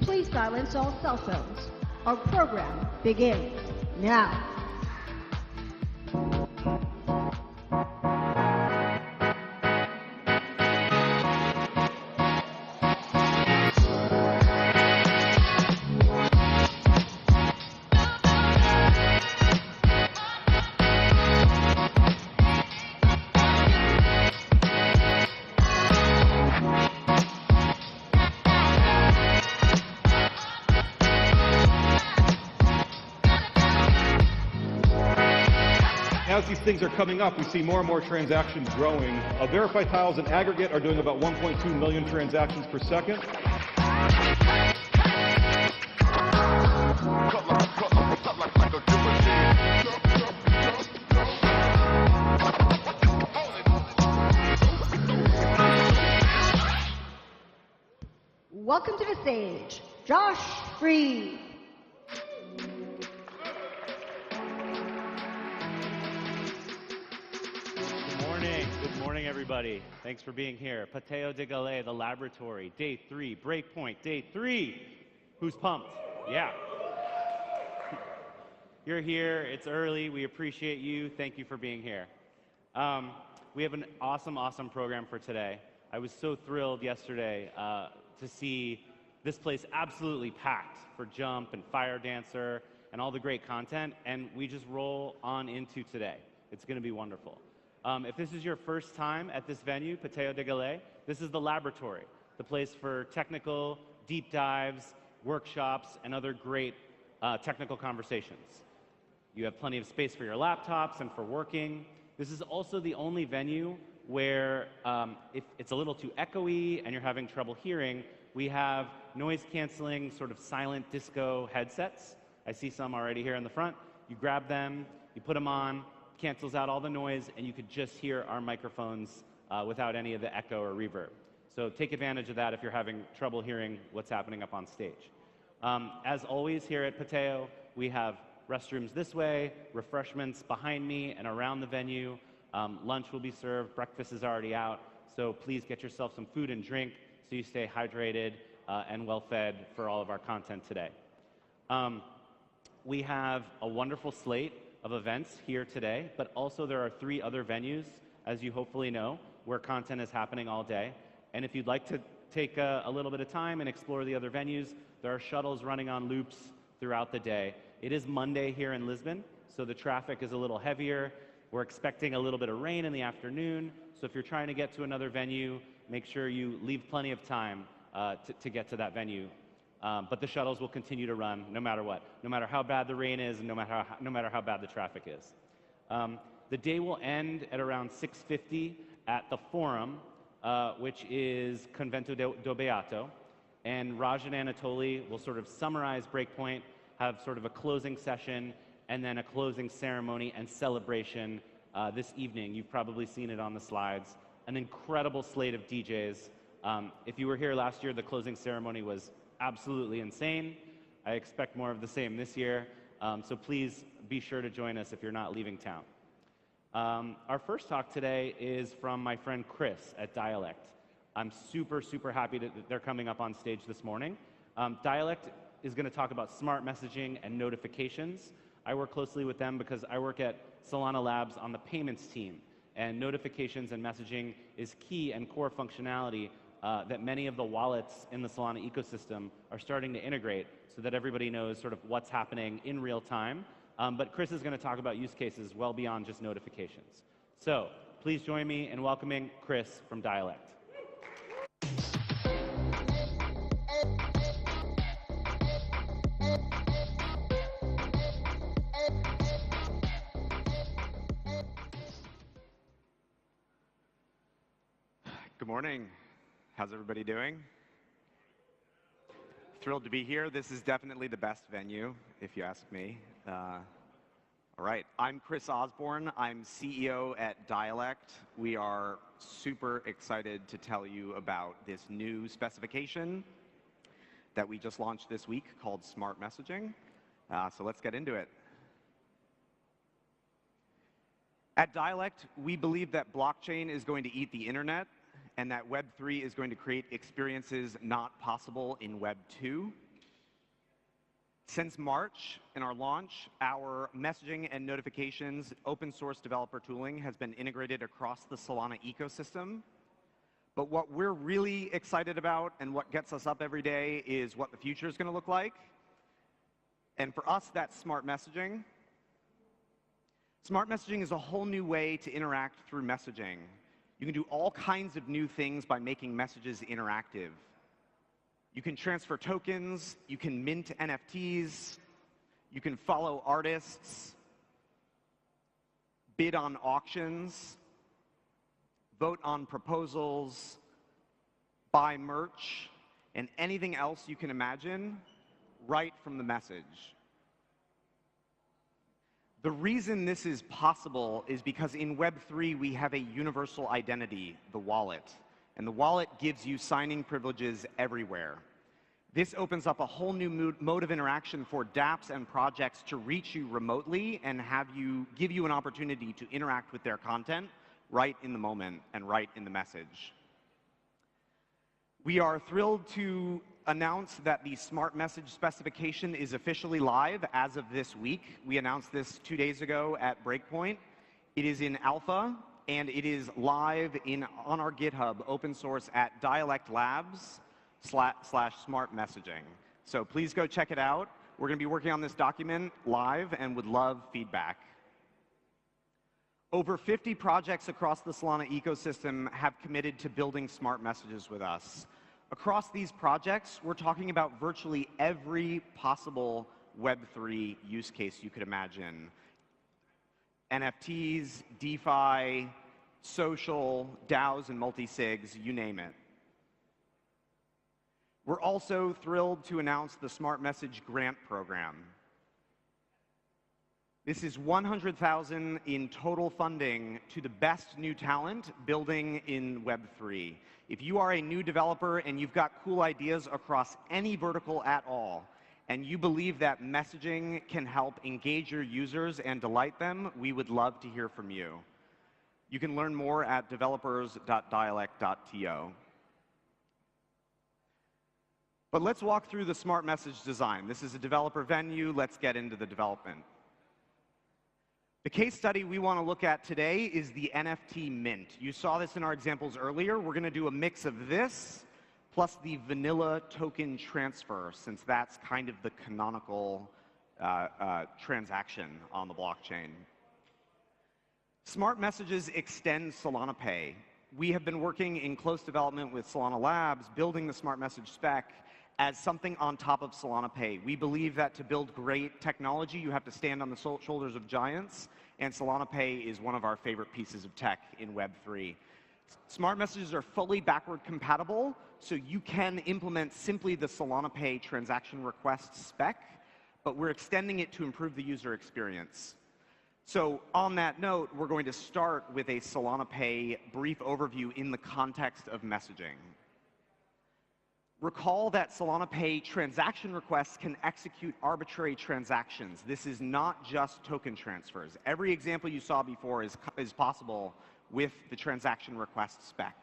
Please silence all cell phones. Our program begins now. As these things are coming up, we see more and more transactions growing. Verify tiles in aggregate are doing about 1.2 million transactions per second. Welcome to the stage, Josh Freed. Good morning, everybody. Thanks for being here. Pateo de Galais, the laboratory, day 3, breakpoint, day 3. Who's pumped? Yeah. You're here, it's early, we appreciate you. Thank you for being here. We have an awesome program for today. I was so thrilled yesterday to see this place absolutely packed for Jump and Fire Dancer and all the great content, and we just roll on into today. It's gonna be wonderful. If this is your first time at this venue, Pateo de Galais, this is the laboratory, the place for technical deep dives, workshops, and other great technical conversations. You have plenty of space for your laptops and for working. This is also the only venue where if it's a little too echoey and you're having trouble hearing, we have noise-canceling, sort of silent disco headsets. I see some already here in the front. You grab them, you put them on, cancels out all the noise, and you could just hear our microphones without any of the echo or reverb. So take advantage of that if you're having trouble hearing what's happening up on stage. As always here at Pateo, we have restrooms this way, refreshments behind me and around the venue. Lunch will be served, breakfast is already out, so please get yourself some food and drink so you stay hydrated and well-fed for all of our content today. We have a wonderful slate of events here today, but also there are 3 other venues, as you hopefully know, where content is happening all day. And if you'd like to take a little bit of time and explore the other venues, there are shuttles running on loops throughout the day. It is Monday here in Lisbon, so the traffic is a little heavier. We're expecting a little bit of rain in the afternoon, so if you're trying to get to another venue, make sure you leave plenty of time to get to that venue. But the shuttles will continue to run no matter what, no matter how bad the rain is and no matter how bad the traffic is. The day will end at around 6:50 at the Forum, which is Convento do Beato. And Raj and Anatoly will sort of summarize Breakpoint, have sort of a closing session, and then a closing ceremony and celebration this evening. You've probably seen it on the slides. An incredible slate of DJs. If you were here last year, the closing ceremony was absolutely insane. I expect more of the same this year. So please be sure to join us if you're not leaving town. Our first talk today is from my friend Chris at Dialect. I'm super, super happy that they're coming up on stage this morning. Dialect is going to talk about smart messaging and notifications. I work closely with them because I work at Solana Labs on the payments team. And notifications and messaging is key and core functionality that many of the wallets in the Solana ecosystem are starting to integrate so that everybody knows sort of what's happening in real time. But Chris is going to talk about use cases well beyond just notifications. So please join me in welcoming Chris from Dialect. Good morning. How's everybody doing? Thrilled to be here. This is definitely the best venue, if you ask me. All right, I'm Chris Osborne. I'm CEO at Dialect. We are super excited to tell you about this new specification that we just launched this week called Smart Messaging. So let's get into it. At Dialect, we believe that blockchain is going to eat the internet and that Web 3 is going to create experiences not possible in Web 2. Since March, in our launch, our messaging and notifications open source developer tooling has been integrated across the Solana ecosystem. But what we're really excited about and what gets us up every day is what the future is going to look like. And for us, that's smart messaging. Smart messaging is a whole new way to interact through messaging. You can do all kinds of new things by making messages interactive. You can transfer tokens, you can mint NFTs, you can follow artists, bid on auctions, vote on proposals, buy merch, and anything else you can imagine right from the message. The reason this is possible is because in Web 3 we have a universal identity, the wallet. And the wallet gives you signing privileges everywhere. This opens up a whole new mode of interaction for dApps and projects to reach you remotely and give you an opportunity to interact with their content right in the moment and right in the message. We are thrilled to announce that the Smart Message specification is officially live as of this week. We announced this 2 days ago at Breakpoint. It is in alpha, and it is live on our GitHub, open source at Dialect Labs /smart messaging. So please go check it out. We're going to be working on this document live and would love feedback. Over 50 projects across the Solana ecosystem have committed to building smart messages with us. Across these projects, we're talking about virtually every possible Web3 use case you could imagine. NFTs, DeFi, social, DAOs, and multi-sigs, you name it. We're also thrilled to announce the Smart Message Grant Program. This is $100,000 in total funding to the best new talent building in Web 3. If you are a new developer and you've got cool ideas across any vertical at all, and you believe that messaging can help engage your users and delight them, we would love to hear from you. You can learn more at developers.dialect.to. But let's walk through the smart message design. This is a developer venue. Let's get into the development. The case study we want to look at today is the NFT mint. You saw this in our examples earlier. We're going to do a mix of this plus the vanilla token transfer, since that's kind of the canonical transaction on the blockchain. Smart messages extend Solana Pay. We have been working in close development with Solana Labs, building the smart message spec as something on top of Solana Pay. We believe that to build great technology, you have to stand on the shoulders of giants, and Solana Pay is one of our favorite pieces of tech in Web3. Smart messages are fully backward compatible, so you can implement simply the Solana Pay transaction request spec, but we're extending it to improve the user experience. So on that note, we're going to start with a Solana Pay brief overview in the context of messaging. Recall that Solana Pay transaction requests can execute arbitrary transactions. This is not just token transfers. Every example you saw before is possible with the transaction request spec.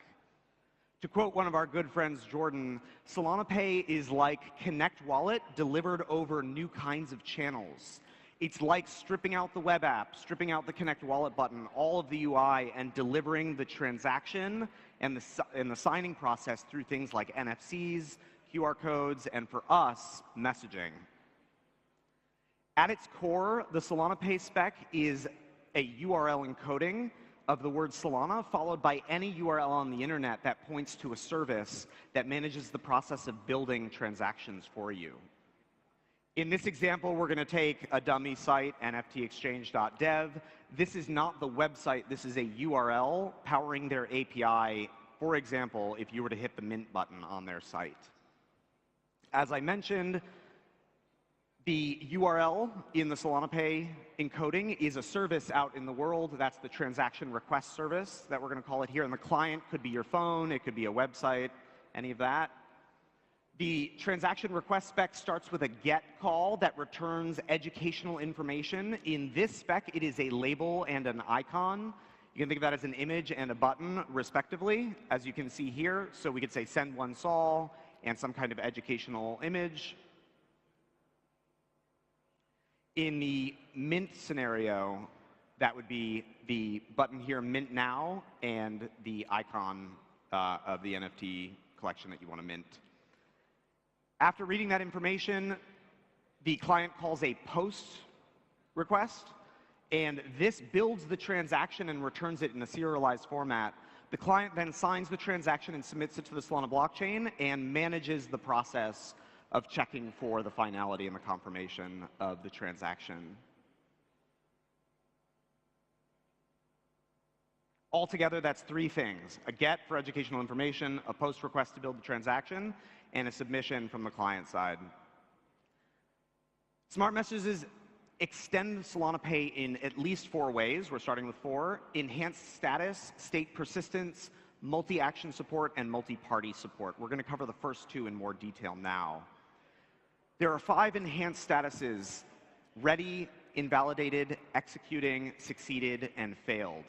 To quote one of our good friends, Jordan, Solana Pay is like Connect Wallet delivered over new kinds of channels. It's like stripping out the web app, stripping out the Connect Wallet button, all of the UI, and delivering the transaction and the signing process through things like NFCs, QR codes, and for us, messaging. At its core, the Solana Pay spec is a URL encoding of the word Solana, followed by any URL on the internet that points to a service that manages the process of building transactions for you. In this example, we're going to take a dummy site, nftexchange.dev. This is not the website. This is a URL powering their API, for example, if you were to hit the mint button on their site. As I mentioned, the URL in the Solana Pay encoding is a service out in the world. That's the transaction request service that we're going to call it here. And the client could be your phone, it could be a website, any of that. The transaction request spec starts with a GET call that returns educational information. In this spec, it is a label and an icon. You can think of that as an image and a button, respectively, as you can see here. So we could say send one sol and some kind of educational image. In the mint scenario, that would be the button here, mint now, and the icon of the NFT collection that you want to mint. After reading that information, the client calls a post request, and this builds the transaction and returns it in a serialized format. The client then signs the transaction and submits it to the Solana blockchain and manages the process of checking for the finality and the confirmation of the transaction. Altogether, that's three things: a GET for educational information, a post request to build the transaction, and a submission from the client side. Smart messages extend Solana Pay in at least 4 ways. We're starting with 4: enhanced status, state persistence, multi-action support, and multi-party support. We're going to cover the first 2 in more detail now. There are 5 enhanced statuses: ready, invalidated, executing, succeeded, and failed.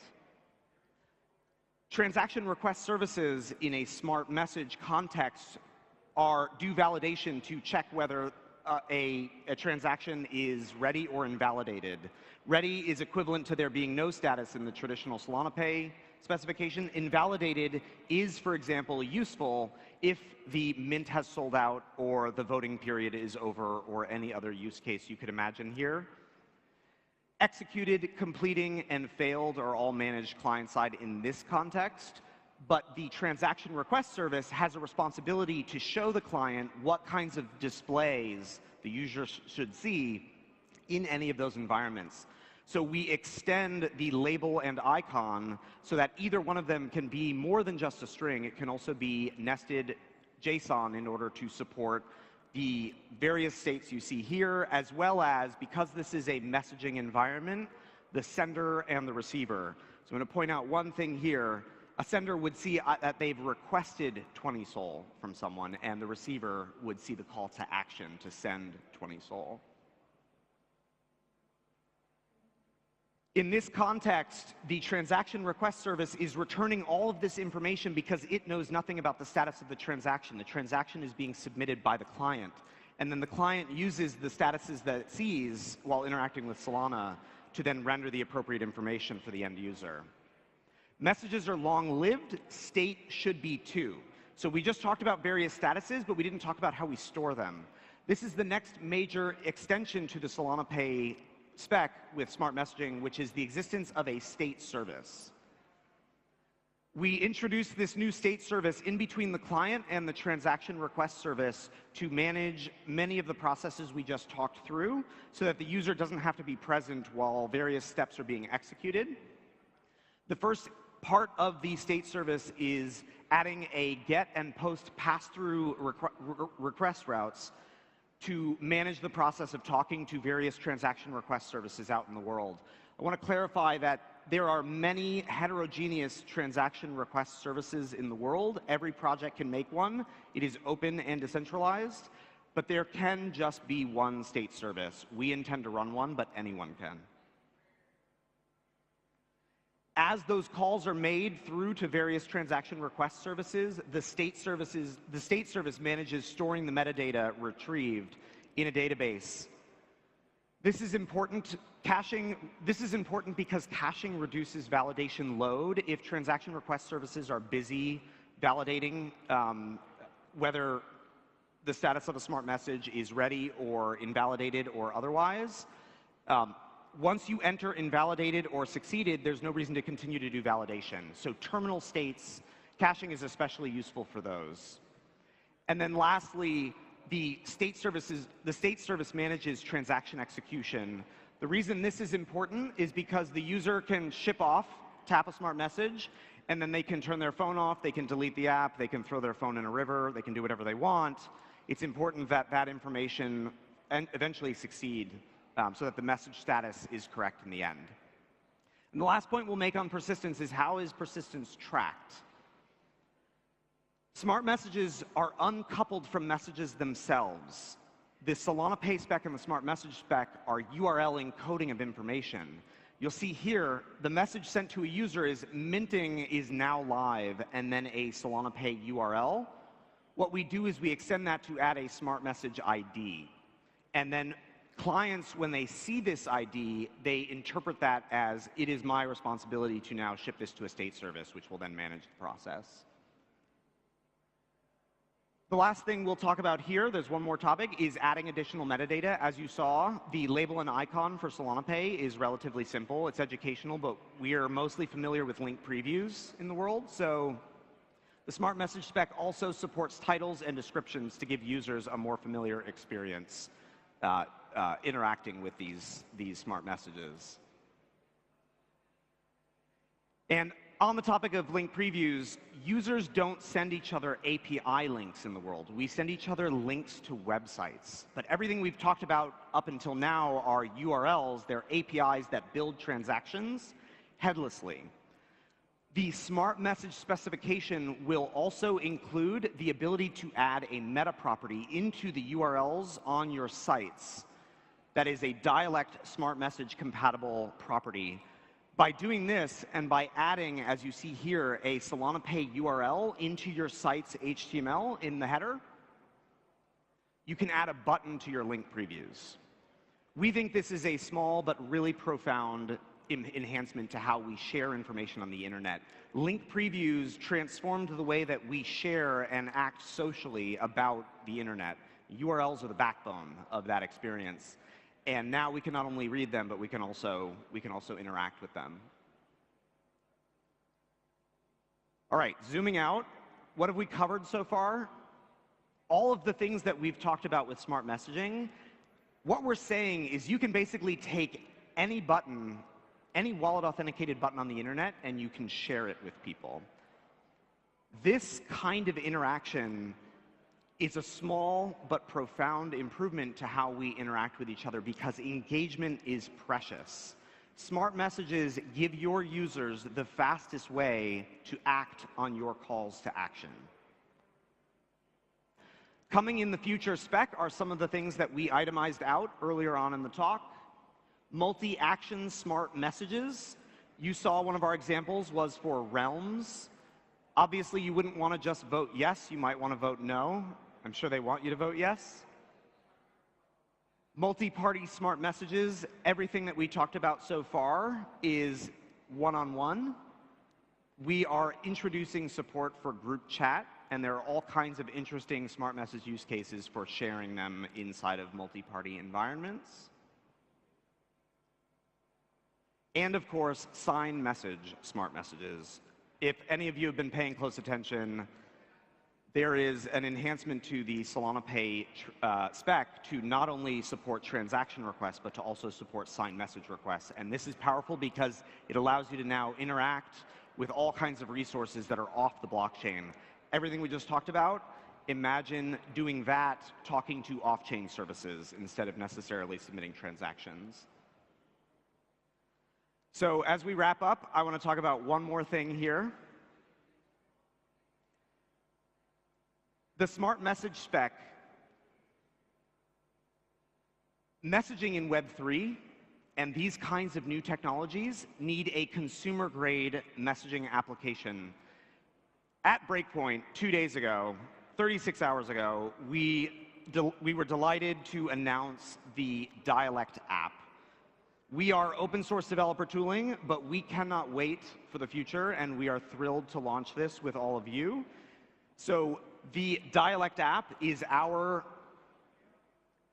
Transaction request services in a smart message context do validation to check whether a transaction is ready or invalidated. Ready is equivalent to there being no status in the traditional Solana Pay specification. Invalidated is, for example, useful if the mint has sold out or the voting period is over or any other use case you could imagine here. Executed, completing, and failed are all managed client-side in this context. But the transaction request service has a responsibility to show the client what kinds of displays the user should see in any of those environments. So we extend the label and icon so that either one of them can be more than just a string. It can also be nested JSON in order to support the various states you see here, as well as, because this is a messaging environment, the sender and the receiver. So I'm going to point out one thing here. A sender would see that they've requested 20 sol from someone, and the receiver would see the call to action to send 20 sol. In this context, the transaction request service is returning all of this information because it knows nothing about the status of the transaction. The transaction is being submitted by the client, and then the client uses the statuses that it sees while interacting with Solana to then render the appropriate information for the end user. Messages are long-lived. State should be too. So we just talked about various statuses, but we didn't talk about how we store them. This is the next major extension to the Solana Pay spec with smart messaging, which is the existence of a state service. We introduced this new state service in between the client and the transaction request service to manage many of the processes we just talked through so that the user doesn't have to be present while various steps are being executed. The first part of the state service is adding a get and post pass-through request routes to manage the process of talking to various transaction request services out in the world. I want to clarify that there are many heterogeneous transaction request services in the world. Every project can make one. It is open and decentralized, but there can just be one state service. We intend to run one, but anyone can. As those calls are made through to various transaction request services, the state service manages storing the metadata retrieved in a database. This is important. This is important because caching reduces validation load. If transaction request services are busy validating whether the status of a smart message is ready or invalidated or otherwise, once you enter invalidated or succeeded, there's no reason to continue to do validation. So terminal states, caching is especially useful for those. And then lastly, the state service manages transaction execution. The reason this is important is because the user can ship off, tap a smart message, and then they can turn their phone off, they can delete the app, they can throw their phone in a river, they can do whatever they want. It's important that that information eventually succeed so that the message status is correct in the end. And the last point we'll make on persistence is how is persistence tracked? Smart messages are uncoupled from messages themselves. The Solana Pay spec and the Smart Message spec are URL encoding of information. You'll see here, the message sent to a user is minting is now live, and then a Solana Pay URL. What we do is we extend that to add a Smart Message ID. And then clients, when they see this ID, they interpret that as, it is my responsibility to now ship this to a state service, which will then manage the process. The last thing we'll talk about here, there's one more topic, is adding additional metadata. As you saw, the label and icon for Solana Pay is relatively simple. It's educational, but we are mostly familiar with link previews in the world. So the Smart Message spec also supports titles and descriptions to give users a more familiar experience interacting with these smart messages. And on the topic of link previews, users don't send each other API links in the world. We send each other links to websites. But everything we've talked about up until now are URLs. They're APIs that build transactions headlessly. The Smart Message specification will also include the ability to add a meta property into the URLs on your sites. That is a dialect Smart Message compatible property. By doing this, and by adding, as you see here, a Solana Pay URL into your site's HTML in the header, you can add a button to your link previews. We think this is a small but really profound enhancement to how we share information on the internet. Link previews transformed the way that we share and act socially about the internet. URLs are the backbone of that experience. And now we can not only read them, but we can also interact with them. All right, zooming out, what have we covered so far? All of the things that we've talked about with smart messaging, what we're saying is you can basically take any button, any wallet authenticated button on the internet, and you can share it with people. This kind of interaction is a small but profound improvement to how we interact with each other because engagement is precious. Smart messages give your users the fastest way to act on your calls to action. Coming in the future spec are some of the things that we itemized out earlier on in the talk. Multi-action smart messages. You saw one of our examples was for realms. Obviously, you wouldn't want to just vote yes. You might want to vote no. I'm sure they want you to vote yes. Multi-party smart messages. Everything that we talked about so far is one-on-one. We are introducing support for group chat and there are all kinds of interesting smart message use cases for sharing them inside of multi-party environments. And of course, sign message smart messages. If any of you have been paying close attention, there is an enhancement to the Solana Pay spec to not only support transaction requests, but to also support signed message requests. And this is powerful because it allows you to now interact with all kinds of resources that are off the blockchain. Everything we just talked about, imagine doing that talking to off-chain services instead of necessarily submitting transactions. So as we wrap up, I want to talk about one more thing here. The smart message spec, messaging in Web3 and these kinds of new technologies need a consumer-grade messaging application. At Breakpoint 2 days ago, 36 hours ago, we were delighted to announce the Dialect app. We are open source developer tooling, but we cannot wait for the future, and we are thrilled to launch this with all of you. So the Dialect app is our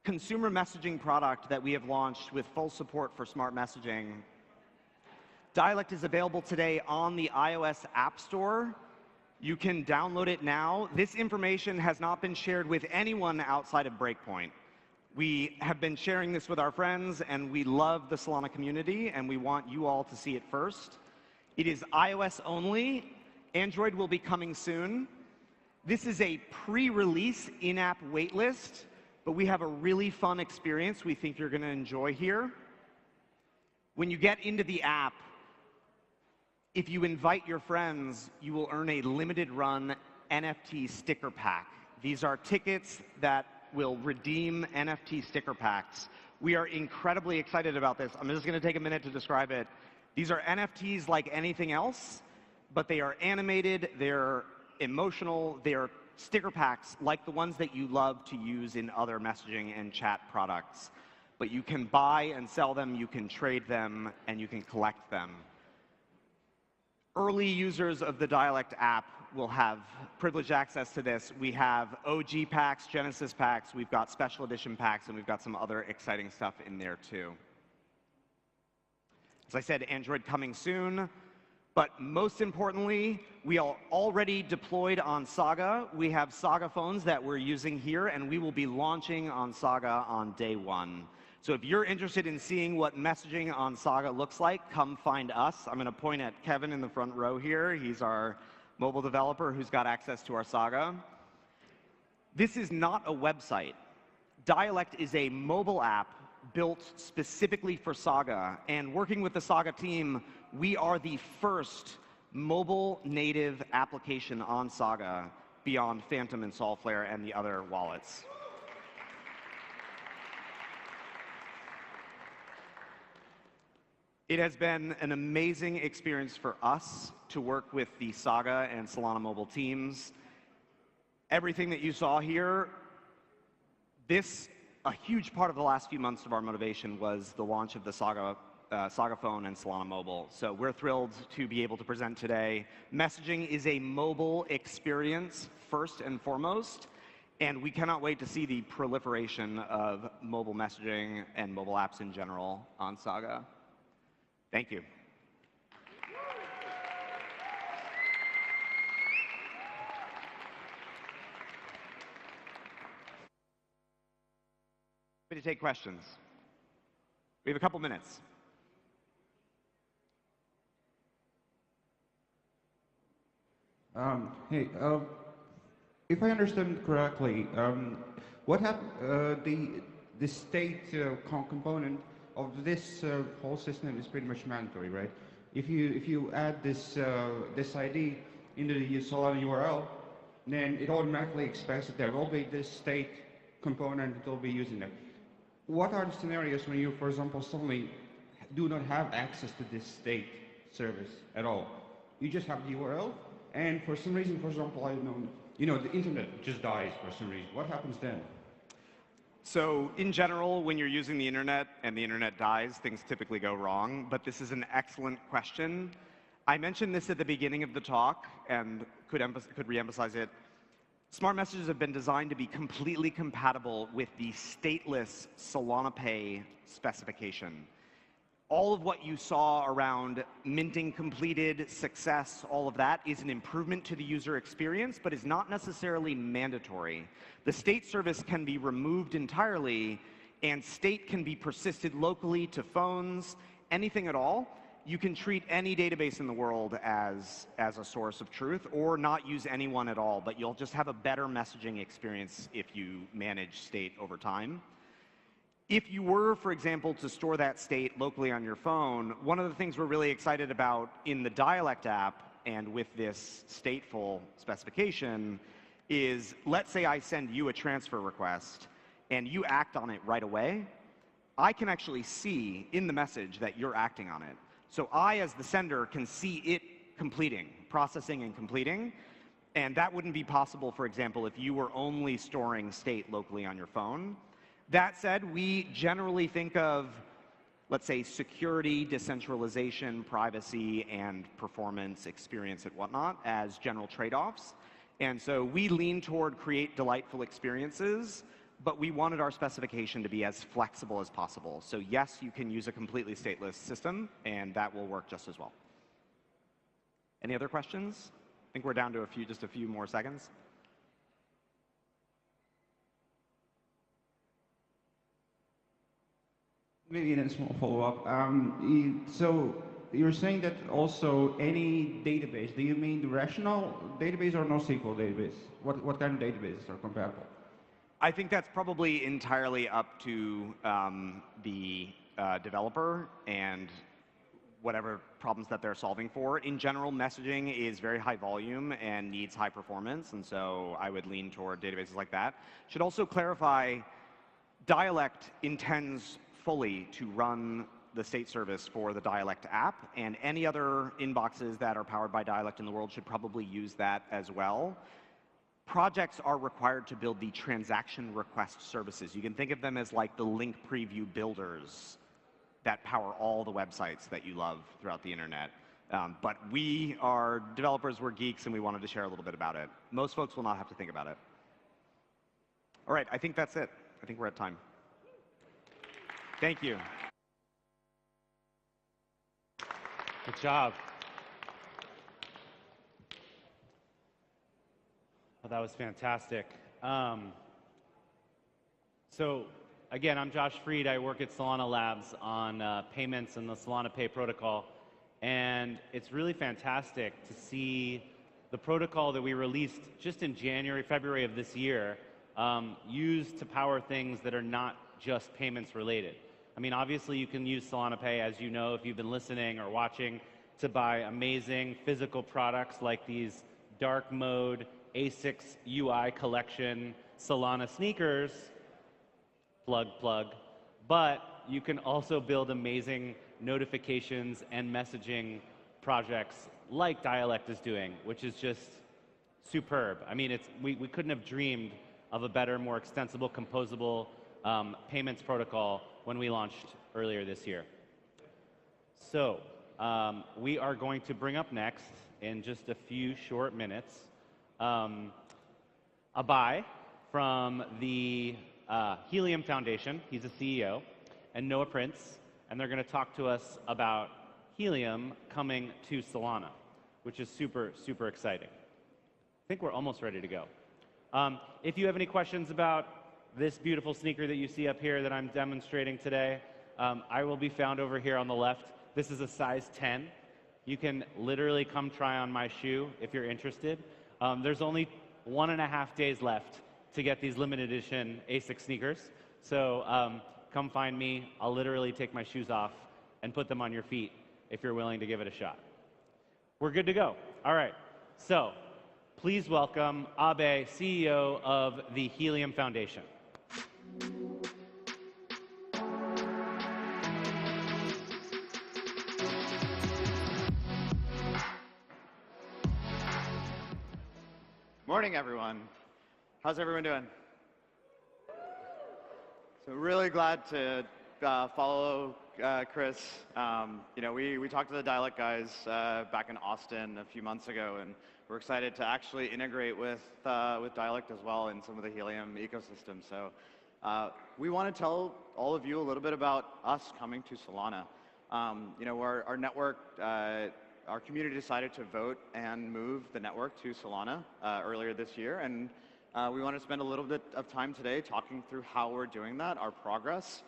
consumer messaging product that we have launched with full support for smart messaging. Dialect is available today on the iOS App Store. You can download it now. This information has not been shared with anyone outside of Breakpoint. We have been sharing this with our friends, and we love the Solana community, and we want you all to see it first. It is iOS only. Android will be coming soon. This is a pre-release in-app waitlist, but we have a really fun experience we think you're going to enjoy here. When you get into the app, if you invite your friends, you will earn a limited run NFT sticker pack. These are tickets that will redeem NFT sticker packs. We are incredibly excited about this. I'm just going to take a minute to describe it. These are NFTs like anything else, but they are animated, they're emotional, they're sticker packs like the ones that you love to use in other messaging and chat products. But you can buy and sell them, you can trade them, and you can collect them. Early users of the Dialect app will have privileged access to this. We have OG packs, Genesis packs, we've got special edition packs, and we've got some other exciting stuff in there too. As I said, Android coming soon. But most importantly, we are already deployed on Saga. We have Saga phones that we're using here, and we will be launching on Saga on day 1. So if you're interested in seeing what messaging on Saga looks like, come find us. I'm going to point at Kevin in the front row here. He's our mobile developer who's got access to our Saga. This is not a website. Dialect is a mobile app built specifically for Saga. And working with the Saga team, we are the first mobile native application on Saga beyond Phantom and Solflare and the other wallets. It has been an amazing experience for us to work with the Saga and Solana mobile teams. Everything that you saw here, a huge part of the last few months of our motivation was the launch of the Saga phone and Solana Mobile. So we're thrilled to be able to present today. Messaging is a mobile experience first and foremost, and we cannot wait to see the proliferation of mobile messaging and mobile apps in general on Saga. Thank you. Happy to take questions. We have a couple minutes. Hey, if I understand correctly, what happened? The state component of this whole system is pretty much mandatory, right? If you add this ID into the Solana URL, then it automatically expects that there will be this state component that will be using it. What are the scenarios when you, for example, suddenly do not have access to this state service at all? You just have the URL, and for some reason, for example, I don't know, the internet just dies for some reason. What happens then? So in general, when you're using the internet and the internet dies, things typically go wrong, but this is an excellent question. I mentioned this at the beginning of the talk and could re-emphasize it. Smart messages have been designed to be completely compatible with the stateless Solana Pay specification. All of what you saw around minting completed, success, all of that is an improvement to the user experience, but is not necessarily mandatory. The state service can be removed entirely, and state can be persisted locally to phones, anything at all. You can treat any database in the world as a source of truth, or not use anyone at all, but you'll just have a better messaging experience if you manage state over time. If you were, for example, to store that state locally on your phone, one of the things we're really excited about in the Dialect app and with this stateful specification is, let's say I send you a transfer request and you act on it right away, I can actually see in the message that you're acting on it. So I, as the sender, can see it completing, processing and completing, and that wouldn't be possible, for example, if you were only storing state locally on your phone. That said, we generally think of, let's say, security, decentralization, privacy, and performance, experience, and whatnot as general trade-offs. And so we lean toward create delightful experiences, but we wanted our specification to be as flexible as possible. So yes, you can use a completely stateless system, and that will work just as well. Any other questions? I think we're down to just a few more seconds. Maybe in a small follow-up. So you're saying that also any database, do you mean the rational database or NoSQL database? What kind of databases are compatible? I think that's probably entirely up to the developer and whatever problems that they're solving for. In general, messaging is very high volume and needs high performance, and so I would lean toward databases like that. Should also clarify, Dialect intends fully to run the state service for the Dialect app, and any other inboxes that are powered by Dialect in the world should probably use that as well. Projects are required to build the transaction request services. You can think of them as like the link preview builders that power all the websites that you love throughout the internet. But we are developers, we're geeks, and we wanted to share a little bit about it. Most folks will not have to think about it. All right, I think that's it. I think we're at time. Thank you. Good job. Well, that was fantastic. So again, I'm Josh Freed. I work at Solana Labs on payments and the Solana Pay protocol. And it's really fantastic to see the protocol that we released just in February of this year used to power things that are not just payments related. I mean, obviously, you can use Solana Pay, as you know, if you've been listening or watching, to buy amazing physical products like these dark mode ASICS UI collection Solana sneakers, plug. But you can also build amazing notifications and messaging projects like Dialect is doing, which is just superb. I mean, we couldn't have dreamed of a better, more extensible, composable payments protocol when we launched earlier this year. So we are going to bring up next, in just a few short minutes, Abai from the Helium Foundation. He's a CEO, and Noah Prince, and they're going to talk to us about Helium coming to Solana, which is super, super exciting. I think we're almost ready to go. If you have any questions about this beautiful sneaker that you see up here that I'm demonstrating today, I will be found over here on the left. This is a size 10. You can literally come try on my shoe if you're interested. There's only 1.5 days left to get these limited edition ASIC sneakers. So come find me. I'll literally take my shoes off and put them on your feet if you're willing to give it a shot. We're good to go. All right. So please welcome Abe, CEO of the Helium Foundation. Morning, everyone. How's everyone doing? So really glad to follow Chris. We talked to the Dialect guys back in Austin a few months ago, and we're excited to actually integrate with Dialect as well in some of the Helium ecosystem. So we want to tell all of you a little bit about us coming to Solana. Our network, our community decided to vote and move the network to Solana earlier this year, and we want to spend a little bit of time today talking through how we're doing that, our progress,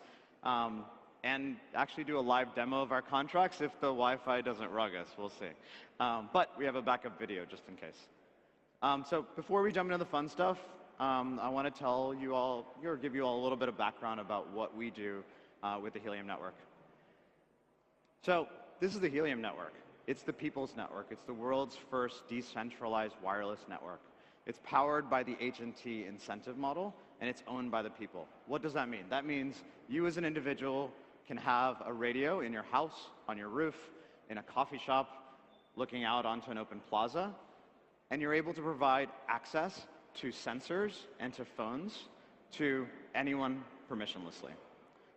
and actually do a live demo of our contracts if the Wi-Fi doesn't rug us. We'll see. But we have a backup video just in case. So before we jump into the fun stuff, I want to tell you all, or give you all a little bit of background about what we do with the Helium network. So this is the Helium network. It's the people's network. It's the world's first decentralized wireless network. It's powered by the H&T incentive model, and it's owned by the people. What does that mean? That means you as an individual can have a radio in your house, on your roof, in a coffee shop, looking out onto an open plaza, and you're able to provide access to sensors and to phones to anyone permissionlessly.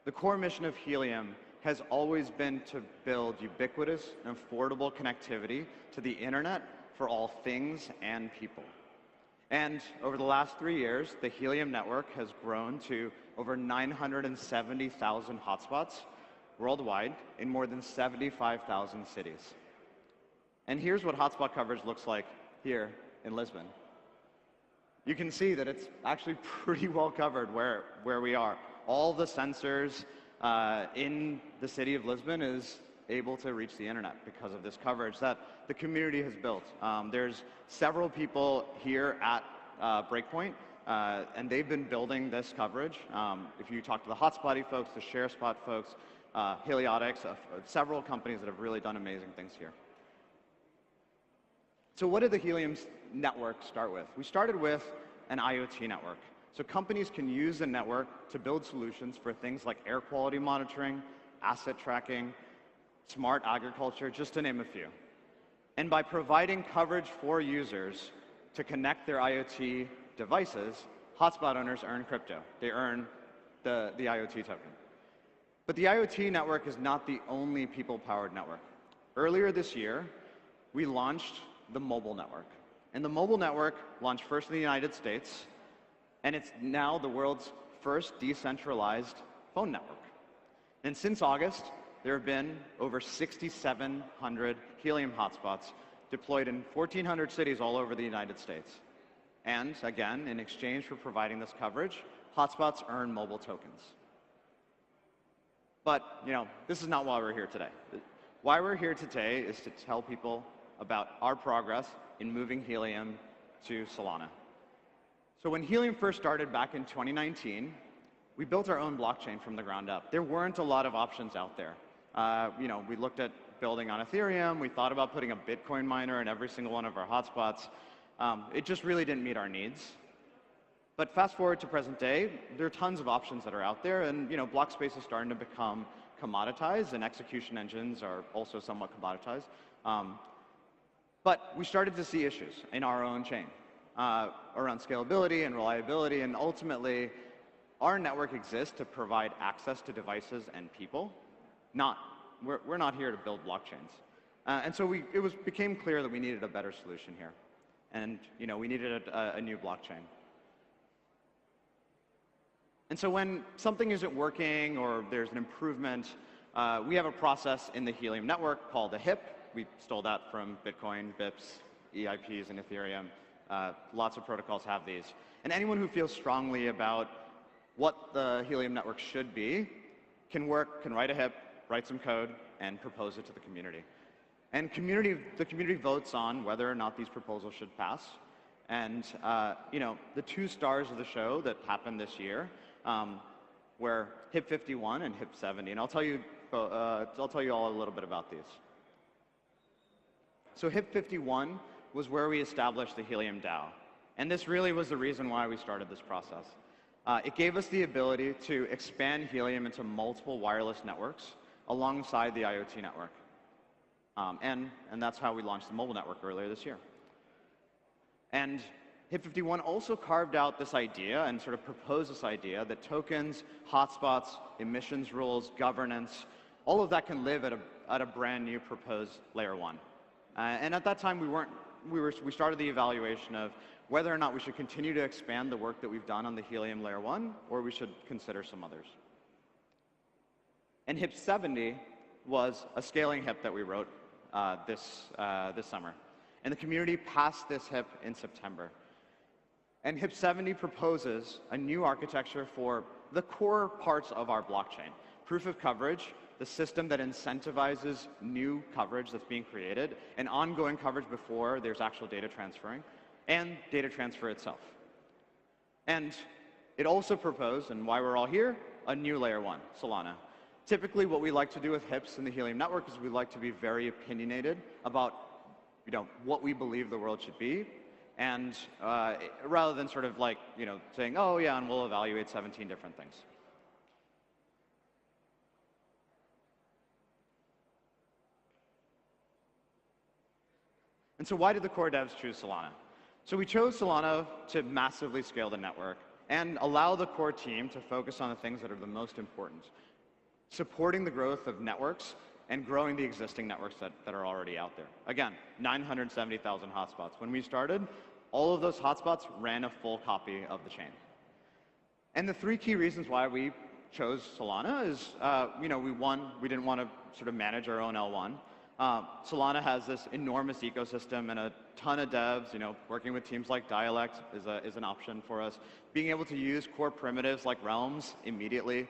The core mission of Helium has always been to build ubiquitous and affordable connectivity to the internet for all things and people. And over the last 3 years, the Helium network has grown to over 970,000 hotspots worldwide in more than 75,000 cities. And here's what hotspot coverage looks like here in Lisbon. You can see that it's actually pretty well covered where we are. All the sensors in the city of Lisbon is able to reach the internet because of this coverage that the community has built. There's several people here at Breakpoint, and they've been building this coverage. If you talk to the Hotspotty folks, the ShareSpot folks, Heliotics, several companies that have really done amazing things here. So what did the Helium network start with? We started with an IoT network. So companies can use the network to build solutions for things like air quality monitoring, asset tracking, smart agriculture, just to name a few. And by providing coverage for users to connect their IoT devices, hotspot owners earn crypto. They earn the IoT token. But the IoT network is not the only people-powered network. Earlier this year, we launched the mobile network. And the mobile network launched first in the United States, and it's now the world's first decentralized phone network. And since August, there have been over 6,700 Helium hotspots deployed in 1,400 cities all over the United States. And again, in exchange for providing this coverage, hotspots earn mobile tokens. But, this is not why we're here today. Why we're here today is to tell people about our progress in moving Helium to Solana. So when Helium first started back in 2019, we built our own blockchain from the ground up. There weren't a lot of options out there. We looked at building on Ethereum. We thought about putting a Bitcoin miner in every single one of our hotspots. It just really didn't meet our needs. But fast forward to present day, there are tons of options that are out there, and block space is starting to become commoditized, and execution engines are also somewhat commoditized. But we started to see issues in our own chain around scalability and reliability, and ultimately, our network exists to provide access to devices and people. We're not here to build blockchains. And so it became clear that we needed a better solution here, and we needed a new blockchain. And so when something isn't working or there's an improvement, we have a process in the Helium network called a HIP. We stole that from Bitcoin, BIPs, EIPs, and Ethereum. Lots of protocols have these. And anyone who feels strongly about what the Helium network should be can write a HIP, write some code, and propose it to the community. And the community votes on whether or not these proposals should pass. And the 2 stars of the show that happened this year were HIP 51 and HIP 70. And I'll tell you all a little bit about these. So HIP 51 was where we established the Helium DAO. And this really was the reason why we started this process. It gave us the ability to expand Helium into multiple wireless networks alongside the IoT network. And that's how we launched the mobile network earlier this year. And HIP 51 also carved out this idea and sort of proposed this idea that tokens, hotspots, emissions rules, governance all of that can live at a brand new proposed layer 1. And at that time, we started the evaluation of whether or not we should continue to expand the work that we've done on the Helium layer 1, or we should consider some others. And HIP 70 was a scaling HIP that we wrote this summer. And the community passed this HIP in September. And HIP 70 proposes a new architecture for the core parts of our blockchain. Proof of coverage, the system that incentivizes new coverage that's being created, and ongoing coverage before there's actual data transferring, and data transfer itself. And it also proposed, and why we're all here, a new layer 1, Solana. Typically, what we like to do with HIPs in the Helium network is we like to be very opinionated about what we believe the world should be, and rather than sort of like saying, oh yeah, and we'll evaluate 17 different things. And so why did the core devs choose Solana? So we chose Solana to massively scale the network and allow the core team to focus on the things that are the most important. Supporting the growth of networks and growing the existing networks that are already out there. Again, 970,000 hotspots. When we started, all of those hotspots ran a full copy of the chain. And the 3 key reasons why we chose Solana is, we didn't want to sort of manage our own L1. Solana has this enormous ecosystem and a ton of devs. Working with teams like Dialect is an option for us. Being able to use core primitives like realms immediately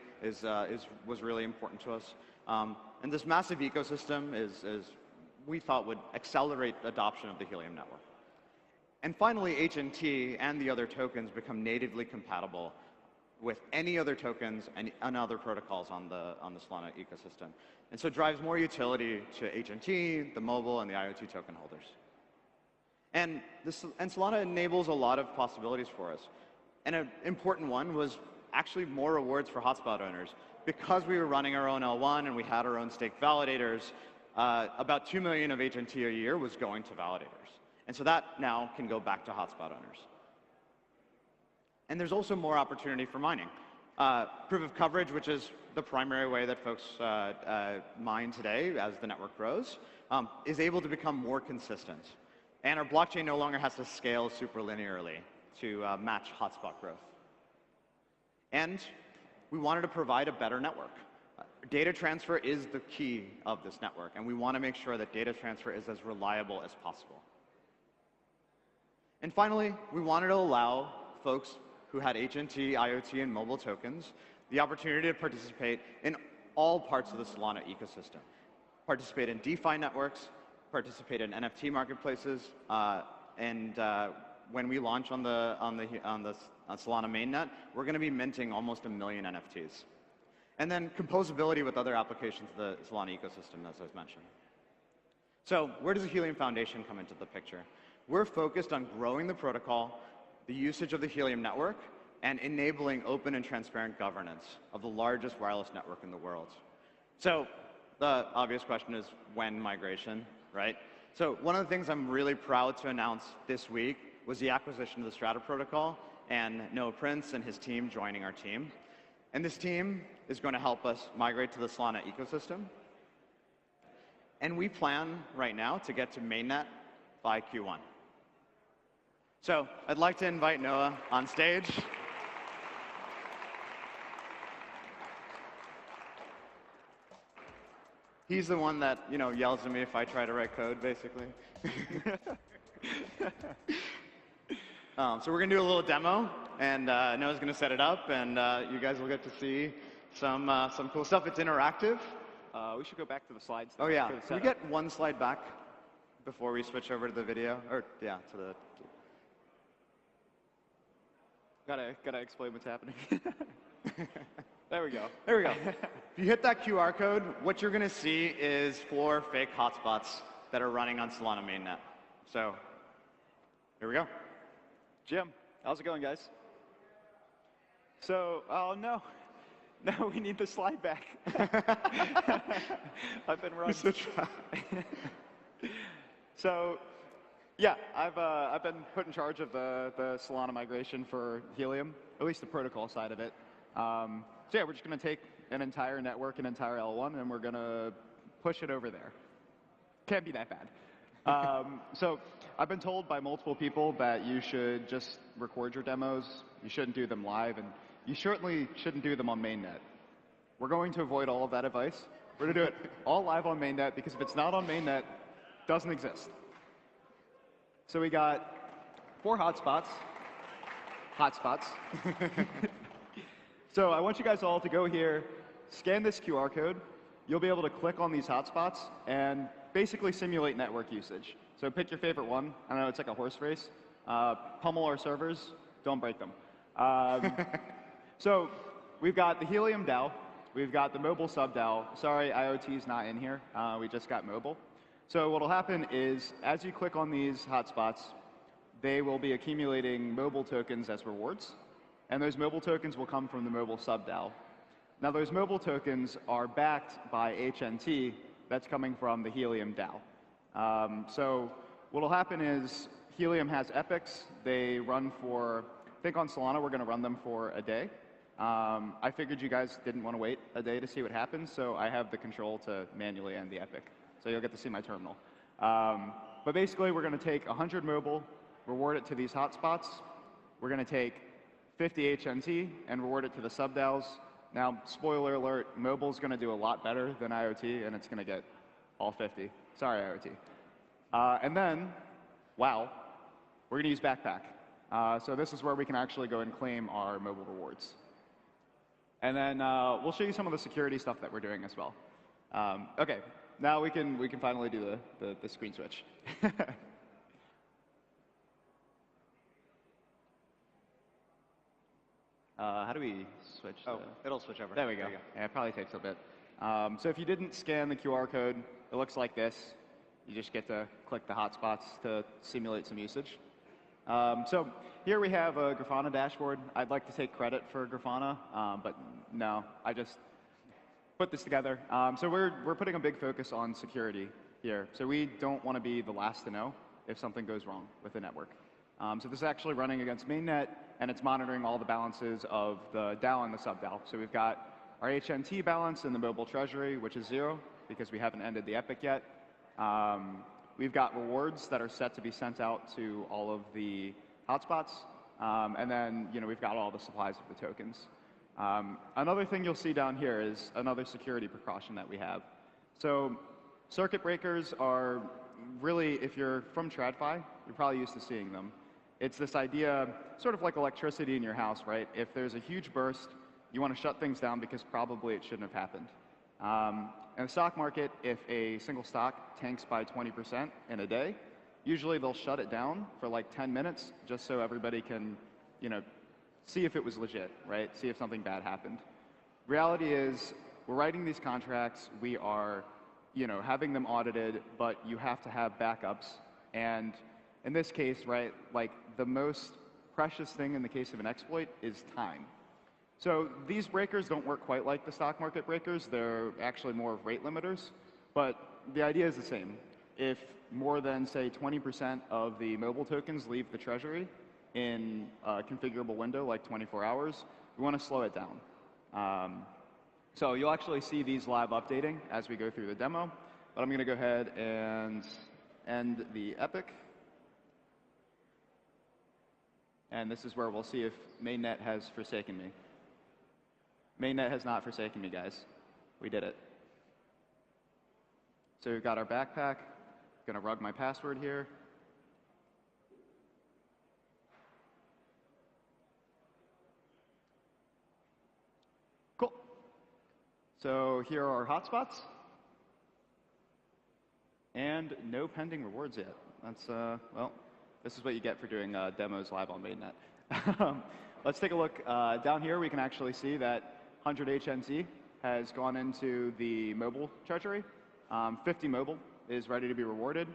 was really important to us. And this massive ecosystem we thought would accelerate adoption of the Helium network. And finally, HNT and the other tokens become natively compatible with any other tokens and other protocols on the Solana ecosystem. And so it drives more utility to HNT, the mobile, and the IoT token holders. And Solana enables a lot of possibilities for us. And an important one was actually more rewards for hotspot owners. Because we were running our own L1 and we had our own stake validators, about 2 million of HNT a year was going to validators. And so that now can go back to hotspot owners. And there's also more opportunity for mining. Proof of coverage, which is the primary way that folks mine today as the network grows, is able to become more consistent. And our blockchain no longer has to scale super linearly to match hotspot growth. And we wanted to provide a better network. Data transfer is the key of this network, and we want to make sure that data transfer is as reliable as possible. And finally, we wanted to allow folks who had HNT, IoT, and mobile tokens the opportunity to participate in all parts of the Solana ecosystem. Participate in DeFi networks, participate in NFT marketplaces, and when we launch on the Solana mainnet, we're going to be minting almost 1 million NFTs. And then composability with other applications of the Solana ecosystem, as I've mentioned. So where does the Helium Foundation come into the picture? We're focused on growing the protocol, the usage of the Helium network, and enabling open and transparent governance of the largest wireless network in the world. So the obvious question is, when migration, right? So one of the things I'm really proud to announce this week was the acquisition of the Strata protocol and Noah Prince and his team joining our team. And this team is going to help us migrate to the Solana ecosystem. And we plan right now to get to mainnet by Q1. So I'd like to invite Noah on stage. He's the one that yells at me if I try to write code, basically. So we're going to do a little demo, and Noah's going to set it up, and you guys will get to see some cool stuff. It's interactive. We should go back to the slides. Oh yeah, can we get one slide back before we switch over to the video? Or yeah, to the. Gotta explain what's happening. There we go. There we go. If you hit that QR code, what you're going to see is 4 fake hotspots that are running on Solana mainnet. So here we go. Jim, how's it going, guys? So, oh no. No, we need the slide back. I've been running. So, yeah, I've been put in charge of the Solana migration for Helium, at least the protocol side of it. So yeah, we're just going to take an entire network, an entire L1, and we're going to push it over there. Can't be that bad. So I've been told by multiple people that you should just record your demos. You shouldn't do them live, and you certainly shouldn't do them on mainnet. We're going to avoid all of that advice. We're going to do it all live on mainnet, because if it's not on mainnet, it doesn't exist. So we got 4 hotspots. So I want you guys all to go here, scan this QR code. You'll be able to click on these hotspots and basically simulate network usage. So pick your favorite one. I know it's like a horse race. Pummel our servers. Don't break them. So we've got the Helium DAO. We've got the mobile sub DAO. Sorry, IoT is not in here. We just got mobile. So what will happen is, as you click on these hotspots, they will be accumulating mobile tokens as rewards. And those mobile tokens will come from the mobile sub DAO. Now, those mobile tokens are backed by HNT that's coming from the Helium DAO. So what will happen is Helium has epics. They run for, I think on Solana, we're going to run them for a day. I figured you guys didn't want to wait a day to see what happens, so I have the control to manually end the epic. So you'll get to see my terminal. But basically, we're going to take 100 mobile, reward it to these hotspots. We're going to take 50 HNT and reward it to the sub DAOs. Now, spoiler alert, mobile's going to do a lot better than IoT, and it's going to get all 50. Sorry, IoT. And then, wow, we're going to use Backpack. So this is where we can actually go and claim our mobile rewards. And then we'll show you some of the security stuff that we're doing as well. OK, now we can finally do the screen switch. How do we switch? Oh, it'll switch over. There we go. Yeah, it probably takes a bit. So if you didn't scan the QR code, it looks like this. You just get to click the hotspots to simulate some usage. So here we have a Grafana dashboard. I'd like to take credit for Grafana, but no, I just put this together. So we're putting a big focus on security here. So we don't want to be the last to know if something goes wrong with the network. So this is actually running against mainnet, and it's monitoring all the balances of the DAO and the sub DAO. So we've got our HNT balance in the mobile treasury, which is 0, because we haven't ended the epic yet. We've got rewards that are set to be sent out to all of the hotspots. And then we've got all the supplies of the tokens. Another thing you'll see down here is another security precaution that we have. So circuit breakers are really, if you're from TradFi, you're probably used to seeing them. It's this idea, sort of like electricity in your house, right? If there's a huge burst, you want to shut things down because probably it shouldn't have happened. In the stock market, if a single stock tanks by 20% in a day, usually they'll shut it down for like 10 minutes just so everybody can, see if it was legit, right? See if something bad happened. Reality is, we're writing these contracts, we are, having them audited, but you have to have backups. And in this case, right, like the most precious thing in the case of an exploit is time. So these breakers don't work quite like the stock market breakers. They're actually more of rate limiters. But the idea is the same. If more than, say, 20% of the mobile tokens leave the treasury in a configurable window, like 24 hours, we want to slow it down. So you'll actually see these live updating as we go through the demo. But I'm going to go ahead and end the epic. And this is where we'll see if mainnet has forsaken me. Mainnet has not forsaken me, guys. We did it. So we've got our backpack. Going to rug my password here. Cool. So here are our hotspots. And no pending rewards yet. That's, well, this is what you get for doing demos live on mainnet. Let's take a look down here. We can actually see that 100 HNT has gone into the mobile treasury. 50 mobile is ready to be rewarded.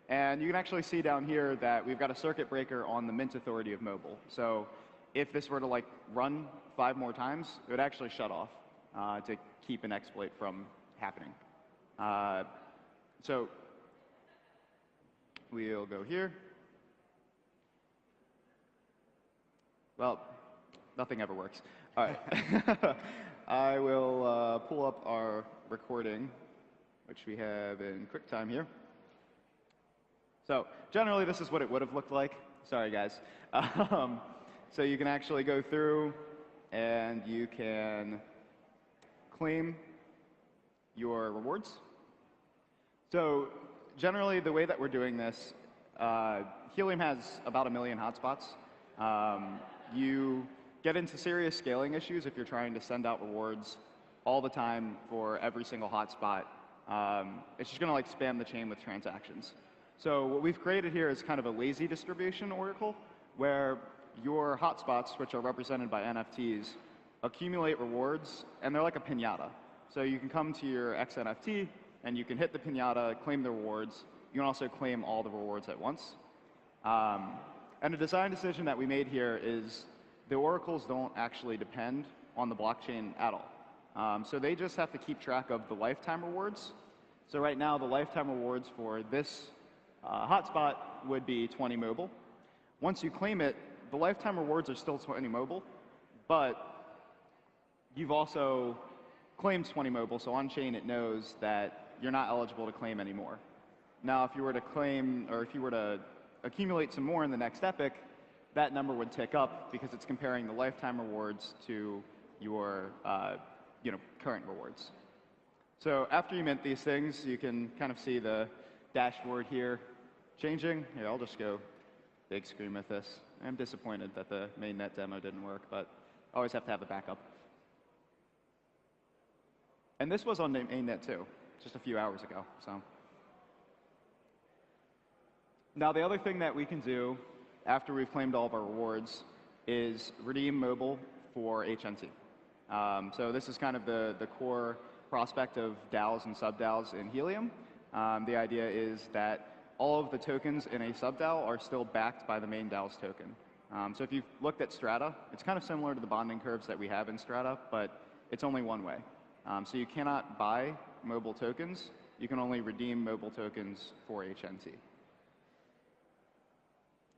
And you can actually see down here that we've got a circuit breaker on the mint authority of mobile. So if this were to run 5 more times, it would actually shut off to keep an exploit from happening. So we'll go here. Well, nothing ever works. All right. I will pull up our recording, which we have in QuickTime here. So generally, this is what it would have looked like. Sorry, guys. So you can actually go through and you can claim your rewards. So generally, the way that we're doing this, Helium has about 1 million hotspots. You get into serious scaling issues if you're trying to send out rewards all the time for every single hotspot. It's just going to like spam the chain with transactions. So what we've created here is kind of a lazy distribution oracle where your hotspots, which are represented by NFTs, accumulate rewards, and they're like a piñata. So you can come to your X NFT, and you can hit the piñata, claim the rewards. You can also claim all the rewards at once. And a design decision that we made here is the oracles don't actually depend on the blockchain at all. So they just have to keep track of the lifetime rewards. So right now, the lifetime rewards for this hotspot would be 20 mobile. Once you claim it, the lifetime rewards are still 20 mobile, but you've also claimed 20 mobile, so on-chain it knows that you're not eligible to claim anymore. Now, if you were to claim, or if you were to accumulate some more in the next epoch, that number would tick up because it's comparing the lifetime rewards to your current rewards. So after you mint these things, you can kind of see the dashboard here changing. Here, I'll just go big screen with this. I'm disappointed that the mainnet demo didn't work, but I always have to have a backup. And this was on the mainnet too, just a few hours ago. So now the other thing that we can do after we've claimed all of our rewards is redeem mobile for HNT. So this is kind of the core prospect of DAOs and sub-DAOs in Helium. The idea is that all of the tokens in a sub-DAO are still backed by the main DAO's token. So if you've looked at Strata, it's kind of similar to the bonding curves that we have in Strata, but it's only one way. So you cannot buy mobile tokens. You can only redeem mobile tokens for HNT.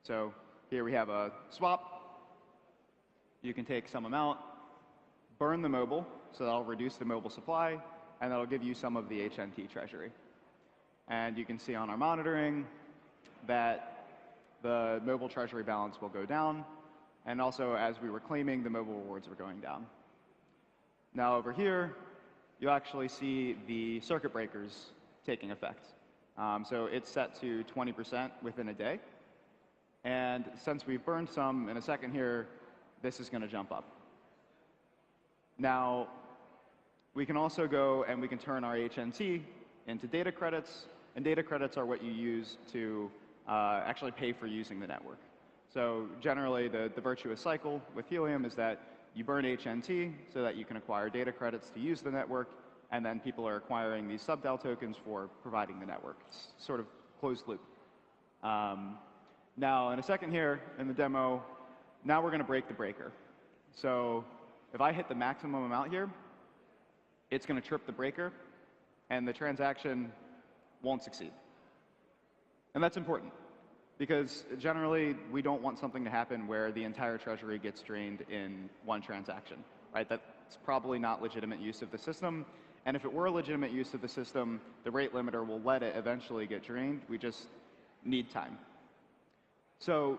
So here we have a swap. You can take some amount, burn the mobile, so that'll reduce the mobile supply, and that'll give you some of the HNT treasury. And you can see on our monitoring that the mobile treasury balance will go down, and also as we were claiming, the mobile rewards were going down. Now over here, you'll actually see the circuit breakers taking effect. So it's set to 20% within a day. And since we've burned some in a second here, this is going to jump up. Now, we can also go and we can turn our HNT into data credits, and data credits are what you use to actually pay for using the network. So generally, the virtuous cycle with Helium is that you burn HNT so that you can acquire data credits to use the network, and then people are acquiring these sub-DAO tokens for providing the network. It's sort of closed loop. Now, in a second here, in the demo, now we're going to break the breaker. So if I hit the maximum amount here, it's going to trip the breaker, and the transaction won't succeed. And that's important, because generally, we don't want something to happen where the entire treasury gets drained in one transaction, right? That's probably not legitimate use of the system. And if it were a legitimate use of the system, the rate limiter will let it eventually get drained. We just need time. So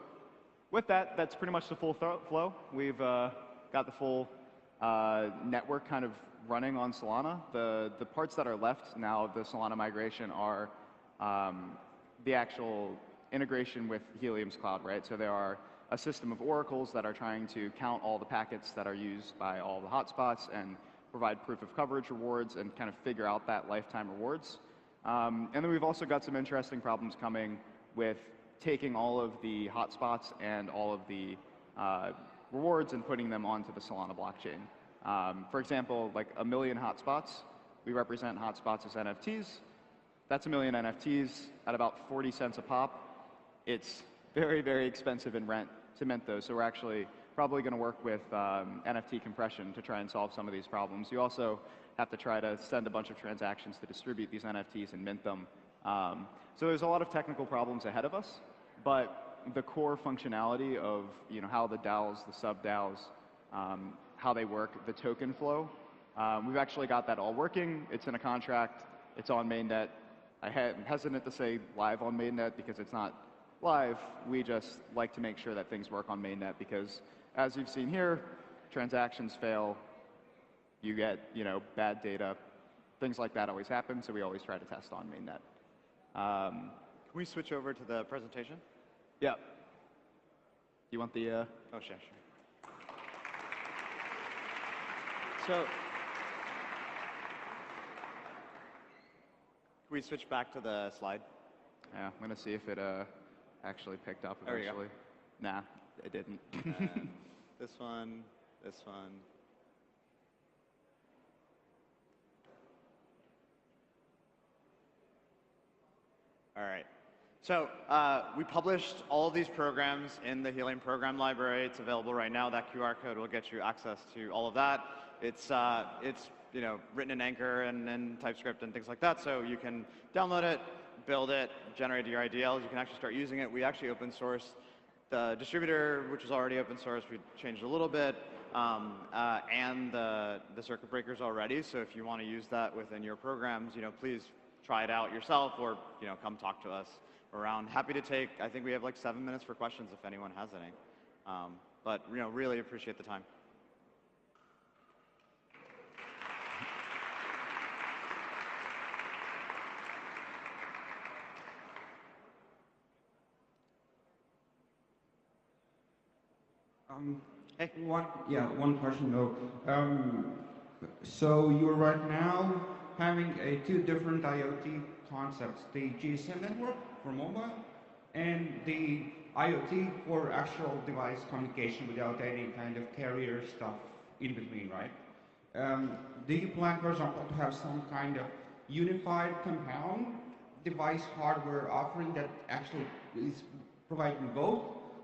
with that, that's pretty much the full flow. We've got the full network kind of running on Solana. The parts that are left now of the Solana migration are the actual integration with Helium's cloud, right? So there are a system of oracles that are trying to count all the packets that are used by all the hotspots and provide proof of coverage rewards and kind of figure out that lifetime rewards. And then we've also got some interesting problems coming with taking all of the hotspots and all of the rewards and putting them onto the Solana blockchain. For example, like 1 million hotspots, we represent hotspots as NFTs. That's 1 million NFTs at about 40 cents a pop. It's very, very expensive in rent to mint those, so we're actually probably going to work with NFT compression to try and solve some of these problems. You also have to try to send a bunch of transactions to distribute these NFTs and mint them. So there's a lot of technical problems ahead of us, but the core functionality of how the DAOs, the sub-DAOs, how they work, the token flow We've actually got that all working. It's in a contract. It's on mainnet. I'm hesitant to say live on mainnet because it's not live. We just like to make sure that things work on mainnet because, as you've seen here, transactions fail. You get, bad data. Things like that always happen, so we always try to test on mainnet. Can we switch over to the presentation? Yeah. You want the... Oh, sure. So, can we switch back to the slide? Yeah, I'm going to see if it actually picked up There you go. eventually. Nah, it didn't. This one, this one. All right. So we published all of these programs in the Helium program library. It's available right now. That QR code will get you access to all of that. It's written in Anchor and TypeScript and things like that, so you can download it, build it, generate your IDLs. You can actually start using it. We actually open sourced the distributor, which is already open source. We changed a little bit, and the circuit breakers already. So if you want to use that within your programs, please try it out yourself, or come talk to us around. Happy to take. I think we have like 7 minutes for questions if anyone has any. But really appreciate the time. Hey. One question though. So you're right now having two different IoT concepts: the GSM network for mobile and the IoT for actual device communication without any kind of carrier stuff in between, right? Do you plan, for example, to have some kind of unified compound device hardware offering that actually is providing both?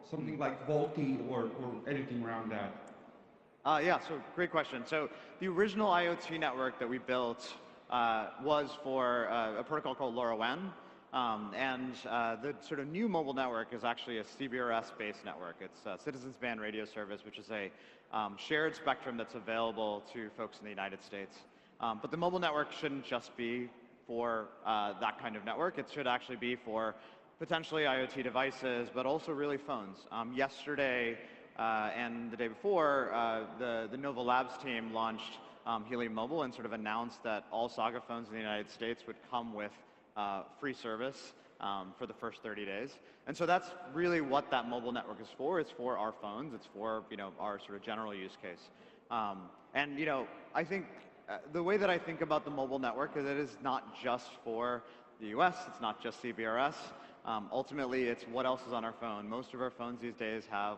Something like VoLTE or anything around that? Yeah, so great question. So the original IoT network that we built was for a protocol called LoRaWAN. And the sort of new mobile network is actually a CBRS-based network. It's a Citizens Band Radio Service, which is a shared spectrum that's available to folks in the United States. But the mobile network shouldn't just be for that kind of network. It should actually be for potentially IoT devices, but also really phones. Yesterday and the day before, the Nova Labs team launched Helium Mobile and sort of announced that all Saga phones in the United States would come with free service for the first 30 days. And so that's really what that mobile network is for. It's for our phones. It's for our sort of general use case. And I think the way that I think about the mobile network is it is not just for the US. It's not just CBRS. Ultimately, it's what else is on our phone. Most of our phones these days have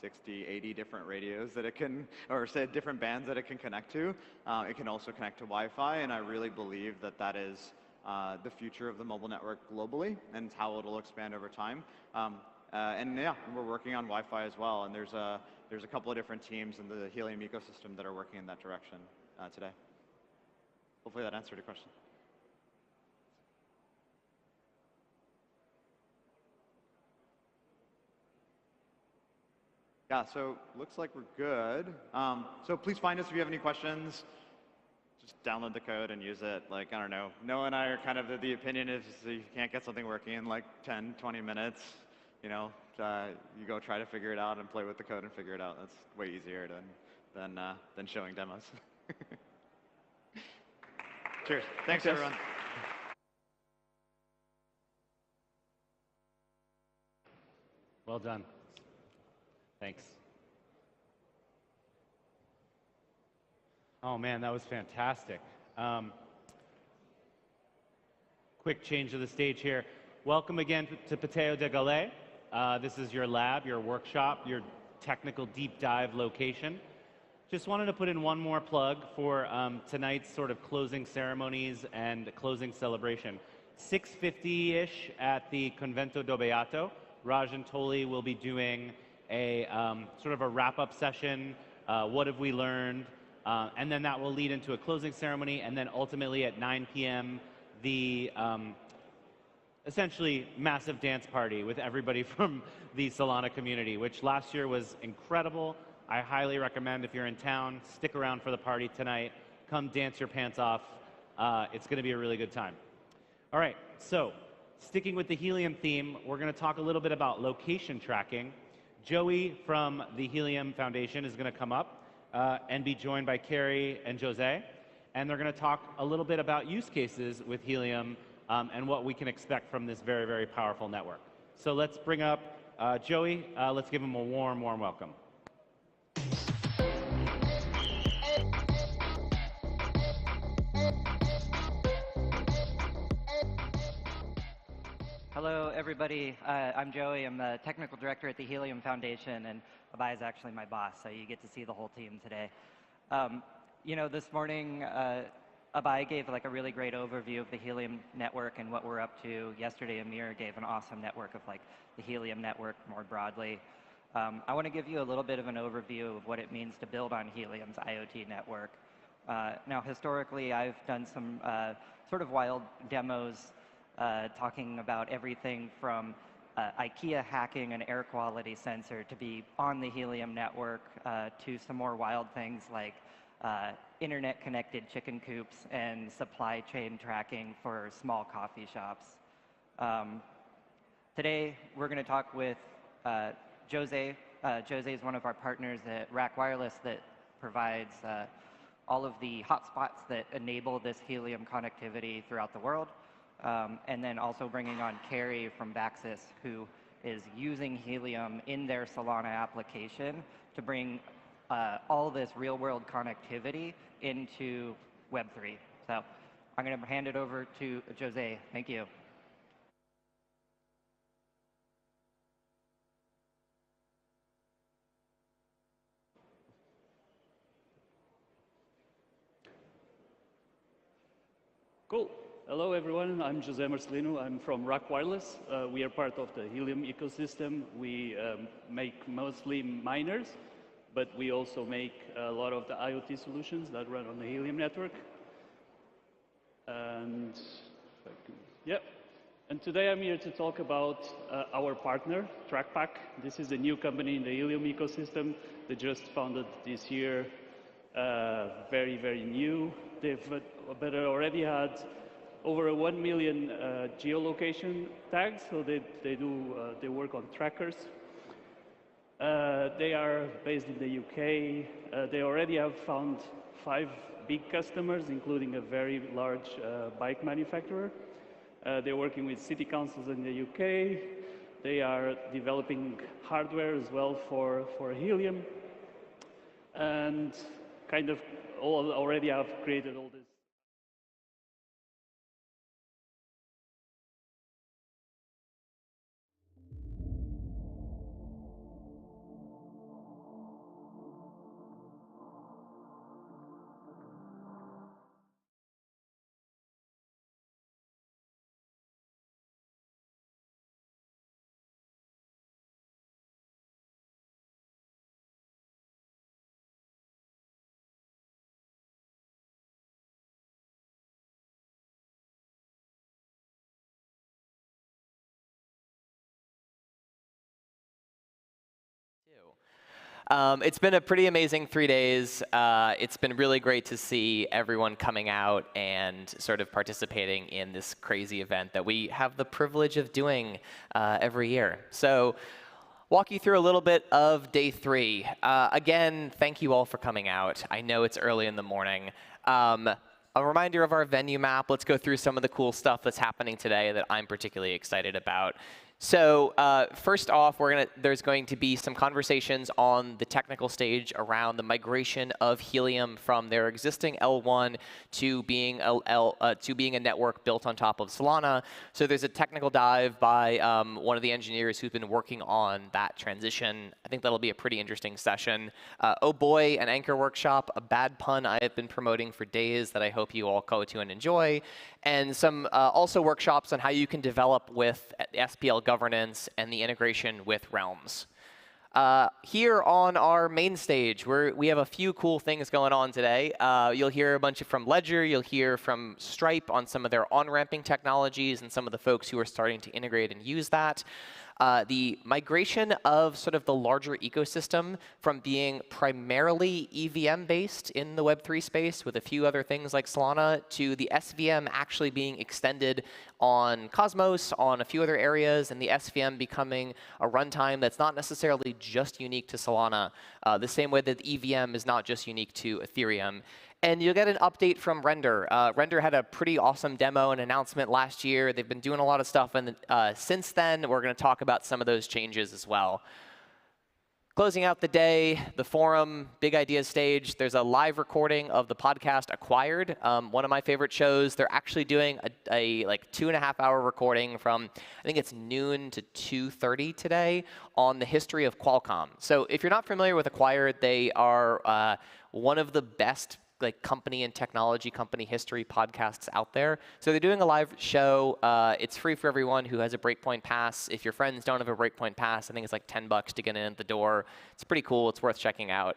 60, 80 different radios that it can, or say different bands that it can connect to. It can also connect to Wi-Fi, and I really believe that that is the future of the mobile network globally, and it's how it'll expand over time. And yeah, we're working on Wi-Fi as well, and there's a couple of different teams in the Helium ecosystem that are working in that direction today. Hopefully that answered your question. Yeah, so looks like we're good. So please find us if you have any questions. Just download the code and use it. I don't know. Noah and I are kind of the opinion is if you can't get something working in 10, 20 minutes, you go try to figure it out and play with the code and figure it out. That's way easier than showing demos. Cheers. Thanks everyone. Well done. Thanks. Oh man, that was fantastic. Quick change of the stage here. Welcome again to Pateo de Galais. This is your lab, your workshop, your technical deep dive location. Just wanted to put in one more plug for tonight's sort of closing ceremonies and closing celebration. 6:50-ish at the Convento do Beato. Raj and Toli will be doing a sort of a wrap-up session. What have we learned? And then that will lead into a closing ceremony, and then ultimately at 9 p.m. the essentially massive dance party with everybody from the Solana community, which last year was incredible. I highly recommend if you're in town, stick around for the party tonight. Come dance your pants off. It's going to be a really good time. All right, so sticking with the Helium theme, we're going to talk a little bit about location tracking. Joey from the Helium Foundation is going to come up and be joined by Carrie and Jose. And they're going to talk a little bit about use cases with Helium and what we can expect from this very, very powerful network. So let's bring up Joey. Let's give him a warm, warm welcome. Hello, everybody. I'm Joey. I'm the technical director at the Helium Foundation, and Abai is actually my boss, so you get to see the whole team today. You know, this morning, Abai gave like a really great overview of the Helium network and what we're up to. Yesterday, Amir gave an awesome network of like the Helium network more broadly. I want to give you a little bit of an overview of what it means to build on Helium's IoT network. Now, historically, I've done some sort of wild demos talking about everything from IKEA hacking an air quality sensor to be on the Helium network to some more wild things like internet-connected chicken coops and supply chain tracking for small coffee shops. Today, we're going to talk with Jose. Jose is one of our partners at Rack Wireless that provides all of the hotspots that enable this Helium connectivity throughout the world. And then also bringing on Carrie from Baxis, who is using Helium in their Solana application to bring all this real-world connectivity into Web3. So I'm going to hand it over to Jose. Thank you. Cool. Hello, everyone. I'm Jose Marcelino. I'm from Rack Wireless. We are part of the Helium ecosystem. We make mostly miners, but we also make a lot of the IoT solutions that run on the Helium network. And yeah. And today I'm here to talk about our partner, TrackPack. This is a new company in the Helium ecosystem. They just founded this year. Very, very new. But already had over 1 million geolocation tags, so they work on trackers. They are based in the UK. They already have found 5 big customers, including a very large bike manufacturer. They're working with city councils in the UK. They are developing hardware as well for Helium, and kind of already have created all this. It's been a pretty amazing 3 days. It's been really great to see everyone coming out and sort of participating in this crazy event that we have the privilege of doing every year. So walk you through a little bit of day 3. Again, thank you all for coming out. I know it's early in the morning. A reminder of our venue map. Let's go through some of the cool stuff that's happening today that I'm particularly excited about. So first off, there's going to be some conversations on the technical stage around the migration of Helium from their existing L1 to being a network built on top of Solana. So there's a technical dive by one of the engineers who's been working on that transition. I think that'll be a pretty interesting session. Oh boy, an anchor workshop, a bad pun I have been promoting for days that I hope you all go to and enjoy. And some also workshops on how you can develop with SPL governance and the integration with Realms. Here on our main stage, we have a few cool things going on today. You'll hear a bunch from Ledger. You'll hear from Stripe on some of their on-ramping technologies and some of the folks who are starting to integrate and use that. The migration of sort of the larger ecosystem from being primarily EVM-based in the Web3 space with a few other things like Solana to the SVM actually being extended on Cosmos, on a few other areas, and the SVM becoming a runtime that's not necessarily just unique to Solana, the same way that EVM is not just unique to Ethereum. And you'll get an update from Render. Render had a pretty awesome demo and announcement last year. They've been doing a lot of stuff, and since then, we're going to talk about some of those changes as well. Closing out the day, the forum, Big Ideas stage, there's a live recording of the podcast Acquired, one of my favorite shows. They're actually doing a like 2.5-hour recording from, I think it's noon to 2:30 today, on the history of Qualcomm. So if you're not familiar with Acquired, they are one of the best like company and technology company history podcasts out there. So they're doing a live show. It's free for everyone who has a Breakpoint pass. If your friends don't have a Breakpoint pass, I think it's like $10 to get in at the door. It's pretty cool. It's worth checking out.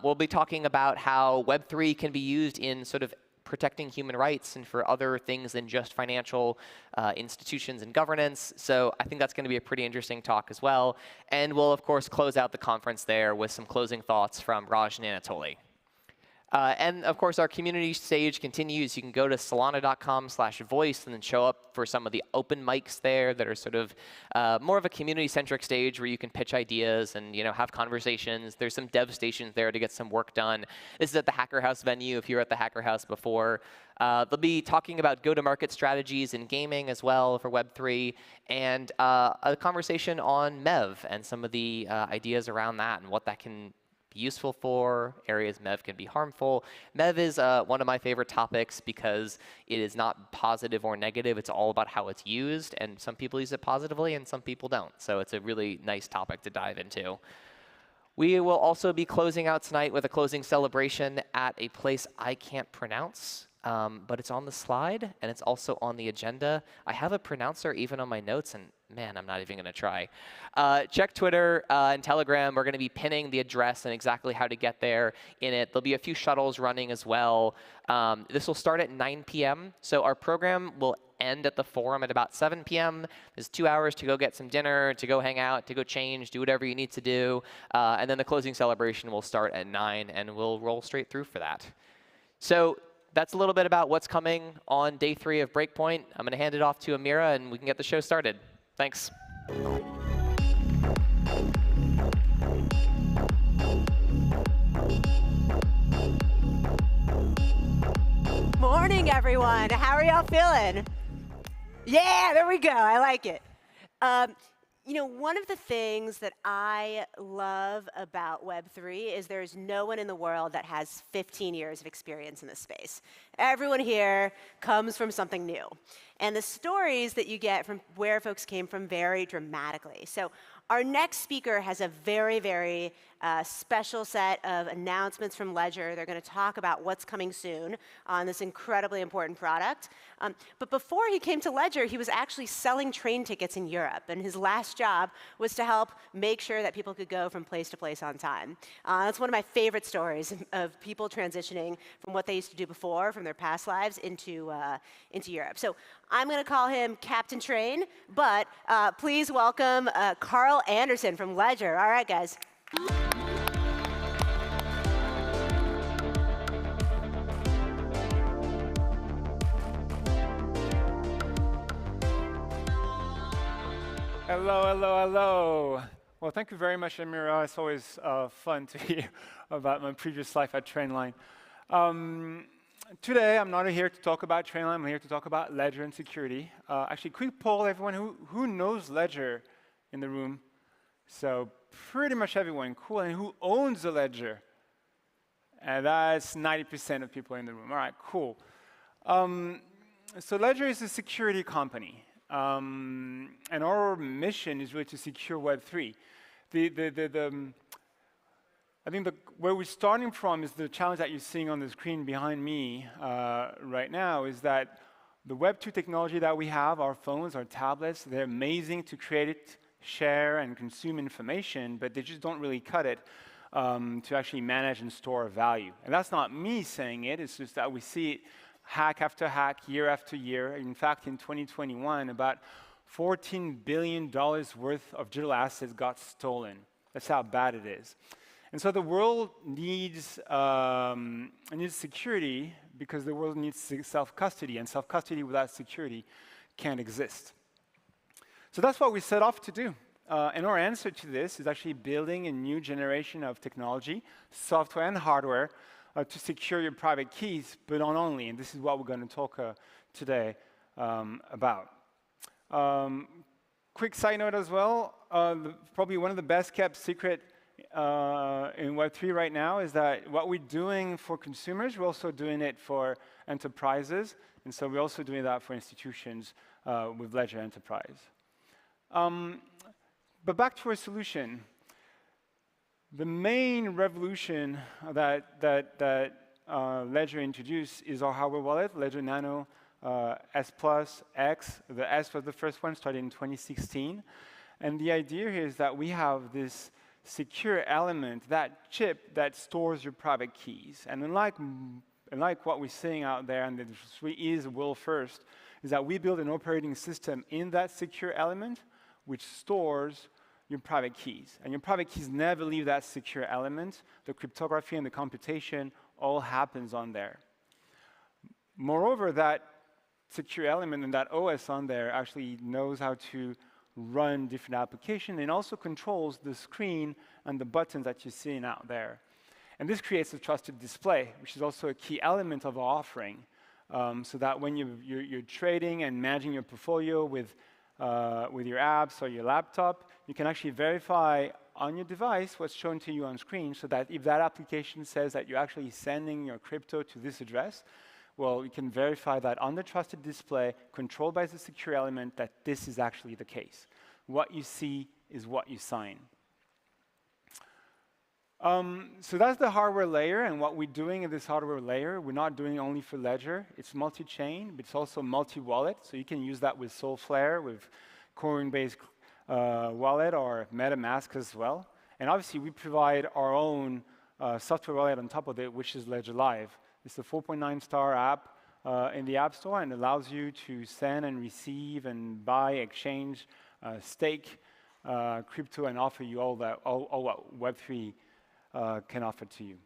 We'll be talking about how Web3 can be used in sort of protecting human rights and for other things than just financial institutions and governance. So I think that's going to be a pretty interesting talk as well. And we'll, of course, close out the conference there with some closing thoughts from Raj and Anatoly. And of course, our community stage continues. You can go to solana.com/voice and then show up for some of the open mics there that are sort of more of a community-centric stage where you can pitch ideas and have conversations. There's some dev stations there to get some work done. This is at the Hacker House venue if you were at the Hacker House before. They'll be talking about go-to-market strategies in gaming as well for Web3, and a conversation on MEV and some of the ideas around that and what that can be useful for, areas MEV can be harmful. MEV is one of my favorite topics because it is not positive or negative. It's all about how it's used, and some people use it positively and some people don't. So it's a really nice topic to dive into. We will also be closing out tonight with a closing celebration at a place I can't pronounce. But it's on the slide, and it's also on the agenda. I have a pronouncer even on my notes, and man, I'm not even going to try. Check Twitter and Telegram. We're going to be pinning the address and exactly how to get there in it. There'll be a few shuttles running as well. This will start at 9 p.m., so our program will end at the forum at about 7 p.m. There's 2 hours to go get some dinner, to go hang out, to go change, do whatever you need to do. And then the closing celebration will start at 9, and we'll roll straight through for that. So that's a little bit about what's coming on day 3 of Breakpoint. I'm going to hand it off to Amira, and we can get the show started. Thanks. Morning, everyone. How are y'all feeling? Yeah, there we go. I like it. One of the things that I love about Web3 is there's no one in the world that has 15 years of experience in this space. Everyone here comes from something new. And the stories that you get from where folks came from vary dramatically. So our next speaker has a very, very special set of announcements from Ledger. They're going to talk about what's coming soon on this incredibly important product. But before he came to Ledger, he was actually selling train tickets in Europe. And his last job was to help make sure that people could go from place to place on time. That's one of my favorite stories of people transitioning from what they used to do before, from their past lives, into Europe. So I'm going to call him Captain Train, but please welcome Carl Anderson from Ledger. All right, guys. Hello, hello, hello. Well, thank you very much, Amira. It's always fun to hear about my previous life at Trainline. Today, I'm not here to talk about Trainline. I'm here to talk about Ledger and security. Actually, quick poll, everyone who knows Ledger in the room? So pretty much everyone. Cool. And who owns a Ledger? And that's 90% of people in the room. All right, cool. So Ledger is a security company. And our mission is really to secure Web3. I think where we're starting from is the challenge that you're seeing on the screen behind me right now is that the Web2 technology that we have, our phones, our tablets, they're amazing to create it, share and consume information, but they just don't really cut it to actually manage and store value. And that's not me saying it, it's just that we see it hack after hack, year after year. In fact, in 2021, about $14 billion worth of digital assets got stolen. That's how bad it is. And so the world needs security because the world needs self-custody, and self-custody without security can't exist. So that's what we set off to do. And our answer to this is actually building a new generation of technology, software and hardware, to secure your private keys, but not only. And this is what we're going to talk today about. Quick side note as well, probably one of the best kept secret in Web3 right now is that what we're doing for consumers, we're also doing it for enterprises. And so we're also doing that for institutions with Ledger Enterprise. But back to our solution. The main revolution that Ledger introduced is our hardware wallet, Ledger Nano S Plus X. The S was the first one, started in 2016. And the idea here is that we have this secure element, that chip that stores your private keys. And unlike what we're seeing out there, and this is the world first, is that we build an operating system in that secure element which stores your private keys. And your private keys never leave that secure element. The cryptography and the computation all happens on there. Moreover, that secure element and that OS on there actually knows how to run different applications and also controls the screen and the buttons that you're seeing out there. And this creates a trusted display, which is also a key element of our offering, so that when you're trading and managing your portfolio with your apps or your laptop, you can actually verify on your device what's shown to you on screen, so that if that application says that you're actually sending your crypto to this address, well, you can verify that on the trusted display, controlled by the secure element, that this is actually the case. What you see is what you sign. So that's the hardware layer, and what we're doing in this hardware layer, we're not doing only for Ledger. It's multi-chain, but it's also multi-wallet, so you can use that with Solflare, with Coinbase wallet, or MetaMask as well. And obviously, we provide our own software wallet on top of it, which is Ledger Live. It's a 4.9-star app in the App Store, and allows you to send and receive and buy, exchange, stake crypto, and offer you all what Web3 can offer to you.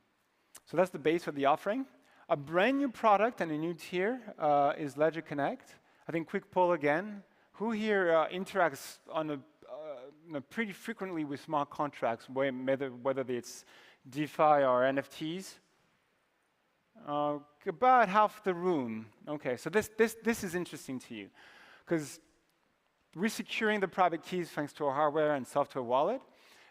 So that's the base of the offering. A brand new product and a new tier is Ledger Connect. I think quick poll again. Who here interacts pretty frequently with smart contracts, whether it's DeFi or NFTs? About half the room. Okay, so this is interesting to you, because we're securing the private keys thanks to our hardware and software wallet,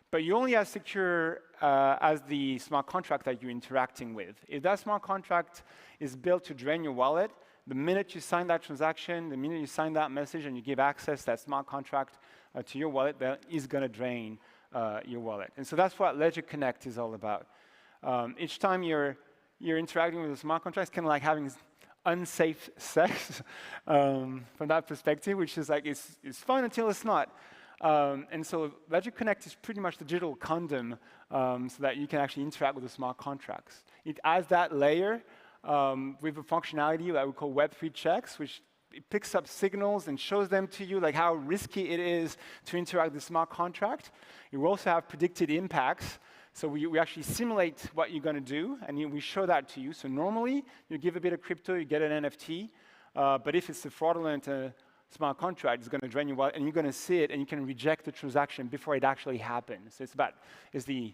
but you only as secure as the smart contract that you're interacting with. If that smart contract is built to drain your wallet, the minute you sign that transaction, the minute you sign that message and you give access that smart contract to your wallet, that is going to drain your wallet. And so that's what Ledger Connect is all about. Each time you're interacting with a smart contract, it's kind of like having unsafe sex from that perspective, which is like it's fun until it's not. And so Ledger Connect is pretty much the digital condom, so that you can actually interact with the smart contracts. It adds that layer with a functionality that we call Web3 checks, which it picks up signals and shows them to you, like how risky it is to interact with the smart contract. You also have predicted impacts. So we actually simulate what you're going to do, and we show that to you. So normally, you give a bit of crypto, you get an NFT. But if it's a fraudulent smart contract, it's going to drain your wallet, and you're going to see it, and you can reject the transaction before it actually happens. So it's the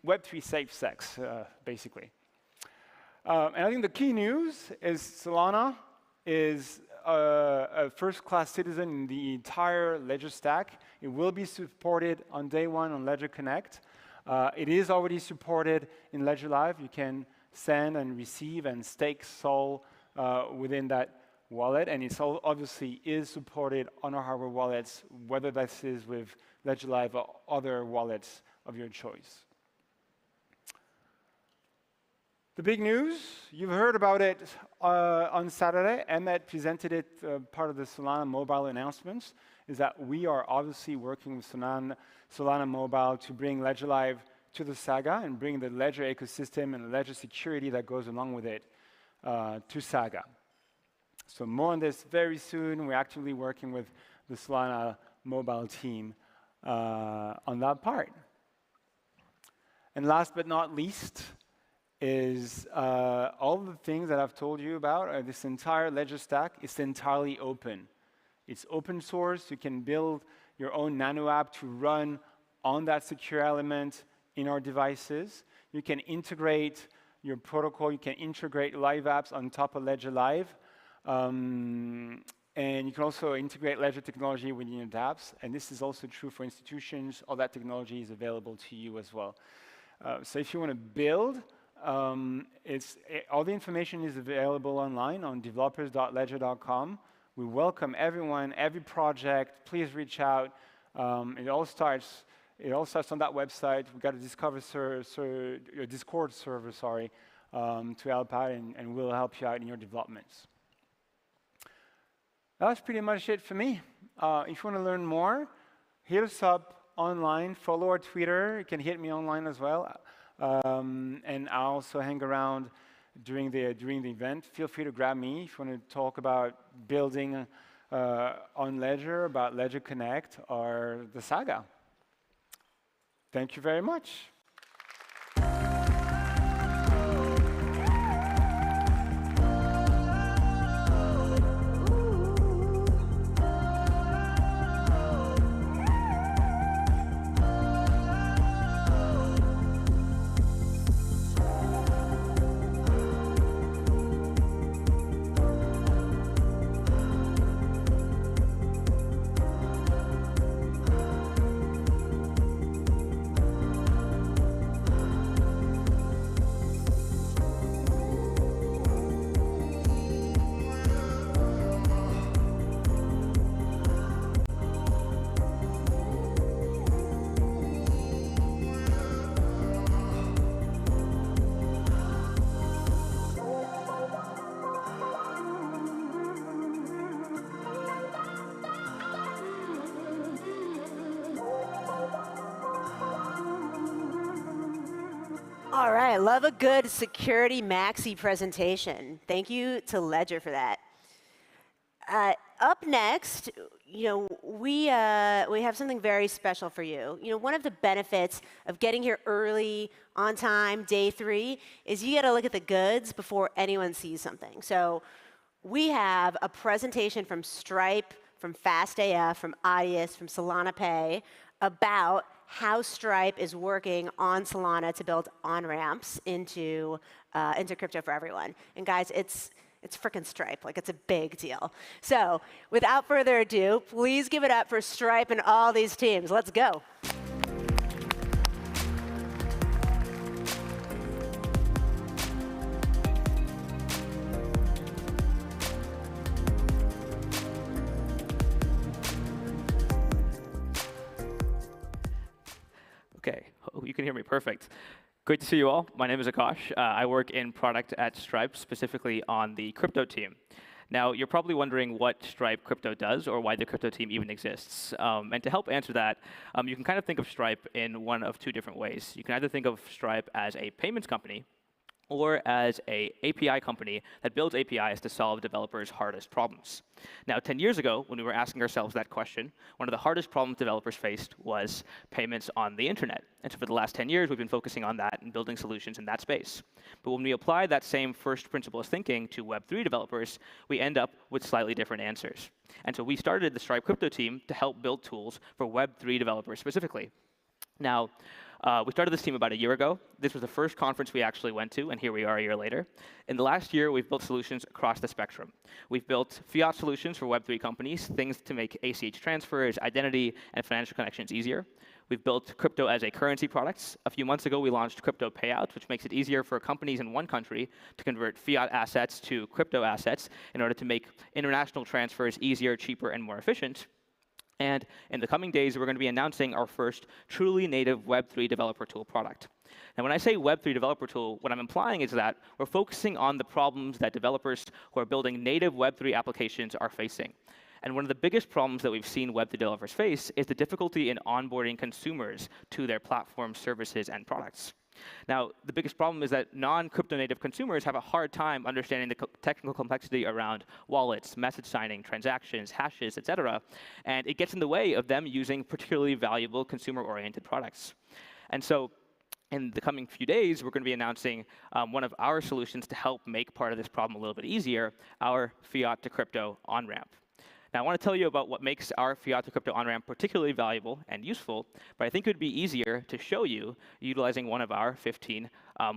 Web3 safe sex, basically. And I think the key news is Solana is a first-class citizen in the entire Ledger stack. It will be supported on day one on Ledger Connect. It is already supported in Ledger Live. You can send and receive and stake Sol within that wallet, and it obviously is supported on our hardware wallets, whether this is with Ledger Live or other wallets of your choice. The big news, you've heard about it on Saturday. Emmett presented it, part of the Solana mobile announcements, is that we are obviously working with Solana Mobile to bring Ledger Live to the Saga and bring the Ledger ecosystem and the Ledger security that goes along with it to Saga. So more on this very soon. We're actively working with the Solana Mobile team on that part. And last but not least is all the things that I've told you about. This entire Ledger stack is entirely open. It's open source. You can build your own nano app to run on that secure element in our devices. You can integrate your protocol. You can integrate live apps on top of Ledger Live. And you can also integrate Ledger technology within your dApps. And this is also true for institutions. All that technology is available to you as well. So if you want to build, all the information is available online on developers.ledger.com. We welcome everyone, every project. Please reach out. It all starts on that website. We've got a Discord server, to help out, and we'll help you out in your developments. That's pretty much it for me. If you want to learn more, hit us up online. Follow our Twitter. You can hit me online as well. And I also hang around during the event. Feel free to grab me if you want to talk about building on Ledger, about Ledger Connect, or the Saga. Thank you very much. All right, love a good security maxi presentation. Thank you to Ledger for that. Up next, we have something very special for you. One of the benefits of getting here early, on time, day 3, is you get to look at the goods before anyone sees something. So we have a presentation from Stripe, from FastAF, from Audius, from Solana Pay about how Stripe is working on Solana to build on-ramps into crypto for everyone. And guys, it's frickin' Stripe. Like, it's a big deal. So without further ado, please give it up for Stripe and all these teams. Let's go. Okay, you can hear me perfect. Great to see you all. My name is Akash. I work in product at Stripe, specifically on the crypto team. Now, you're probably wondering what Stripe Crypto does or why the crypto team even exists. And to help answer that, you can kind of think of Stripe in one of 2 different ways. You can either think of Stripe as a payments company or as an API company that builds APIs to solve developers' hardest problems. Now, 10 years ago, when we were asking ourselves that question, one of the hardest problems developers faced was payments on the internet. And so for the last 10 years, we've been focusing on that and building solutions in that space. But when we apply that same first principles thinking to Web3 developers, we end up with slightly different answers. And so we started the Stripe Crypto team to help build tools for Web3 developers specifically. Now, we started this team about a year ago. This was the first conference we actually went to, and here we are a year later. In the last year, we've built solutions across the spectrum. We've built fiat solutions for Web3 companies, things to make ACH transfers, identity, and financial connections easier. We've built crypto as a currency products. A few months ago, we launched crypto payouts, which makes it easier for companies in one country to convert fiat assets to crypto assets in order to make international transfers easier, cheaper, and more efficient. And in the coming days, we're going to be announcing our first truly native Web3 developer tool product. Now, when I say Web3 developer tool, what I'm implying is that we're focusing on the problems that developers who are building native Web3 applications are facing. And one of the biggest problems that we've seen Web3 developers face is the difficulty in onboarding consumers to their platform services and products. Now, the biggest problem is that non-crypto native consumers have a hard time understanding the technical complexity around wallets, message signing, transactions, hashes, et cetera, and it gets in the way of them using particularly valuable consumer-oriented products. And so in the coming few days, we're going to be announcing one of our solutions to help make part of this problem a little bit easier, our fiat to crypto on-ramp. Now, I want to tell you about what makes our fiat to crypto on-ramp particularly valuable and useful, but I think it would be easier to show you utilizing one of our 15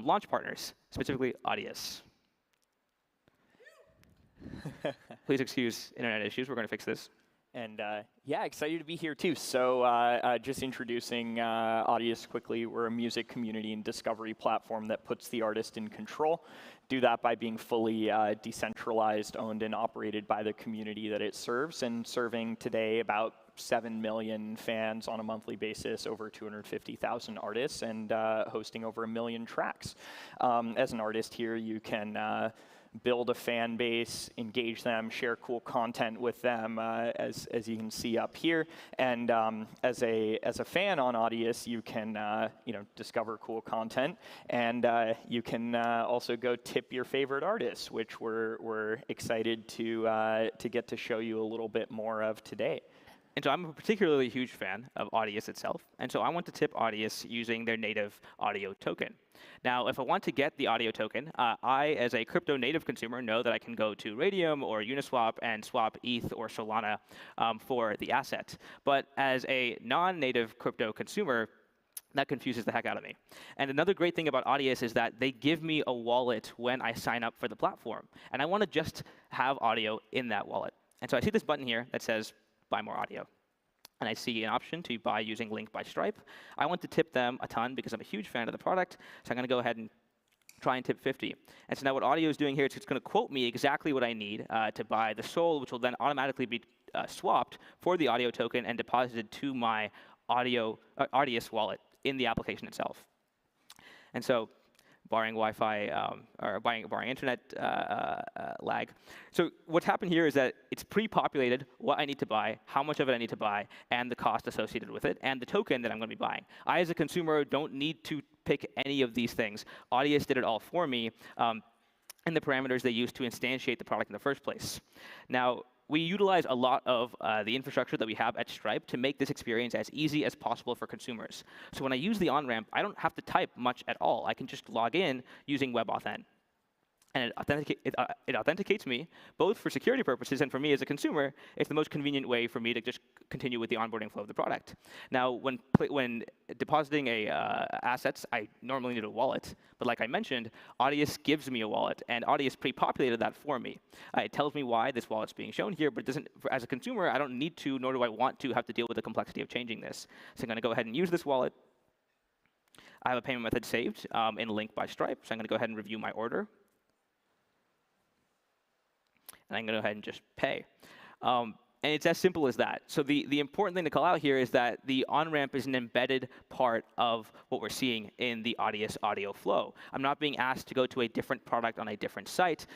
launch partners, specifically Audius. Please excuse internet issues. We're going to fix this. And yeah, excited to be here too. So just introducing Audius quickly. We're a music community and discovery platform that puts the artist in control. Do that by being fully decentralized, owned and operated by the community that it serves, and serving today about 7 million fans on a monthly basis, over 250,000 artists, and hosting over 1 million tracks. As an artist here, you can build a fan base, engage them, share cool content with them, as you can see up here. And as a fan on Audius, you can discover cool content, and you can also go tip your favorite artists, which we're excited to get to show you a little bit more of today. And so I'm a particularly huge fan of Audius itself, and so I want to tip Audius using their native audio token. Now, if I want to get the audio token, I, as a crypto native consumer, know that I can go to Radium or Uniswap and swap ETH or Solana for the asset. But as a non-native crypto consumer, that confuses the heck out of me. And another great thing about Audius is that they give me a wallet when I sign up for the platform. And I want to just have audio in that wallet. And so I see this button here that says, buy more audio. And I see an option to buy using Link by Stripe. I want to tip them a ton because I'm a huge fan of the product. So I'm going to go ahead and try and tip 50. And so now what Audio is doing here is it's going to quote me exactly what I need to buy the SOL, which will then automatically be swapped for the audio token and deposited to my Audius wallet in the application itself. And so barring Wi-Fi or barring internet lag. So what's happened here is that it's pre-populated what I need to buy, how much of it I need to buy, and the cost associated with it, and the token that I'm going to be buying. I, as a consumer, don't need to pick any of these things. Audius did it all for me, and the parameters they used to instantiate the product in the first place. Now, we utilize a lot of the infrastructure that we have at Stripe to make this experience as easy as possible for consumers. So when I use the on-ramp, I don't have to type much at all. I can just log in using WebAuthn. And it authenticates me, both for security purposes and for me as a consumer. It's the most convenient way for me to just continue with the onboarding flow of the product. Now, when depositing assets, I normally need a wallet. But like I mentioned, Audius gives me a wallet, and Audius pre-populated that for me. It tells me why this wallet's being shown here, but it doesn't, as a consumer, I don't need to, nor do I want to have to deal with the complexity of changing this. So I'm going to go ahead and use this wallet. I have a payment method saved in Link by Stripe, so I'm going to go ahead and review my order. And I'm going to go ahead and just pay. And it's as simple as that. So the important thing to call out here is that the on-ramp is an embedded part of what we're seeing in the Audius audio flow. I'm not being asked to go to a different product on a different site.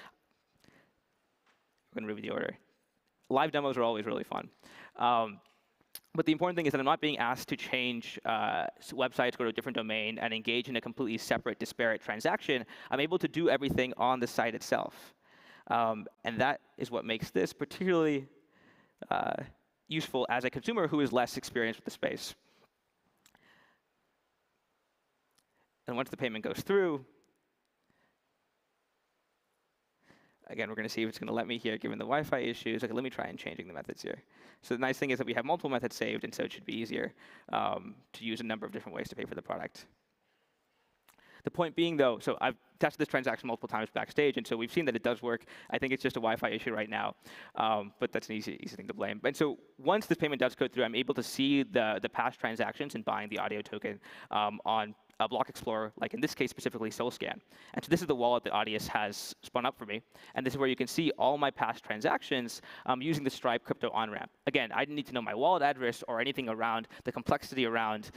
I'm going to review the order. Live demos are always really fun. But the important thing is that I'm not being asked to change websites, go to a different domain, and engage in a completely separate, disparate transaction. I'm able to do everything on the site itself. And that is what makes this particularly useful as a consumer who is less experienced with the space. And once the payment goes through, again, we're going to see if it's going to let me here, given the Wi-Fi issues. Okay, let me try and changing the methods here. So the nice thing is that we have multiple methods saved, and so it should be easier to use a number of different ways to pay for the product. The point being, though, so I've tested this transaction multiple times backstage, and so we've seen that it does work. I think it's just a Wi-Fi issue right now, but that's an easy thing to blame. And so once this payment does go through, I'm able to see the past transactions and buying the audio token on Block Explorer, like in this case specifically SoulScan. And so this is the wallet that Audius has spun up for me. And this is where you can see all my past transactions using the Stripe crypto on-ramp. Again, I didn't need to know my wallet address or anything around the complexity around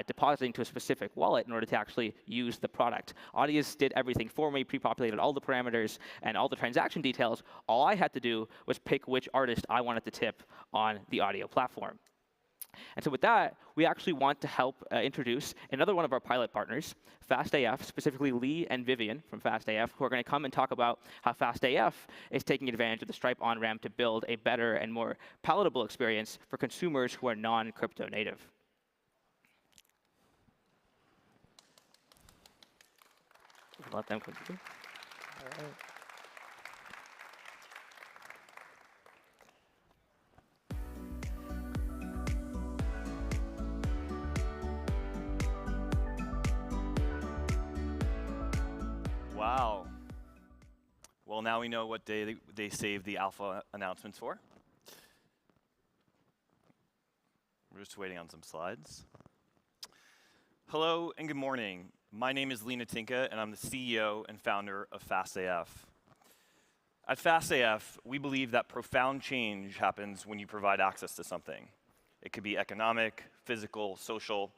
depositing to a specific wallet in order to actually use the product. Audius did everything for me, pre-populated all the parameters and all the transaction details. All I had to do was pick which artist I wanted to tip on the audio platform. And so with that, we actually want to help introduce another one of our pilot partners, FastAF, specifically Lee and Vivian from FastAF, who are going to come and talk about how FastAF is taking advantage of the Stripe on-ramp to build a better and more palatable experience for consumers who are non-crypto native. Let them continue. All right. Wow. Well, now we know what day they saved the alpha announcements for. We're just waiting on some slides. Hello and good morning. My name is Lena Tinka, and I'm the CEO and founder of FastAF. At FastAF, we believe that profound change happens when you provide access to something. It could be economic, physical, social,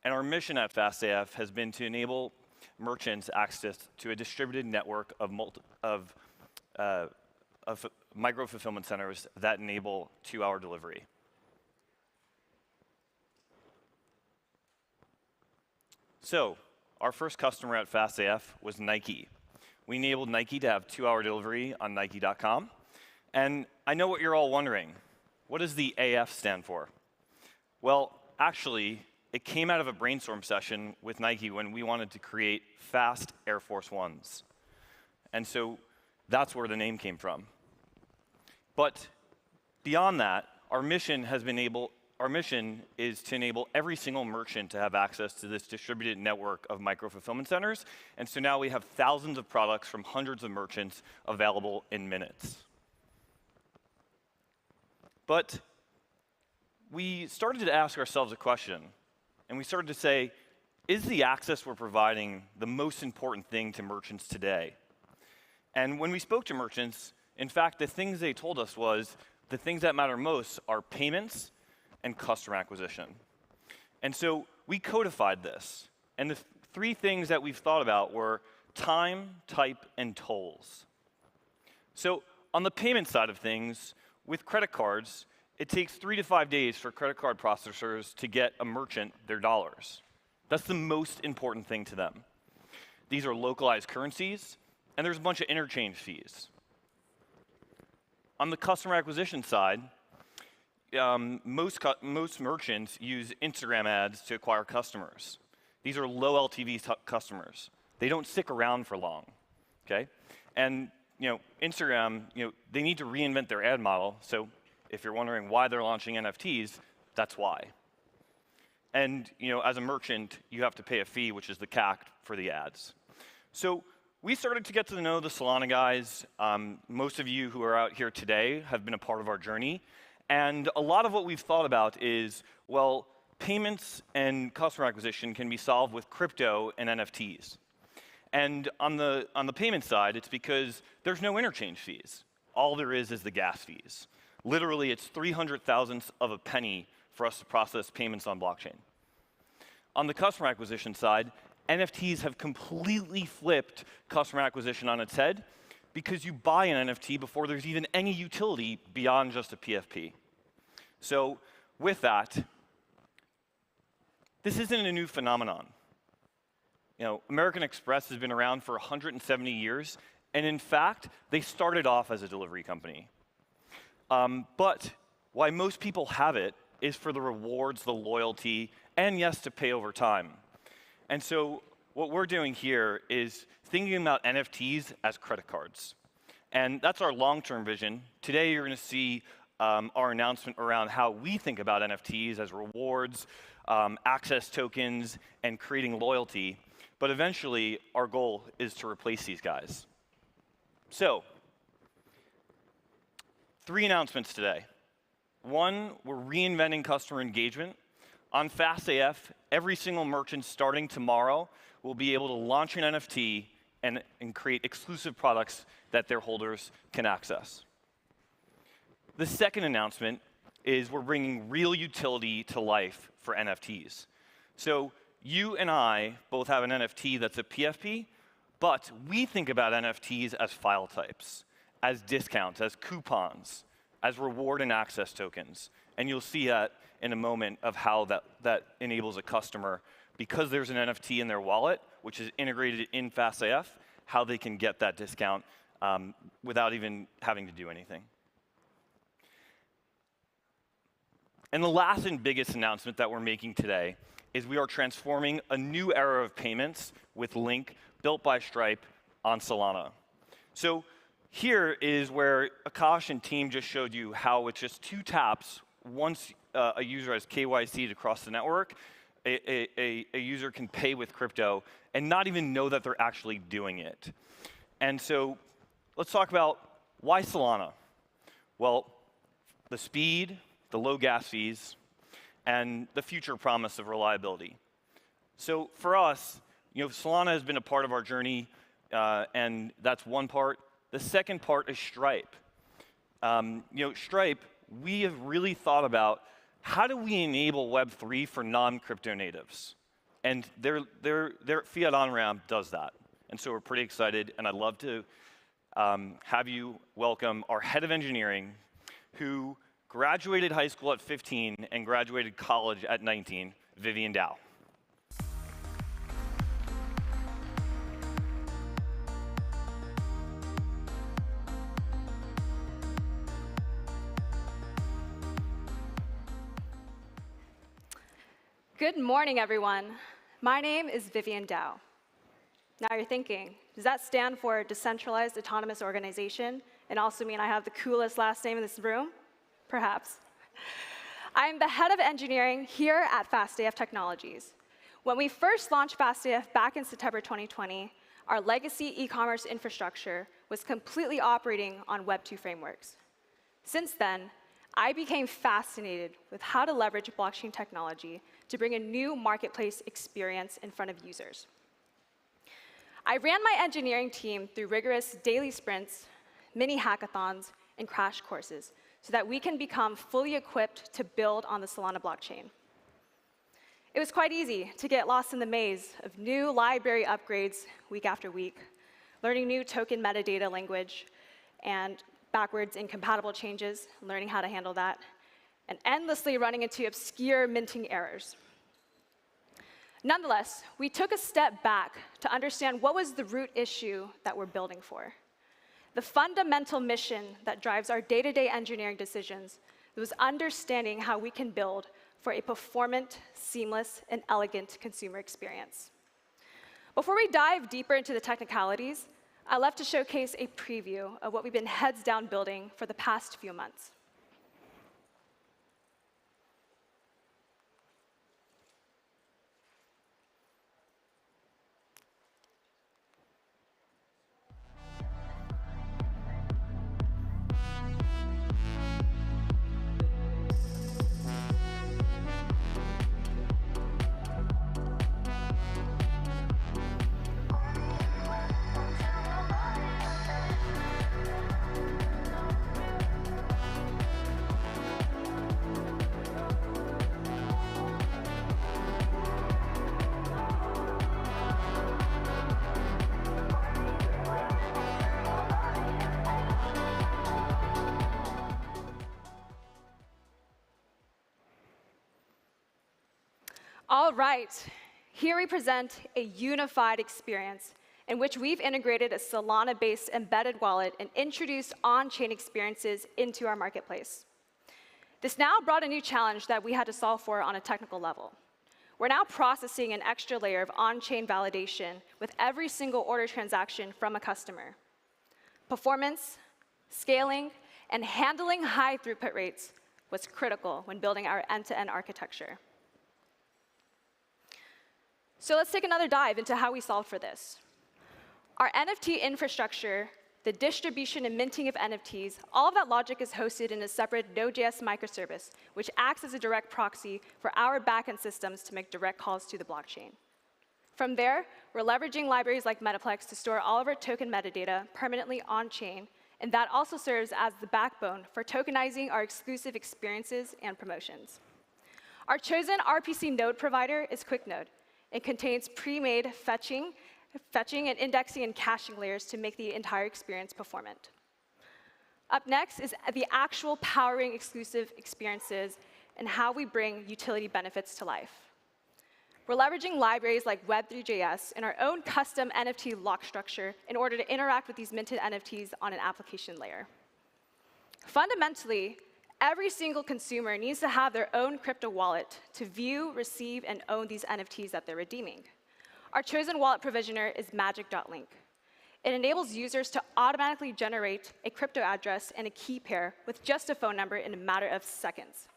and our mission at FastAF has been to enable merchants access to a distributed network of micro-fulfillment centers that enable 2-hour delivery. So, our first customer at FastAF was Nike. We enabled Nike to have 2-hour delivery on Nike.com. And I know what you're all wondering. What does the AF stand for? Well, actually, it came out of a brainstorm session with Nike when we wanted to create fast Air Force Ones. And so that's where the name came from. But beyond that, our mission is to enable every single merchant to have access to this distributed network of micro-fulfillment centers. And so now we have thousands of products from hundreds of merchants available in minutes. But we started to ask ourselves a question. And we started to say, is the access we're providing the most important thing to merchants today? And when we spoke to merchants, in fact, the things they told us was the things that matter most are payments and customer acquisition. And so we codified this. And the 3 things that we've thought about were time, type, and tolls. So on the payment side of things, with credit cards, it takes 3 to 5 days for credit card processors to get a merchant their dollars. That's the most important thing to them. These are localized currencies, and there's a bunch of interchange fees. On the customer acquisition side, most merchants use Instagram ads to acquire customers. These are low LTV customers. They don't stick around for long, okay? And Instagram, they need to reinvent their ad model. So if you're wondering why they're launching NFTs, that's why. And as a merchant, you have to pay a fee, which is the CAC for the ads. So we started to get to know the Solana guys. Most of you who are out here today have been a part of our journey. And a lot of what we've thought about is, well, payments and customer acquisition can be solved with crypto and NFTs. And on the payment side, it's because there's no interchange fees. All there is the gas fees. Literally, it's 300,000ths of a penny for us to process payments on blockchain. On the customer acquisition side, NFTs have completely flipped customer acquisition on its head because you buy an NFT before there's even any utility beyond just a PFP. So with that, this isn't a new phenomenon. American Express has been around for 170 years, and in fact, they started off as a delivery company. But why most people have it is for the rewards, the loyalty, and yes, to pay over time. And so what we're doing here is thinking about NFTs as credit cards. And that's our long-term vision. Today, you're going to see our announcement around how we think about NFTs as rewards, access tokens, and creating loyalty. But eventually, our goal is to replace these guys. So 3 announcements today. 1, we're reinventing customer engagement on FastAF, every single merchant starting tomorrow will be able to launch an NFT and create exclusive products that their holders can access. The second announcement is we're bringing real utility to life for NFTs. So you and I both have an NFT that's a PFP, but we think about NFTs as file types, as discounts, as coupons, as reward and access tokens. And you'll see that in a moment of how that enables a customer, because there's an NFT in their wallet, which is integrated in FastAF, how they can get that discount without even having to do anything. And the last and biggest announcement that we're making today is we are transforming a new era of payments with Link, built by Stripe, on Solana. So here is where Akash and team just showed you how with just 2 taps, once a user has KYC'd across the network, a user can pay with crypto and not even know that they're actually doing it. And so let's talk about why Solana. Well, the speed, the low gas fees, and the future promise of reliability. So for us, Solana has been a part of our journey, and that's one part. The second part is Stripe. Stripe, we have really thought about how do we enable Web3 for non-crypto natives? And their fiat on-ramp does that. And so we're pretty excited, and I'd love to have you welcome our head of engineering, who graduated high school at 15 and graduated college at 19, Vivian Dow. Good morning, everyone. My name is Vivian Dow. Now you're thinking, does that stand for Decentralized Autonomous Organization and also mean I have the coolest last name in this room? Perhaps. I'm the head of engineering here at FastAF Technologies. When we first launched FastAF back in September 2020, our legacy e-commerce infrastructure was completely operating on Web 2 frameworks. Since then, I became fascinated with how to leverage blockchain technology to bring a new marketplace experience in front of users. I ran my engineering team through rigorous daily sprints, mini hackathons, and crash courses so that we can become fully equipped to build on the Solana blockchain. It was quite easy to get lost in the maze of new library upgrades week after week, learning new token metadata language and backwards incompatible changes, learning how to handle that, and endlessly running into obscure minting errors. Nonetheless, we took a step back to understand what was the root issue that we're building for. The fundamental mission that drives our day-to-day engineering decisions was understanding how we can build for a performant, seamless, and elegant consumer experience. Before we dive deeper into the technicalities, I'd love to showcase a preview of what we've been heads down building for the past few months. All right, here we present a unified experience in which we've integrated a Solana-based embedded wallet and introduced on-chain experiences into our marketplace. This now brought a new challenge that we had to solve for on a technical level. We're now processing an extra layer of on-chain validation with every single order transaction from a customer. Performance, scaling, and handling high throughput rates was critical when building our end-to-end architecture. So let's take another dive into how we solved for this. Our NFT infrastructure the distribution and minting of NFTs, all of that logic is hosted in a separate Node.js microservice, which acts as a direct proxy for our backend systems to make direct calls to the blockchain. From there, we're leveraging libraries like Metaplex to store all of our token metadata permanently on-chain, and that also serves as the backbone for tokenizing our exclusive experiences and promotions. Our chosen RPC node provider is QuickNode. It contains pre-made fetching and indexing and caching layers to make the entire experience performant. Up next is the actual powering exclusive experiences and how we bring utility benefits to life. We're leveraging libraries like Web3.js and our own custom NFT lock structure in order to interact with these minted NFTs on an application layer. Fundamentally, every single consumer needs to have their own crypto wallet to view, receive, and own these NFTs that they're redeeming. Our chosen wallet provisioner is magic.link. It enables users to automatically generate a crypto address and a key pair with just a phone number in a matter of seconds.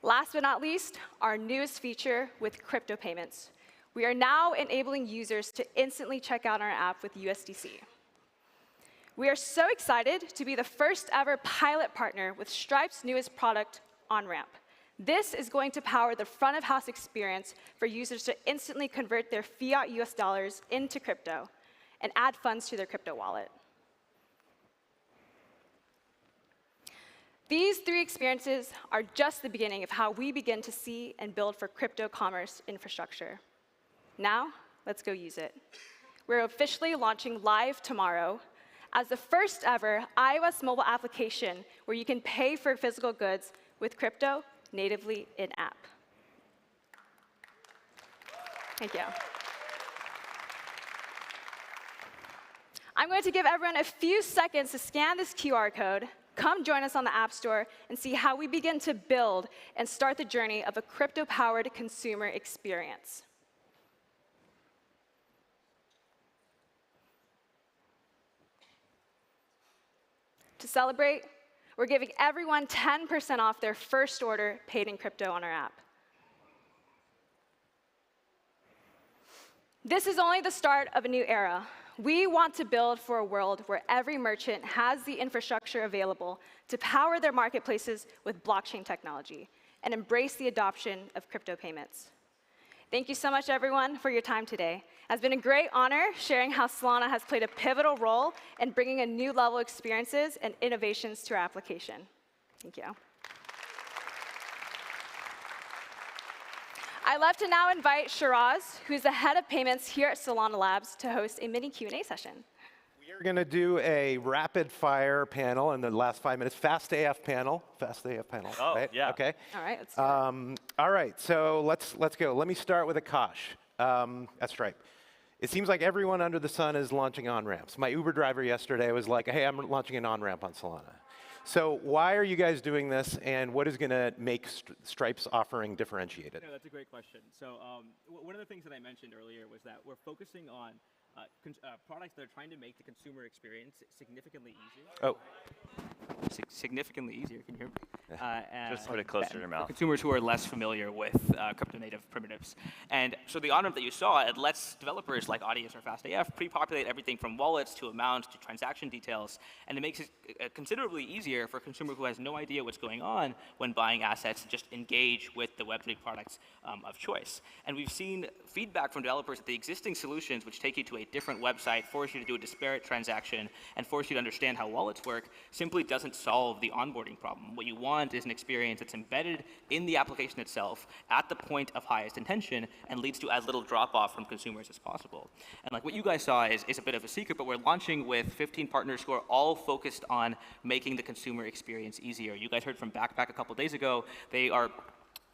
Last but not least, our newest feature with crypto payments. We are now enabling users to instantly check out our app with USDC. We are so excited to be the first ever pilot partner with Stripe's newest product, OnRamp. This is going to power the front of house experience for users to instantly convert their fiat US dollars into crypto and add funds to their crypto wallet. These three experiences are just the beginning of how we begin to see and build for crypto commerce infrastructure. Now, let's go use it. We're officially launching live tomorrow as the first ever iOS mobile application where you can pay for physical goods with crypto natively in-app. Thank you. I'm going to give everyone a few seconds to scan this QR code. Come join us on the App Store and see how we begin to build and start the journey of a crypto-powered consumer experience. To celebrate, we're giving everyone 10% off their first order paid in crypto on our app. This is only the start of a new era. We want to build for a world where every merchant has the infrastructure available to power their marketplaces with blockchain technology and embrace the adoption of crypto payments. Thank you so much, everyone, for your time today. It's been a great honor sharing how Solana has played a pivotal role in bringing a new level of experiences and innovations to our application. Thank you. I'd love to now invite Shiraz, who's the head of payments here at Solana Labs, to host a mini Q&A session. We're going to do a rapid fire panel in the last 5 minutes. Fast AF panel. Fast AF panel. Oh, right? yeah. Okay. All right, let's do it. All right, so let's go. Let me start with Akash at Stripe. It seems like everyone under the sun is launching on-ramps. My Uber driver yesterday was like, hey, I'm launching an on-ramp on Solana. So why are you guys doing this, and what is going to make Stripe's offering differentiated? No, that's a great question. So one of the things that I mentioned earlier was that we're focusing on products that are trying to make the consumer experience significantly easier. Oh. Significantly easier, can you hear me? Just put it closer to your mouth. For consumers who are less familiar with crypto-native primitives. And so the on-ramp that you saw, it lets developers like Audius or FastAF pre-populate everything from wallets to amounts to transaction details, and it makes it considerably easier for a consumer who has no idea what's going on when buying assets to just engage with the Web3 products of choice. And we've seen feedback from developers that the existing solutions, which take you to a different website, force you to do a disparate transaction, and force you to understand how wallets work, simply doesn't solve the onboarding problem. What you want is an experience that's embedded in the application itself at the point of highest intention and leads to as little drop-off from consumers as possible. And like what you guys saw is a bit of a secret, but we're launching with 15 partners who are all focused on making the consumer experience easier. You guys heard from Backpack a couple days ago. They are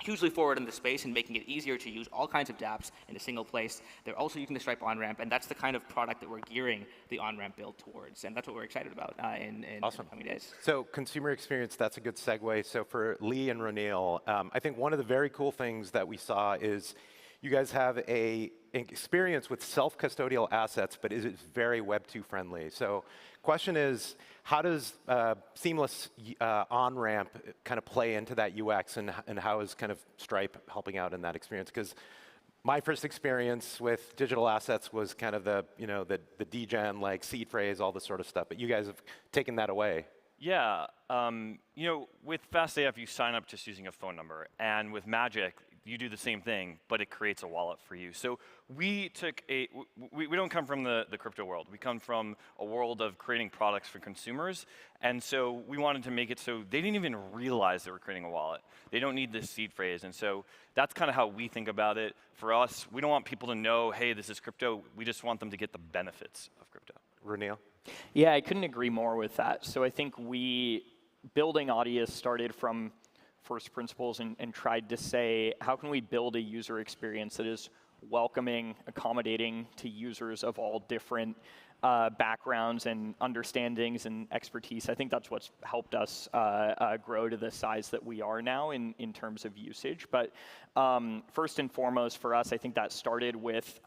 hugely forward in the space and making it easier to use all kinds of dApps in a single place. They're also using the Stripe on-ramp, and that's the kind of product that we're gearing the on-ramp build towards, and that's what we're excited about in awesome. the coming days. So consumer experience, that's a good segue. So for Lee and Ronil, I think one of the very cool things that we saw is you guys have an experience with self-custodial assets, but is it very Web 2 friendly? So question is, how does seamless on-ramp kind of play into that UX, and how is kind of Stripe helping out in that experience? Because my first experience with digital assets was kind of the, the degen, like seed phrase, all this sort of stuff. But you guys have taken that away. Yeah, with FastAF, you sign up just using a phone number, and with Magic, you do the same thing, but it creates a wallet for you. So we don't come from the crypto world. We come from a world of creating products for consumers, and so we wanted to make it so they didn't even realize they were creating a wallet. They don't need this seed phrase, and so that's kind of how we think about it. For us, we don't want people to know, hey, this is crypto. We just want them to get the benefits of crypto. Reneel? Yeah, I couldn't agree more with that. So I think building Audius started from first principles and tried to say, how can we build a user experience that is welcoming, accommodating to users of all different backgrounds and understandings and expertise. I think that's what's helped us grow to the size that we are now in terms of usage. But first and foremost for us, I think that started with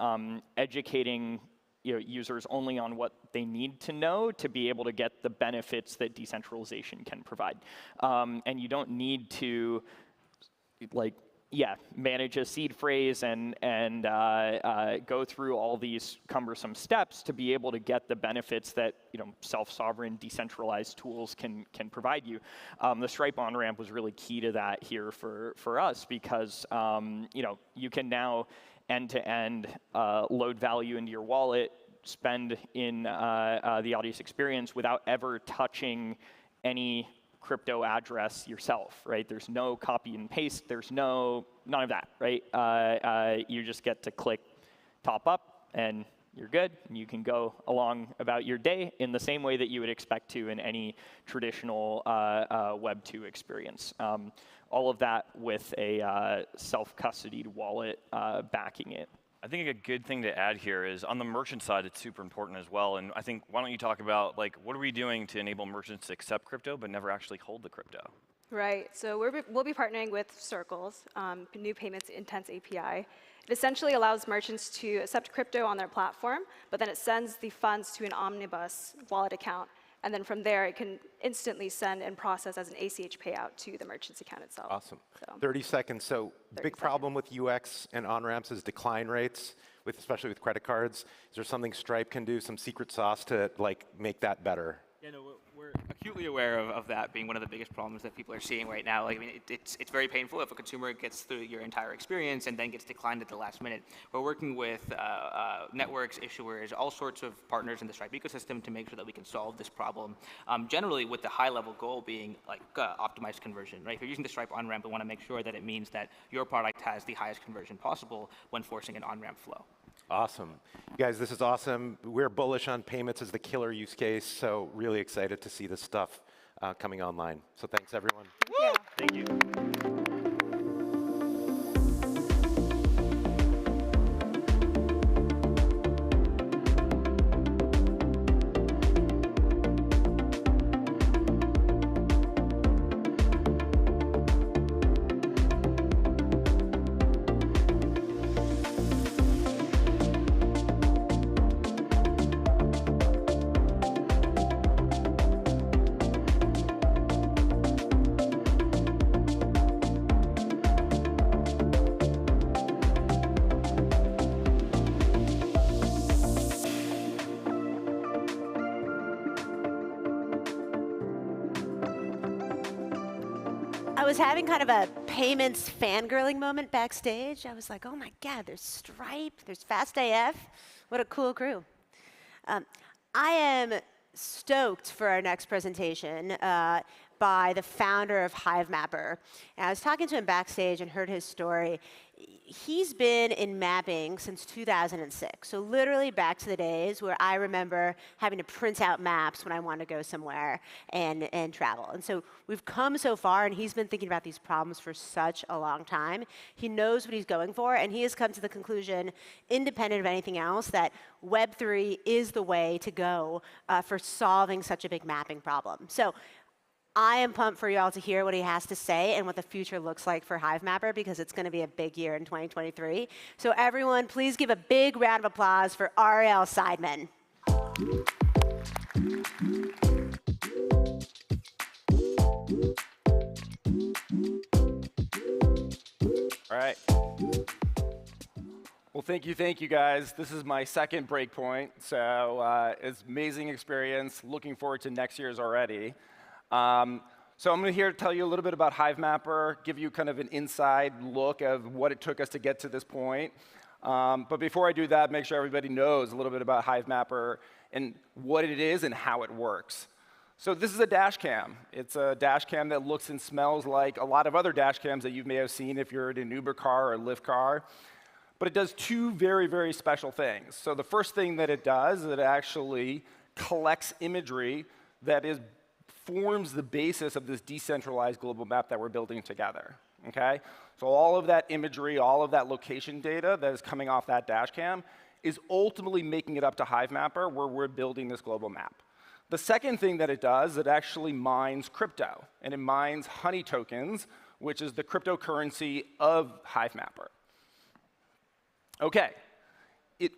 educating users only on what they need to know to be able to get the benefits that decentralization can provide. And you don't need to manage a seed phrase and go through all these cumbersome steps to be able to get the benefits that self-sovereign decentralized tools can provide you. The Stripe on-ramp was really key to that here for us because you can now end-to-end load value into your wallet, spend in the Audius experience without ever touching any crypto address yourself, right? There's no copy and paste. There's none of that, right? You just get to click top up and you're good. And you can go along about your day in the same way that you would expect to in any traditional Web 2 experience. All of that with a self-custodied wallet backing it. I think a good thing to add here is on the merchant side, it's super important as well. And I think, why don't you talk about, what are we doing to enable merchants to accept crypto but never actually hold the crypto? Right. So we'll be partnering with Circles, new payments intense API. It essentially allows merchants to accept crypto on their platform, but then it sends the funds to an omnibus wallet account. And then from there, it can instantly send and process as an ACH payout to the merchant's account itself. Awesome. 30 seconds. So big problem with UX and on-ramps is decline rates, especially with credit cards. Is there something Stripe can do, some secret sauce to make that better? Yeah, no, we're acutely aware of that being one of the biggest problems that people are seeing right now. It's very painful if a consumer gets through your entire experience and then gets declined at the last minute. We're working with networks, issuers, all sorts of partners in the Stripe ecosystem to make sure that we can solve this problem. Generally, with the high-level goal being optimized conversion. Right? If you're using the Stripe on-ramp, we want to make sure that it means that your product has the highest conversion possible when forcing an on-ramp flow. Awesome. Guys, this is awesome. We're bullish on payments as the killer use case, so really excited to see this stuff coming online. So thanks, everyone. Thank you. I was having kind of a payments fangirling moment backstage. I was like, oh my God, there's Stripe, there's FastAF. What a cool crew. I am stoked for our next presentation by the founder of HiveMapper. And I was talking to him backstage and heard his story. He's been in mapping since 2006, so literally back to the days where I remember having to print out maps when I want to go somewhere and travel. And so we've come so far, and he's been thinking about these problems for such a long time. He knows what he's going for, and he has come to the conclusion, independent of anything else, that Web3 is the way to go for solving such a big mapping problem. So I am pumped for y'all to hear what he has to say and what the future looks like for HiveMapper, because it's going to be a big year in 2023. So everyone, please give a big round of applause for Ariel Seidman. All right. Well, thank you guys. This is my second breakpoint, so it's an amazing experience. Looking forward to next year's already. So I'm here to tell you a little bit about HiveMapper, give you kind of an inside look of what it took us to get to this point. But before I do that, make sure everybody knows a little bit about HiveMapper and what it is and how it works. So this is a dash cam. It's a dash cam that looks and smells like a lot of other dash cams that you may have seen if you're in an Uber car or a Lyft car. But it does two very, very special things. So the first thing that it does is it actually collects imagery that forms the basis of this decentralized global map that we're building together. Okay? So all of that imagery, all of that location data that is coming off that dash cam is ultimately making it up to HiveMapper, where we're building this global map. The second thing that it does, it actually mines crypto, and it mines honey tokens, which is the cryptocurrency of HiveMapper. Okay,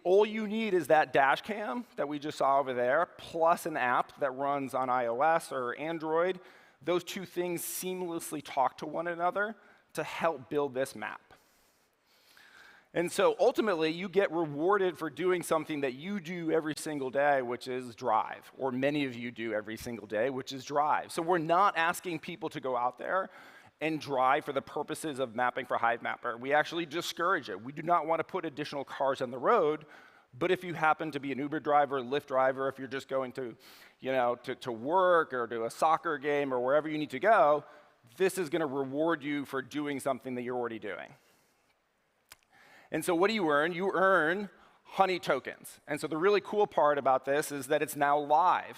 all you need is that dash cam that we just saw over there, plus an app that runs on iOS or Android. Those two things seamlessly talk to one another to help build this map. And so ultimately, you get rewarded for doing something that you do every single day, which is drive, or many of you do every single day, which is drive. So we're not asking people to go out there and drive for the purposes of mapping for HiveMapper. We actually discourage it. We do not want to put additional cars on the road, but if you happen to be an Uber driver, Lyft driver, if you're just going to, to work or to a soccer game or wherever you need to go, this is going to reward you for doing something that you're already doing. And so what do you earn? You earn honey tokens. And so the really cool part about this is that it's now live.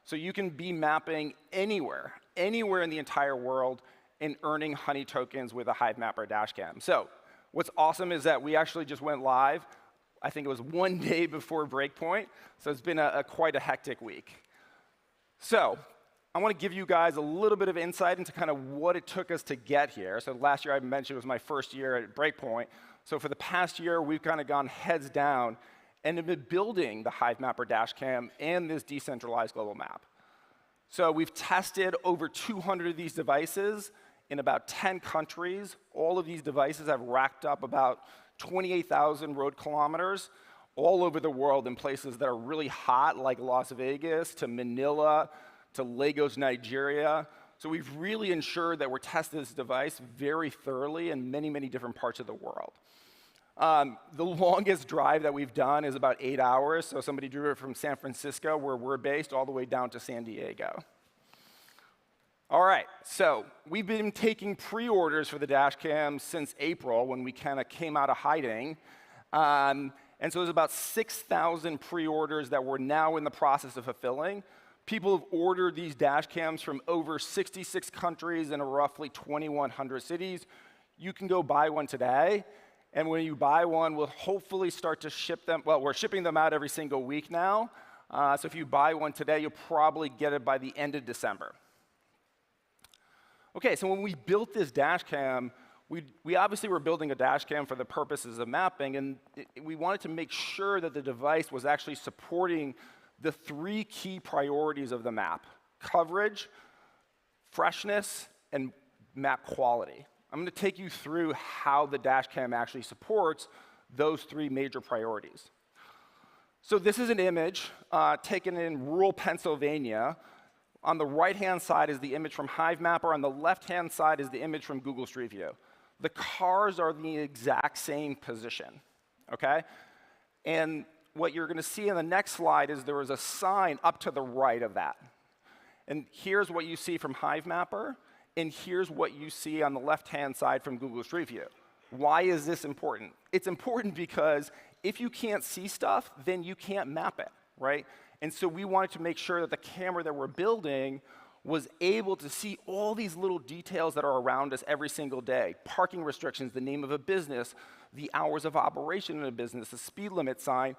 So you can be mapping anywhere in the entire world and earning honey tokens with a HiveMapper dashcam. So what's awesome is that we actually just went live. I think it was 1 day before Breakpoint. So it's been quite a hectic week. So I want to give you guys a little bit of insight into kind of what it took us to get here. So last year I mentioned was my first year at Breakpoint. So for the past year, we've kind of gone heads down and have been building the HiveMapper dashcam and this decentralized global map. So we've tested over 200 of these devices in about 10 countries. All of these devices have racked up about 28,000 road kilometers all over the world in places that are really hot, like Las Vegas, to Manila, to Lagos, Nigeria. So we've really ensured that we're testing this device very thoroughly in many, many different parts of the world. The longest drive that we've done is about 8 hours. So somebody drew it from San Francisco, where we're based, all the way down to San Diego. All right, so we've been taking pre-orders for the dashcam since April, when we kind of came out of hiding. And so there's about 6,000 pre-orders that we're now in the process of fulfilling. People have ordered these dash cams from over 66 countries and roughly 2,100 cities. You can go buy one today. And when you buy one, we'll hopefully start to ship them. Well, we're shipping them out every single week now. So if you buy one today, you'll probably get it by the end of December. OK, so when we built this dash cam, we obviously were building a dash cam for the purposes of mapping. And we wanted to make sure that the device was actually supporting the 3 key priorities of the map: coverage, freshness, and map quality. I'm going to take you through how the dashcam actually supports those 3 major priorities. So this is an image taken in rural Pennsylvania. On the right-hand side is the image from HiveMapper. On the left-hand side is the image from Google Street View. The cars are in the exact same position, OK? And what you're going to see in the next slide is there is a sign up to the right of that. And here's what you see from HiveMapper. And here's what you see on the left-hand side from Google Street View. Why is this important? It's important because if you can't see stuff, then you can't map it, right? And so we wanted to make sure that the camera that we're building was able to see all these little details that are around us every single day: parking restrictions, the name of a business, the hours of operation in a business, the speed limit sign,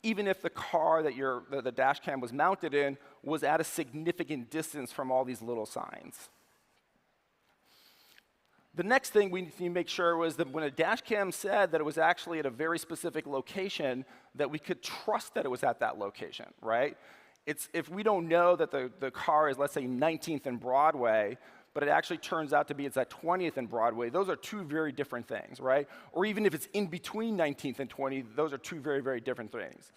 even if the car that the dash cam was mounted in was at a significant distance from all these little signs. The next thing we need to make sure was that when a dash cam said that it was actually at a very specific location, that we could trust that it was at that location, right? If we don't know that the car is, let's say, 19th and Broadway, but it actually turns out to be it's at 20th and Broadway, those are two very different things, right? Or even if it's in between 19th and 20th, those are two very, very different things.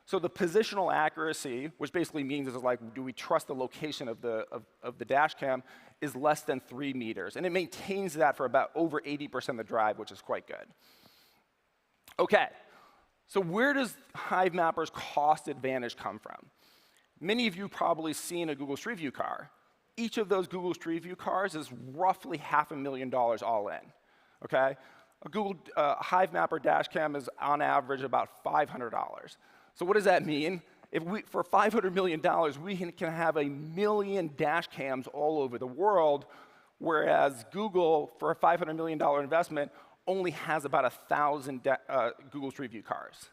So the positional accuracy, which basically means is like, do we trust the location of the dash cam, is less than 3 meters. And it maintains that for about over 80% of the drive, which is quite good. OK, so where does HiveMapper's cost advantage come from? Many of you probably seen a Google Street View car. Each of those Google Street View cars is roughly $500,000 all in. OK, a Google HiveMapper dash cam is on average about $500. So what does that mean? If for $500 million, we can have 1 million dash cams all over the world, whereas Google, for a $500 million investment, only has about 1,000 Google Street View cars.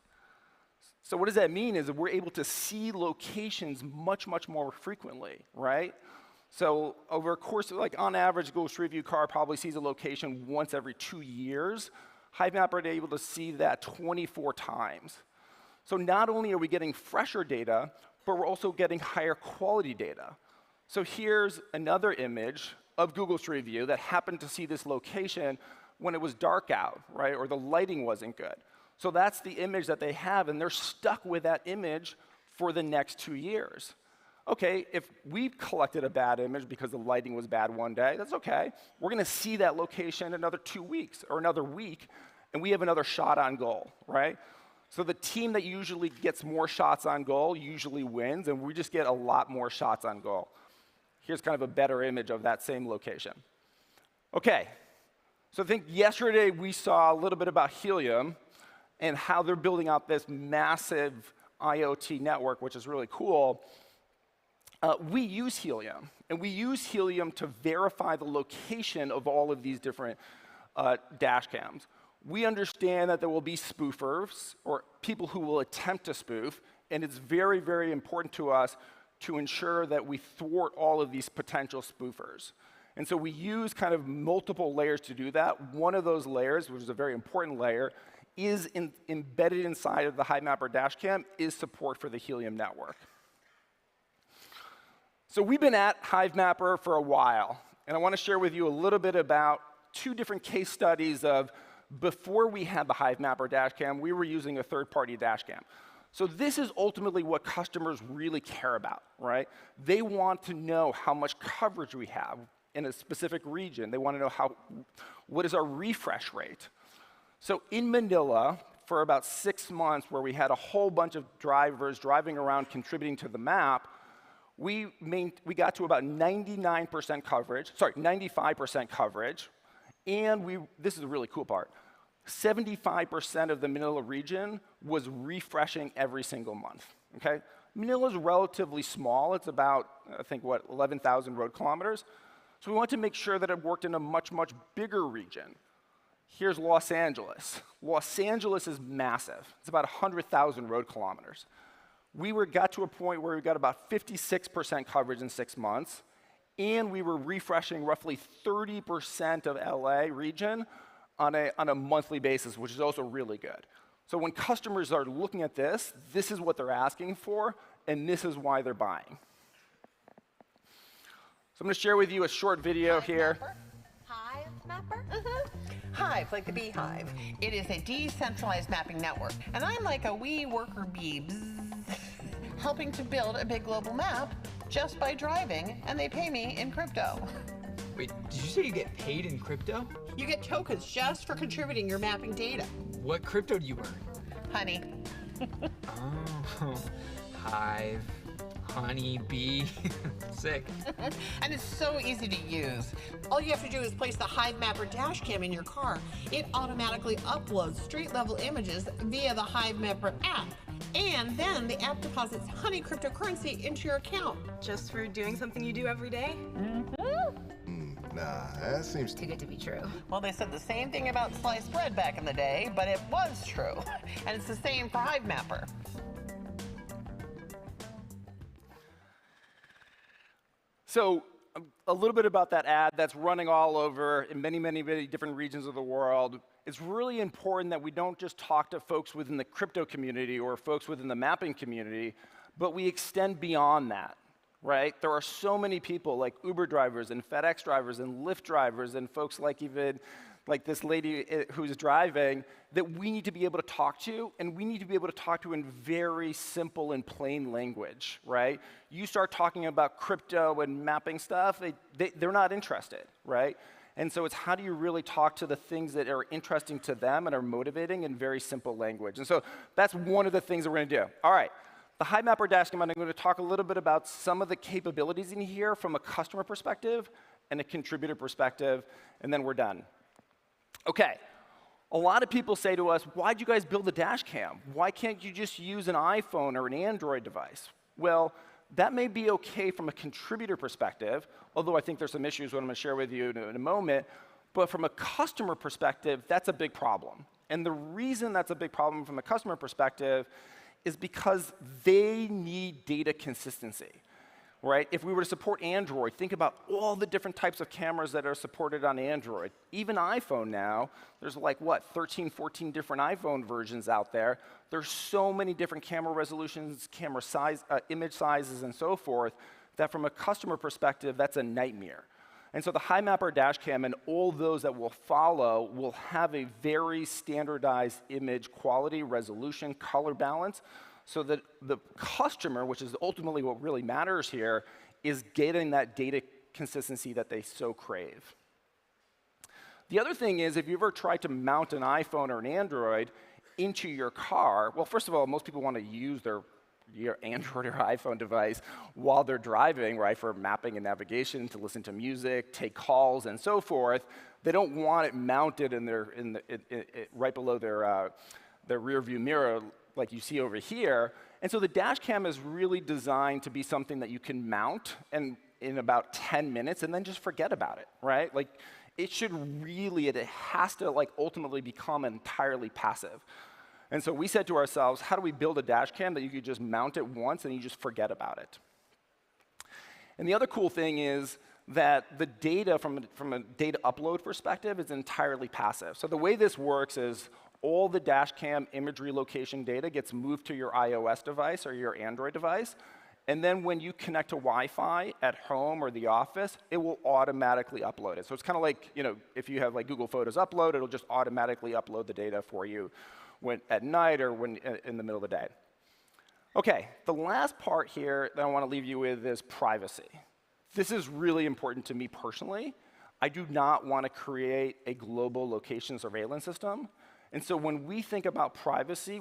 So what does that mean is that we're able to see locations much, much more frequently, right? So over a course of, like on average, Google Street View car probably sees a location once every 2 years. HiveMapper is able to see that 24 times. So not only are we getting fresher data, but we're also getting higher quality data. So here's another image of Google Street View that happened to see this location when it was dark out, right, or the lighting wasn't good. So that's the image that they have, and they're stuck with that image for the next 2 years. OK, if we collected a bad image because the lighting was bad one day, that's OK. We're going to see that location another 2 weeks or another week, and we have another shot on goal, right? So the team that usually gets more shots on goal usually wins, and we just get a lot more shots on goal. Here's kind of a better image of that same location. OK, so I think yesterday we saw a little bit about Helium and how they're building out this massive IoT network, which is really cool. We use Helium, and we use Helium to verify the location of all of these different dash cams. We understand that there will be spoofers, or people who will attempt to spoof, and it's very, very important to us to ensure that we thwart all of these potential spoofers. And so we use kind of multiple layers to do that. One of those layers, which is a very important layer, is embedded inside of the HiveMapper dashcam, is support for the Helium network. So we've been at HiveMapper for a while, and I want to share with you a little bit about 2 different case studies of before we had the HiveMapper dashcam, we were using a third-party dashcam. So this is ultimately what customers really care about, right? They want to know how much coverage we have in a specific region. They want to know what is our refresh rate. So in Manila, for about 6 months, where we had a whole bunch of drivers driving around contributing to the map, we got to about 99% coverage, sorry, 95% coverage. And this is the really cool part, 75% of the Manila region was refreshing every single month, okay? Manila is relatively small. It's about, I think, 11,000 road kilometers. So we want to make sure that it worked in a much, much bigger region. Here's Los Angeles. Los Angeles is massive. It's about 100,000 road kilometers. We got to a point where we got about 56% coverage in 6 months, and we were refreshing roughly 30% of LA region on a monthly basis, which is also really good. So when customers are looking at this, this is what they're asking for, and this is why they're buying. So I'm going to share with you a short video here. HiveMapper? Hive, like the beehive. It is a decentralized mapping network, and I'm like a wee worker bee, helping to build a big global map just by driving, and they pay me in crypto. Wait, did you say you get paid in crypto? You get tokens just for contributing your mapping data. What crypto do you earn? Honey. Oh, Hive, honey, bee, sick. And it's so easy to use. All you have to do is place the HiveMapper dashcam in your car. It automatically uploads street-level images via the HiveMapper app. And then the app deposits honey cryptocurrency into your account. Just for doing something you do every day? Nah, that seems too good to be true. Well, they said the same thing about sliced bread back in the day, but it was true. And it's the same for HiveMapper. So a little bit about that ad that's running all over in many, many, many different regions of the world. It's really important that we don't just talk to folks within the crypto community or folks within the mapping community, but we extend beyond that, right? There are so many people like Uber drivers and FedEx drivers and Lyft drivers and folks like even like this lady who's driving that we need to be able to talk to, and we need to be able to talk to in very simple and plain language, right? You start talking about crypto and mapping stuff, they're not interested, right? And so it's how do you really talk to the things that are interesting to them and are motivating in very simple language. And so that's one of the things that we're going to do. All right. The HiMapper dashcam, I'm going to talk a little bit about some of the capabilities in here from a customer perspective and a contributor perspective, and then we're done. Okay, a lot of people say to us, why'd you guys build a dash cam? Why can't you just use an iPhone or an Android device? Well, that may be okay from a contributor perspective, although I think there's some issues that I'm going to share with you in a moment. But from a customer perspective, that's a big problem. And the reason that's a big problem from a customer perspective is because they need data consistency. Right? If we were to support Android, think about all the different types of cameras that are supported on Android. Even iPhone now, there's like, what, 13, 14 different iPhone versions out there. There's so many different camera resolutions, camera size, image sizes, and so forth, that from a customer perspective, that's a nightmare. And so the HiMapper dashcam and all those that will follow will have a very standardized image quality, resolution, color balance, so that the customer, which is ultimately what really matters here, is getting that data consistency that they so crave. The other thing is, if you ever tried to mount an iPhone or an Android into your car, well, first of all, most people want to use your Android or iPhone device while they're driving, right, for mapping and navigation, to listen to music, take calls, and so forth. They don't want it mounted right below their rear view mirror, like you see over here. And so the dash cam is really designed to be something that you can mount in about 10 minutes and then just forget about it, right? Like, it should really, it has to like ultimately become entirely passive. And so we said to ourselves, how do we build a dash cam that you could just mount it once and you just forget about it? And the other cool thing is that the data from a data upload perspective is entirely passive. So the way this works is all the dash cam imagery location data gets moved to your iOS device or your Android device. And then when you connect to Wi-Fi at home or the office, it will automatically upload it. So it's kind of like, if you have like Google Photos upload, it'll just automatically upload the data for you at night or when in the middle of the day. Okay, the last part here that I want to leave you with is privacy. This is really important to me personally. I do not want to create a global location surveillance system. And so when we think about privacy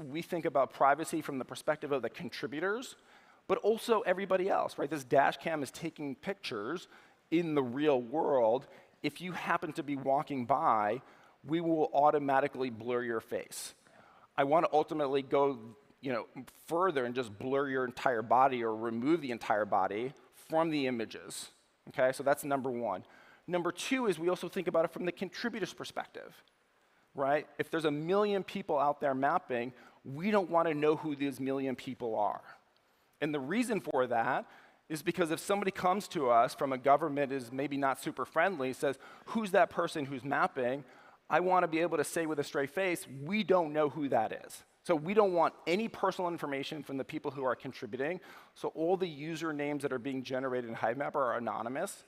from the perspective of the contributors, but also everybody else, right? This dash cam is taking pictures in the real world. If you happen to be walking by, we will automatically blur your face. I want to ultimately go further and just blur your entire body or remove the entire body from the images. Okay, so that's number one. Number two is we also think about it from the contributor's perspective. Right? If there's 1 million people out there mapping, we don't want to know who these 1 million people are. And the reason for that is because if somebody comes to us from a government is maybe not super friendly, says, who's that person who's mapping? I want to be able to say with a straight face, we don't know who that is. So we don't want any personal information from the people who are contributing. So all the usernames that are being generated in HiMapper are anonymous.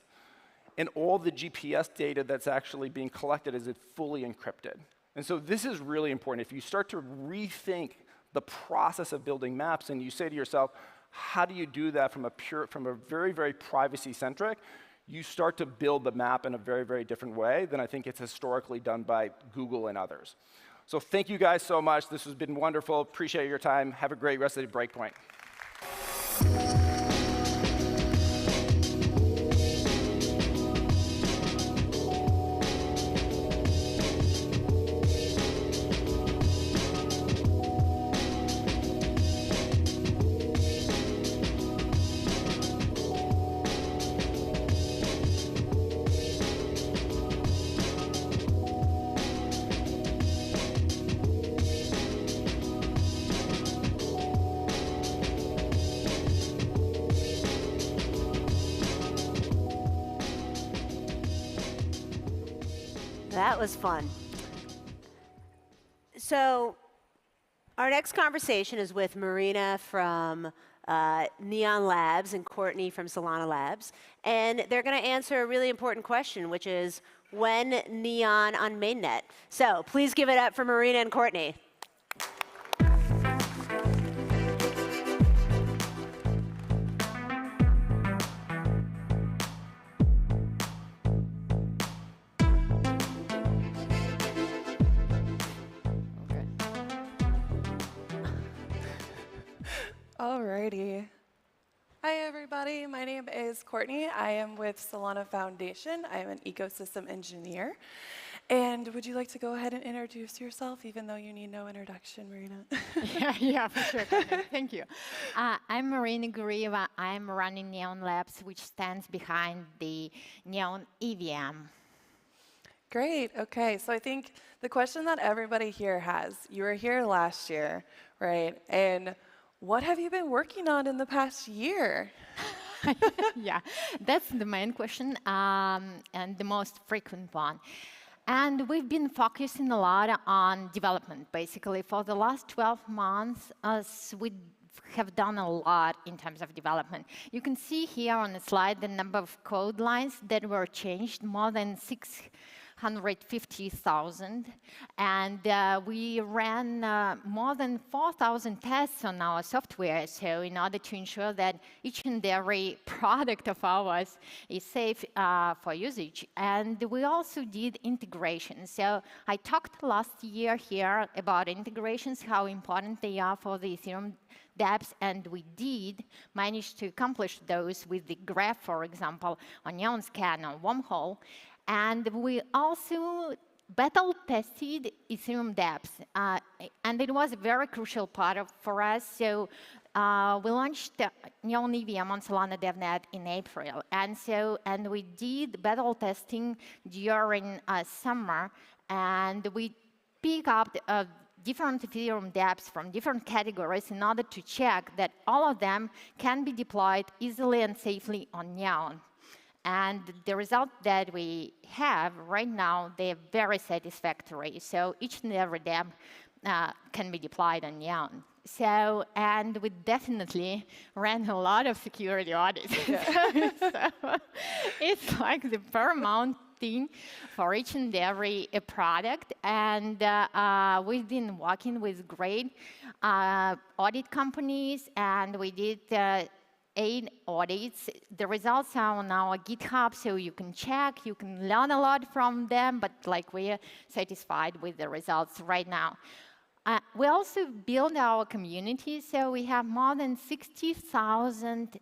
And all the GPS data that's actually being collected is fully encrypted. And so this is really important. If you start to rethink the process of building maps and you say to yourself, how do you do that from a very, very privacy-centric, you start to build the map in a very, very different way than I think it's historically done by Google and others. So thank you guys so much. This has been wonderful. Appreciate your time. Have a great rest of the Breakpoint. That was fun. So our next conversation is with Marina from Neon Labs and Courtney from Solana Labs. And they're going to answer a really important question, which is, when Neon on mainnet? So please give it up for Marina and Courtney. Alrighty. Hi, everybody. My name is Courtney. I am with Solana Foundation. I am an ecosystem engineer. And would you like to go ahead and introduce yourself, even though you need no introduction, Marina? Yeah, for sure. Thank you. I'm Marina Gurieva. I'm running Neon Labs, which stands behind the Neon EVM. Great. OK, so I think the question that everybody here has, you were here last year, right? And what have you been working on in the past year? Yeah, that's the main question and the most frequent one. And we've been focusing a lot on development, basically. For the last 12 months, we have done a lot in terms of development. You can see here on the slide the number of code lines that were changed, more than 650,000. And we ran more than 4,000 tests on our software, so in order to ensure that each and every product of ours is safe for usage. And we also did integrations. So I talked last year here about integrations, how important they are for the Ethereum dApps, and we did manage to accomplish those with the graph, for example, on NeonScan or Wormhole. And we also battle tested Ethereum dApps, and it was a very crucial part for us. So we launched Neon EVM on Solana DevNet in April, and we did battle testing during summer, and we picked up different Ethereum dApps from different categories in order to check that all of them can be deployed easily and safely on Neon. And the result that we have right now, they're very satisfactory. So each and every dApp can be deployed on Neon. So, and we definitely ran a lot of security audits. Yeah. So it's like the paramount thing for each and every product. And we've been working with great audit companies, and we did 8 audits. The results are on our GitHub, so you can check, you can learn a lot from them, but like we're satisfied with the results right now. We also build our community, so we have more than 60,000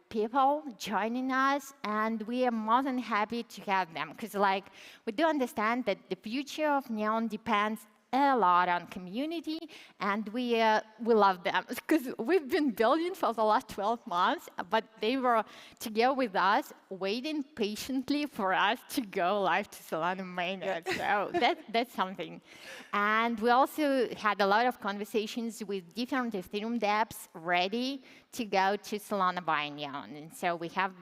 people joining us, and we are more than happy to have them, because like we do understand that the future of Neon depends a lot on community, and we love them because we've been building for the last 12 months, but they were together with us, waiting patiently for us to go live to Solana mainnet. So that's something. And we also had a lot of conversations with different Ethereum dApps ready to go to Solana by Neon. And so we have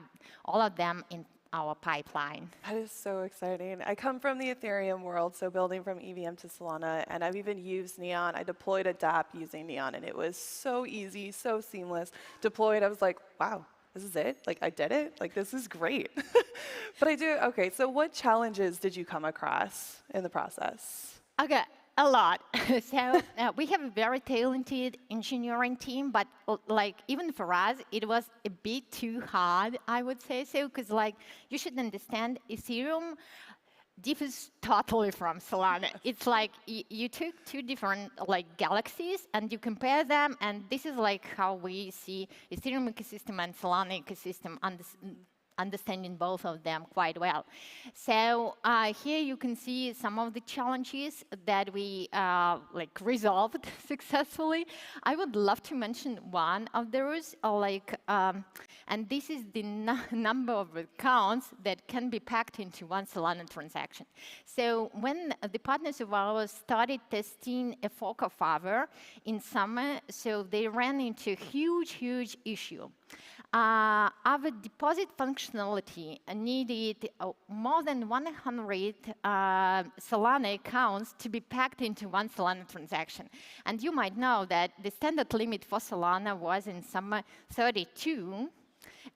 all of them in our pipeline. That is so exciting. I come from the Ethereum world, so building from EVM to Solana, and I've even used Neon. I deployed a dApp using Neon, and it was so easy, so seamless. Deployed, I was like, wow, this is it? Like, I did it? Like, this is great. But OK, so what challenges did you come across in the process? OK, a lot. So we have a very talented engineering team, but like even for us, it was a bit too hard, I would say so, because like you should understand Ethereum differs totally from Solana. It's like you took 2 different like galaxies and you compare them, and this is like how we see Ethereum ecosystem and Solana ecosystem understanding both of them quite well. So here you can see some of the challenges that we resolved successfully. I would love to mention one of those, and this is the number of accounts that can be packed into one Solana transaction. So when the partners of ours started testing a fork of Aave in summer, so they ran into a huge issue. our deposit functionality needed more than 100 Solana accounts to be packed into one Solana transaction. And you might know that the standard limit for Solana was in summer 32,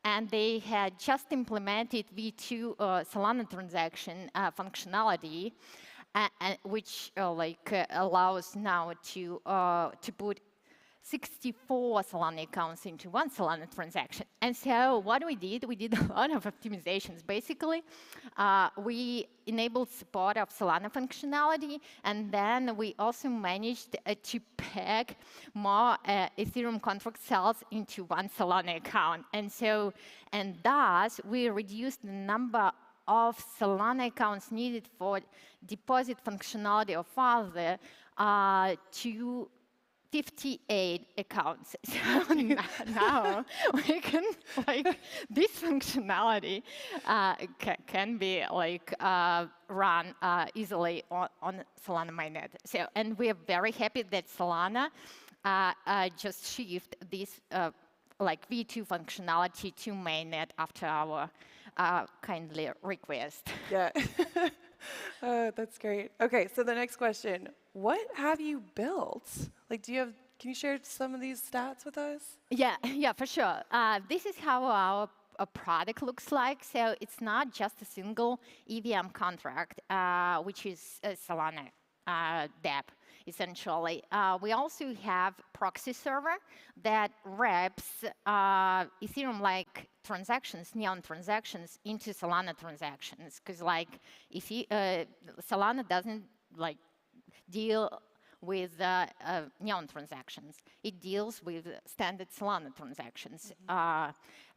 and they had just implemented V2 Solana transaction functionality, which allows now to put 64 Solana accounts into one Solana transaction. And so what we did a lot of optimizations. Basically, we enabled support of Solana functionality, and then we also managed to pack more Ethereum contract cells into one Solana account. And thus, we reduced the number of Solana accounts needed for deposit functionality or further to 58 accounts. So now we can, this functionality can be run easily on Solana mainnet. So, and we are very happy that Solana just shift this V2 functionality to mainnet after our kindly request. Yeah. That's great. Okay, so the next question. What have you built? Can you share some of these stats with us? Yeah, for sure. This is how our product looks like. So it's not just a single EVM contract, which is a Solana dApp, essentially. We also have proxy server that wraps Ethereum-like transactions, Neon transactions, into Solana transactions. Because Solana doesn't deal with Neon transactions. It deals with standard Solana transactions,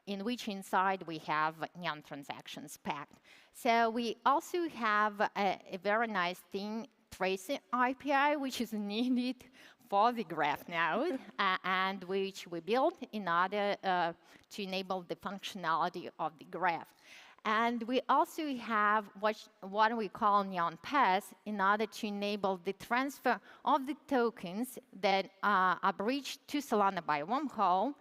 in which inside we have Neon transactions packed. So we also have a very nice thing, tracing API, which is needed for the graph node, and which we built in order to enable the functionality of the graph. And we also have what we call Neon Pass in order to enable the transfer of the tokens that are breached to Solana by wormhole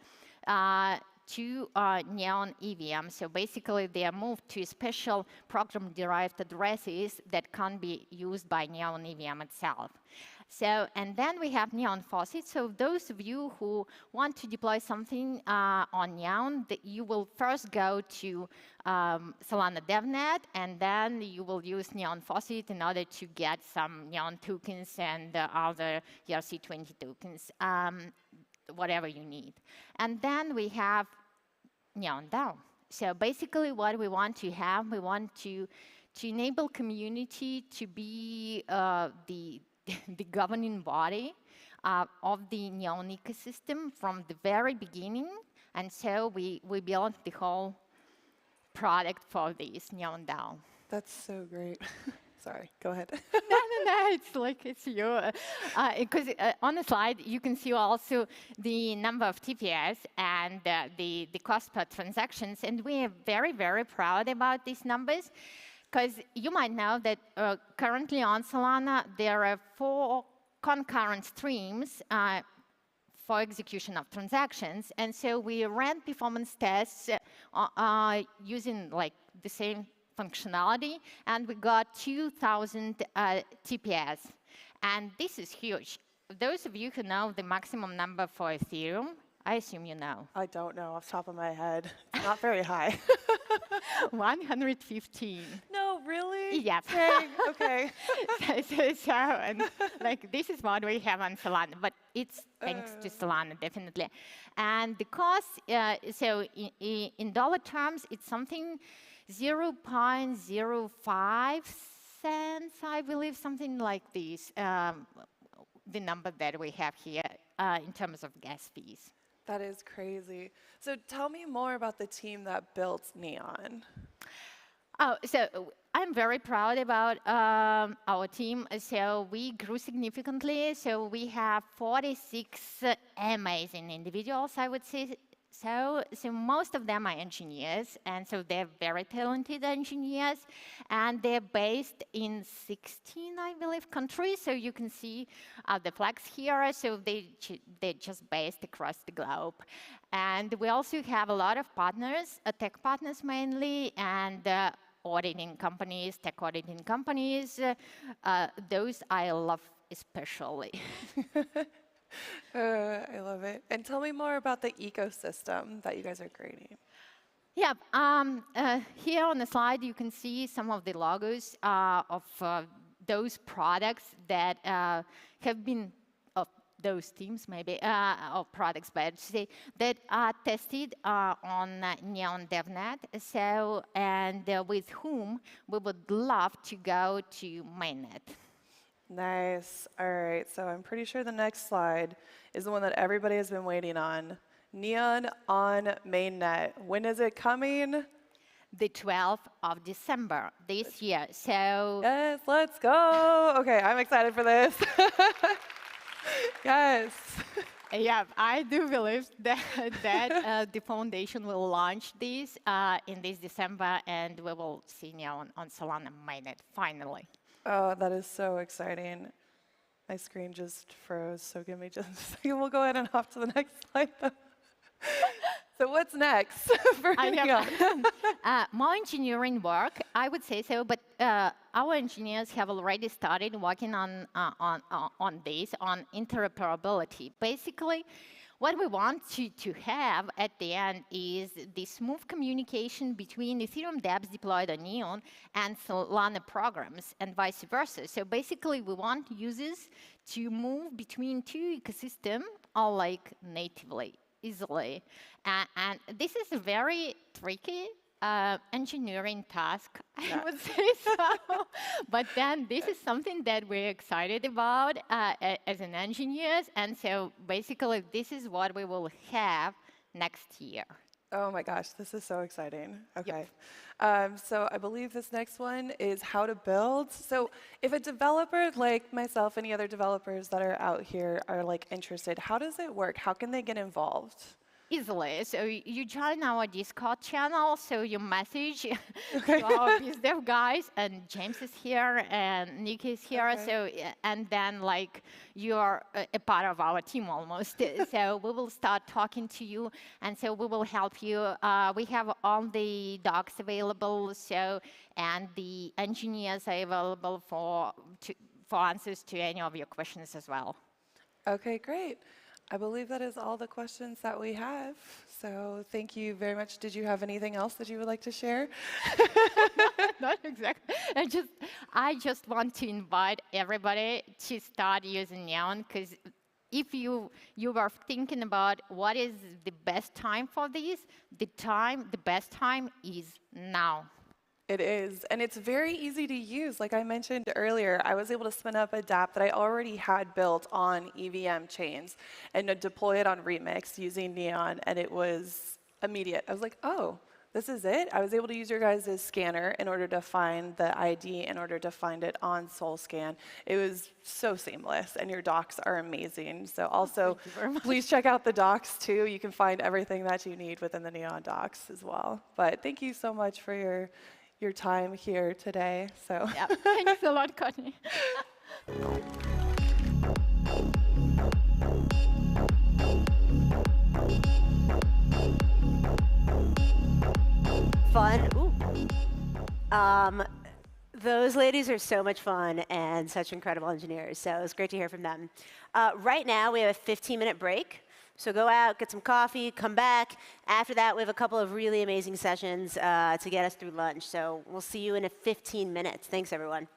to Neon EVM. So basically, they are moved to special program-derived addresses that can't be used by Neon EVM itself. So, and then we have Neon Faucet. So those of you who want to deploy something on Neon, you will first go to Solana DevNet, and then you will use Neon Faucet in order to get some Neon tokens and other ERC20 tokens, whatever you need. And then we have Neon DAO. So basically what we want to have, we want to enable community to be the governing body of the Neon ecosystem from the very beginning. And so we built the whole product for this Neon DAO. That's so great. Sorry, go ahead. No, it's you. Because on the slide, you can see also the number of TPS and the cost per transactions. And we are very, very proud about these numbers. Because you might know that currently on Solana, there are 4 concurrent streams for execution of transactions. And so we ran performance tests using the same functionality, and we got 2,000 TPS. And this is huge. Those of you who know the maximum number for Ethereum, I assume you know. I don't know off the top of my head. It's not very high. 115. No, really? Yes. Dang, okay. And this is what we have on Solana, but it's thanks to Solana, definitely. And the cost, so in dollar terms, it's something 0.05 cents, I believe, something like this, the number that we have here in terms of gas fees. That is crazy. So tell me more about the team that built Neon. Oh, so I'm very proud about our team. So we grew significantly. So we have 46 amazing individuals, I would say, So most of them are engineers, and so they're very talented engineers, and they're based in 16, I believe, countries. So you can see the flags here. So they're just based across the globe. And we also have a lot of partners, tech partners mainly, and auditing companies, tech auditing companies. Those I love especially. I love it. And tell me more about the ecosystem that you guys are creating. Yeah, here on the slide you can see some of the logos of those products that have been, of those teams maybe, of products, but I should say, that are tested on Neon DevNet, so, and with whom we would love to go to mainnet. Nice. All right. So I'm pretty sure the next slide is the one that everybody has been waiting on. Neon on mainnet. When is it coming? The 12th of December this year. So yes, let's go. Okay, I'm excited for this. Yes. Yeah, I do believe that the foundation will launch this in this December, and we will see Neon on Solana mainnet finally. Oh, that is so exciting. My screen just froze, so give me just a second. We'll go ahead and hop to the next slide. So what's next for Neon? More engineering work, I would say so, but our engineers have already started working on this, on interoperability. Basically, what we want to have at the end is the smooth communication between Ethereum dApps deployed on Neon and Solana programs, and vice versa. So basically, we want users to move between two ecosystems, all like natively, easily. And this is a very tricky engineering task, I would say so. But then this is something that we're excited about as an engineers. And so basically, this is what we will have next year. Oh my gosh, this is so exciting. Okay. So I believe this next one is how to build. So if a developer like myself, any other developers that are out here are like interested, how does it work? How can they get involved? Easily. So you join our Discord channel, so you message to our BizDev guys, and James is here, and Nick is here, so, and then like you're a part of our team almost. So we will start talking to you, and so we will help you. We have all the docs available, so, and the engineers are available for answers to any of your questions as well. Okay, great. I believe that is all the questions that we have. So thank you very much. Did you have anything else that you would like to share? Not exactly. I just want to invite everybody to start using Neon, because if you are thinking about what is the best time for this, the best time is now. It is, and it's very easy to use. Like I mentioned earlier, I was able to spin up a dApp that I already had built on EVM chains and deploy it on Remix using Neon, and it was immediate. I was like, oh, this is it? I was able to use your guys' scanner in order to find the ID, in order to find it on SoulScan. It was so seamless, and your docs are amazing. So also, please check out the docs too. You can find everything that you need within the Neon docs as well. But thank you so much for your time here today. So yeah, thanks a lot, Connie. Fun. Ooh. Those ladies are so much fun and such incredible engineers. So it was great to hear from them. Right now, we have a 15-minute break. So go out, get some coffee, come back. After that, we have a couple of really amazing sessions to get us through lunch. So we'll see you in 15 minutes. Thanks, everyone.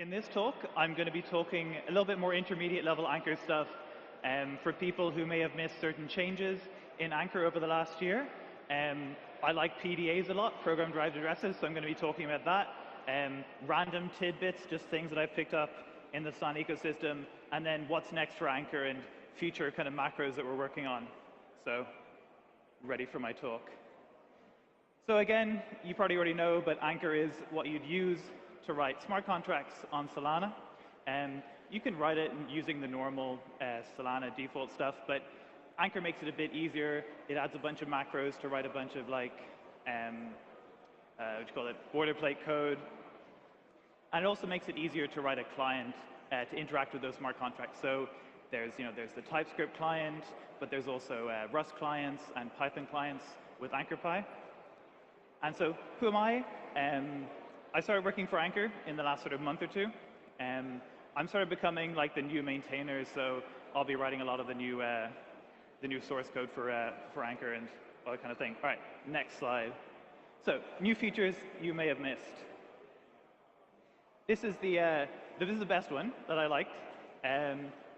In this talk, I'm going to be talking a little bit more intermediate level Anchor stuff for people who may have missed certain changes in Anchor over the last year. I like PDAs a lot, program derived addresses, so I'm going to be talking about that. Random tidbits, just things that I've picked up in the Solana ecosystem, and then what's next for Anchor and future kind of macros that we're working on. So, ready for my talk. So again, you probably already know, but Anchor is what you'd use to write smart contracts on Solana. You can write it using the normal Solana default stuff, but Anchor makes it a bit easier. It adds a bunch of macros to write a bunch of like, what do you call it, boilerplate code. And it also makes it easier to write a client to interact with those smart contracts. So there's the TypeScript client, but there's also Rust clients and Python clients with AnchorPy. And so who am I? I started working for Anchor in the last sort of month or two. I'm sort of becoming like the new maintainer, so I'll be writing a lot of the new source code for Anchor and all that kind of thing. All right, next slide. So new features you may have missed. This is the best one that I liked.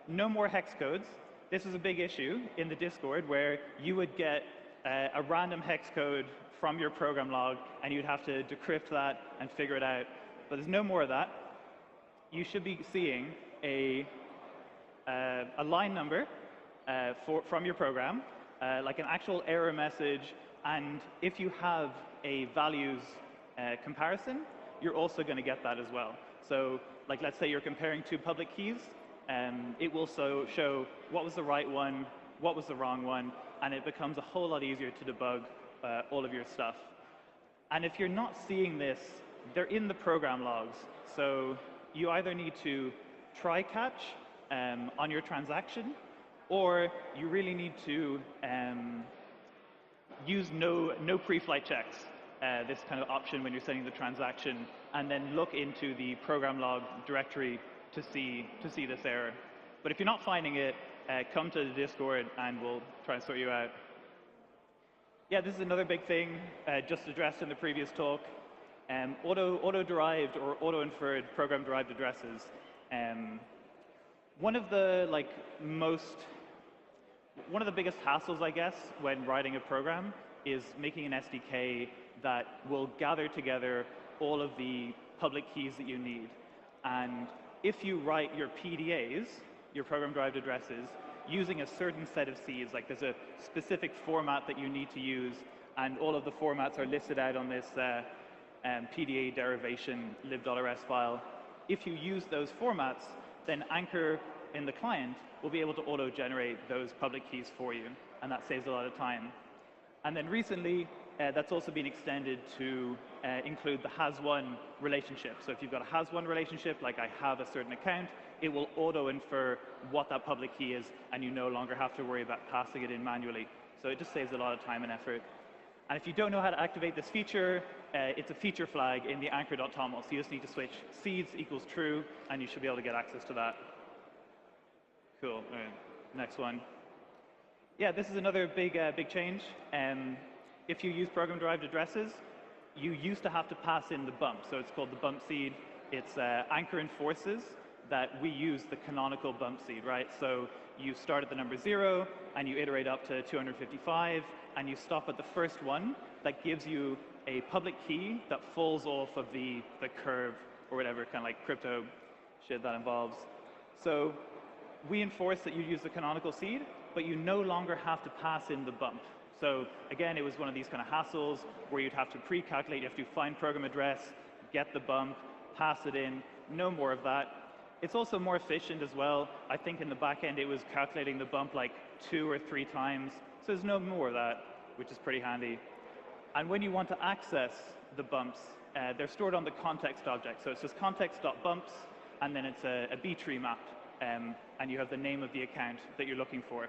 No more hex codes. This was a big issue in the Discord where you would get a random hex code from your program log and you'd have to decrypt that and figure it out. But there's no more of that. You should be seeing a line number from your program, like an actual error message, and if you have a values comparison, you're also going to get that as well. So like let's say you're comparing two public keys, it will show what was the right one, what was the wrong one, and it becomes a whole lot easier to debug all of your stuff. And if you're not seeing this, they're in the program logs. So you either need to try catch on your transaction, or you really need to use no pre-flight checks, this kind of option when you're setting the transaction, and then look into the program log directory to see this error. But if you're not finding it, come to the Discord and we'll try and sort you out. Yeah, this is another big thing just addressed in the previous talk. Auto-derived or auto-inferred program-derived addresses. One of the biggest hassles, I guess, when writing a program is making an SDK that will gather together all of the public keys that you need. And if you write your PDAs, your program-derived addresses, using a certain set of seeds, like there's a specific format that you need to use, and all of the formats are listed out on this PDA derivation lib.rs file. If you use those formats, then Anchor in the client will be able to auto-generate those public keys for you, and that saves a lot of time. And then recently, that's also been extended to include the has-one relationship. So if you've got a has-one relationship, like I have a certain account, it will auto-infer what that public key is, and you no longer have to worry about passing it in manually. So it just saves a lot of time and effort. And if you don't know how to activate this feature, it's a feature flag in the anchor.toml. So you just need to switch seeds equals true, and you should be able to get access to that. Cool. All right. Next one. Yeah, this is another big change. If you use program-derived addresses, you used to have to pass in the bump. So it's called the bump seed. It's Anchor enforces that we use the canonical bump seed, right? So you start at the number 0, and you iterate up to 255, and you stop at the first one that gives you a public key that falls off of the curve or whatever kind of like crypto shit that involves. So we enforce that you use the canonical seed, but you no longer have to pass in the bump. So again, it was one of these kind of hassles where you'd have to pre-calculate, you have to find program address, get the bump, pass it in, no more of that. It's also more efficient as well. I think in the back end it was calculating the bump like 2 or 3 times, so there's no more of that, which is pretty handy. And when you want to access the bumps, they're stored on the context object. So it's just context.bumps, and then it's a B-tree map, and you have the name of the account that you're looking for.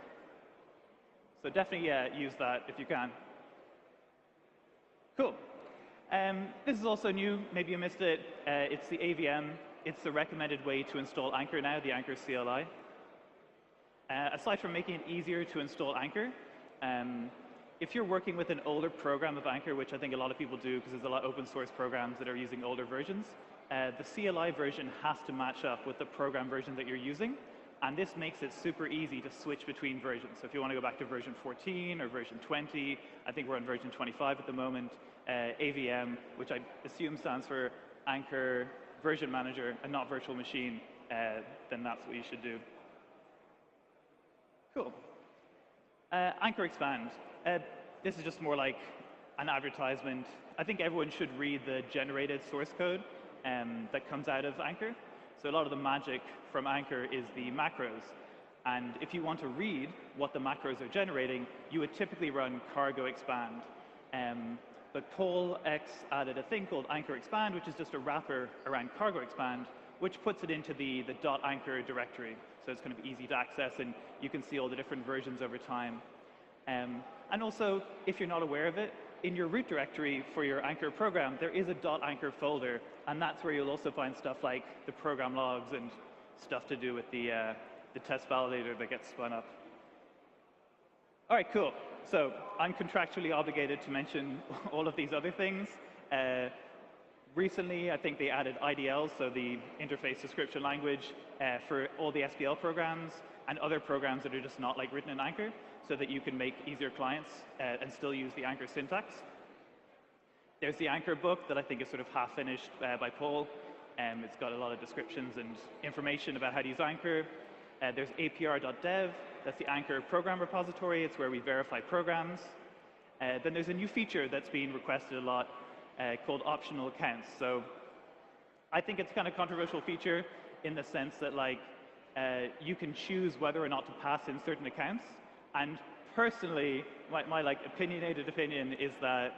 So definitely use that if you can. Cool. This is also new. Maybe you missed it. It's the AVM. It's the recommended way to install Anchor now, the Anchor CLI. Aside from making it easier to install Anchor, if you're working with an older program of Anchor, which I think a lot of people do because there's a lot of open source programs that are using older versions, the CLI version has to match up with the program version that you're using. And this makes it super easy to switch between versions. So if you want to go back to version 14 or version 20, I think we're on version 25 at the moment, AVM, which I assume stands for Anchor Version Manager and not Virtual Machine, then that's what you should do. Cool. Anchor Expand. This is just more like an advertisement. I think everyone should read the generated source code that comes out of Anchor. So a lot of the magic from Anchor is the macros. And if you want to read what the macros are generating, you would typically run cargo expand. But Paul X added a thing called Anchor Expand, which is just a wrapper around cargo expand, which puts it into the .anchor directory. So it's kind of easy to access, and you can see all the different versions over time. And also, if you're not aware of it, in your root directory for your Anchor program, there is a .anchor folder, and that's where you'll also find stuff like the program logs and stuff to do with the test validator that gets spun up. All right, cool. So I'm contractually obligated to mention all of these other things. Recently, I think they added IDLs, so the interface description language, for all the SPL programs and other programs that are just not like written in Anchor, so that you can make easier clients and still use the Anchor syntax. There's the Anchor book that I think is sort of half finished by Paul. It's got a lot of descriptions and information about how to use Anchor. There's apr.dev, that's the Anchor program repository. It's where we verify programs. Then there's a new feature that's being requested a lot called optional accounts. So I think it's kind of a controversial feature in the sense that like you can choose whether or not to pass in certain accounts. And personally, my like opinionated opinion is that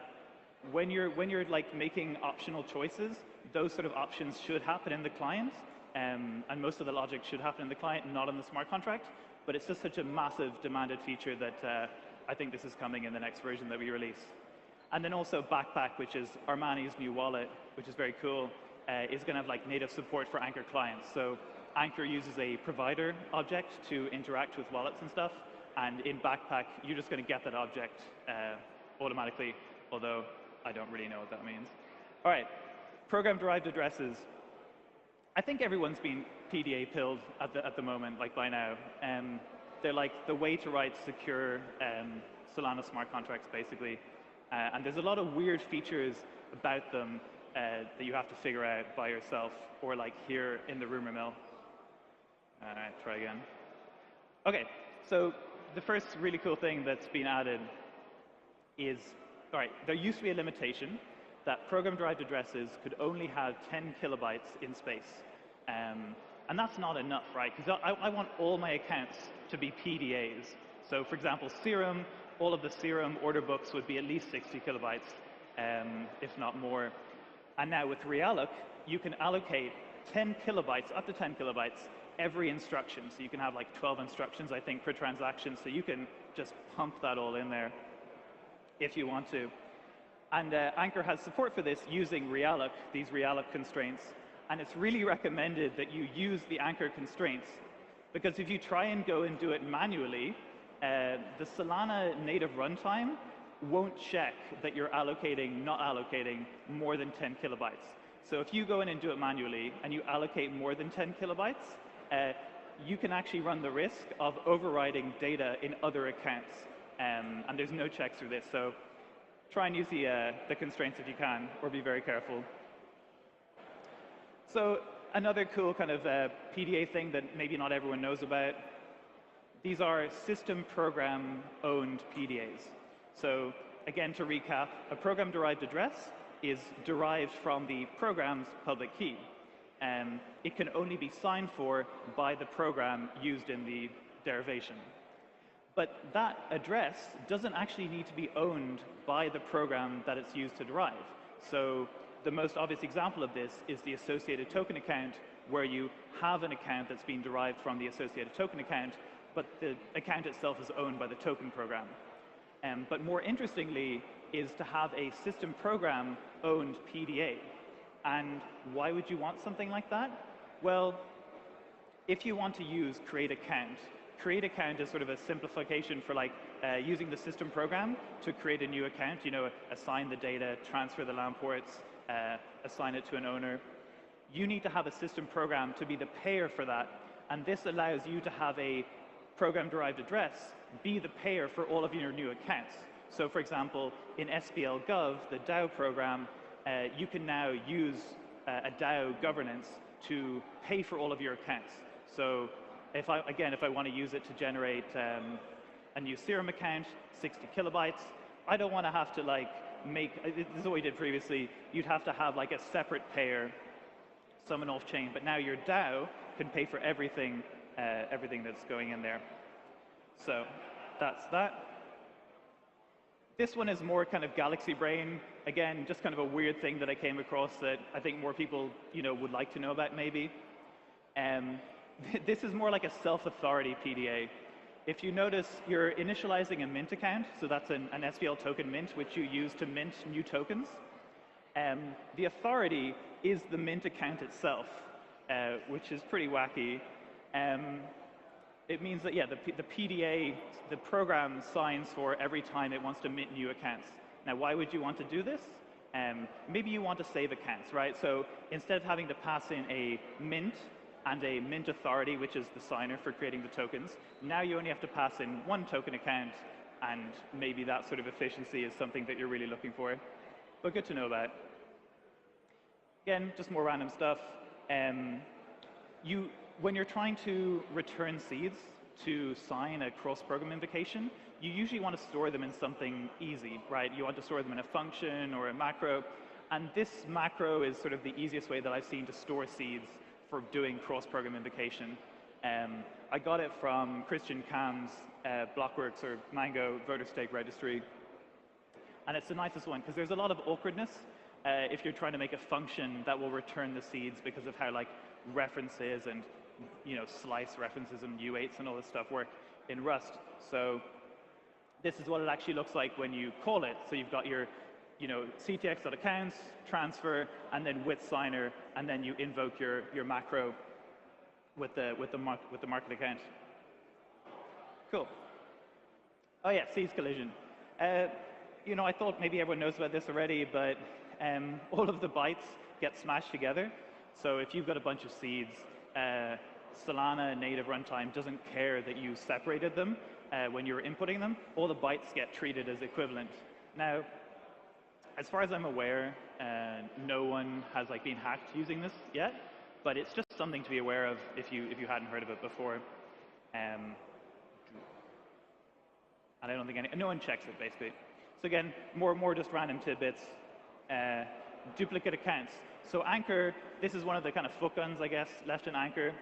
when you're like making optional choices, those sort of options should happen in the client, and most of the logic should happen in the client, not in the smart contract. But it's just such a massive demanded feature that I think this is coming in the next version that we release. And then also Backpack, which is Armani's new wallet, which is very cool, is going to have like native support for Anchor clients. So Anchor uses a provider object to interact with wallets and stuff. And in Backpack, you're just going to get that object automatically, although I don't really know what that means. All right, program-derived addresses. I think everyone's been PDA pilled at the moment, like by now. They're like the way to write secure Solana smart contracts, basically. And there's a lot of weird features about them that you have to figure out by yourself or like here in the rumor mill. All right, try again. OK, so the first really cool thing that's been added is, all right, there used to be a limitation that program-derived addresses could only have 10 kilobytes in space. And that's not enough, right? Because I want all my accounts to be PDAs. So for example, Serum, all of the Serum order books would be at least 60 kilobytes, if not more. And now with Realloc, you can allocate 10 kilobytes, up to 10 kilobytes, every instruction. So you can have like 12 instructions, I think, per transaction. So you can just pump that all in there if you want to. And Anchor has support for this using Realloc, these Realloc constraints. And it's really recommended that you use the Anchor constraints. Because if you try and go and do it manually, the Solana native runtime won't check that you're not allocating more than 10 kilobytes. So if you go in and do it manually and you allocate more than 10 kilobytes, you can actually run the risk of overriding data in other accounts. And there's no checks through this. So try and use the constraints if you can, or be very careful. So another cool kind of PDA thing that maybe not everyone knows about, these are system program owned PDAs. So again, to recap, a program derived address is derived from the program's public key. It can only be signed for by the program used in the derivation. But that address doesn't actually need to be owned by the program that it's used to derive. So the most obvious example of this is the associated token account, where you have an account that's being derived from the associated token account, but the account itself is owned by the token program. But more interestingly is to have a system program owned PDA. And why would you want something like that? Well, if you want to use create account is sort of a simplification for like using the system program to create a new account, assign the data, transfer the LAMP ports, assign it to an owner. you need to have a system program to be the payer for that. And this allows you to have a program-derived address be the payer for all of your new accounts. So for example, in SBL Gov, the DAO program, you can now use a DAO governance to pay for all of your accounts. So if I want to use it to generate a new Serum account, 60 kilobytes, I don't want to have to this is what we did previously. You'd have to have like a separate payer, someone off-chain, but now your DAO can pay for everything, everything that's going in there. So that's that. This one is more kind of galaxy brain. Again, just kind of a weird thing that I came across that I think more people, would like to know about maybe. This is more like a self-authority PDA. If you notice, you're initializing a mint account, so that's an SVL token mint, which you use to mint new tokens. The authority is the mint account itself, which is pretty wacky. It means that, yeah, the PDA, the program signs for every time it wants to mint new accounts. Now, why would you want to do this? Maybe you want to save accounts, right? So instead of having to pass in a mint and a mint authority, which is the signer for creating the tokens, now you only have to pass in one token account, and maybe that sort of efficiency is something that you're really looking for. But good to know about. Again, just more random stuff. When you're trying to return seeds to sign a cross-program invocation, you usually want to store them in something easy, right? You want to store them in a function or a macro. And this macro is sort of the easiest way that I've seen to store seeds for doing cross-program invocation. I got it from Christian Kam's Blockworks or Mango voter stake registry. And it's the nicest one because there's a lot of awkwardness if you're trying to make a function that will return the seeds because of how references and slice references and U8s and all this stuff work in Rust. So this is what it actually looks like when you call it. So you've got your ctx.accounts, transfer, and then with signer, and then you invoke your macro with the market account. Cool. Oh yeah, seeds collision. I thought maybe everyone knows about this already, but all of the bytes get smashed together. So if you've got a bunch of seeds, Solana native runtime doesn't care that you separated them when you're inputting them. All the bytes get treated as equivalent. Now, as far as I'm aware, no one has been hacked using this yet, but it's just something to be aware of if you hadn't heard of it before. And I don't think no one checks it basically. So again, more just random tidbits. Duplicate accounts. So Anchor, this is one of the kind of foot guns, I guess, left in Anchor.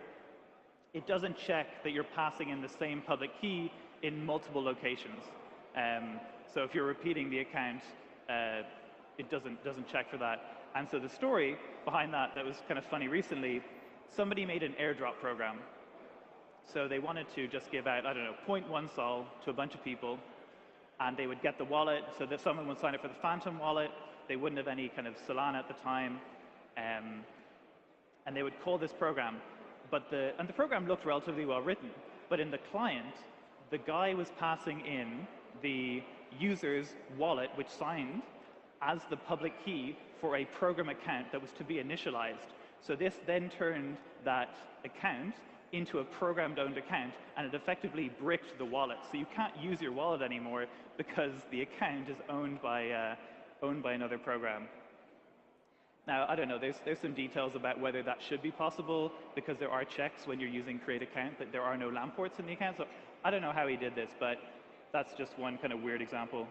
It doesn't check that you're passing in the same public key in multiple locations. So if you're repeating the account, it doesn't check for that. And so the story behind that was kind of funny recently, somebody made an airdrop program. So they wanted to just give out, 0.1 sol to a bunch of people, and they would get the wallet so that someone would sign up for the Phantom wallet. They wouldn't have any kind of Solana at the time. And they would call this program. And the program looked relatively well written. But in the client, the guy was passing in the user's wallet, which signed as the public key for a program account that was to be initialized. So this then turned that account into a programmed-owned account, and it effectively bricked the wallet. So you can't use your wallet anymore because the account is owned by another program. Now, I don't know, there's some details about whether that should be possible because there are checks when you're using create account that there are no LAMP ports in the account. So I don't know how he did this, but that's just one kind of weird example.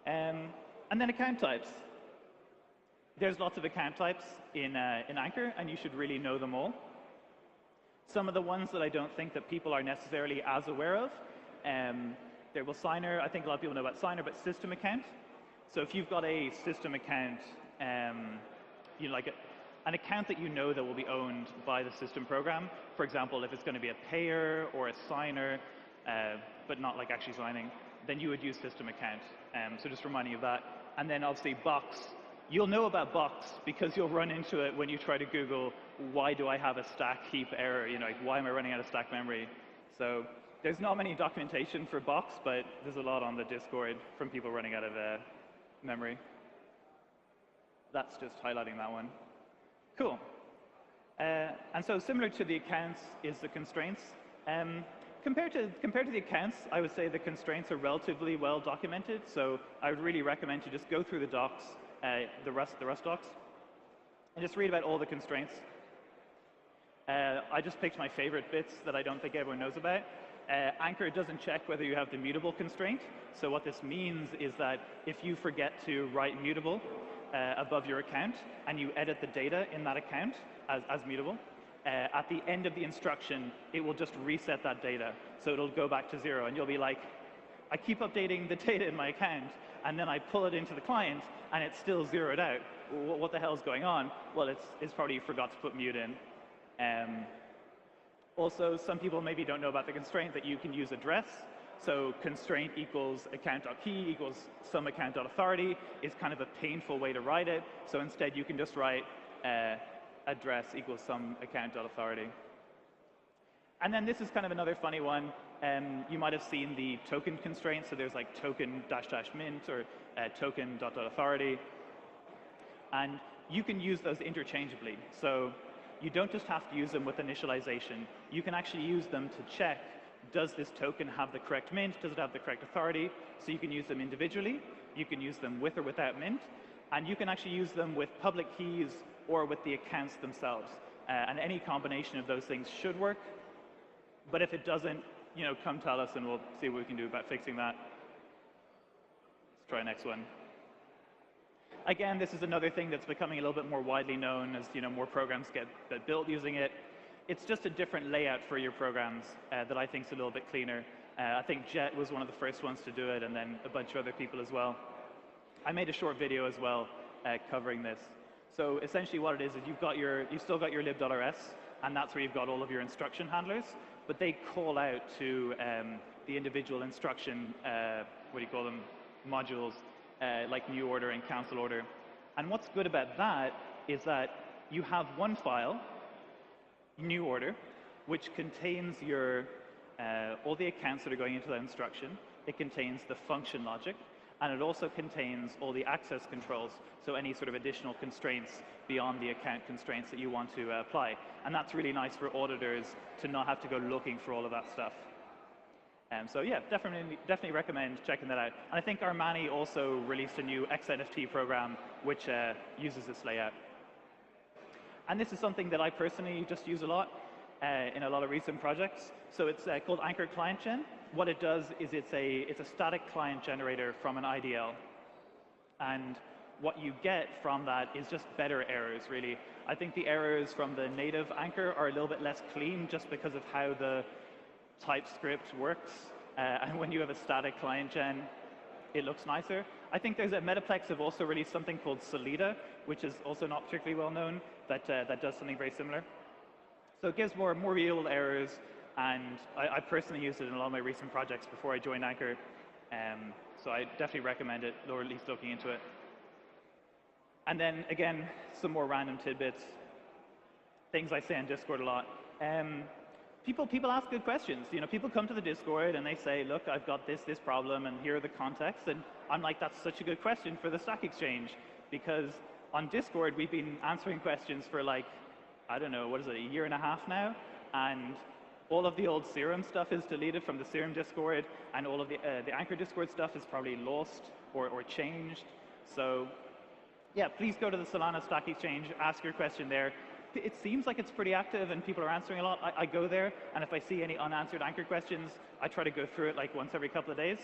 And then account types. There's lots of account types in Anchor, and you should really know them all. Some of the ones that I don't think that people are necessarily as aware of, there will Signer. I think a lot of people know about Signer, but system account. So if you've got a system account, an account that you know that will be owned by the system program, for example, if it's going to be a payer or a signer, but not actually signing, then you would use system account. So just reminding you of that. And then obviously Box. You'll know about Box because you'll run into it when you try to Google, why do I have a stack heap error? Why am I running out of stack memory? So there's not many documentation for Box, but there's a lot on the Discord from people running out of memory. That's just highlighting that one. Cool. And so similar to the accounts is the constraints. Compared to the accounts, I would say the constraints are relatively well documented. So I would really recommend to just go through the docs, the Rust docs, and just read about all the constraints. I just picked my favorite bits that I don't think everyone knows about. Anchor doesn't check whether you have the mutable constraint. So what this means is that if you forget to write mutable above your account and you edit the data in that account as mutable, at the end of the instruction, it will just reset that data. So it'll go back to 0, and you'll be like, I keep updating the data in my account, and then I pull it into the client, and it's still zeroed out. What the hell is going on? Well, it's probably you forgot to put mute in. Also, some people maybe don't know about the constraint that you can use address. So constraint equals account.key equals some account.authority is kind of a painful way to write it. So instead, you can just write address equals some account.authority. And then this is kind of another funny one. You might have seen the token constraint. So there's like token -- mint or token ... authority. And you can use those interchangeably. So you don't just have to use them with initialization. You can actually use them to check, does this token have the correct mint? Does it have the correct authority? So you can use them individually. You can use them with or without mint. And you can actually use them with public keys or with the accounts themselves. And any combination of those things should work. But if it doesn't, come tell us and we'll see what we can do about fixing that. Let's try next one. Again, this is another thing that's becoming a little bit more widely known as more programs get built using it. It's just a different layout for your programs that I think is a little bit cleaner. I think Jet was one of the first ones to do it, and then a bunch of other people as well. I made a short video as well covering this. So essentially what it is you've still got your lib.rs, and that's where you've got all of your instruction handlers, but they call out to the individual instruction, modules, like new order and cancel order. And what's good about that is that you have one file, new order, which contains your all the accounts that are going into that instruction. It contains the function logic, and it also contains all the access controls, so any sort of additional constraints beyond the account constraints that you want to apply. And that's really nice for auditors to not have to go looking for all of that stuff. So yeah, definitely recommend checking that out. And I think Armani also released a new XNFT program which uses this layout. And this is something that I personally just use a lot in a lot of recent projects. So it's called Anchor Client Gen. What it does is it's a static client generator from an IDL. And what you get from that is just better errors, really. I think the errors from the native Anchor are a little bit less clean just because of how the TypeScript works, and when you have a static client gen, it looks nicer. I think there's a Metaplex have also released something called Solida, which is also not particularly well known, that does something very similar. So it gives more real errors, and I personally used it in a lot of my recent projects before I joined Anchor, so I definitely recommend it, or at least looking into it. And then again, some more random tidbits, things I say on Discord a lot. People ask good questions. People come to the Discord and they say, look, I've got this problem, and here are the contexts. And I'm like, that's such a good question for the Stack Exchange, because on Discord, we've been answering questions for like, I don't know, what is it, a year and a half now? And all of the old Serum stuff is deleted from the Serum Discord, and all of the Anchor Discord stuff is probably lost or changed. So yeah, please go to the Solana Stack Exchange, ask your question there. It seems like it's pretty active and people are answering a lot. I go there, and if I see any unanswered Anchor questions, I try to go through it like once every couple of days.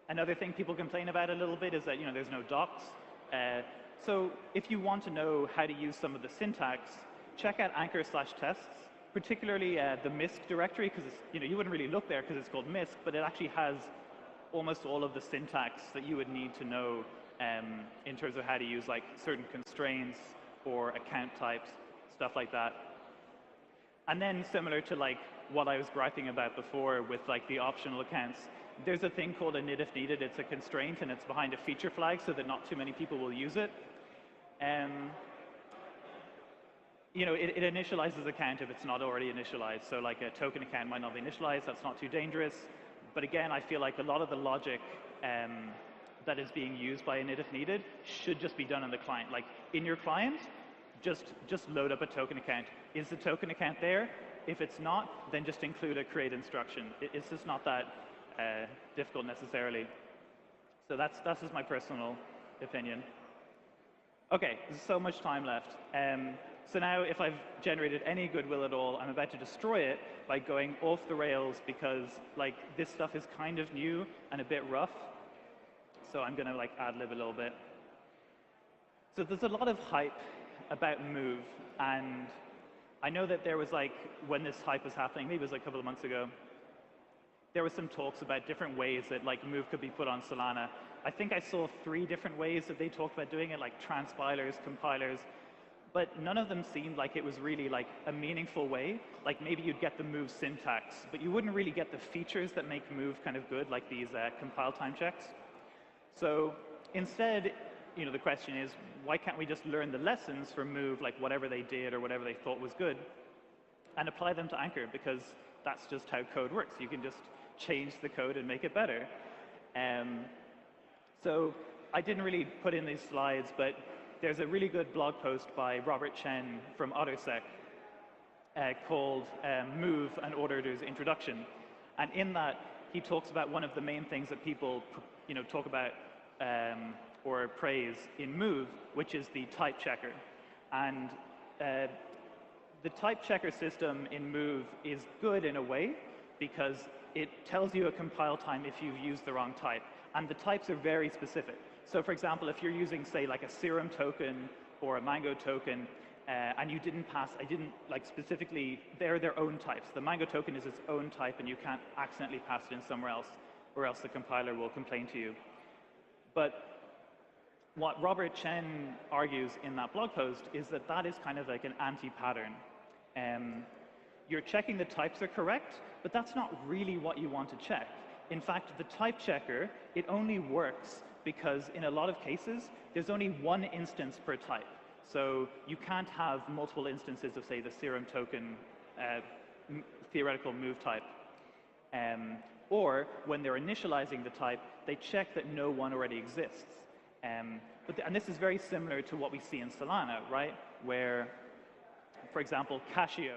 Another thing people complain about a little bit is that there's no docs. So if you want to know how to use some of the syntax, check out Anchor/tests, particularly the MISC directory, because you wouldn't really look there because it's called MISC, but it actually has almost all of the syntax that you would need to know in terms of how to use like certain constraints or account types, stuff like that. And then similar to like what I was griping about before with like the optional accounts, there's a thing called init if needed. It's a constraint and it's behind a feature flag so that not too many people will use it. It initializes account if it's not already initialized. So like a token account might not be initialized, that's not too dangerous. But again, I feel like a lot of the logic that is being used by init if needed should just be done on the client. Like in your client, just load up a token account. Is the token account there? If it's not, then just include a create instruction. It's just not that difficult necessarily. So that's just my personal opinion. Okay, there's so much time left. So now if I've generated any goodwill at all, I'm about to destroy it by going off the rails because like this stuff is kind of new and a bit rough. So I'm going to like ad-lib a little bit. So there's a lot of hype about Move, and I know that there was like, when this hype was happening, maybe it was like a couple of months ago, there were some talks about different ways that like Move could be put on Solana. I think I saw 3 different ways that they talked about doing it, like transpilers, compilers, but none of them seemed like it was really like a meaningful way. Like maybe you'd get the Move syntax, but you wouldn't really get the features that make Move kind of good, like these compile time checks. So instead, you know, the question is, why can't we just learn the lessons from Move, like whatever they did or whatever they thought was good, and apply them to Anchor? Because that's just how code works. You can just change the code and make it better. So I didn't really put in these slides, but there's a really good blog post by Robert Chen from Autosec called Move, an Auditor's Introduction. And in that, he talks about one of the main things that people talk about or praise in Move, which is the type checker. And the type checker system in Move is good in a way because it tells you a compile time if you've used the wrong type. And the types are very specific. So for example, if you're using, say, like a serum token or a mango token, and you didn't pass, I didn't like specifically, they're their own types. The mango token is its own type and you can't accidentally pass it in somewhere else, or else the compiler will complain to you. But what Robert Chen argues in that blog post is that that is kind of like an anti-pattern. You're checking the types are correct, but that's not really what you want to check. In fact, the type checker, it only works because in a lot of cases, there's only one instance per type. So you can't have multiple instances of, say, the serum token theoretical Move type. Or when they're initializing the type, they check that no one already exists. And this is very similar to what we see in Solana, right? Where, for example, Casio.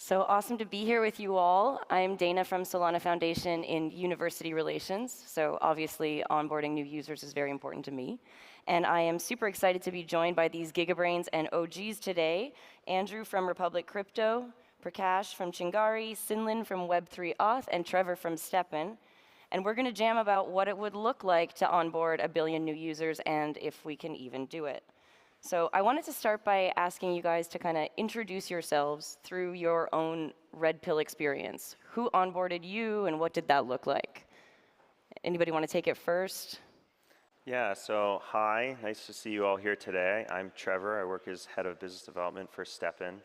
So awesome to be here with you all. I'm Dana from Solana Foundation in University Relations. So obviously, onboarding new users is very important to me. And I am super excited to be joined by these GigaBrains and OGs today. Andrew from Republic Crypto, Prakash from Chingari, Sinlin from Web3 Auth, and Trevor from STEPN. And we're going to jam about what it would look like to onboard 1 billion new users and if we can even do it. So I wanted to start by asking you guys to kind of introduce yourselves through your own Red Pill experience. Who onboarded you and what did that look like? Anybody want to take it first? Yeah, so hi, nice to see you all here today. I'm Trevor, I work as head of business development for STEPN.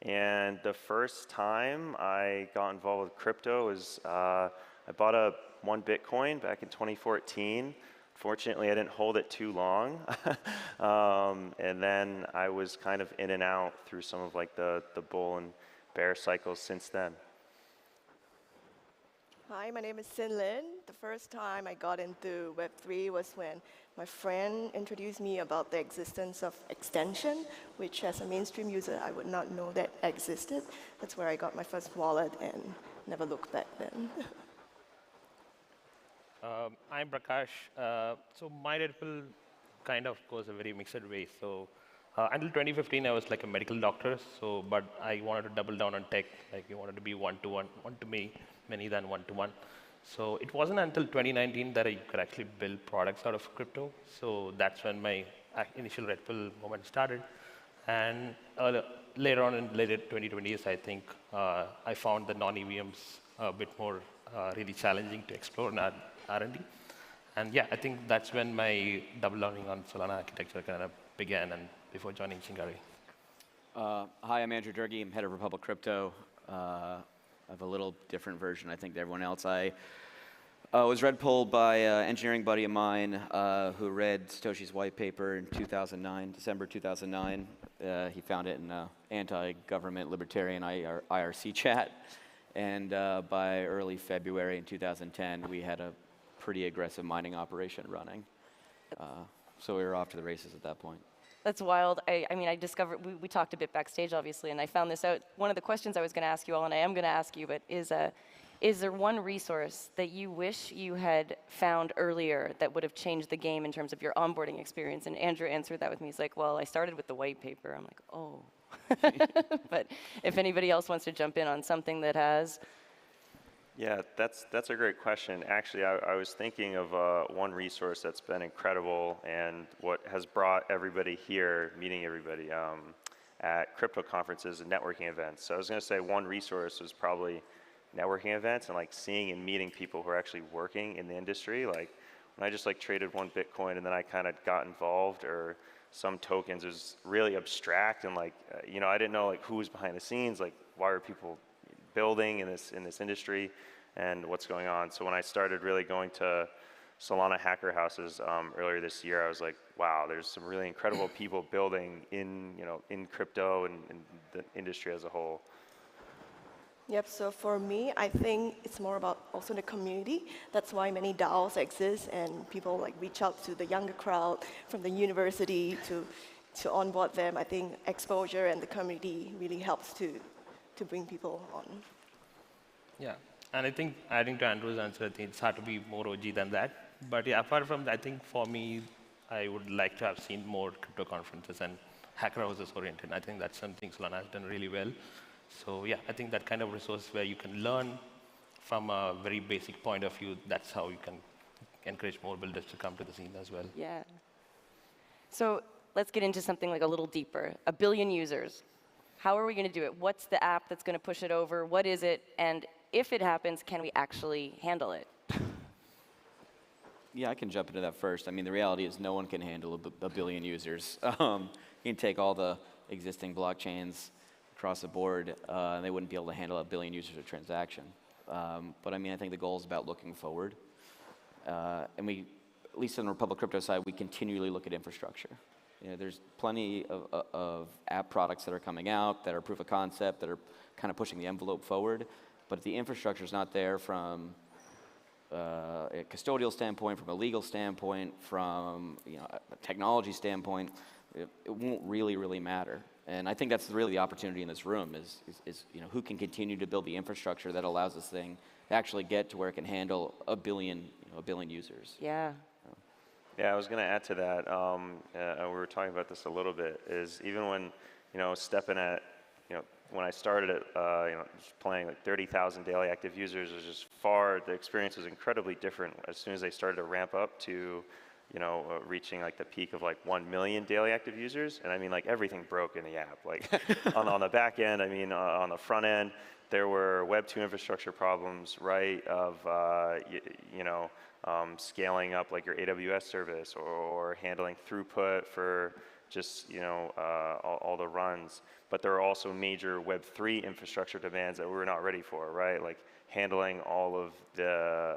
And the first time I got involved with crypto was I bought 1 Bitcoin back in 2014. Fortunately, I didn't hold it too long. And then I was kind of in and out through some of like the bull and bear cycles since then. Hi, my name is Sinlin. The first time I got into Web3 was when my friend introduced me about the existence of extension, which as a mainstream user, I would not know that existed. That's where I got my first wallet and never looked back then. I'm Prakash. So my Red Pill kind of goes a very mixed way. So until 2015, I was like a medical doctor. So, but I wanted to double down on tech. Like we wanted to be one-to-one, many than one-to-one. So it wasn't until 2019 that I could actually build products out of crypto. So that's when my initial Red Pill moment started. And later on in later 2020s, I think I found the non-EVMs a bit more really challenging to explore in R&D. And yeah, I think that's when my double learning on Solana architecture kind of began and before joining Chingari. Hi, I'm Andrew Durkee. I'm head of Republic Crypto. I have a little different version, I think, than everyone else. I was red pulled by an engineering buddy of mine who read Satoshi's white paper in 2009, December 2009. He found it in an anti-government libertarian IRC chat. And by early February in 2010, we had a pretty aggressive mining operation running. So we were off to the races at that point. That's wild. I mean, I discovered, we talked a bit backstage, obviously, and I found this out. One of the questions I was going to ask you all, and I am going to ask you, but is there one resource that you wish you had found earlier that would have changed the game in terms of your onboarding experience? And Andrew answered that with me. He's like, well, I started with the white paper. I'm like, oh. But if anybody else wants to jump in on something that has. Yeah, that's a great question. Actually, I was thinking of one resource that's been incredible and what has brought everybody here, meeting everybody at crypto conferences and networking events. So I was going to say one resource was probably networking events and like seeing and meeting people who are actually working in the industry. Like when I just like traded one Bitcoin and then I kind of got involved, or some tokens, it was really abstract and like you know, I didn't know like who was behind the scenes, like why are people building in this industry and what's going on. So when I started really going to Solana hacker houses earlier this year, I was like, wow, there's some really incredible people building in, you know, in crypto and the industry as a whole. Yep, so for me, I think it's more about also the community. That's why many DAOs exist and people like reach out to the younger crowd from the university to onboard them. I think exposure and the community really helps to bring people on. Yeah, and I think adding to Andrew's answer, I think it's hard to be more OG than that. But yeah, apart from that, I think for me, I would like to have seen more crypto conferences and hacker houses oriented. I think that's something Solana has done really well. So yeah, I think that kind of resource where you can learn from a very basic point of view, that's how you can encourage more builders to come to the scene as well. Yeah. So let's get into something like a little deeper. 1 billion users. How are we going to do it? What's the app that's going to push it over? What is it? And if it happens, can we actually handle it? Yeah, I can jump into that first. I mean, the reality is no one can handle a billion users. You can take all the existing blockchains across the board, and they wouldn't be able to handle 1 billion users a transaction. But I mean, I think the goal is about looking forward. And we, at least on the Republic Crypto side, we continually look at infrastructure. You know, there's plenty of app products that are coming out that are proof of concept, that are kind of pushing the envelope forward. But if the infrastructure is not there from a custodial standpoint, from a legal standpoint, from a technology standpoint, it won't really matter. And I think that's really the opportunity in this room is who can continue to build the infrastructure that allows this thing to actually get to where it can handle 1 billion users. Yeah. Yeah, I was going to add to that. We were talking about this a little bit. Is even when, stepping at, when I started it, just playing like 30,000 daily active users was just the experience was incredibly different as soon as they started to ramp up to, reaching like the peak of like 1 million daily active users. And I mean, like everything broke in the app. Like on the back end, I mean, on the front end, there were Web 2 infrastructure problems, right? Of scaling up like your AWS service or handling throughput for just all the runs. But there are also major Web 3 infrastructure demands that we were not ready for, right? Like handling all of the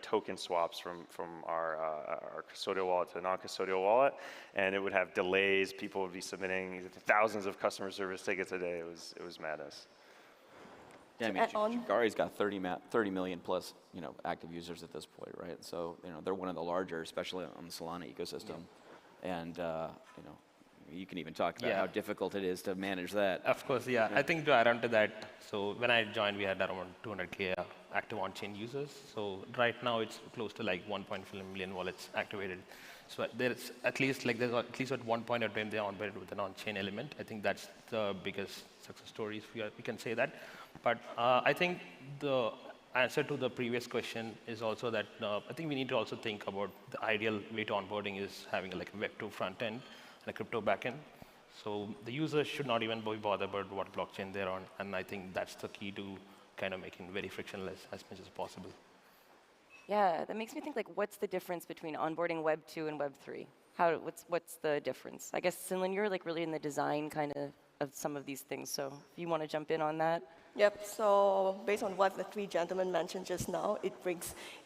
token swaps from our custodial wallet to a non-custodial wallet, and it would have delays. People would be submitting thousands of customer service tickets a day. It was madness. Yeah, I mean, Chingari's got 30 million plus, active users at this point, right? So, they're one of the larger, especially on the Solana ecosystem. And, you can even talk about how difficult it is to manage that. Of course, yeah. I think to add on to that, so when I joined, we had around 200K active on-chain users. So right now, it's close to like 1.5 million wallets activated. So there's at least at one point of time they onboarded with an on-chain element. I think that's the biggest success stories we can say that. But I think the answer to the previous question is also that I think we need to also think about the ideal way to onboarding is having like a Web 2 front end and a crypto backend. So the users should not even be bothered about what blockchain they're on. And I think that's the key to kind of making it very frictionless as much as possible. Yeah, that makes me think like, what's the difference between onboarding Web 2 and Web 3? What's the difference? I guess, Sinlin, you're like really in the design kind of some of these things, so if you want to jump in on that. Yep, so based on what the three gentlemen mentioned just now,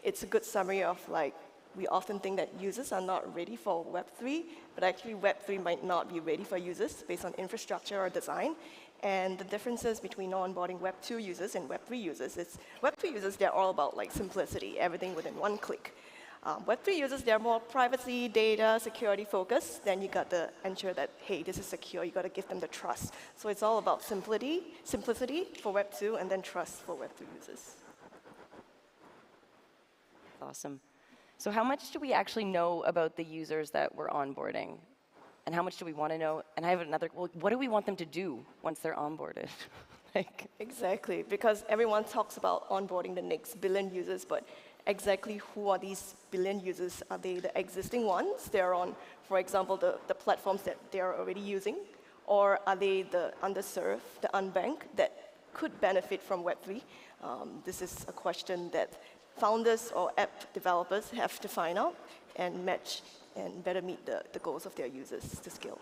it's a good summary of like, we often think that users are not ready for Web3, but actually Web3 might not be ready for users based on infrastructure or design. And the differences between onboarding Web 2 users and Web 3 users is Web 3 users, they're all about like simplicity, everything within one click. Web 3 users, they're more privacy, data, security focused. Then you got to ensure that, hey, this is secure. You got to give them the trust. So it's all about simplicity for Web 2 and then trust for Web 3 users. Awesome. So how much do we actually know about the users that we're onboarding? And how much do we want to know? And I have another, well, what do we want them to do once they're onboarded? Exactly, because everyone talks about onboarding the next billion users, but exactly who are these billion users? Are they the existing ones? They're on, for example, the platforms that they're already using? Or are they the underserved, the unbanked that could benefit from Web3? This is a question that founders or app developers have to find out and match and better meet the goals of their users to scale.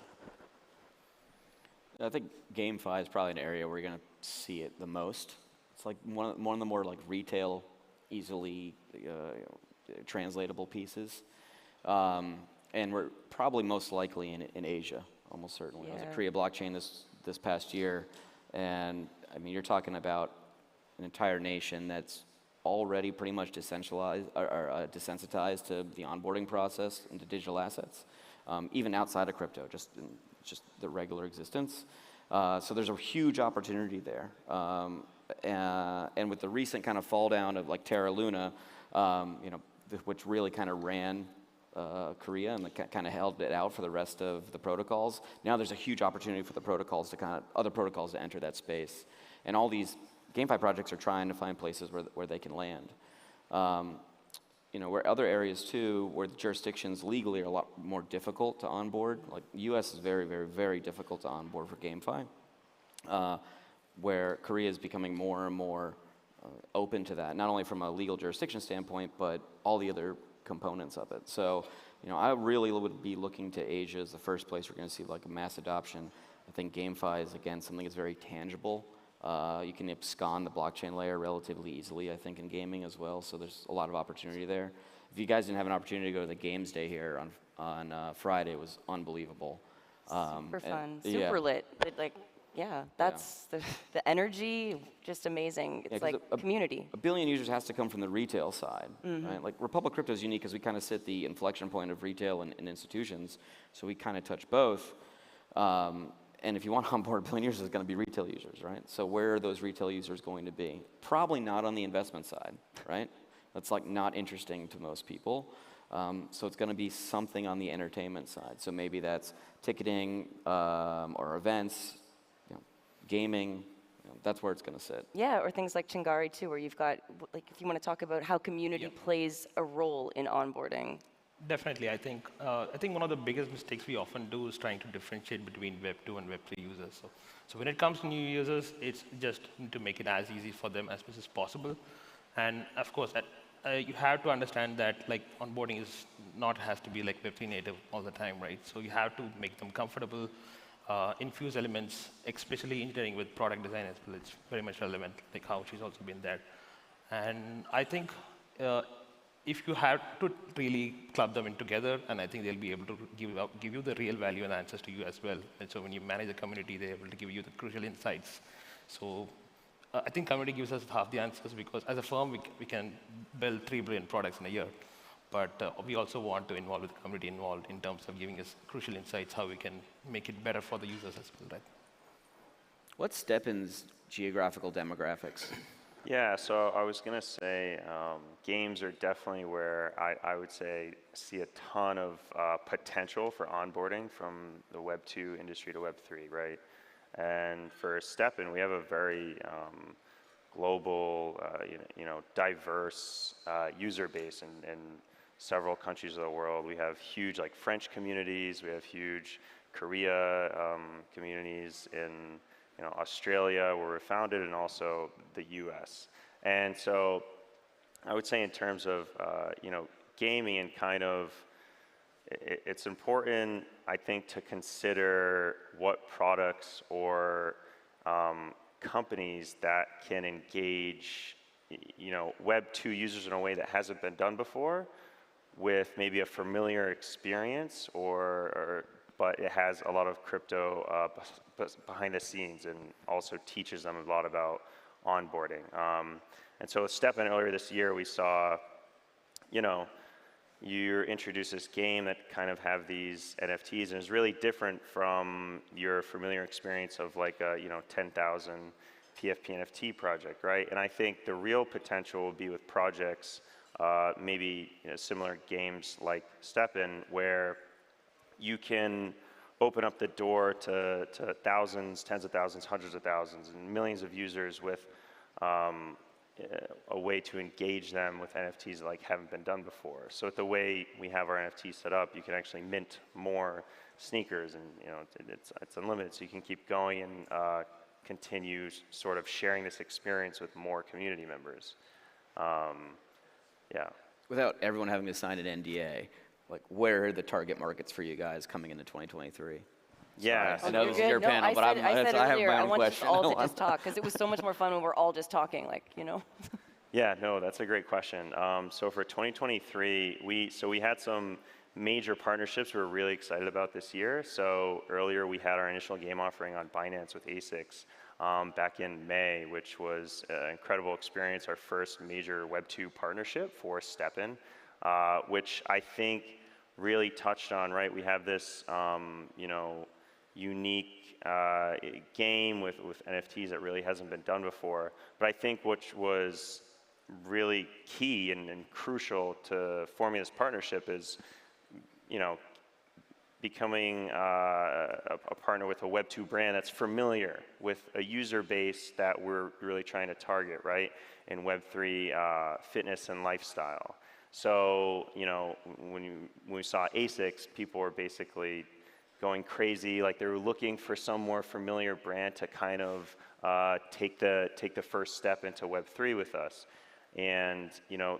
I think GameFi is probably an area where you're going to see it the most. It's like one of the more like retail, easily translatable pieces. And we're probably most likely in Asia, almost certainly. I was at Korea Blockchain this past year, and I mean, you're talking about an entire nation that's already pretty much desensitized to the onboarding process and to digital assets, even outside of crypto, just the regular existence. So there's a huge opportunity there. And with the recent kind of fall down of like Terra Luna, which really kind of ran Korea and kind of held it out for the rest of the protocols. Now there's a huge opportunity for the protocols to other protocols to enter that space. And all these GameFi projects are trying to find places where they can land. Where other areas too, where the jurisdictions legally are a lot more difficult to onboard. Like the U.S. is very, very, very difficult to onboard for GameFi. Where Korea is becoming more and more open to that, not only from a legal jurisdiction standpoint, but all the other components of it. So, I really would be looking to Asia as the first place we're going to see like a mass adoption. I think GameFi is, again, something that's very tangible. You can abscond the blockchain layer relatively easily, I think, in gaming as well. So there's a lot of opportunity there. If you guys didn't have an opportunity to go to the Games Day here on Friday, it was unbelievable. Super fun, super lit. That's the energy, just amazing. It's like community. A billion users has to come from the retail side, right? Like Republic Crypto is unique because we kind of sit the inflection point of retail and institutions, so we kind of touch both. And if you want to onboard a billion users, it's going to be retail users, right? So where are those retail users going to be? Probably not on the investment side, right? That's like not interesting to most people. So it's going to be something on the entertainment side. So maybe that's ticketing or events, gaming. That's where it's going to sit. Yeah, or things like Chingari too, where you've got, like, if you want to talk about how community plays a role in onboarding. Definitely, I think one of the biggest mistakes we often do is trying to differentiate between Web 2 and Web 3 users. So when it comes to new users, it's just to make it as easy for them as much as possible. And of course, you have to understand that like onboarding has to be like Web 3 native all the time, right? So you have to make them comfortable, infuse elements, especially engineering with product design as well. It's very much relevant, like how she's also been there. And I think if you have to really club them in together, and I think they'll be able to give you the real value and answers to you as well. And so when you manage a community, they're able to give you the crucial insights. So I think community gives us half the answers because as a firm, we can build 3 billion products in a year. But we also want to involve the community involved in terms of giving us crucial insights, how we can make it better for the users as well, right? What's STEPN's geographical demographics? Yeah, so I was going to say games are definitely where I would say see a ton of potential for onboarding from the Web 2 industry to Web 3, right? And for STEPN, we have a very global, diverse user base in several countries of the world. We have huge like French communities, we have huge Korea communities in Australia, where we're founded, and also the US. And so I would say in terms of gaming and kind of, it's important, I think, to consider what products or companies that can engage Web 2 users in a way that hasn't been done before, with maybe a familiar experience, but it has a lot of crypto behind the scenes and also teaches them a lot about onboarding. And so with STEPN earlier this year, we saw, you introduce this game that kind of have these NFTs, and it's really different from your familiar experience of like a 10,000 PFP NFT project, right? And I think the real potential will be with projects, maybe similar games like STEPN, where you can open up the door to thousands, tens of thousands, hundreds of thousands, and millions of users with a way to engage them with NFTs that like haven't been done before. So with the way we have our NFTs set up, you can actually mint more sneakers, and it's unlimited, so you can keep going and continue sort of sharing this experience with more community members. Yeah. Without everyone having to sign an NDA, like where are the target markets for you guys coming into 2023? Yeah, I know this is your panel, but I have my own question. I want you all to just talk, because it was so much more fun when we're all just talking, Yeah, no, that's a great question. So for 2023, we had some major partnerships we were really excited about this year. So earlier we had our initial game offering on Binance with ASICs back in May, which was an incredible experience, our first major Web 2 partnership for STEPN, which I think really touched on, right? We have this, unique game with NFTs that really hasn't been done before. But I think which was really key and crucial to forming this partnership is, becoming a partner with a Web 2 brand that's familiar with a user base that we're really trying to target, right? In Web 3 fitness and lifestyle. So, when we saw ASICs, people were basically going crazy, like they were looking for some more familiar brand to kind of take the first step into Web 3 with us. And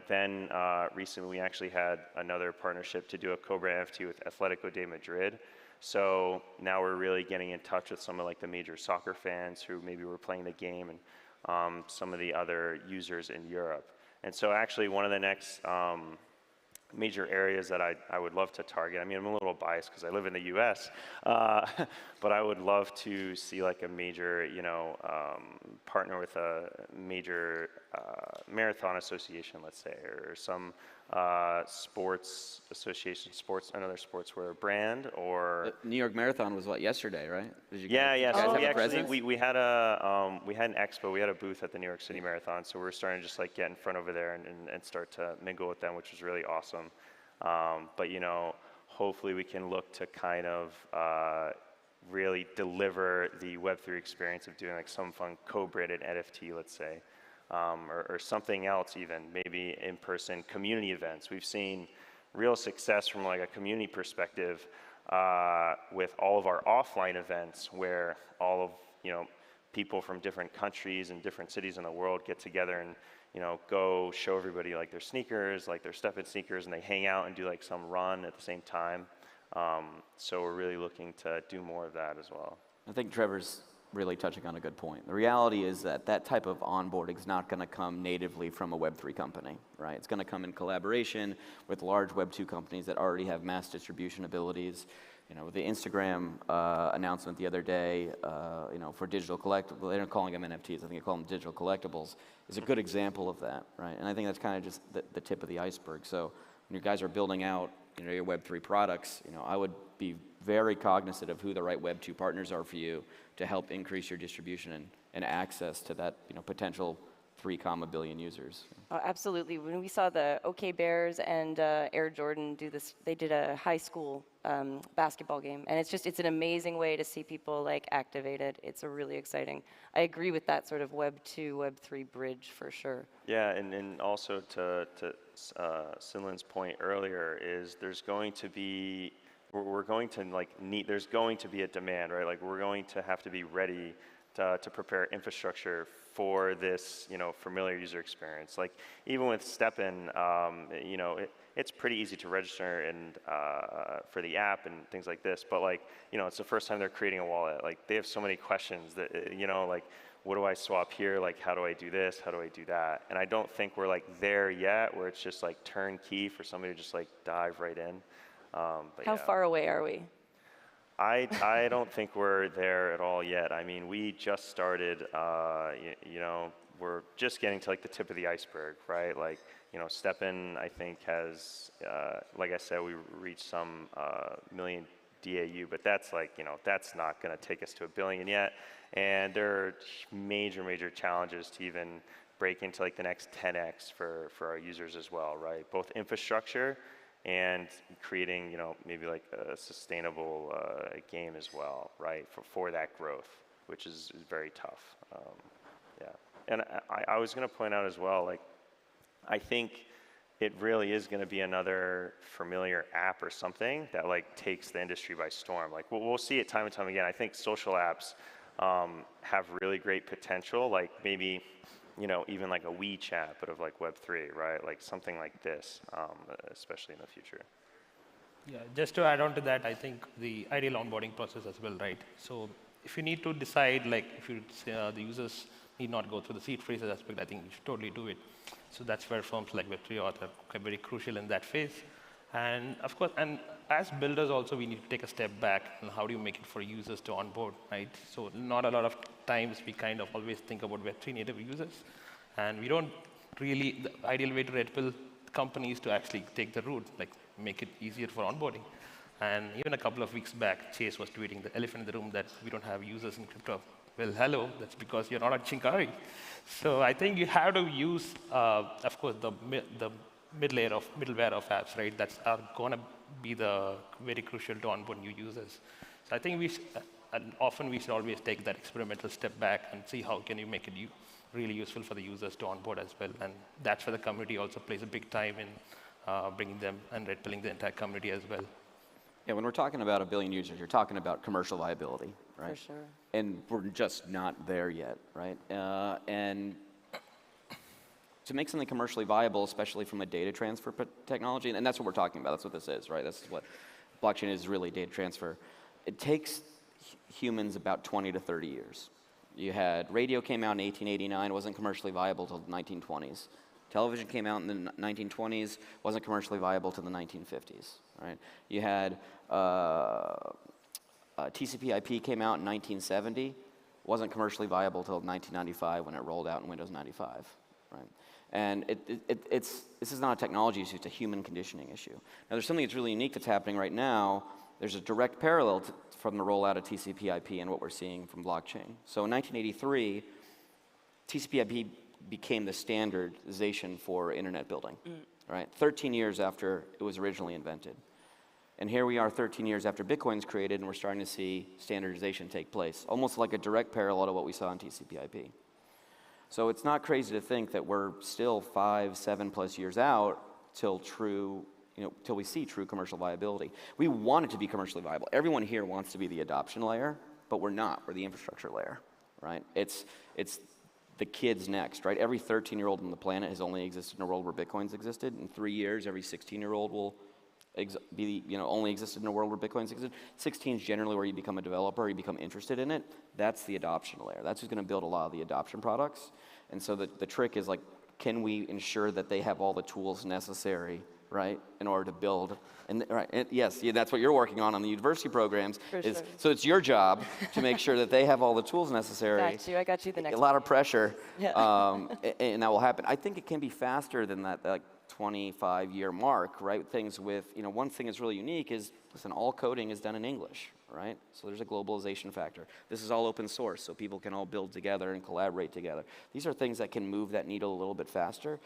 then recently we actually had another partnership to do a co-brand NFT with Atletico de Madrid. So now we're really getting in touch with some of like the major soccer fans who maybe were playing the game, and some of the other users in Europe. And so actually one of the next major areas that I would love to target. I mean, I'm a little biased because I live in the U.S., but I would love to see like a major, partner with a major marathon association, let's say, or some sports association, another sportswear brand, or the New York Marathon was yesterday, right? Yeah. So we actually we had an expo, we had a booth at the New York City Marathon, so we're starting to just like get in front over there and start to mingle with them, which was really awesome. But hopefully we can look to kind of really deliver the Web3 experience of doing like some fun co-branded NFT, let's say, or something else even, maybe in-person community events. We've seen real success from like a community perspective with all of our offline events, where all of people from different countries and different cities in the world get together and go show everybody like their sneakers, like their STEPN sneakers, and they hang out and do like some run at the same time. So we're really looking to do more of that as well. I think Trevor's really touching on a good point. The reality is that that type of onboarding is not going to come natively from a Web3 company, right? It's going to come in collaboration with large Web 2 companies that already have mass distribution abilities. The Instagram announcement the other day, for digital collectibles, they're not calling them NFTs, I think they call them digital collectibles, is a good example of that, right? And I think that's kind of just the tip of the iceberg. So when you guys are building out your Web3 products, I would be very cognizant of who the right Web 2 partners are for you to help increase your distribution and access to that potential 3 billion users. Oh, absolutely. When we saw the OK Bears and Air Jordan do this, they did a high school basketball game, and it's an amazing way to see people like activated. It's a really exciting. I agree with that sort of Web 2, Web 3 bridge for sure. Yeah, and also to Sinlin's point earlier is there's going to be there's going to be a demand, right? Like we're going to have to be ready to prepare infrastructure for this, familiar user experience. Like even with STEPN, it's pretty easy to register and for the app and things like this. But like, it's the first time they're creating a wallet. Like they have so many questions that, like, what do I swap here? Like, how do I do this? How do I do that? And I don't think we're like there yet, where it's just like turnkey for somebody to just like dive right in. How far away are we? I don't think we're there at all yet. I mean, we just started, we're just getting to like the tip of the iceberg, right? Like, STEPN, I think has, like I said, we reached some million DAU, but that's like, that's not gonna take us to 1 billion yet. And there are major, major challenges to even break into like the next 10x for our users as well, right? Both infrastructure and creating, maybe like a sustainable game as well, right? For that growth, which is very tough. Yeah, and I was going to point out as well, like, I think it really is going to be another familiar app or something that like takes the industry by storm. Like we'll see it time and time again. I think social apps have really great potential, like maybe, even like a WeChat, but of like Web3, right? Like something like this, especially in the future. Yeah, just to add on to that, I think the ideal onboarding process as well, right? So if you need to decide, like if the users need not go through the seed phrases aspect, I think you should totally do it. So that's where firms like Web3 Auth are very crucial in that phase. And of course, and as builders also, we need to take a step back and how do you make it for users to onboard, right? So not a lot of times we kind of always think about Web3 native users. And we don't really, the ideal way to Red Pill companies to actually take the route, like make it easier for onboarding. And even a couple of weeks back, Chase was tweeting the elephant in the room that we don't have users in crypto. Well, hello, that's because you're not at Chingari. So I think you have to use, of course, the middleware of apps, right? That's going to be the very crucial to onboard new users. So I think often we should always take that experimental step back and see how can you make it really useful for the users to onboard as well. And that's where the community also plays a big time in bringing them and red pilling the entire community as well. Yeah, when we're talking about 1 billion users, you're talking about commercial viability, right? For sure. And we're just not there yet, right? And to make something commercially viable, especially from a data transfer technology, and that's what we're talking about, that's what this is, right? This is what blockchain is, really data transfer. It takes humans about 20 to 30 years. You had radio came out in 1889, wasn't commercially viable till the 1920s. Television came out in the 1920s, wasn't commercially viable till the 1950s, right? You had TCP/IP came out in 1970, wasn't commercially viable till 1995 when it rolled out in Windows 95, right? And this is not a technology issue, it's a human conditioning issue. Now there's something that's really unique that's happening right now. There's a direct parallel from the rollout of TCP/IP and what we're seeing from blockchain. So in 1983, TCP/IP became the standardization for internet building, right? 13 years after it was originally invented. And here we are 13 years after Bitcoin's created, and we're starting to see standardization take place, almost like a direct parallel to what we saw in TCP/IP. So it's not crazy to think that we're still 5, 7+ years out till till we see true commercial viability. We want it to be commercially viable. Everyone here wants to be the adoption layer, but we're not. We're the infrastructure layer, right? It's the kids next, right? Every 13-year-old on the planet has only existed in a world where Bitcoin's existed. In 3 years, every 16-year-old will only existed in a world where Bitcoin's existed. 16 is generally where you become a developer, you become interested in it. That's the adoption layer. That's who's going to build a lot of the adoption products. And so the trick is like, can we ensure that they have all the tools necessary, right, in order to build? And that's what you're working on the university programs. Sure. So it's your job to make sure that they have all the tools necessary. I got you the next A lot of pressure, Yeah. and that will happen. I think it can be faster than that, like 25-year mark, right? Things with, one thing that's really unique is, listen, all coding is done in English, right? So there's a globalization factor. This is all open source, so people can all build together and collaborate together. These are things that can move that needle a little bit faster,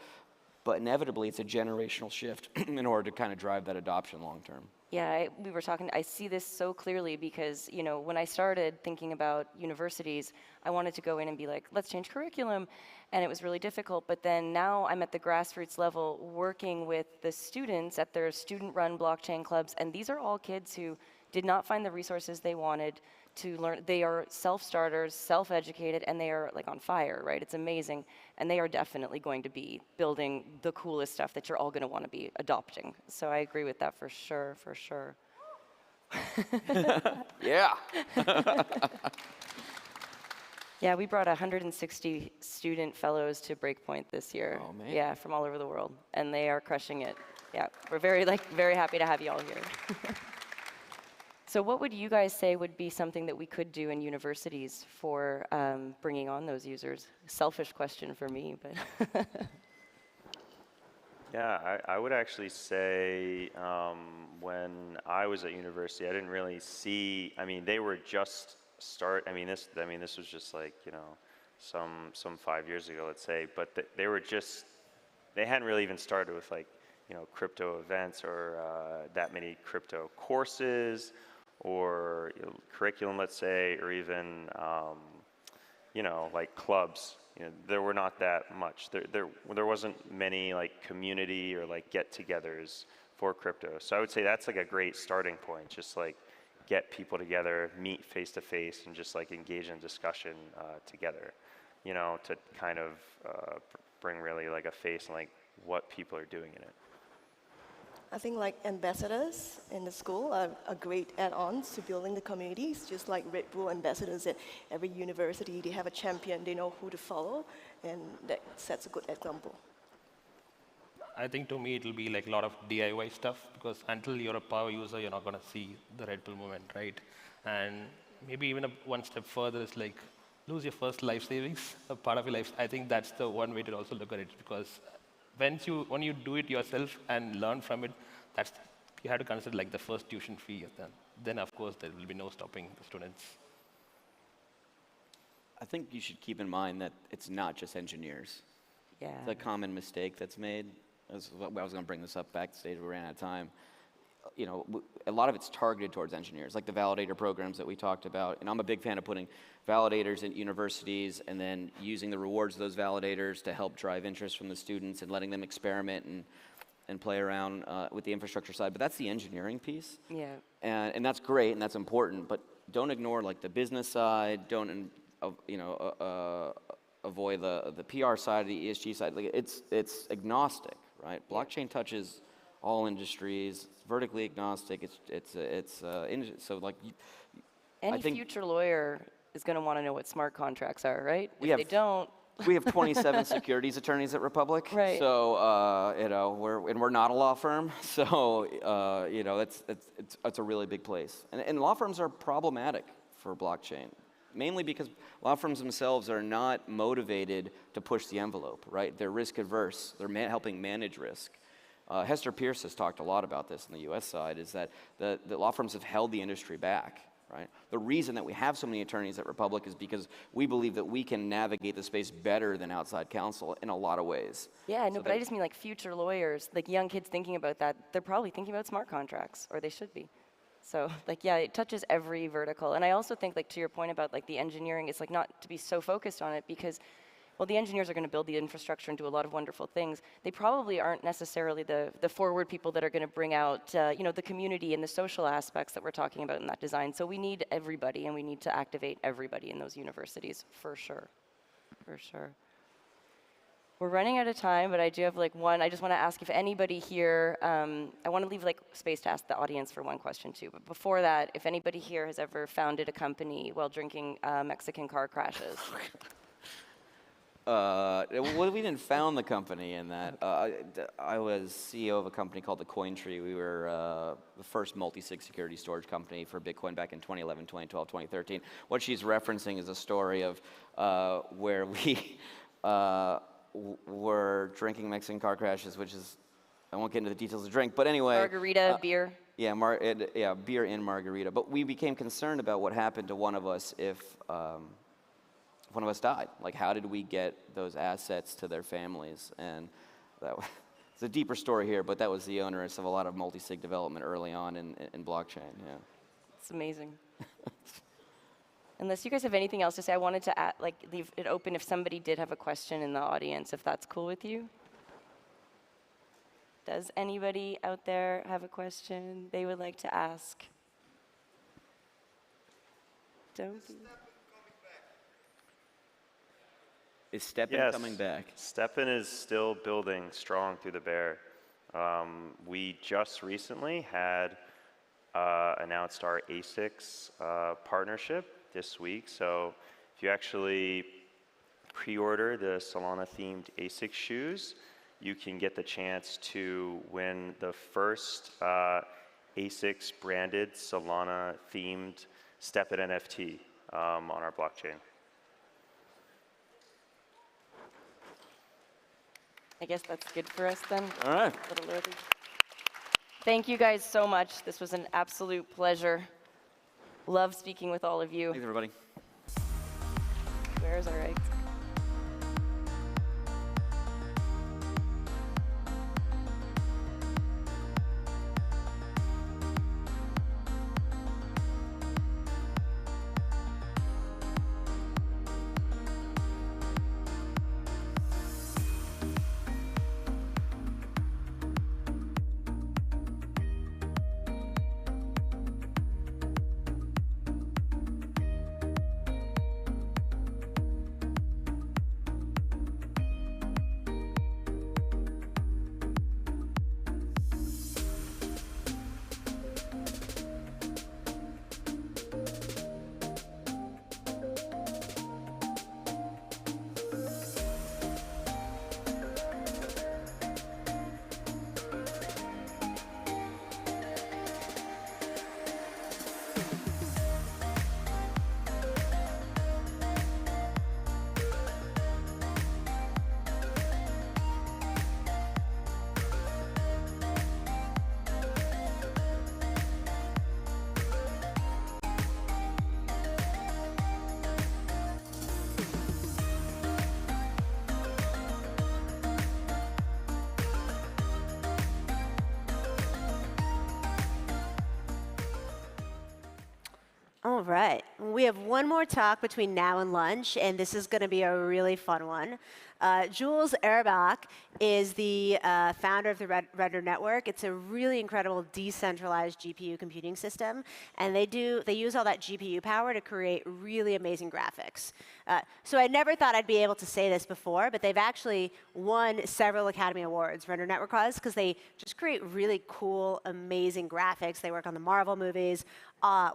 but inevitably it's a generational shift in order to kind of drive that adoption long term. Yeah, we were talking, I see this so clearly because, when I started thinking about universities, I wanted to go in and be like, let's change curriculum, and it was really difficult. But then now I'm at the grassroots level working with the students at their student-run blockchain clubs, and these are all kids who did not find the resources they wanted to learn. They are self-starters, self-educated, and they are like on fire, right? It's amazing. And they are definitely going to be building the coolest stuff that you're all going to want to be adopting. So I agree with that for sure, for sure. Yeah. Yeah, we brought 160 student fellows to Breakpoint this year. Oh, man. Yeah, from all over the world, and they are crushing it. Yeah, we're very happy to have you all here. So what would you guys say would be something that we could do in universities for bringing on those users? Selfish question for me, but. Yeah, I would actually say when I was at university, I didn't really see. I mean, they were just this was just like some 5 years ago, let's say. But they hadn't really even started with like crypto events or that many crypto courses or curriculum, let's say, or even like clubs. There were not that much. There wasn't many like community or like get-togethers for crypto. So I would say that's like a great starting point. Just like get people together, meet face to face, and just like engage in discussion together. To kind of bring really like a face on like what people are doing in it. I think like ambassadors in the school are great add-ons to building the communities, just like Red Bull ambassadors at every university. They have a champion, they know who to follow, and that sets a good example. I think to me it'll be like a lot of DIY stuff, because until you're a power user, you're not going to see the Red Bull movement, right? And maybe even one step further is like lose your first life savings, a part of your life. I think that's the one way to also look at it, because when you do it yourself and learn from it, you have to consider like the first tuition fee. Then of course there will be no stopping the students. I think you should keep in mind that it's not just engineers. Yeah. It's a common mistake that's made. I was going to bring this up backstage, we ran out of time. A lot of it's targeted towards engineers, like the validator programs that we talked about. And I'm a big fan of putting validators at universities and then using the rewards of those validators to help drive interest from the students and letting them experiment and play around with the infrastructure side. But that's the engineering piece. Yeah. And that's great and that's important. But don't ignore like the business side. Don't avoid the PR side, the ESG side. Like it's agnostic, right? Blockchain touches all industries. It's vertically agnostic. So like. Any future lawyer is going to want to know what smart contracts are, right? We have 27 securities attorneys at Republic. Right. So we're not a law firm. So it's a really big place. And law firms are problematic for blockchain. Mainly because law firms themselves are not motivated to push the envelope, right? They're risk averse. They're helping manage risk. Hester Pierce has talked a lot about this on the US side, is that the law firms have held the industry back, right? The reason that we have so many attorneys at Republic is because we believe that we can navigate the space better than outside counsel in a lot of ways. Yeah, no, but I just mean like future lawyers, like young kids thinking about that, they're probably thinking about smart contracts, or they should be. So like, yeah, it touches every vertical. And I also think like to your point about like the engineering, it's like not to be so focused on it because, well, the engineers are going to build the infrastructure and do a lot of wonderful things. They probably aren't necessarily the forward people that are going to bring out, the community and the social aspects that we're talking about in that design. So we need everybody and we need to activate everybody in those universities for sure, for sure. We're running out of time, but I do have like one. I just want to ask if anybody here, I want to leave like space to ask the audience for one question too. But before that, if anybody here has ever founded a company while drinking Mexican car crashes. Well, we didn't found the company in that. I was CEO of a company called the Cointree. We were the first multi-sig security storage company for Bitcoin back in 2011, 2012, 2013. What she's referencing is a story of where we were drinking Mexican car crashes, which is, I won't get into the details of the drink, but anyway. Margarita, beer. Yeah, beer and margarita. But we became concerned about what happened to one of us if one of us died. Like, how did we get those assets to their families? And it's a deeper story here, but that was the onerous of a lot of multi-sig development early on in blockchain, yeah. It's amazing. Unless you guys have anything else to say, I wanted to leave it open if somebody did have a question in the audience, if that's cool with you. Does anybody out there have a question they would like to ask? Don't be. Is Steppen Yes, coming back? Steppen is still building strong through the bear. We just recently had announced our ASICS partnership this week. So if you actually pre-order the Solana-themed ASICS shoes, you can get the chance to win the first ASICS branded Solana-themed Steppen NFT on our blockchain. I guess that's good for us then. All right. Little early. Thank you guys so much. This was an absolute pleasure. Love speaking with all of you. Thanks, everybody. Where's our eggs? All right. We have one more talk between now and lunch, and this is going to be a really fun one. Jules Erbach is the founder of the Render Network. It's a really incredible decentralized GPU computing system, and they use all that GPU power to create really amazing graphics. So I never thought I'd be able to say this before, but they've actually won several Academy Awards, Render Network has, because they just create really cool, amazing graphics. They work on the Marvel movies,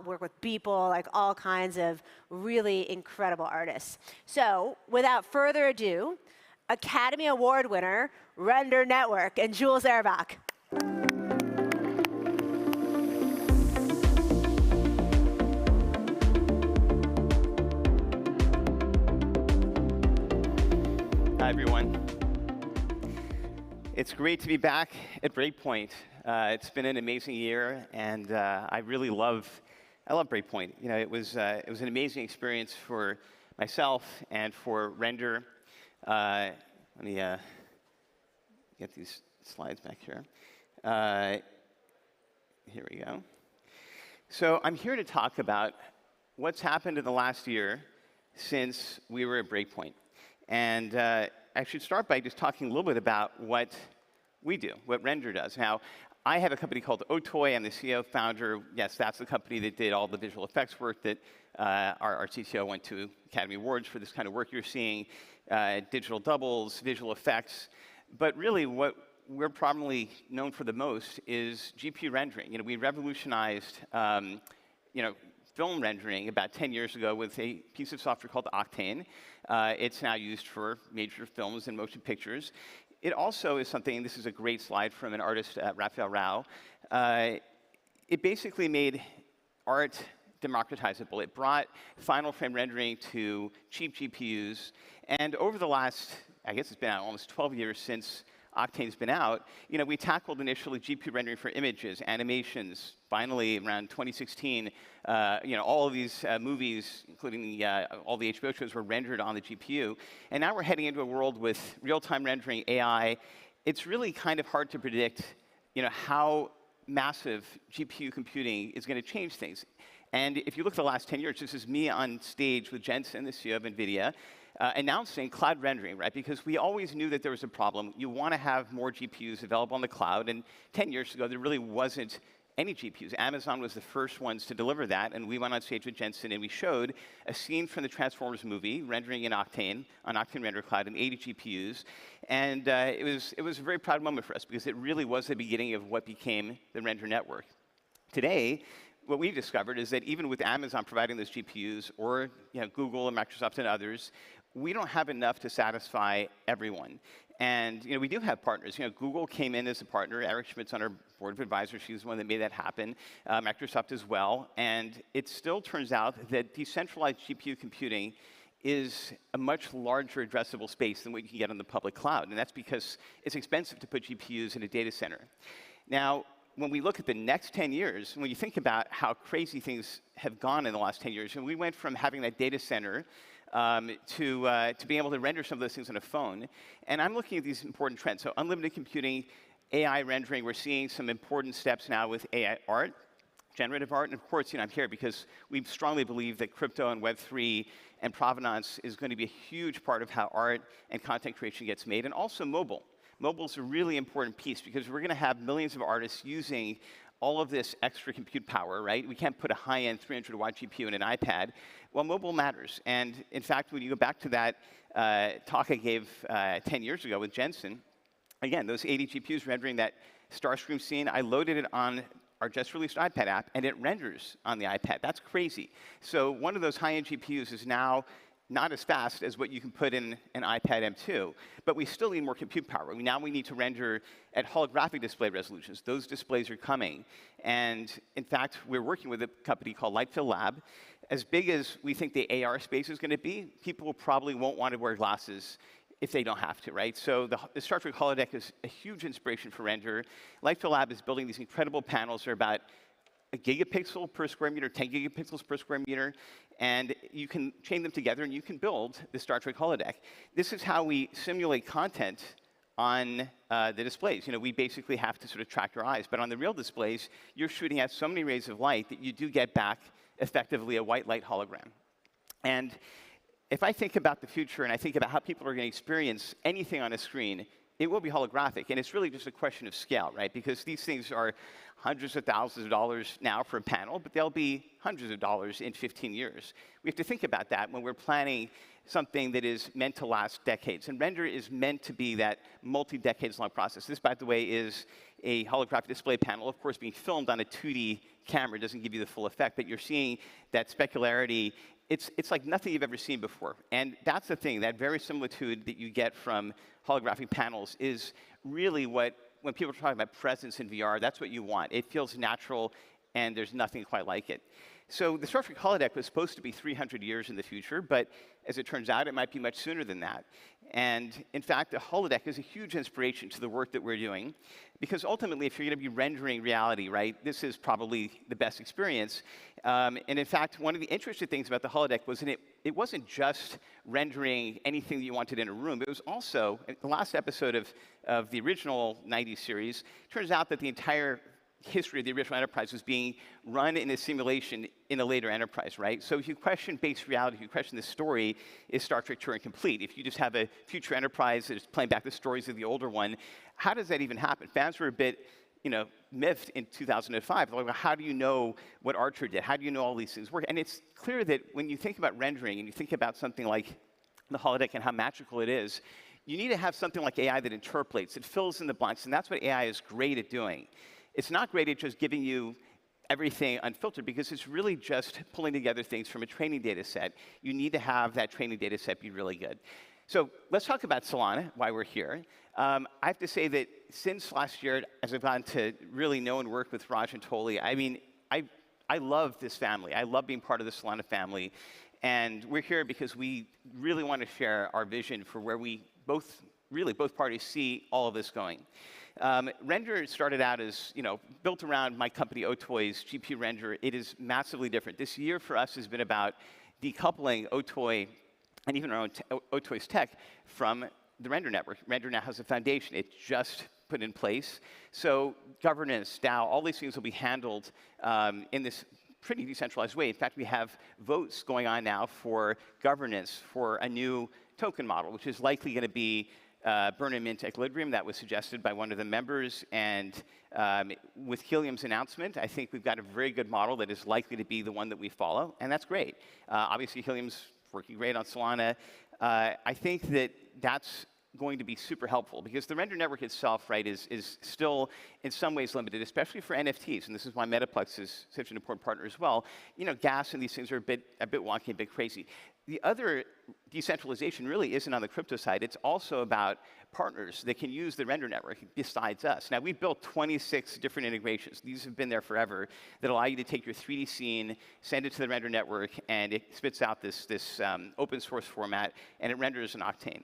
work with people, like all kinds of really incredible artists. So without further ado, Academy Award winner, Render Network, and Jules Erbach. Hi, everyone. It's great to be back at Breakpoint. It's been an amazing year, and I love Breakpoint. You know, it was an amazing experience for myself and for Render. Let me get these slides back here. Here we go. So I'm here to talk about what's happened in the last year since we were at Breakpoint. And I should start by just talking a little bit about what we do, what Render does. Now, I have a company called Otoy. I'm the CEO, founder. Yes, that's the company that did all the visual effects work that our CTO went to Academy Awards for this kind of work you're seeing, digital doubles, visual effects. But really, what we're probably known for the most is GPU rendering. You know, we revolutionized, film rendering about 10 years ago with a piece of software called Octane. It's now used for major films and motion pictures. It also is something, and this is a great slide from an artist, Raphael Rao. It basically made art democratizable. It brought final frame rendering to cheap GPUs. And over the last, I guess it's been almost 12 years since Octane's been out, you know, we tackled initially GPU rendering for images, animations. Finally, around 2016, all of these movies, including all the HBO shows, were rendered on the GPU. And now we're heading into a world with real-time rendering, AI. It's really kind of hard to predict, how massive GPU computing is going to change things. And if you look at the last 10 years, this is me on stage with Jensen, the CEO of NVIDIA, announcing cloud rendering, right? Because we always knew that there was a problem. You want to have more GPUs available on the cloud. And 10 years ago, there really wasn't any GPUs. Amazon was the first ones to deliver that, and we went on stage with Jensen, and we showed a scene from the Transformers movie, rendering in Octane, on Octane Render Cloud, and 80 GPUs. And it was a very proud moment for us, because it really was the beginning of what became the Render Network. Today, what we've discovered is that even with Amazon providing those GPUs, or Google and Microsoft and others, we don't have enough to satisfy everyone. And we do have partners. Google came in as a partner. Eric Schmidt's on our board of advisors. She's the one that made that happen. Microsoft as well. And it still turns out that decentralized GPU computing is a much larger addressable space than what you can get on the public cloud. And that's because it's expensive to put GPUs in a data center. Now, when we look at the next 10 years, when you think about how crazy things have gone in the last 10 years, and we went from having that data center to being able to render some of those things on a phone. And I'm looking at these important trends. So unlimited computing, AI rendering, we're seeing some important steps now with AI art, generative art. And of course, I'm here because we strongly believe that crypto and Web3 and provenance is going to be a huge part of how art and content creation gets made, and also mobile. Mobile is a really important piece because we're going to have millions of artists using all of this extra compute power, right? We can't put a high-end 300-watt GPU in an iPad. Well, mobile matters. And in fact, when you go back to that talk I gave 10 years ago with Jensen, again, those 80 GPUs rendering that Starscream scene, I loaded it on our just-released iPad app, and it renders on the iPad. That's crazy. So one of those high-end GPUs is now not as fast as what you can put in an iPad M2, but we still need more compute power. Now we need to render at holographic display resolutions. Those displays are coming. And in fact, we're working with a company called Lightfill Lab. As big as we think the AR space is going to be, people probably won't want to wear glasses if they don't have to, right? So the Star Trek holodeck is a huge inspiration for render. Lightfill Lab is building these incredible panels. They're about a gigapixel per square meter, 10 gigapixels per square meter, and you can chain them together and you can build the Star Trek holodeck. This is how we simulate content on the displays. We basically have to sort of track your eyes, but on the real displays, you're shooting at so many rays of light that you do get back effectively a white light hologram. And if I think about the future and I think about how people are going to experience anything on a screen, it will be holographic, and it's really just a question of scale, right? Because these things are hundreds of thousands of dollars now for a panel, but they'll be hundreds of dollars in 15 years. We have to think about that when we're planning something that is meant to last decades. And render is meant to be that multi-decades long process. This, by the way, is a holographic display panel, of course, being filmed on a 2D camera doesn't give you the full effect, but you're seeing that specularity. It's like nothing you've ever seen before. And that's the thing, that verisimilitude that you get from holographic panels is really what, when people are talking about presence in VR, that's what you want. It feels natural, and there's nothing quite like it. So the Star Trek holodeck was supposed to be 300 years in the future, but as it turns out, it might be much sooner than that. And in fact, the holodeck is a huge inspiration to the work that we're doing, because ultimately, if you're going to be rendering reality, right, this is probably the best experience. And in fact, one of the interesting things about the holodeck was that it wasn't just rendering anything that you wanted in a room. It was also, in the last episode of the original 90s series, it turns out that the entire history of the original Enterprise was being run in a simulation in a later Enterprise, right? So if you question base reality, if you question the story, is Star Trek Turing complete? If you just have a future Enterprise that is playing back the stories of the older one, how does that even happen? Fans were a bit, miffed in 2005. Like, how do you know what Archer did? How do you know all these things work? And it's clear that when you think about rendering and you think about something like the holodeck and how magical it is, you need to have something like AI that interpolates, it fills in the blanks, and that's what AI is great at doing. It's not great at just giving you everything unfiltered, because it's really just pulling together things from a training data set. You need to have that training data set be really good. So let's talk about Solana, why we're here. I have to say that since last year, as I've gotten to really know and work with Raj and Toli, I mean, I love this family. I love being part of the Solana family. And we're here because we really want to share our vision for where we both parties see all of this going. Render started out as, built around my company, Otoy's GPU Render. It is massively different. This year for us has been about decoupling Otoy and even our own Otoy's tech from the Render network. Render now has a foundation. It's just put in place. So governance, DAO, all these things will be handled in this pretty decentralized way. In fact, we have votes going on now for governance for a new token model, which is likely going to be Burnham-Mint equilibrium that was suggested by one of the members. And with Helium's announcement, I think we've got a very good model that is likely to be the one that we follow, and that's great. Obviously, Helium's working great on Solana. I think that that's going to be super helpful because the render network itself, right, is still in some ways limited, especially for NFTs. And this is why Metaplex is such an important partner as well. You know, gas and these things are a bit wonky, a bit crazy. The other decentralization really isn't on the crypto side. It's also about partners that can use the render network besides us. Now, we've built 26 different integrations. These have been there forever that allow you to take your 3D scene, send it to the render network, and it spits out this open source format, and it renders in Octane.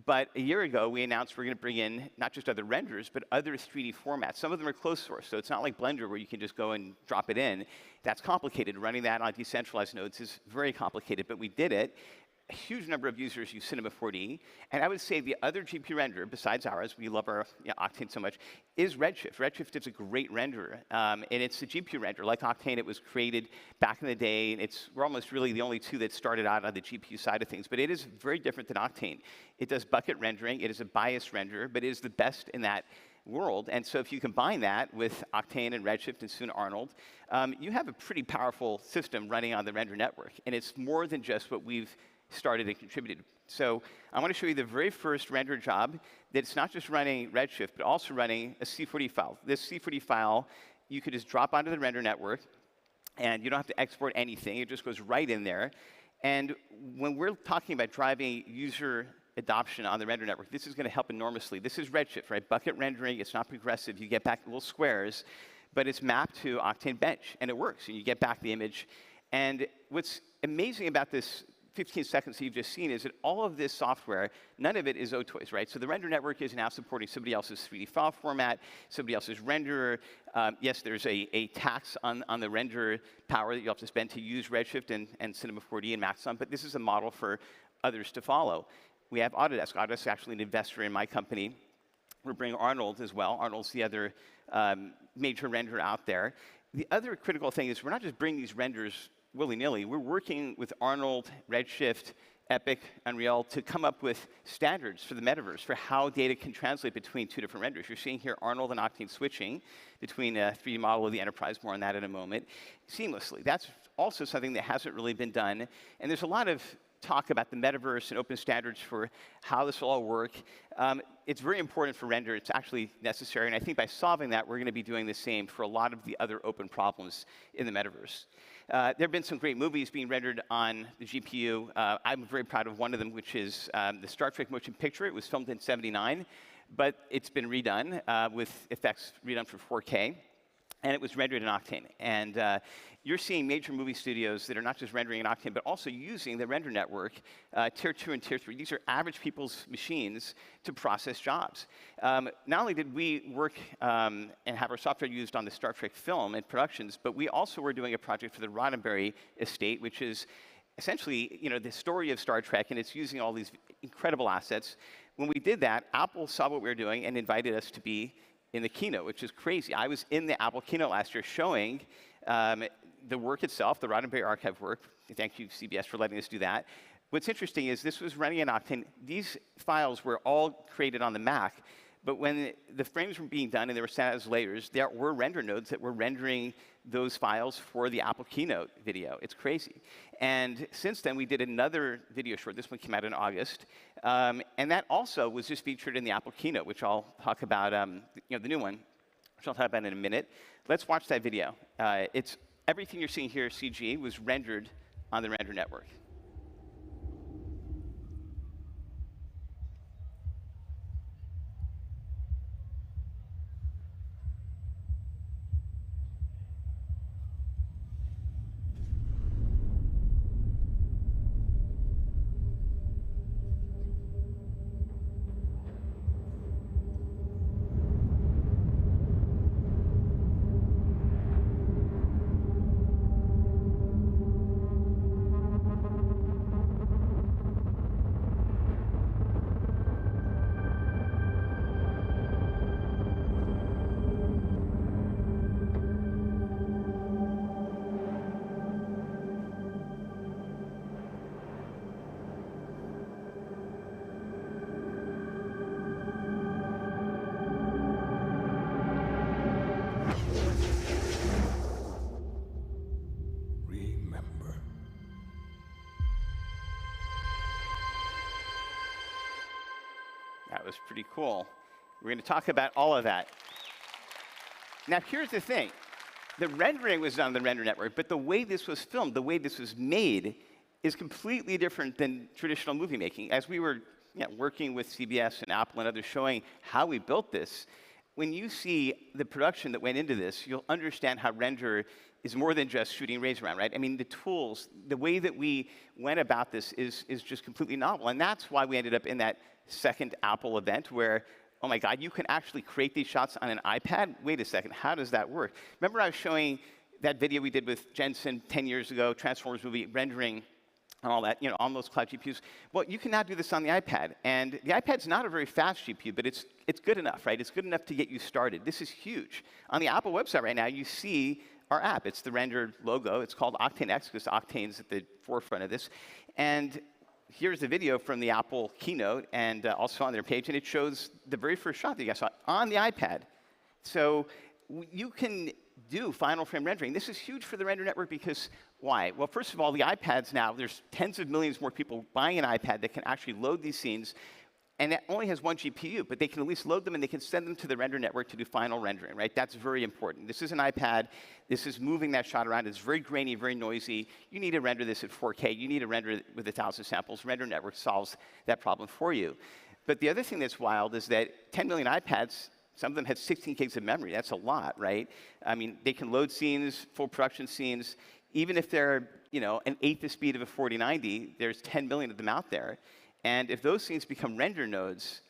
But a year ago, we announced we're going to bring in not just other renders, but other 3D formats. Some of them are closed source, so it's not like Blender where you can just go and drop it in. That's complicated. Running that on decentralized nodes is very complicated, but we did it. A huge number of users use Cinema 4D, and I would say the other GPU renderer, besides ours, we love our Octane so much, is Redshift. Redshift is a great renderer, and it's a GPU renderer. Like Octane, it was created back in the day, and we're almost really the only two that started out on the GPU side of things, but it is very different than Octane. It does bucket rendering, it is a biased renderer, but it is the best in that world. And so if you combine that with Octane and Redshift and soon Arnold, you have a pretty powerful system running on the render network, and it's more than just what we've started and contributed. So I want to show you the very first render job that's not just running Redshift, but also running a C40 file. This C40 file, you could just drop onto the render network, and you don't have to export anything. It just goes right in there. And when we're talking about driving user adoption on the render network, this is going to help enormously. This is Redshift, right? Bucket rendering, it's not progressive. You get back little squares, but it's mapped to Octane Bench, and it works, and you get back the image. And what's amazing about this 15 seconds that you've just seen is that all of this software, none of it is OTOYS, right? So the render network is now supporting somebody else's 3D file format, somebody else's renderer. Yes, there's a tax on the render power that you have to spend to use Redshift and Cinema 4D and Maxon, but this is a model for others to follow. We have Autodesk. Autodesk is actually an investor in my company. We're bringing Arnold as well. Arnold's the other major renderer out there. The other critical thing is we're not just bringing these renders willy-nilly. We're working with Arnold, Redshift, Epic, Unreal to come up with standards for the metaverse for how data can translate between two different renders. You're seeing here Arnold and Octane switching between a 3D model of the enterprise, more on that in a moment, seamlessly. That's also something that hasn't really been done. And there's a lot of talk about the metaverse and open standards for how this will all work. It's very important for render. It's actually necessary. And I think by solving that, we're going to be doing the same for a lot of the other open problems in the metaverse. There have been some great movies being rendered on the GPU. I'm very proud of one of them, which is the Star Trek motion picture. It was filmed in '79, but it's been redone with effects redone for 4K. And it was rendered in Octane. And you're seeing major movie studios that are not just rendering in Octane, but also using the render network, Tier 2 and Tier 3. These are average people's machines to process jobs. Not only did we work and have our software used on the Star Trek film and productions, but we also were doing a project for the Roddenberry estate, which is essentially, the story of Star Trek, and it's using all these incredible assets. When we did that, Apple saw what we were doing and invited us to be in the keynote, which is crazy. I was in the Apple keynote last year showing the work itself, the Roddenberry archive work. Thank you, CBS, for letting us do that. What's interesting is this was running in Octane. These files were all created on the Mac, but when the frames were being done and they were set as layers, there were render nodes that were rendering those files for the Apple keynote video. It's crazy. And since then, we did another video short. This one came out in August. And that also was just featured in the Apple keynote, which I'll talk about, the new one, which I'll talk about in a minute. Let's watch that video. It's everything you're seeing here, CG, was rendered on the render network. That was pretty cool. We're going to talk about all of that. Now, here's the thing. The rendering was done on the render network, but the way this was filmed, the way this was made, is completely different than traditional movie making. As we were working with CBS and Apple and others showing how we built this, when you see the production that went into this, you'll understand how render is more than just shooting rays around, right? I mean, the tools, the way that we went about this is just completely novel. And that's why we ended up in that second Apple event where, oh my God, you can actually create these shots on an iPad? Wait a second, how does that work? Remember I was showing that video we did with Jensen 10 years ago, Transformers movie, rendering and all that, on those cloud GPUs. Well, you can now do this on the iPad. And the iPad's not a very fast GPU, but it's good enough, right? It's good enough to get you started. This is huge. On the Apple website right now, you see our app. It's the rendered logo. It's called Octane X because Octane's at the forefront of this. And here's the video from the Apple keynote and also on their page. And it shows the very first shot that you guys saw on the iPad. So you can do final frame rendering. This is huge for the render network because why? Well, first of all, the iPads now, there's tens of millions more people buying an iPad that can actually load these scenes, and it only has one GPU, but they can at least load them and they can send them to the render network to do final rendering, right? That's very important. This is an iPad. This is moving that shot around. It's very grainy, very noisy. You need to render this at 4K. You need to render it with 1,000 samples. Render network solves that problem for you. But the other thing that's wild is that 10 million iPads, some of them have 16 gigs of memory. That's a lot, right? I mean, they can load scenes, full production scenes. Even if they're, an eighth the speed of a 4090, there's 10 million of them out there. And if those scenes become render nodes,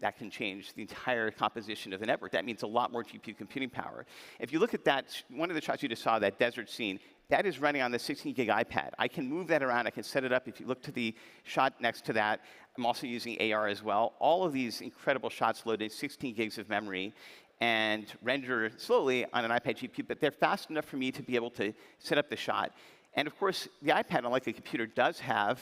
that can change the entire composition of the network. That means a lot more GPU computing power. If you look at that, one of the shots you just saw, that desert scene, that is running on the 16 gig iPad. I can move that around. I can set it up. If you look to the shot next to that, I'm also using AR as well. All of these incredible shots loaded 16 gigs of memory and render slowly on an iPad GPU, but they're fast enough for me to be able to set up the shot. And of course, the iPad, unlike a computer, does have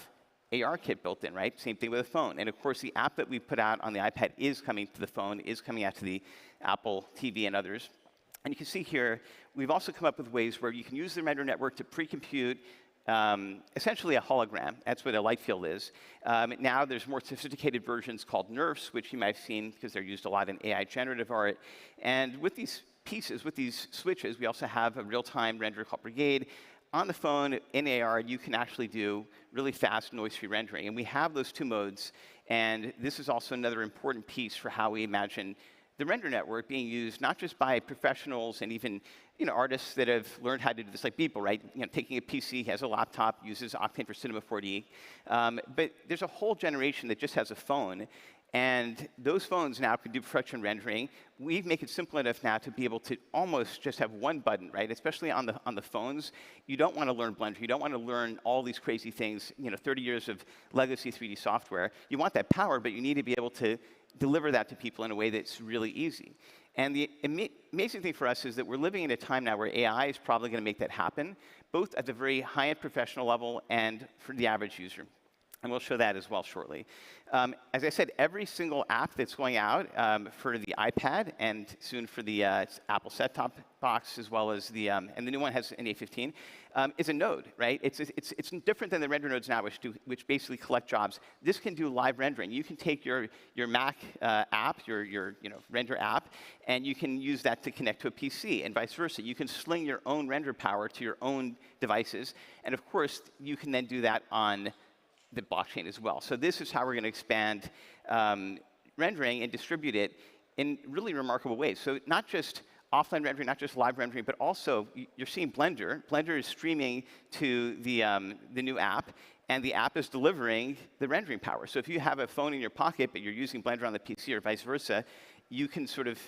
ARKit built in, right? Same thing with a phone. And of course, the app that we put out on the iPad is coming to the phone, is coming out to the Apple TV and others. And you can see here, we've also come up with ways where you can use the render network to pre-compute essentially a hologram. That's what a light field is. Now there's more sophisticated versions called NeRFs, which you might have seen because they're used a lot in AI generative art. And with these pieces, with these switches, we also have a real-time renderer called Brigade. On the phone, in AR, you can actually do really fast, noise-free rendering. And we have those two modes. And this is also another important piece for how we imagine the render network being used not just by professionals and even artists that have learned how to do this, like people, right? Taking a PC, has a laptop, uses Octane for Cinema 4D. But there's a whole generation that just has a phone. And those phones now can do production rendering. We make it simple enough now to be able to almost just have one button, right? Especially on the phones. You don't want to learn Blender. You don't want to learn all these crazy things, 30 years of legacy 3D software. You want that power, but you need to be able to deliver that to people in a way that's really easy. And the amazing thing for us is that we're living in a time now where AI is probably going to make that happen, both at the very high-end professional level and for the average user. And we'll show that as well shortly. As I said, every single app that's going out for the iPad and soon for the Apple set-top box, as well as the and the new one has an A15, is a node, right? It's different than the render nodes now, which basically collect jobs. This can do live rendering. You can take your Mac app, your render app, and you can use that to connect to a PC, and vice versa. You can sling your own render power to your own devices, and of course, you can then do that on the blockchain as well. So this is how we're going to expand rendering and distribute it in really remarkable ways. So not just offline rendering, not just live rendering, but also you're seeing Blender. Blender is streaming to the new app, and the app is delivering the rendering power. So if you have a phone in your pocket, but you're using Blender on the PC or vice versa, you can sort of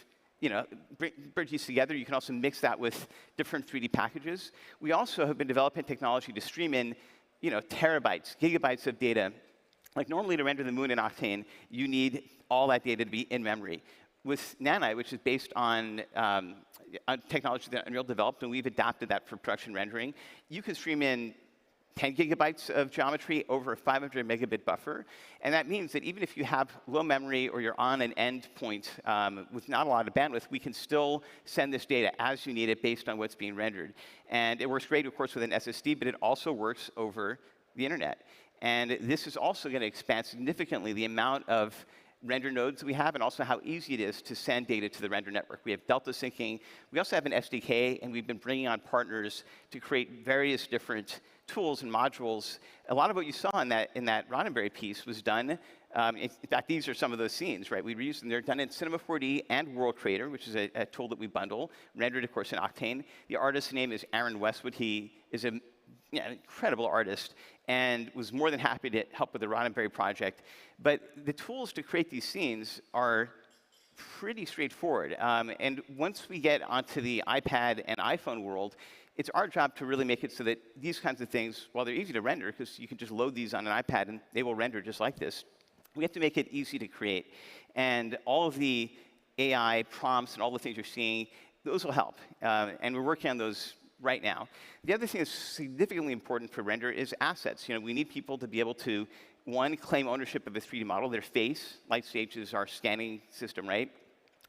bridge these together. You can also mix that with different 3D packages. We also have been developing technology to stream in terabytes, gigabytes of data. Like normally to render the moon in Octane, you need all that data to be in memory. With Nanite, which is based on technology that Unreal developed, and we've adapted that for production rendering, you can stream in 10 gigabytes of geometry over a 500 megabit buffer. And that means that even if you have low memory or you're on an endpoint with not a lot of bandwidth, we can still send this data as you need it based on what's being rendered. And it works great, of course, with an SSD, but it also works over the internet. And this is also going to expand significantly the amount of render nodes we have and also how easy it is to send data to the render network. We have delta syncing. We also have an SDK, and we've been bringing on partners to create various different tools and modules. A lot of what you saw in that Roddenberry piece was done. In fact, these are some of those scenes, right? We reused them. They're done in Cinema 4D and World Creator, which is a tool that we bundle, rendered, of course, in Octane. The artist's name is Aaron Westwood. He is an incredible artist and was more than happy to help with the Roddenberry project. But the tools to create these scenes are pretty straightforward. And once we get onto the iPad and iPhone world, it's our job to really make it so that these kinds of things, while they're easy to render, because you can just load these on an iPad and they will render just like this, we have to make it easy to create. And all of the AI prompts and all the things you're seeing, those will help. And we're working on those right now. The other thing that's significantly important for render is assets. We need people to be able to, one, claim ownership of a 3D model, their face. Lightstage is our scanning system, right?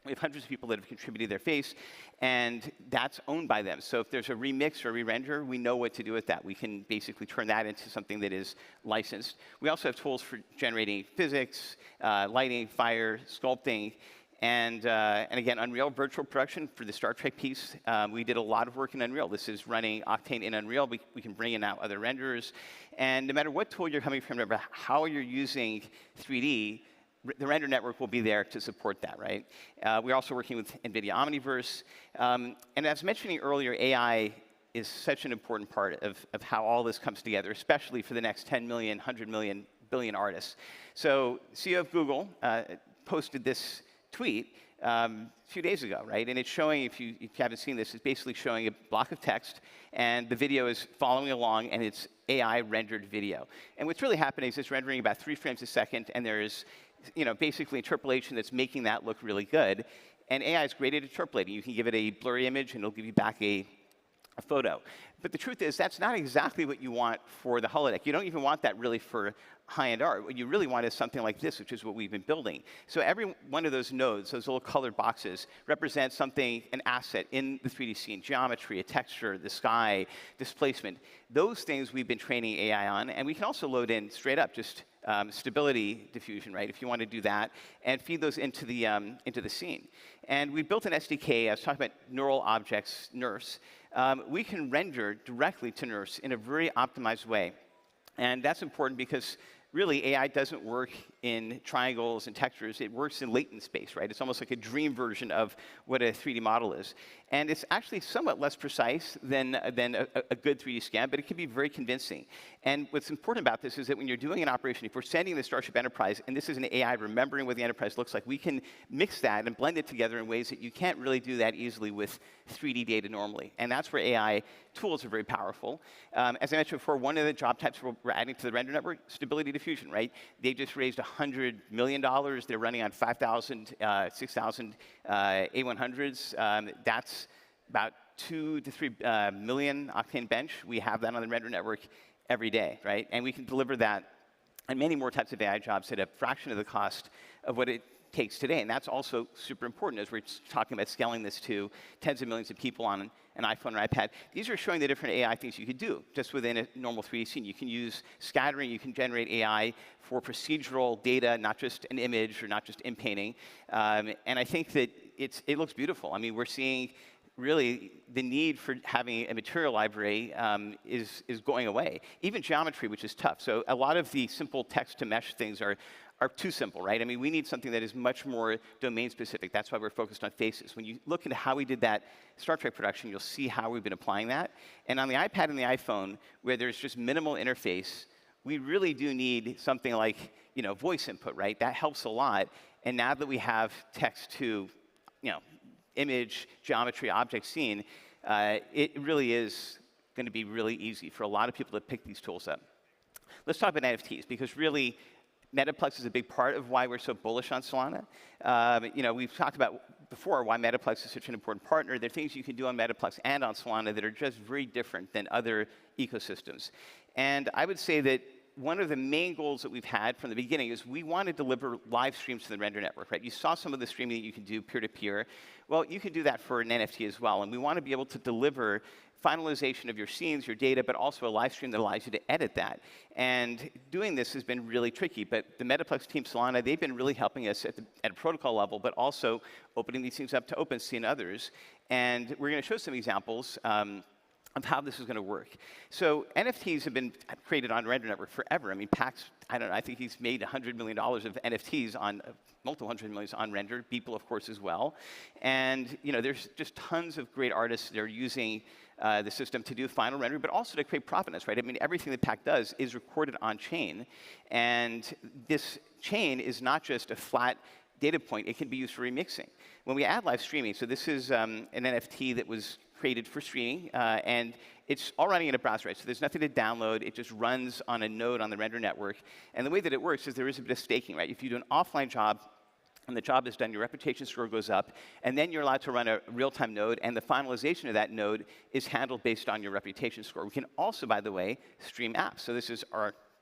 We have hundreds of people that have contributed their face, and that's owned by them. So if there's a remix or a re-render, we know what to do with that. We can basically turn that into something that is licensed. We also have tools for generating physics, lighting, fire, sculpting, and again, Unreal virtual production for the Star Trek piece. We did a lot of work in Unreal. This is running Octane in Unreal. We can bring in now other renderers. And no matter what tool you're coming from, no matter how you're using 3D, the render network will be there to support that, right? We're also working with NVIDIA Omniverse. And as mentioning earlier, AI is such an important part of how all this comes together, especially for the next 10 million, 100 million, billion artists. So CEO of Google posted this tweet a few days ago, right? And it's showing, if you haven't seen this, it's basically showing a block of text, and the video is following along, and it's AI rendered video. And what's really happening is it's rendering about 3 frames a second, and there's basically interpolation that's making that look really good. And AI is great at interpolating. You can give it a blurry image, and it'll give you back a photo. But the truth is, that's not exactly what you want for the holodeck. You don't even want that really for high-end art. What you really want is something like this, which is what we've been building. So every one of those nodes, those little colored boxes, represents something, an asset in the 3D scene, geometry, a texture, the sky, displacement. Those things we've been training AI on, and we can also load in straight up just stability diffusion, right, if you want to do that, and feed those into the scene. And we built an SDK. I was talking about neural objects, NURS. We can render directly to NURS in a very optimized way. And that's important because really AI doesn't work in triangles and textures. It works in latent space, right? It's almost like a dream version of what a 3D model is. And it's actually somewhat less precise than a good 3D scan, but it can be very convincing. And what's important about this is that when you're doing an operation, if we're sending the Starship Enterprise, and this is an AI remembering what the Enterprise looks like, we can mix that and blend it together in ways that you can't really do that easily with 3D data normally. And that's where AI tools are very powerful. As I mentioned before, one of the job types we're adding to the render network, stability diffusion, right? They just raised $100 million. They're running on 5,000, 6,000 A100s. That's about 2 to 3 million Octane bench. We have that on the render network every day, right? And we can deliver that and many more types of AI jobs at a fraction of the cost of what it takes today. And that's also super important as we're talking about scaling this to tens of millions of people on an iPhone or iPad. These are showing the different AI things you could do just within a normal 3D scene. You can use scattering. You can generate AI for procedural data, not just an image or not just in painting. And I think that it looks beautiful. I mean, we're seeing really the need for having a material library is going away. Even geometry, which is tough. So a lot of the simple text to mesh things are too simple, right? I mean, we need something that is much more domain specific. That's why we're focused on faces. When you look into how we did that Star Trek production, you'll see how we've been applying that. And on the iPad and the iPhone, where there's just minimal interface, we really do need something like, voice input, right? That helps a lot. And now that we have text to, image, geometry, object scene, it really is going to be really easy for a lot of people to pick these tools up. Let's talk about NFTs, because really, Metaplex is a big part of why we're so bullish on Solana. We've talked about before why Metaplex is such an important partner. There are things you can do on Metaplex and on Solana that are just very different than other ecosystems. And I would say that one of the main goals that we've had from the beginning is we want to deliver live streams to the render network, right? You saw some of the streaming that you can do peer-to-peer. Well, you can do that for an NFT as well, and we want to be able to deliver finalization of your scenes, your data, but also a live stream that allows you to edit that. And doing this has been really tricky, but the Metaplex team, Solana, they've been really helping us at a protocol level, but also opening these things up to OpenSea and others. And we're going to show some examples of how this is going to work. So NFTs have been created on Render Network forever. I mean, Pax, I don't know, I think he's made $100 million of NFTs on, multiple hundred millions on Render, Beeple, of course, as well. And, you know, there's just tons of great artists that are using the system to do final rendering, but also to create provenance, right? I mean, everything that Pack does is recorded on chain. And this chain is not just a flat data point. It can be used for remixing. When we add live streaming, so this is an NFT that was created for streaming, and it's all running in a browser, right? So there's nothing to download. It just runs on a node on the Render Network. And the way that it works is there is a bit of staking, right? If you do an offline job, and the job is done, your reputation score goes up, and then you're allowed to run a real-time node, and the finalization of that node is handled based on your reputation score. We can also, by the way, stream apps. So this is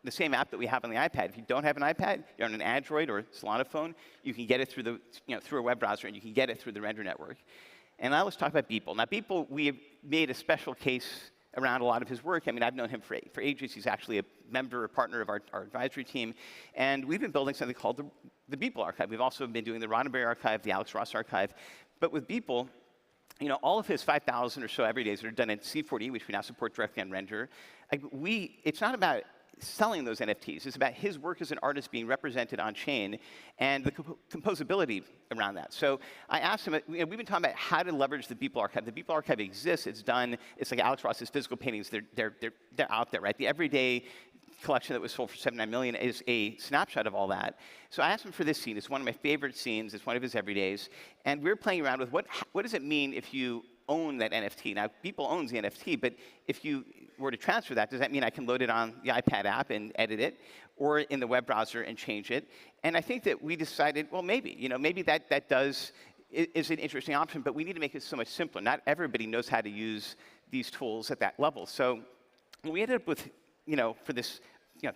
the same app that we have on the iPad. If you don't have an iPad, you're on an Android or Solana phone, you can get it through the, through a web browser, and you can get it through the Render Network. And now let's talk about Beeple. Now, Beeple, we have made a special case around a lot of his work. I mean, I've known him for ages. He's actually a member, a partner of our advisory team. And we've been building something called the Beeple Archive. We've also been doing the Roddenberry Archive, the Alex Ross Archive. But with Beeple, all of his 5,000 or so everydays that are done in C4D, which we now support directly on Render, it's not about selling those NFTs. It's about his work as an artist being represented on chain and the composability around that. So I asked him, we've been talking about how to leverage the Beeple Archive. The Beeple Archive exists. It's done. It's like Alex Ross's physical paintings. They're out there, right? The everyday collection that was sold for $79 million is a snapshot of all that. So I asked him for this scene. It's one of my favorite scenes. It's one of his everydays. And we're playing around with what does it mean if you own that NFT? Now, Beeple owns the NFT, but if you were to transfer that, does that mean I can load it on the iPad app and edit it, or in the web browser and change it? And I think that we decided, well, maybe, maybe that is an interesting option, but we need to make it so much simpler. Not everybody knows how to use these tools at that level. So we ended up with, for this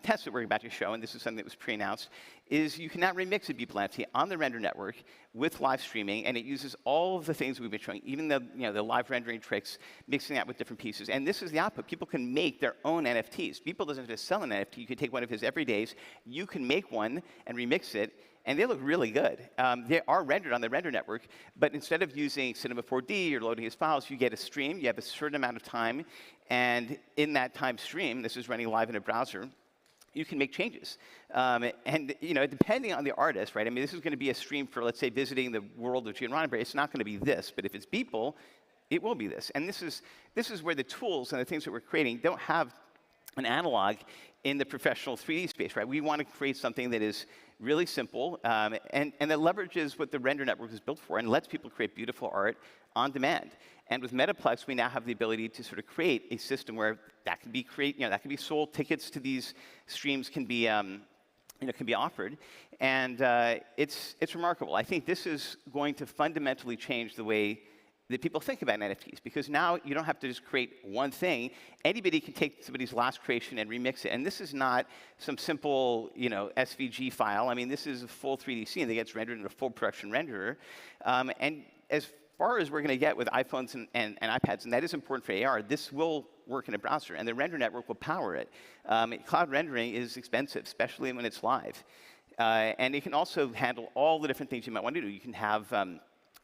test that we're about to show, and this is something that was pre-announced, is you can now remix a Beeple NFT on the Render Network with live streaming, and it uses all of the things we've been showing, even the live rendering tricks, mixing that with different pieces. And this is the output. People can make their own NFTs. Beeple doesn't have to sell an NFT. You can take one of his everydays. You can make one and remix it, and they look really good. They are rendered on the Render Network, but instead of using Cinema 4D or loading his files, you get a stream. You have a certain amount of time, and in that time stream, this is running live in a browser, you can make changes. And depending on the artist, right? I mean, this is going to be a stream for, let's say, visiting the world of Gene Roddenberry. It's not going to be this, but if it's Beeple, it will be this. And this is where the tools and the things that we're creating don't have an analog in the professional 3D space, right? We want to create something that is really simple and that leverages what the Render Network is built for and lets people create beautiful art on demand. And with Metaplex, we now have the ability to sort of create a system where that can be that can be sold. Tickets to these streams can be, can be offered, and it's remarkable. I think this is going to fundamentally change the way that people think about NFTs, because now you don't have to just create one thing. Anybody can take somebody's last creation and remix it. And this is not some simple, SVG file. I mean, this is a full 3D scene that gets rendered in a full production renderer. And as far as we're going to get with iPhones and iPads, and that is important for AR, this will work in a browser, and the Render Network will power it. Cloud rendering is expensive, especially when it's live. And it can also handle all the different things you might want to do. You can have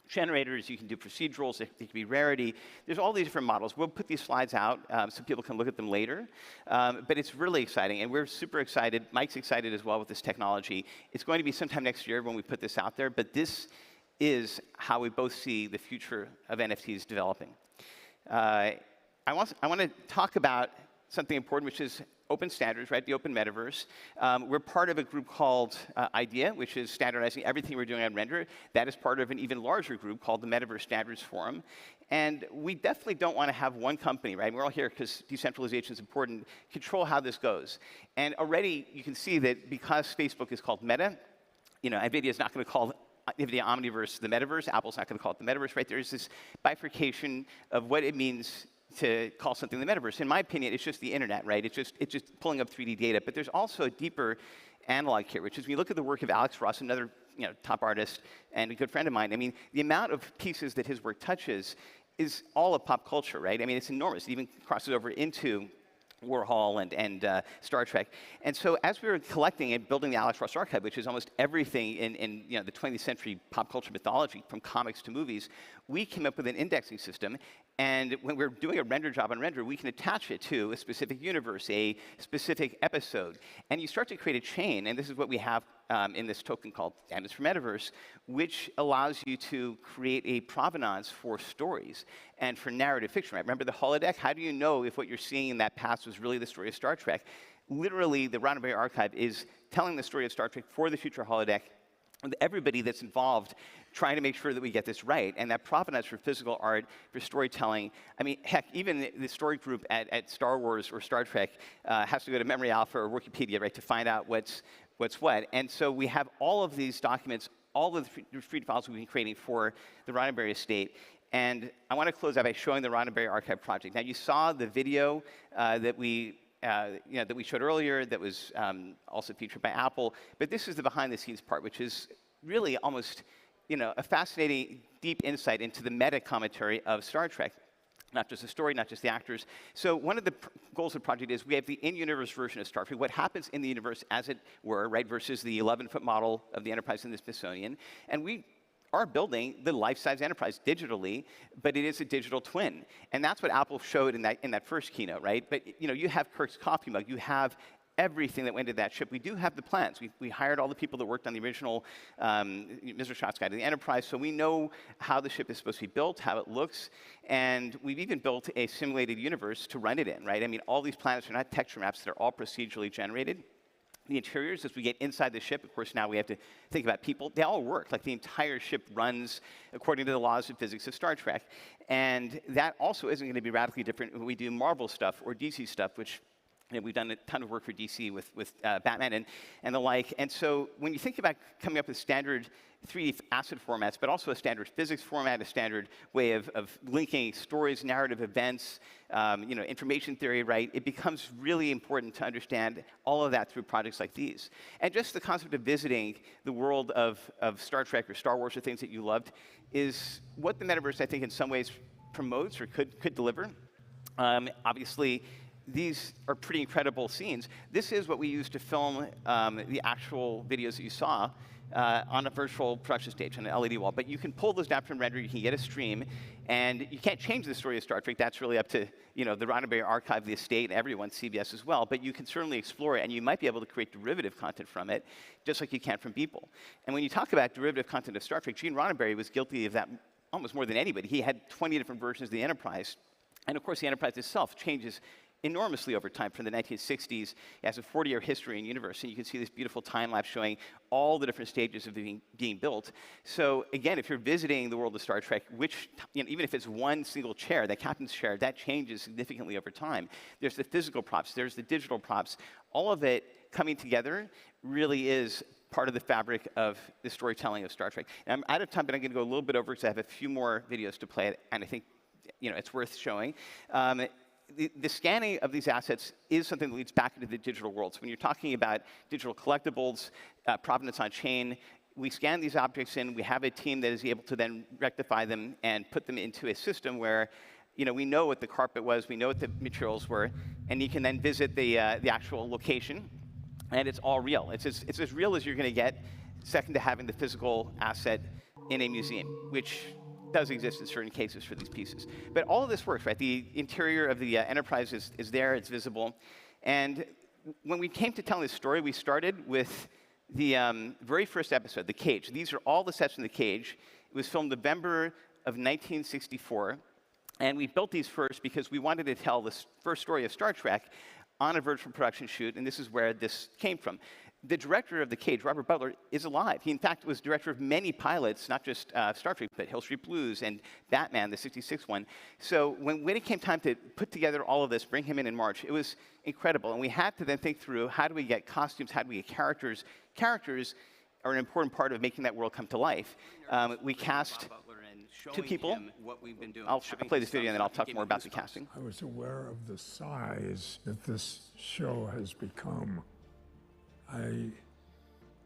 generators, you can do procedurals, it can be rarity. There's all these different models. We'll put these slides out so people can look at them later. But it's really exciting, and we're super excited. Mike's excited as well with this technology. It's going to be sometime next year when we put this out there, but this is how we both see the future of NFTs developing. I want to talk about something important, which is open standards, right? The open metaverse. We're part of a group called IDEA, which is standardizing everything we're doing on Render. That is part of an even larger group called the Metaverse Standards Forum. And we definitely don't want to have one company, right? We're all here because decentralization is important, control how this goes. And already you can see that because Facebook is called Meta, NVIDIA is not going to call NVIDIA Omniverse the metaverse. Apple's not going to call it the metaverse, right? There's this bifurcation of what it means to call something the metaverse. In my opinion, it's just the internet, right? It's just pulling up 3D data. But there's also a deeper analog here, which is when you look at the work of Alex Ross, another top artist and a good friend of mine. I mean, the amount of pieces that his work touches is all of pop culture, right? I mean, it's enormous. It even crosses over into Warhol and Star Trek. And so as we were collecting and building the Alex Ross archive, which is almost everything in the 20th century pop culture mythology, from comics to movies, we came up with an indexing system. And when we're doing a render job on Render, we can attach it to a specific universe, a specific episode. And you start to create a chain, and this is what we have in this token called Diamonds for Metaverse, which allows you to create a provenance for stories and for narrative fiction, right? Remember the holodeck? How do you know if what you're seeing in that past was really the story of Star Trek? Literally, the Roddenberry Archive is telling the story of Star Trek for the future holodeck, with everybody that's involved trying to make sure that we get this right. And that provenance for physical art, for storytelling, I mean, heck, even the story group at Star Wars or Star Trek has to go to Memory Alpha or Wikipedia, right, to find out what's what. And so we have all of these documents, all of the free files we've been creating for the Roddenberry estate. And I want to close out by showing the Roddenberry Archive project. Now, you saw the video that we showed earlier that was also featured by Apple. But this is the behind-the-scenes part, which is really almost a fascinating, deep insight into the meta-commentary of Star Trek. Not just the story, not just the actors. So one of the goals of the project is we have the in-universe version of Star Trek, what happens in the universe as it were, right, versus the 11-foot model of the Enterprise in the Smithsonian. And we are building the life-size Enterprise digitally, but it is a digital twin. And that's what Apple showed in that first keynote, right? But you have Kirk's coffee mug, you have everything that went into that ship. We do have the plans. We hired all the people that worked on the original Mr. Scott's Guide to the Enterprise, so we know how the ship is supposed to be built, how it looks, and we've even built a simulated universe to run it in, right? I mean, all these planets are not texture maps, they're all procedurally generated. The interiors, as we get inside the ship, of course, now we have to think about people. They all work. Like, the entire ship runs according to the laws of physics of Star Trek. And that also isn't going to be radically different when we do Marvel stuff or DC stuff, which we've done a ton of work for DC with Batman and the like. And so when you think about coming up with standard 3D asset formats, but also a standard physics format, a standard way of linking stories, narrative events, information theory, right, it becomes really important to understand all of that through projects like these. And just the concept of visiting the world of Star Trek or Star Wars or things that you loved is what the metaverse, I think, in some ways promotes or could deliver. Obviously, these are pretty incredible scenes. This is what we use to film the actual videos that you saw on a virtual production stage, on an LED wall. But you can pull those down from Render, you can get a stream, and you can't change the story of Star Trek. That's really up to the Roddenberry Archive, the estate, and everyone, CBS as well. But you can certainly explore it, and you might be able to create derivative content from it, just like you can from Beeple. And when you talk about derivative content of Star Trek, Gene Roddenberry was guilty of that almost more than anybody. He had 20 different versions of the Enterprise. And of course, the Enterprise itself changes enormously over time. From the 1960s, it has a 40-year history in universe, and you can see this beautiful time lapse showing all the different stages of being built. So again, if you're visiting the world of Star Trek, which even if it's one single chair, the captain's chair, that changes significantly over time. There's the physical props, there's the digital props. All of it coming together really is part of the fabric of the storytelling of Star Trek. And I'm out of time, but I'm going to go a little bit over because I have a few more videos to play, and I think it's worth showing. The scanning of these assets is something that leads back into the digital world. So when you're talking about digital collectibles, provenance on chain, we scan these objects in. We have a team that is able to then rectify them and put them into a system where we know what the carpet was, we know what the materials were, and you can then visit the actual location, and it's all real. It's as real as you're going to get, second to having the physical asset in a museum, which does exist in certain cases for these pieces. But all of this works, right? The interior of the Enterprise is there, it's visible. And when we came to tell this story, we started with the very first episode, The Cage. These are all the sets from The Cage. It was filmed November of 1964. And we built these first because we wanted to tell this first story of Star Trek on a virtual production shoot, and this is where this came from. The director of The Cage, Robert Butler, is alive. He, in fact, was director of many pilots, not just Star Trek, but Hill Street Blues and Batman, the '66 one. So when it came time to put together all of this, bring him in March, it was incredible. And we had to then think through, how do we get costumes, how do we get characters? Characters are an important part of making that world come to life. We cast two people. What we've been doing. I'll play this video, and then I'll talk more about the casting. I was aware of the size that this show has become. I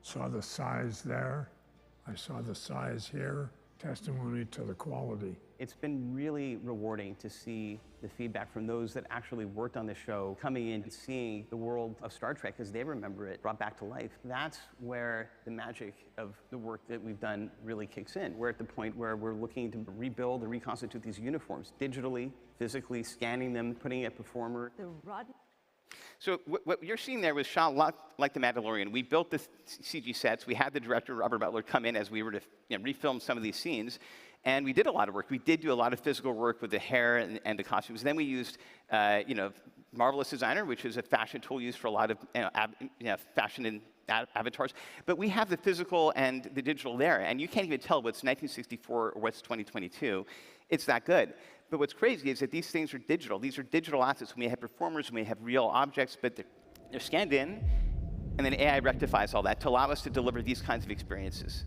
saw the size there. I saw the size here. Testimony to the quality It's been really rewarding to see the feedback from those that actually worked on the show coming in and seeing the world of Star Trek as they remember it brought back to life. That's where the magic of the work that we've done really kicks in. We're at the point where we're looking to rebuild and reconstitute these uniforms digitally, physically, scanning them, putting it performer. So what you're seeing there was shot a lot like The Mandalorian. We built the CG sets. We had the director, Robert Butler, come in as we were to refilm some of these scenes. And we did a lot of work. We did do a lot of physical work with the hair and the costumes. Then we used, Marvelous Designer, which is a fashion tool used for a lot of fashion and avatars. But we have the physical and the digital there. And you can't even tell what's 1964 or what's 2022. It's that good. But what's crazy is that these things are digital. These are digital assets. We have performers, we have real objects, but they're scanned in, and then AI rectifies all that to allow us to deliver these kinds of experiences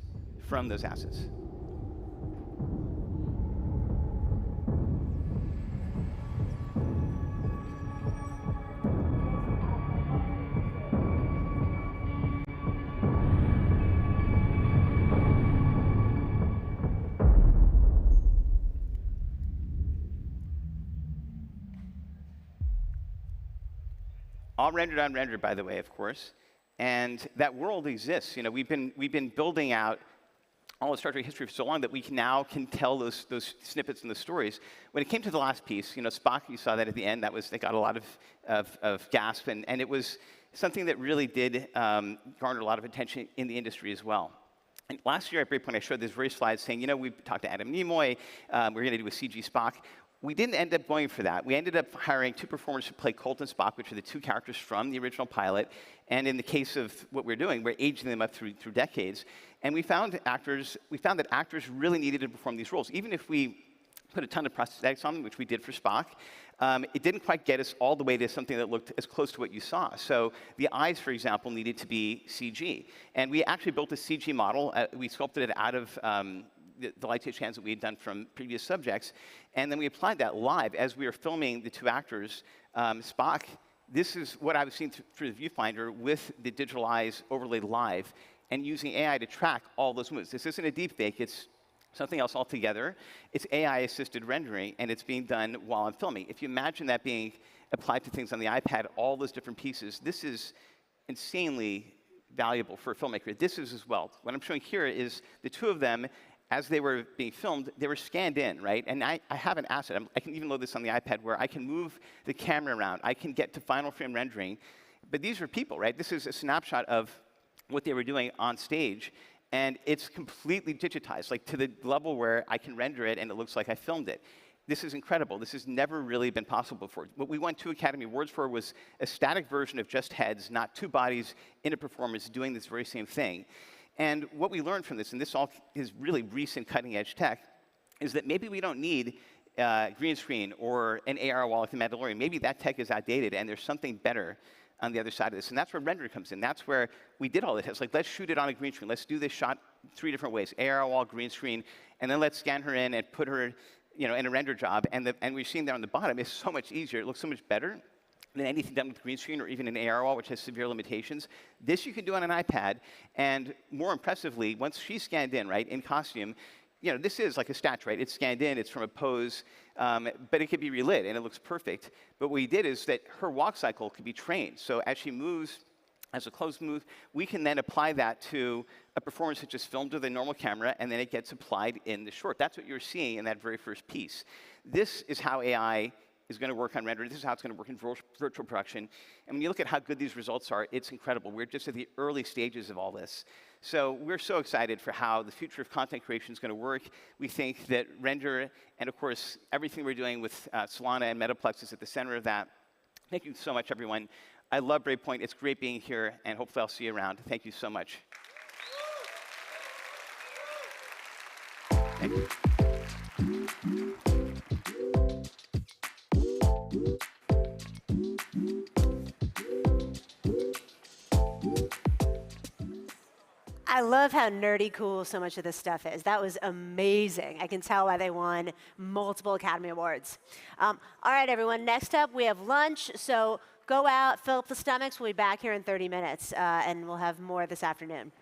from those assets. All rendered on render, by the way, of course. And that world exists. We've been building out all the Star Trek history for so long that we now can tell those snippets and the stories. When it came to the last piece, Spock, you saw that at the end. They got a lot of gasp, and it was something that really did garner a lot of attention in the industry as well. And last year at Breakpoint, I showed this very slide saying, we talked to Adam Nimoy. We're going to do a CG Spock. We didn't end up going for that. We ended up hiring 2 performers to play Colt and Spock, which are the 2 characters from the original pilot. And in the case of what we're doing, we're aging them up through decades. And we found that actors really needed to perform these roles. Even if we put a ton of prosthetics on them, which we did for Spock, it didn't quite get us all the way to something that looked as close to what you saw. So the eyes, for example, needed to be CG. And we actually built a CG model. We sculpted it out of the light stage hands that we had done from previous subjects. And then we applied that live as we were filming the 2 actors. Spock, this is what I was seeing through the viewfinder with the digital eyes overlaid live and using AI to track all those moves. This isn't a deep fake, it's something else altogether. It's AI-assisted rendering, and it's being done while I'm filming. If you imagine that being applied to things on the iPad, all those different pieces, this is insanely valuable for a filmmaker. This is as well. What I'm showing here is the 2 of them. As they were being filmed, they were scanned in, right? And I have an asset. I can even load this on the iPad where I can move the camera around. I can get to final frame rendering. But these are people, right? This is a snapshot of what they were doing on stage. And it's completely digitized, like to the level where I can render it and it looks like I filmed it. This is incredible. This has never really been possible before. What we won 2 Academy Awards for was a static version of just heads, not 2 bodies in a performance doing this very same thing. And what we learned from this, and this all is really recent cutting-edge tech, is that maybe we don't need green screen or an AR wall like the Mandalorian. Maybe that tech is outdated, and there's something better on the other side of this. And that's where render comes in. That's where we did all this. It's like, let's shoot it on a green screen. Let's do this shot 3 different ways, AR wall, green screen, and then let's scan her in and put her in a render job. And we're seeing there on the bottom, it's so much easier. It looks so much better than anything done with green screen or even an AR wall, which has severe limitations. This you can do on an iPad, and more impressively, once she's scanned in, right, in costume, this is like a statue, right? It's scanned in, it's from a pose, but it could be relit, and it looks perfect. But what we did is that her walk cycle could be trained. So as she moves, as a closed move, we can then apply that to a performance that's just filmed with a normal camera, and then it gets applied in the short. That's what you're seeing in that very first piece. This is how AI is going to work on render. This is how it's going to work in virtual production. And when you look at how good these results are, it's incredible. We're just at the early stages of all this. So we're so excited for how the future of content creation is going to work. We think that render, and of course, everything we're doing with Solana and Metaplex is at the center of that. Thank you so much, everyone. I love Breakpoint. It's great being here, and hopefully I'll see you around. Thank you so much. Thank you. I love how nerdy cool so much of this stuff is. That was amazing. I can tell why they won multiple Academy Awards. All right, everyone. Next up, we have lunch. So go out, fill up the stomachs. We'll be back here in 30 minutes, and we'll have more this afternoon.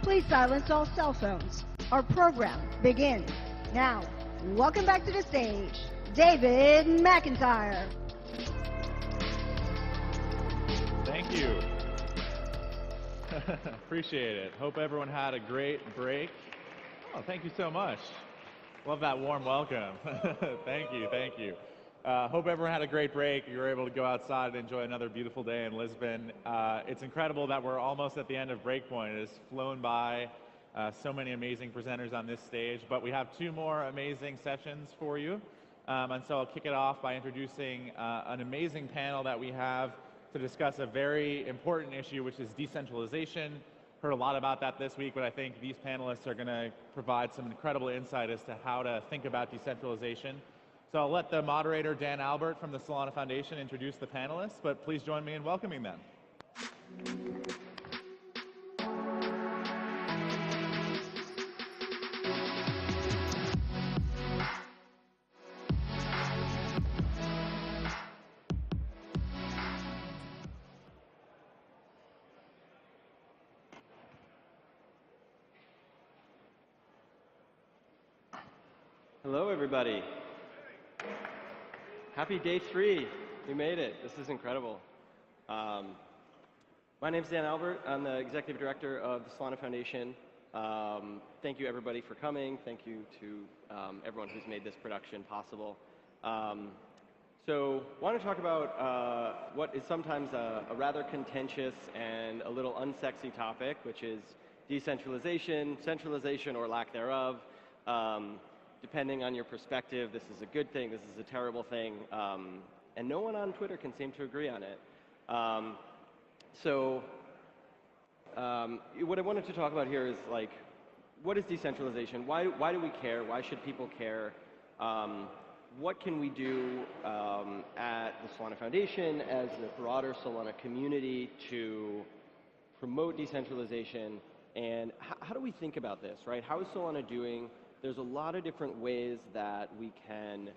Please silence all cell phones. Our program begins now. Welcome back to the stage, David McIntyre. Thank you. Appreciate it. Hope everyone had a great break. Oh, thank you so much. Love that warm welcome. Thank you, thank you. Hope everyone had a great break. You were able to go outside and enjoy another beautiful day in Lisbon. It's incredible that we're almost at the end of Breakpoint. It has flown by. So many amazing presenters on this stage, but we have 2 more amazing sessions for you. And so I'll kick it off by introducing an amazing panel that we have to discuss a very important issue, which is decentralization. Heard a lot about that this week, but I think these panelists are going to provide some incredible insight as to how to think about decentralization. So I'll let the moderator, Dan Albert from the Solana Foundation, introduce the panelists, but please join me in welcoming them. Hello, everybody. Happy day 3. We made it. This is incredible. My name's Dan Albert. I'm the executive director of the Solana Foundation. Thank you, everybody, for coming. Thank you to everyone who's made this production possible. So I want to talk about what is sometimes a rather contentious and a little unsexy topic, which is decentralization, centralization, or lack thereof. Depending on your perspective, this is a good thing, this is a terrible thing, and no one on Twitter can seem to agree on it. What I wanted to talk about here is, like, what is decentralization? Why do we care? Why should people care? What can we do at the Solana Foundation as the broader Solana community to promote decentralization? And how do we think about this, right? How is Solana doing? There's a lot of different ways that we can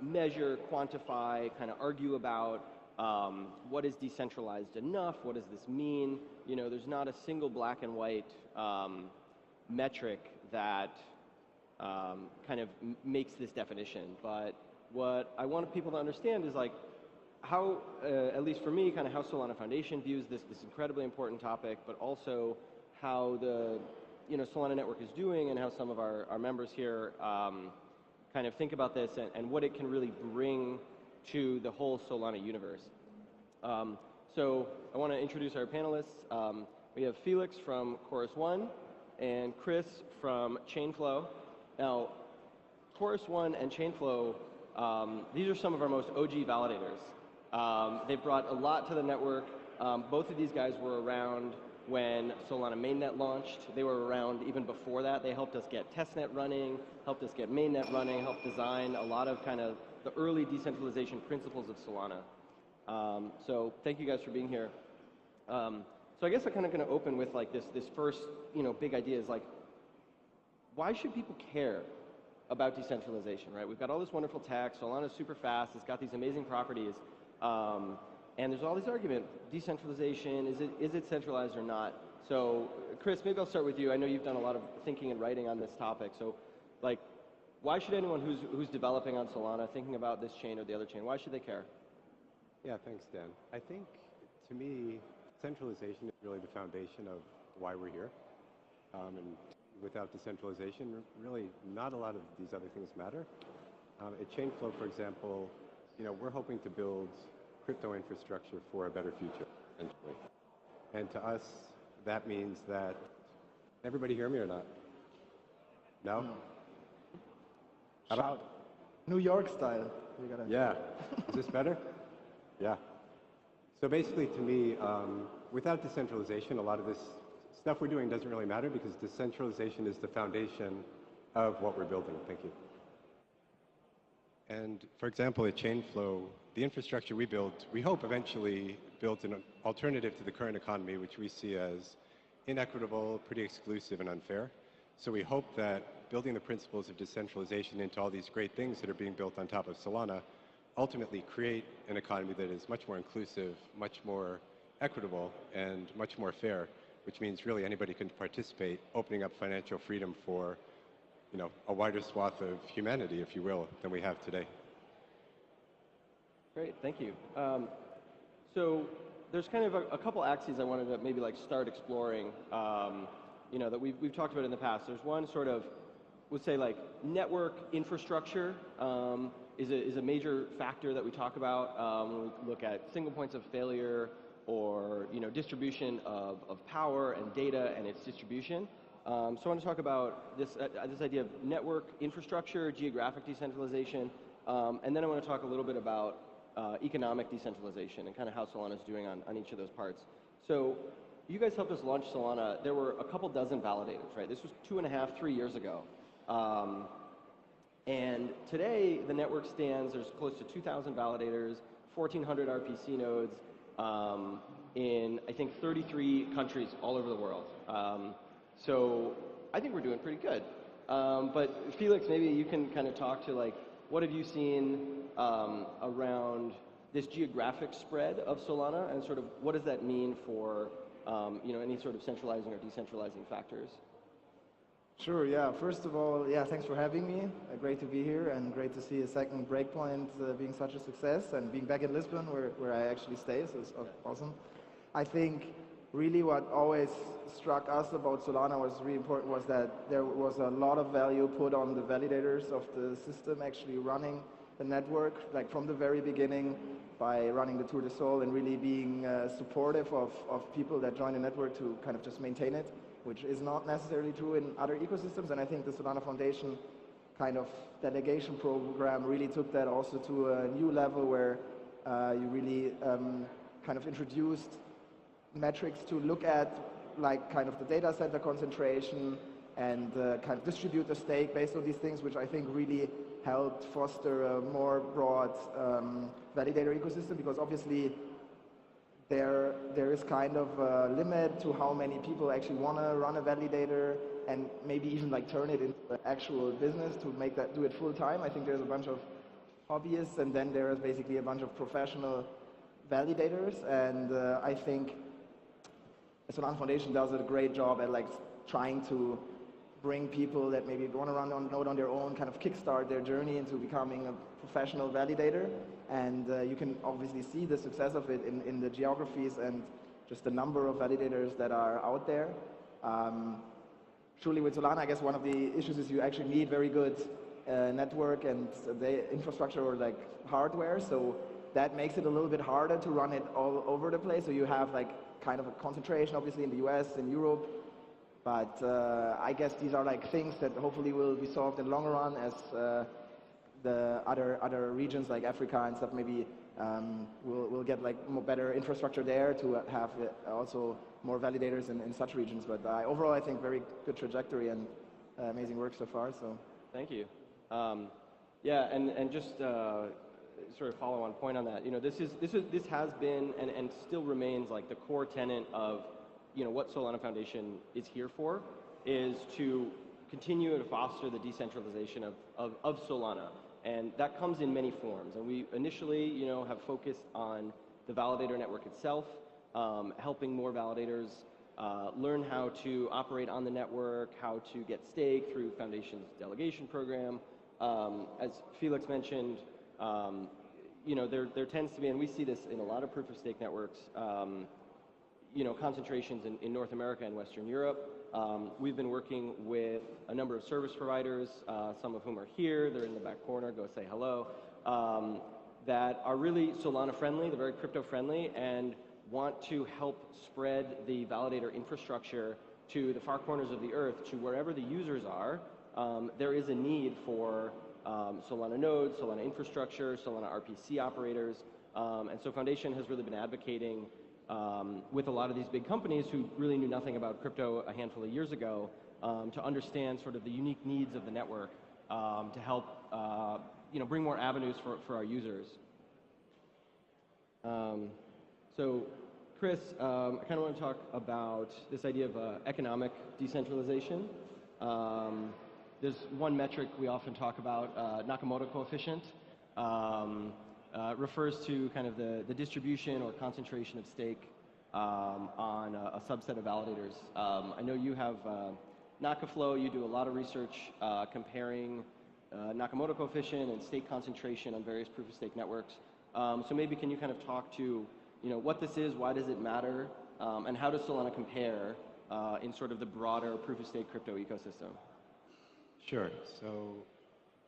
measure, quantify, kind of argue about what is decentralized enough, what does this mean? You know, there's not a single black and white metric that kind of makes this definition. But what I want people to understand is, like, how, at least for me, kind of how Solana Foundation views this incredibly important topic, but also how the Solana Network is doing and how some of our members here kind of think about this and what it can really bring to the whole Solana universe. So I want to introduce our panelists. We have Felix from Chorus One and Chris from Chainflow. Now, Chorus One and Chainflow, these are some of our most OG validators. They've brought a lot to the network. Both of these guys were around when Solana Mainnet launched. They were around even before that. They helped us get testnet running, helped us get mainnet running, helped design a lot of kind of the early decentralization principles of Solana. So thank you guys for being here. So I guess I'm kind of going to open with, like, this first big idea is, like, why should people care about decentralization, right? We've got all this wonderful tech. Solana's super fast. It's got these amazing properties. And there's all this argument, decentralization, is it centralized or not? So Chris, maybe I'll start with you. I know you've done a lot of thinking and writing on this topic. So, like, why should anyone who's developing on Solana, thinking about this chain or the other chain, why should they care? Yeah, thanks, Dan. I think, to me, centralization is really the foundation of why we're here. And without decentralization, really not a lot of these other things matter. At Chainflow, for example, we're hoping to build crypto infrastructure for a better future, essentially. And to us, that means that, everybody hear me or not? No? No. How about? New York style. Yeah. Is this better? Yeah. So basically, to me, without decentralization, a lot of this stuff we're doing doesn't really matter because decentralization is the foundation of what we're building. Thank you. And for example, at Chainflow, the infrastructure we build, we hope eventually builds an alternative to the current economy, which we see as inequitable, pretty exclusive, and unfair. So we hope that building the principles of decentralization into all these great things that are being built on top of Solana ultimately create an economy that is much more inclusive, much more equitable, and much more fair. which means really anybody can participate, opening up financial freedom for, a wider swath of humanity, if you will, than we have today. Great, thank you. So there's kind of a couple axes I wanted to maybe start exploring, that we've talked about in the past. There's one sort of, would say network infrastructure is a major factor that we talk about when we look at single points of failure or distribution of power and data and its distribution. So I want to talk about this idea of network infrastructure, geographic decentralization, and then I want to talk a little bit about economic decentralization and kind of how Solana is doing on each of those parts. So you guys helped us launch Solana. There were a couple dozen validators, right? This was 2.5, 3 years ago. And today, the network stands, there's close to 2,000 validators, 1,400 RPC nodes in, I think, 33 countries all over the world. So I think we're doing pretty good. But Felix, maybe you can kind of talk to what have you seen around this geographic spread of Solana, and sort of what does that mean for any sort of centralizing or decentralizing factors? Sure, yeah. First of all, yeah, thanks for having me. Great to be here, and great to see a second Breakpoint being such a success, and being back in Lisbon where I actually stay, so it's awesome. I think really what always struck us about Solana was really important was that there was a lot of value put on the validators of the system actually running the network, from the very beginning, by running the Tour de Sol and really being supportive of people that join the network to kind of just maintain it, which is not necessarily true in other ecosystems. And I think the Solana Foundation kind of delegation program really took that also to a new level, where you really kind of introduced metrics to look at kind of the data center concentration and kind of distribute the stake based on these things, which I think really helped foster a more broad validator ecosystem, because obviously there is kind of a limit to how many people actually want to run a validator and maybe even turn it into an actual business to do it full time. I think there's a bunch of hobbyists, and then there is basically a bunch of professional validators, and I think the Solana Foundation does a great job at trying to bring people that maybe want to run on Node on their own, kind of kickstart their journey into becoming a professional validator. And you can obviously see the success of it in the geographies and just the number of validators that are out there. Truly with Solana, I guess one of the issues is you actually need very good network and the infrastructure or hardware. So that makes it a little bit harder to run it all over the place. So you have kind of a concentration, obviously, in the US and Europe. But I guess these are things that hopefully will be solved in the long run as the other regions like Africa and stuff maybe will get more better infrastructure there to have also more validators in such regions. But overall, I think very good trajectory and amazing work so far. So thank you. Yeah, and just sort of follow on point on that. This has been and still remains the core tenet of what Solana Foundation is here for, is to continue to foster the decentralization of Solana. And that comes in many forms. And we initially, have focused on the validator network itself, helping more validators learn how to operate on the network, how to get stake through Foundation's delegation program. As Felix mentioned, there tends to be, and we see this in a lot of proof of stake networks, concentrations in North America and Western Europe. We've been working with a number of service providers, some of whom are here, they're in the back corner, go say hello, that are really Solana friendly, they're very crypto friendly, and want to help spread the validator infrastructure to the far corners of the earth, to wherever the users are. There is a need for Solana nodes, Solana infrastructure, Solana RPC operators, and so Foundation has really been advocating with a lot of these big companies who really knew nothing about crypto a handful of years ago, to understand sort of the unique needs of the network, to help bring more avenues for our users. So Chris, I kind of want to talk about this idea of economic decentralization. There's one metric we often talk about, Nakamoto coefficient. Refers to kind of the distribution or concentration of stake on a subset of validators. I know you have Nakaflow. You do a lot of research comparing Nakamoto coefficient and state concentration on various proof-of-stake networks. So maybe can you kind of talk to what this is, why does it matter, and how does Solana compare in sort of the broader proof-of-stake crypto ecosystem? Sure. So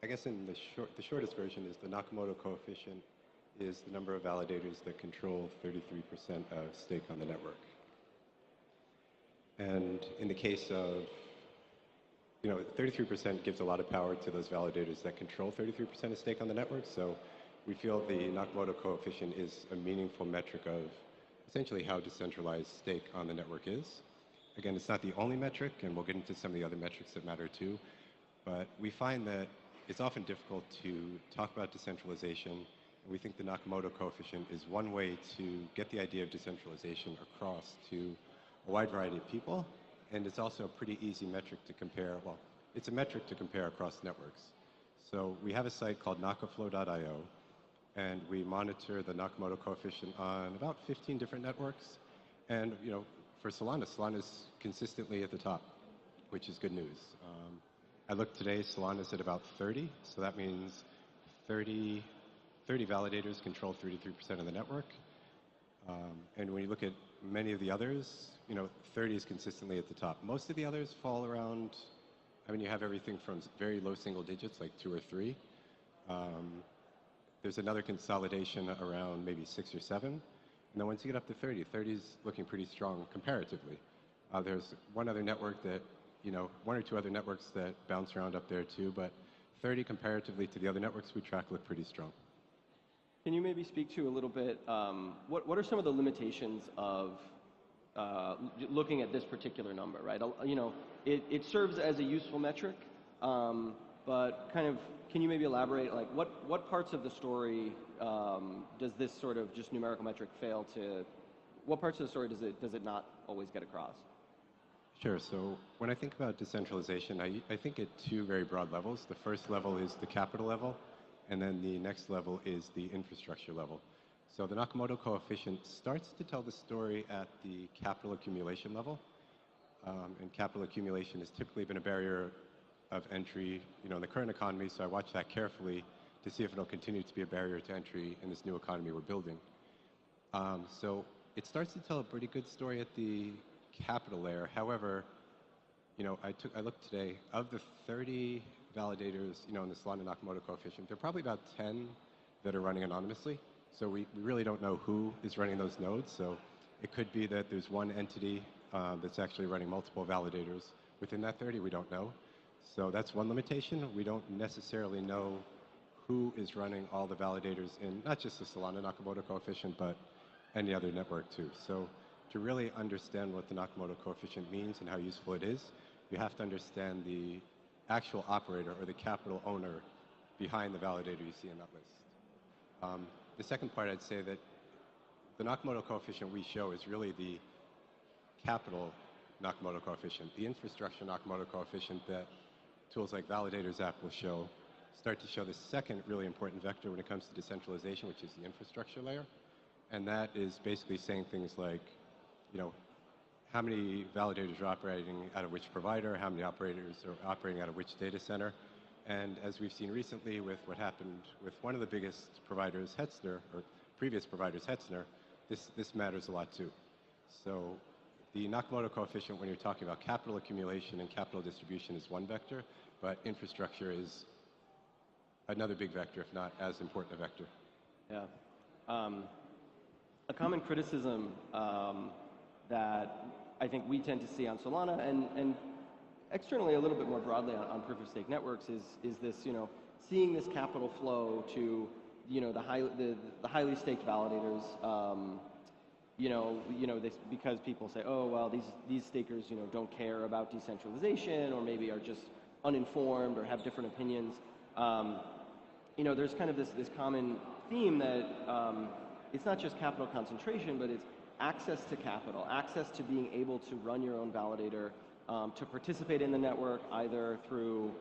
I guess in the shortest version is the Nakamoto coefficient is the number of validators that control 33% of stake on the network. And in the case of 33% gives a lot of power to those validators that control 33% of stake on the network. So we feel the Nakamoto coefficient is a meaningful metric of essentially how decentralized stake on the network is. Again, it's not the only metric, and we'll get into some of the other metrics that matter too. But we find that it's often difficult to talk about decentralization. And we think the Nakamoto coefficient is one way to get the idea of decentralization across to a wide variety of people. And it's also a pretty easy metric to compare. Well, it's a metric to compare across networks. So we have a site called nakaflow.io, and we monitor the Nakamoto coefficient on about 15 different networks. And for Solana, Solana's consistently at the top, which is good news. I looked today, Solana's at about 30, so that means 30 validators control 33% of the network. And when you look at many of the others, 30 is consistently at the top. Most of the others fall around, you have everything from very low single digits, like 2 or 3. There's another consolidation around maybe 6 or 7. And then once you get up to 30, 30 is looking pretty strong comparatively. There's one other network that, one or two other networks that bounce around up there too, but 30 comparatively to the other networks we track look pretty strong. Can you maybe speak to a little bit, what are some of the limitations of looking at this particular number, right? It serves as a useful metric, but kind of, can you maybe elaborate, like what parts of the story does this sort of just numerical metric fail to, what parts of the story does it not always get across? Sure. So when I think about decentralization, I think at two very broad levels. The first level is the capital level, and then the next level is the infrastructure level. So the Nakamoto coefficient starts to tell the story at the capital accumulation level. And capital accumulation has typically been a barrier of entry, in the current economy, so I watch that carefully to see if it'll continue to be a barrier to entry in this new economy we're building. So it starts to tell a pretty good story at the capital layer. However, I looked today, of the 30 validators, in the Solana Nakamoto coefficient, there are probably about 10 that are running anonymously. So we really don't know who is running those nodes. So it could be that there's one entity that's actually running multiple validators. Within that 30, we don't know. So that's one limitation. We don't necessarily know who is running all the validators in not just the Solana Nakamoto coefficient, but any other network too. So to really understand what the Nakamoto coefficient means and how useful it is, you have to understand the actual operator or the capital owner behind the validator you see in that list. The second part, I'd say that the Nakamoto coefficient we show is really the capital Nakamoto coefficient, the infrastructure Nakamoto coefficient that tools like Validators app will start to show the second really important vector when it comes to decentralization, which is the infrastructure layer. And that is basically saying things like, how many validators are operating out of which provider, how many operators are operating out of which data center. And as we've seen recently with what happened with one of the biggest providers, Hetzner, or previous providers, Hetzner, this matters a lot too. So the Nakamoto coefficient, when you're talking about capital accumulation and capital distribution, is one vector, but infrastructure is another big vector, if not as important a vector. Yeah. A common criticism that I think we tend to see on Solana and externally a little bit more broadly on proof-of-stake networks is this, seeing this capital flow to, the highly staked validators, because people say, oh, well, these stakers, don't care about decentralization or maybe are just uninformed or have different opinions. There's kind of this common theme that it's not just capital concentration, but it's access to capital, access to being able to run your own validator, to participate in the network either through,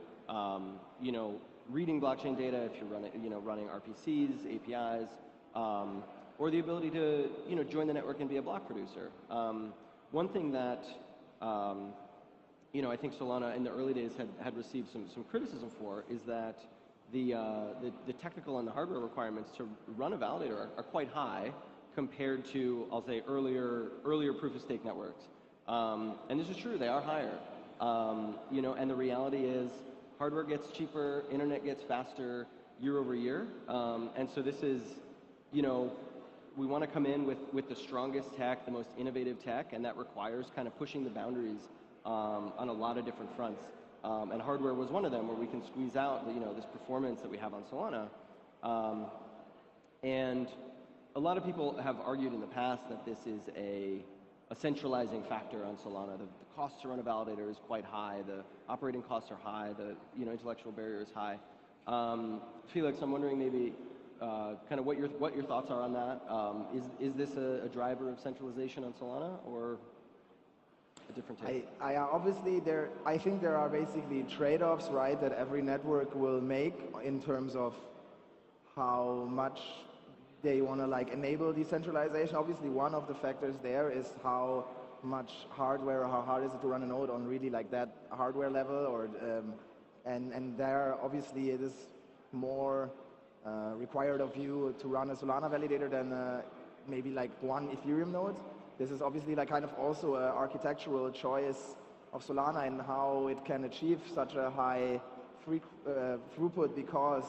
reading blockchain data if you're running RPCs, APIs, or the ability to join the network and be a block producer. One thing that I think Solana in the early days had received some criticism for is that the technical and the hardware requirements to run a validator are quite high compared to, I'll say, earlier proof-of-stake networks. And this is true, they are higher. And the reality is hardware gets cheaper, internet gets faster year over year. And so this is, we want to come in with the strongest tech, the most innovative tech, and that requires kind of pushing the boundaries on a lot of different fronts. And hardware was one of them where we can squeeze out this performance that we have on Solana. And a lot of people have argued in the past that this is a centralizing factor on Solana. The cost to run a validator is quite high. The operating costs are high. The intellectual barrier is high. Felix, I'm wondering maybe kind of what your thoughts are on that. Is this a driver of centralization on Solana or a different take? Obviously, I think there are basically trade-offs, right, that every network will make in terms of how much they want to enable decentralization. Obviously, one of the factors there is how much hardware or how hard is it to run a node on really that hardware level, or and there obviously it is more required of you to run a Solana validator than maybe one Ethereum node. This is obviously kind of also an architectural choice of Solana and how it can achieve such a high throughput, because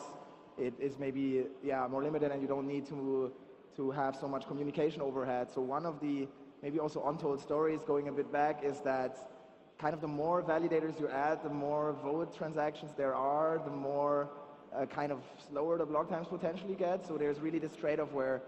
it is maybe more limited and you don't need to have so much communication overhead. So one of the maybe also untold stories going a bit back is that kind of the more validators you add, the more vote transactions there are, the more kind of slower the block times potentially get. So there's really this trade-off where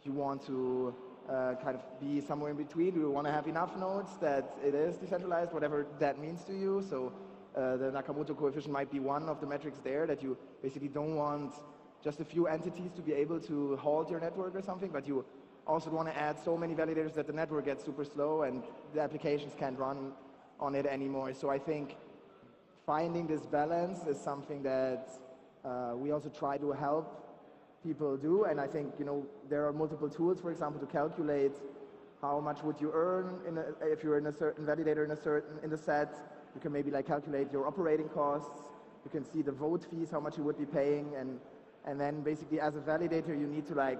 you want to kind of be somewhere in between. You want to have enough nodes that it is decentralized, whatever that means to you. So the Nakamoto coefficient might be one of the metrics there, that you basically don't want just a few entities to be able to halt your network or something, but you also want to add so many validators that the network gets super slow and the applications can't run on it anymore. So I think finding this balance is something that we also try to help people do. And I think there are multiple tools, for example, to calculate how much would you earn if you're in a certain validator in the set. You can maybe calculate your operating costs. You can see the vote fees, how much you would be paying, and then basically as a validator you need to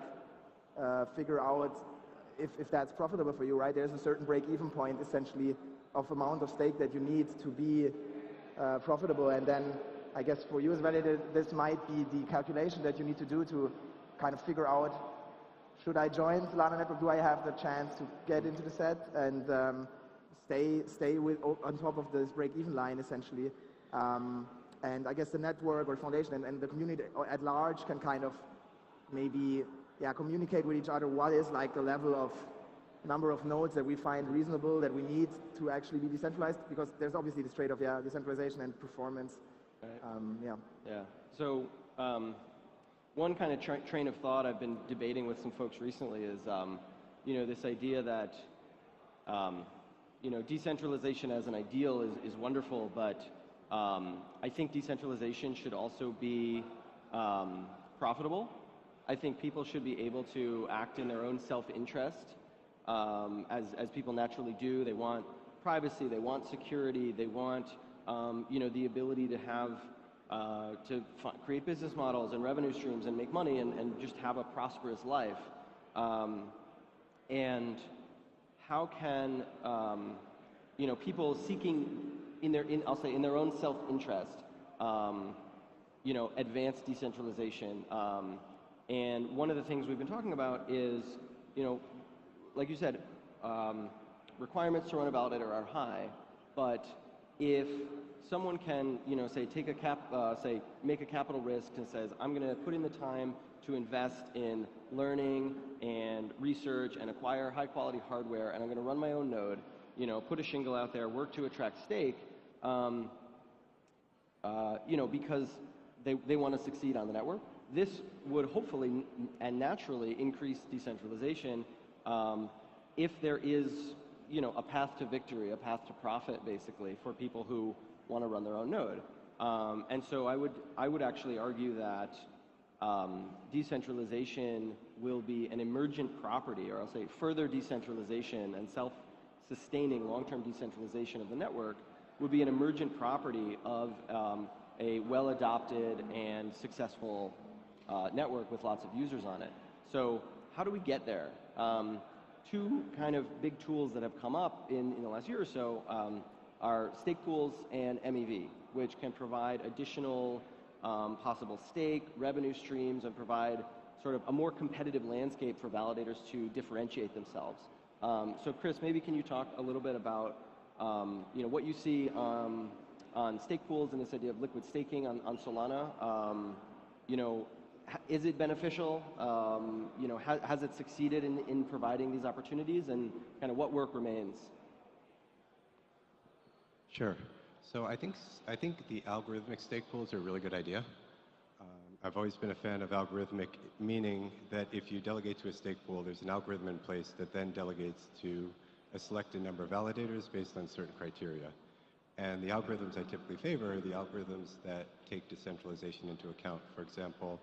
figure out if that's profitable for you, right? There's a certain break-even point essentially of amount of stake that you need to be profitable, and then I guess for you as a validator this might be the calculation that you need to do to kind of figure out, should I join Solana network? Do I have the chance to get into the set and stay on top of this break-even line essentially? And I guess the network or foundation and the community at large can kind of maybe communicate with each other what is the level of number of nodes that we find reasonable, that we need to actually be decentralized, because there's obviously this trade-off, decentralization and performance. Right. So one kind of train of thought I've been debating with some folks recently is this idea that decentralization as an ideal is wonderful, but I think decentralization should also be profitable. I think people should be able to act in their own self-interest, as people naturally do. They want privacy, they want security, they want the ability to have create business models and revenue streams and make money and just have a prosperous life. And how can people seeking in their own self-interest advance decentralization? And one of the things we've been talking about is, like you said, requirements to run a validator are high, but if someone can, say, make a capital risk and says, I'm going to put in the time to invest in learning and research and acquire high-quality hardware, and I'm going to run my own node, put a shingle out there, work to attract stake, because they want to succeed on the network. This would hopefully and naturally increase decentralization if there is, a path to victory, a path to profit, basically, for people who want to run their own node. And so I would actually argue that decentralization will be an emergent property, or I'll say further decentralization and self-sustaining long-term decentralization of the network would be an emergent property of a well-adopted and successful network with lots of users on it. So how do we get there? Two kind of big tools that have come up in the last year or so are stake pools and MEV, which can provide additional possible stake, revenue streams, and provide sort of a more competitive landscape for validators to differentiate themselves. So Chris, maybe can you talk a little bit about what you see on stake pools and this idea of liquid staking on Solana? Is it beneficial? Has it succeeded in providing these opportunities, and kind of what work remains? Sure. So I think the algorithmic stake pools are a really good idea. I've always been a fan of algorithmic, meaning that if you delegate to a stake pool, there's an algorithm in place that then delegates to a selected number of validators based on certain criteria. And the algorithms I typically favor are the algorithms that take decentralization into account. For example,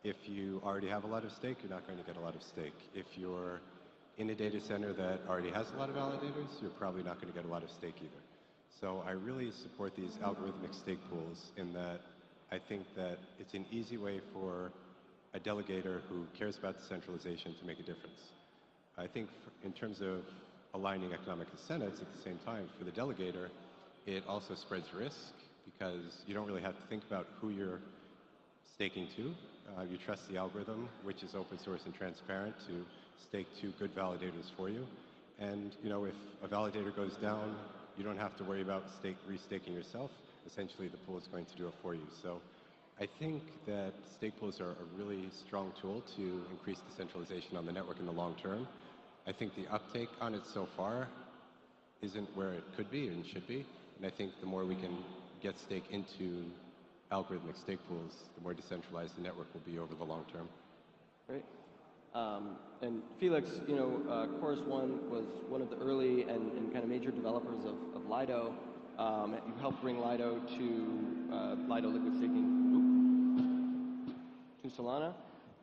if you already have a lot of stake, you're not going to get a lot of stake. If you're in a data center that already has a lot of validators, you're probably not going to get a lot of stake either. So I really support these algorithmic stake pools in that I think that it's an easy way for a delegator who cares about decentralization to make a difference. I think in terms of aligning economic incentives at the same time for the delegator, it also spreads risk because you don't really have to think about who you're staking to. You trust the algorithm, which is open source and transparent, to stake to good validators for you. And if a validator goes down, you don't have to worry about restaking yourself. Essentially, the pool is going to do it for you. So I think that stake pools are a really strong tool to increase decentralization on the network in the long term. I think the uptake on it so far isn't where it could be and should be. And I think the more we can get stake into algorithmic stake pools, the more decentralized the network will be over the long term. Great. And Felix, Chorus One was one of the early and kind of major developers of Lido. You helped bring Lido to Lido liquid staking to Solana.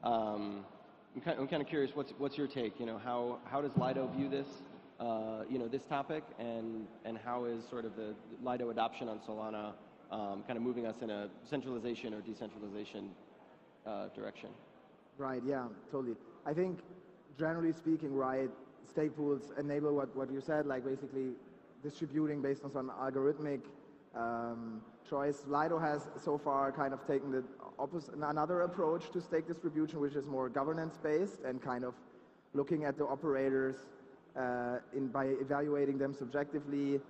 I'm kind of curious, what's your take? How does Lido view this, this topic, and how is sort of the Lido adoption on Solana kind of moving us in a centralization or decentralization direction? Right, yeah, totally. I think, generally speaking, right, stake pools enable what you said, like basically distributing based on some algorithmic choice. Lido has so far kind of taken another approach to stake distribution, which is more governance-based and kind of looking at the operators by evaluating them subjectively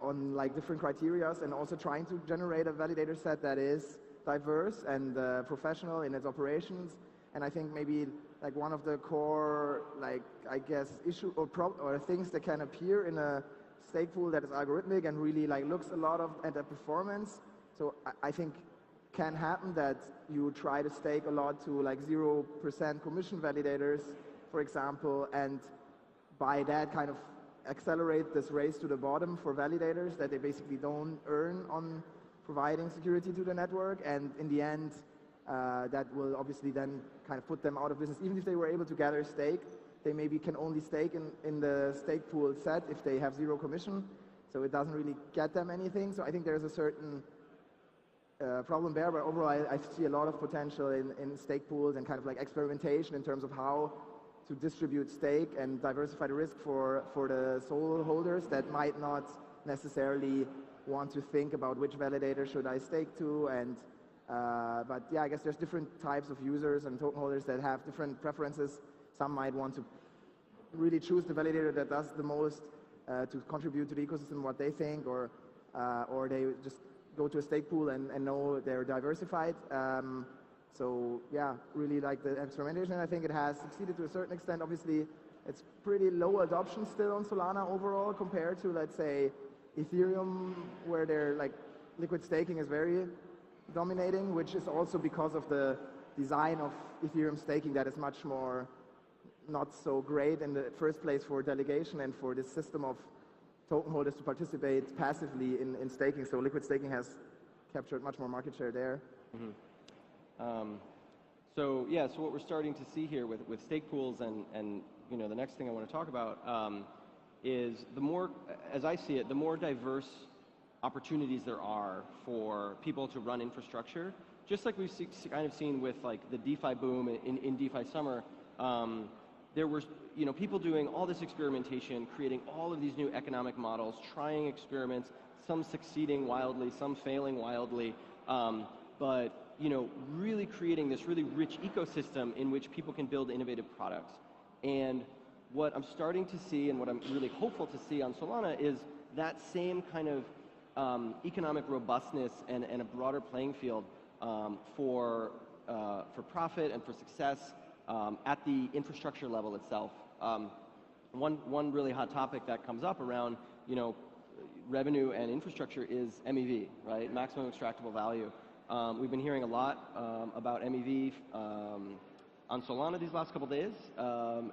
on like different criteria, and also trying to generate a validator set that is diverse and professional in its operations. And I think maybe like one of the core, like I guess, issue or things that can appear in a stake pool that is algorithmic and really like looks a lot at the performance. So I think can happen that you try to stake a lot to like 0% commission validators, for example, and by that kind of accelerate this race to the bottom for validators that they basically don't earn on providing security to the network, and in the end that will obviously then kind of put them out of business. Even if they were able to gather stake, they maybe can only stake in the stake pool set if they have 0 commission, so it doesn't really get them anything. So I think there's a certain problem there, but overall I see a lot of potential in stake pools and kind of like experimentation in terms of how to distribute stake and diversify the risk for the sole holders that might not necessarily want to think about which validator should I stake to. And but yeah, I guess there's different types of users and token holders that have different preferences. Some might want to really choose the validator that does the most to contribute to the ecosystem, what they think, or they just go to a stake pool and know they're diversified. So yeah, really like the experimentation. I think it has succeeded to a certain extent. Obviously, it's pretty low adoption still on Solana overall compared to, let's say, Ethereum, where their like liquid staking is very dominating, which is also because of the design of Ethereum staking that is much more not so great in the first place for delegation and for this system of token holders to participate passively in staking. So liquid staking has captured much more market share there. Mm-hmm. So yeah, so what we're starting to see here with stake pools and you know, the next thing I want to talk about is the more, as I see it, the more diverse opportunities there are for people to run infrastructure. Just like we've kind of seen with like the DeFi boom in DeFi summer, there were, you know, people doing all this experimentation, creating all of these new economic models, trying experiments, some succeeding wildly, some failing wildly, but you know, really creating this really rich ecosystem in which people can build innovative products. And what I'm starting to see, and what I'm really hopeful to see on Solana, is that same kind of economic robustness and a broader playing field for profit and for success at the infrastructure level itself. One really hot topic that comes up around, you know, revenue and infrastructure is MEV, right? Maximum extractable value. We've been hearing a lot about MEV on Solana these last couple days,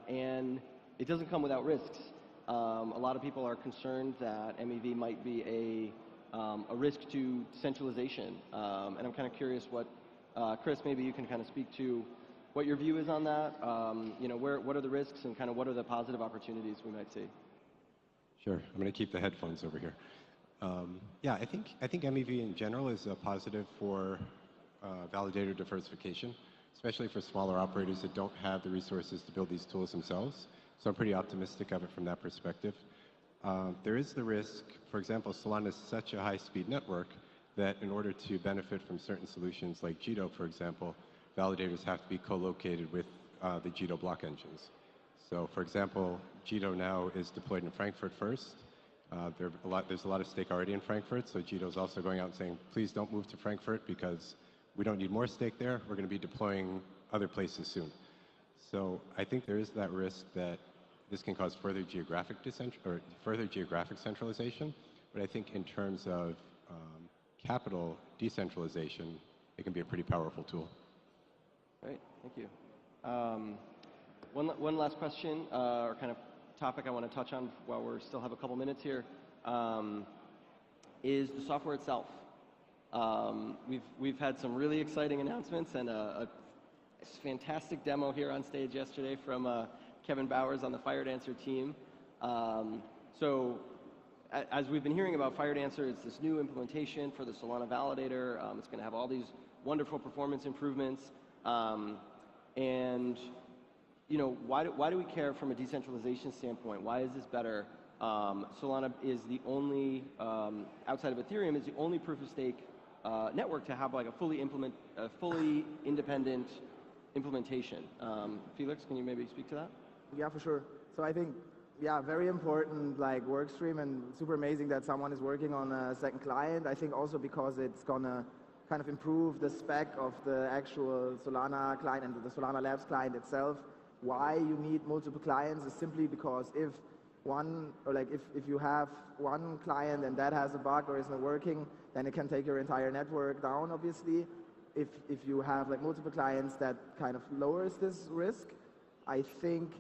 and it doesn't come without risks. A lot of people are concerned that MEV might be a risk to centralization, and I'm kind of curious what, Chris, maybe you can kind of speak to what your view is on that. You know, what are the risks and kind of what are the positive opportunities we might see? Sure. I'm going to keep the headphones over here. Yeah, I think MEV in general is a positive for validator diversification, especially for smaller operators that don't have the resources to build these tools themselves. So I'm pretty optimistic of it from that perspective. There is the risk, for example, Solana is such a high-speed network that in order to benefit from certain solutions like Jito, for example, validators have to be co-located with the Jito block engines. So for example, Jito now is deployed in Frankfurt first. There's a lot of stake already in Frankfurt, so Jito is also going out and saying, please don't move to Frankfurt because we don't need more stake there. We're going to be deploying other places soon. So I think there is that risk that this can cause further geographic centralization. But I think in terms of capital decentralization, it can be a pretty powerful tool. Great, thank you. One last question, or kind of topic I want to touch on while we still have a couple minutes here, is the software itself. We've had some really exciting announcements and a fantastic demo here on stage yesterday from Kevin Bowers on the FireDancer team. So as we've been hearing about FireDancer, it's this new implementation for the Solana validator. It's going to have all these wonderful performance improvements. And you know, why do we care from a decentralization standpoint? Why is this better? Solana is the only, outside of Ethereum, is the only proof-of-stake network to have like a fully independent implementation. Felix, can you maybe speak to that? Yeah, for sure. So I think, yeah, very important like work stream, and super amazing that someone is working on a second client. I think also because it's gonna kind of improve the spec of the actual Solana client and the Solana Labs client itself. Why you need multiple clients is simply because if you have one client and that has a bug or isn't working, then it can take your entire network down, obviously. If you have like multiple clients, that kind of lowers this risk. I think,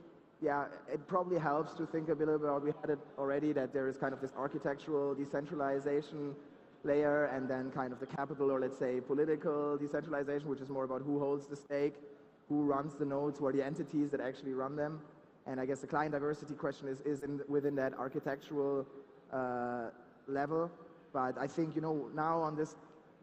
yeah, it probably helps to think a bit about, we had it already, that there is kind of this architectural decentralization layer and then kind of the capital, or let's say political decentralization, which is more about who holds the stake, who runs the nodes, who are the entities that actually run them. And I guess the client diversity question is within that architectural level. But I think, you know, now on this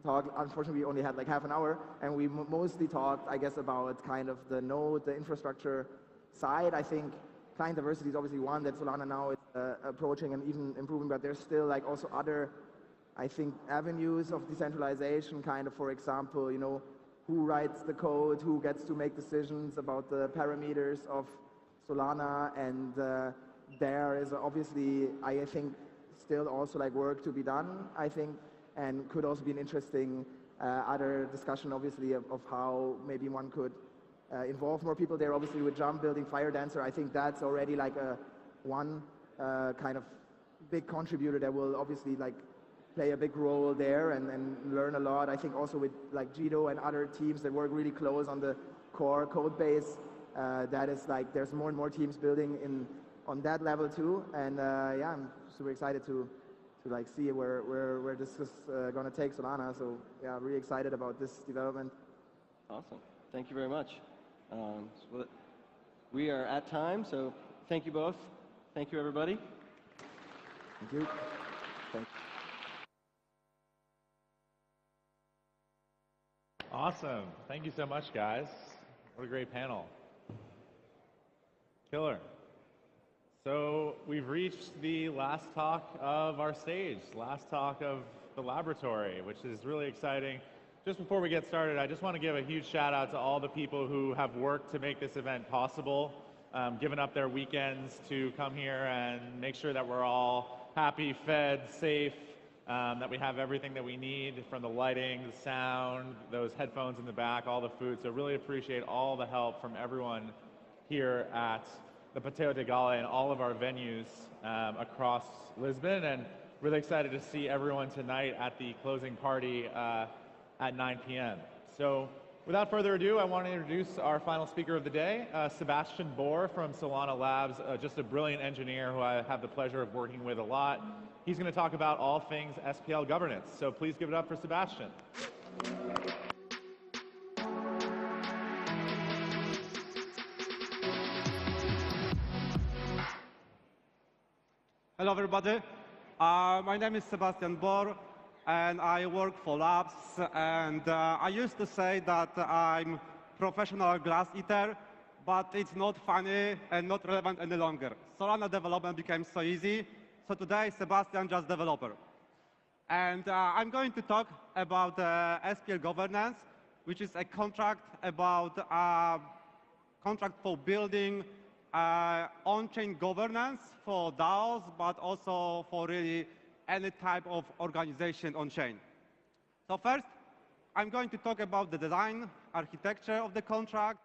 talk, unfortunately, we only had like half an hour, and we mostly talked, I guess, about kind of the node, the infrastructure side. I think client diversity is obviously one that Solana now is approaching and even improving, but there's still like also other, I think, avenues of decentralization, kind of, for example, you know, who writes the code, who gets to make decisions about the parameters of Solana, and there is obviously, I think, still also like work to be done, I think, and could also be an interesting other discussion, obviously, of how maybe one could involve more people there. Obviously, with Jump building FireDancer, I think that's already like one kind of big contributor that will obviously like play a big role there and learn a lot. I think also with like Jito and other teams that work really close on the core code base, that is like there's more and more teams building on that level too. And yeah, I'm super excited to like see where this is going to take Solana. So yeah, really excited about this development. Awesome. Thank you very much. So we are at time, so thank you both. Thank you, everybody. Thank you. Thank Awesome. Thank you so much, guys. What a great panel. Killer. So we've reached the last talk of our stage, last talk of the laboratory, which is really exciting. Just before we get started, I just want to give a huge shout out to all the people who have worked to make this event possible, given up their weekends to come here and make sure that we're all happy, fed, safe, that we have everything that we need, from the lighting, the sound, those headphones in the back, all the food. So really appreciate all the help from everyone here at the Paseo de Gala and all of our venues across Lisbon, and really excited to see everyone tonight at the closing party at 9 p.m. So without further ado, I want to introduce our final speaker of the day, Sebastian Bohr from Solana Labs, just a brilliant engineer who I have the pleasure of working with a lot. He's going to talk about all things SPL governance. So please give it up for Sebastian. Hello, everybody. My name is Sebastian Bohr, and I work for Labs. And I used to say that I'm professional glass eater, but it's not funny and not relevant any longer. Solana development became so easy. So today, Sebastian just developer. And I'm going to talk about SPL governance, which is a contract about contract for building on-chain governance for DAOs, but also for really any type of organization on-chain. So first, I'm going to talk about the design, architecture of the contract.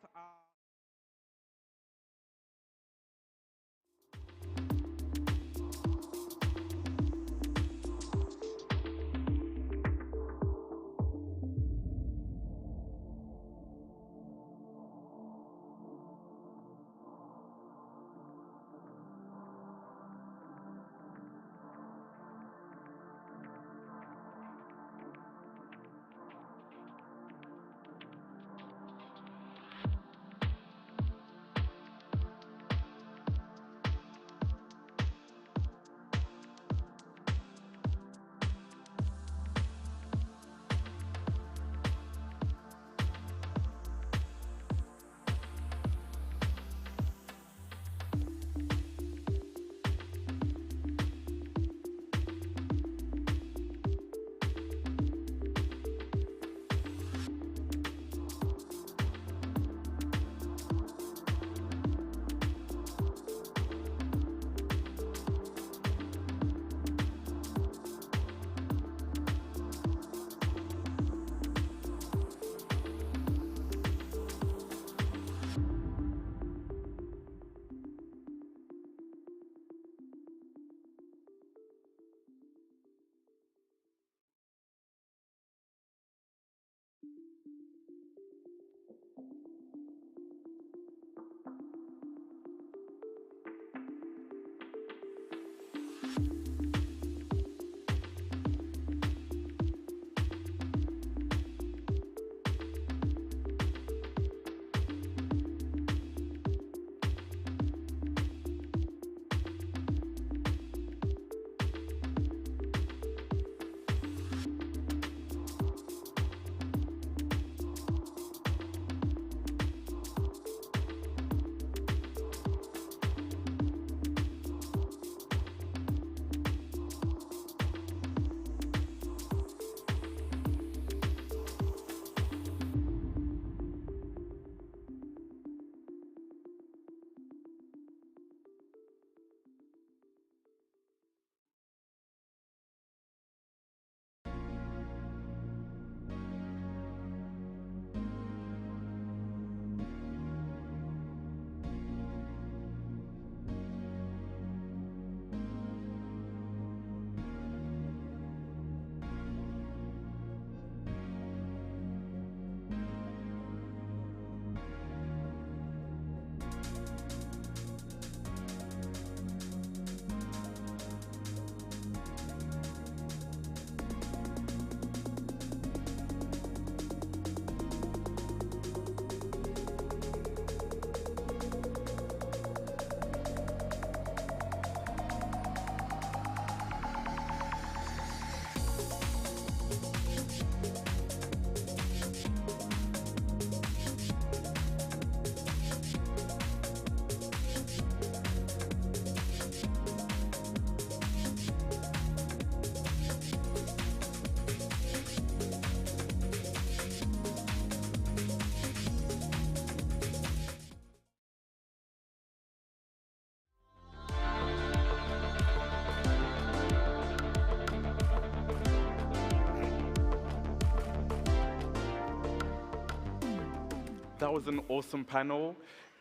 That was an awesome panel.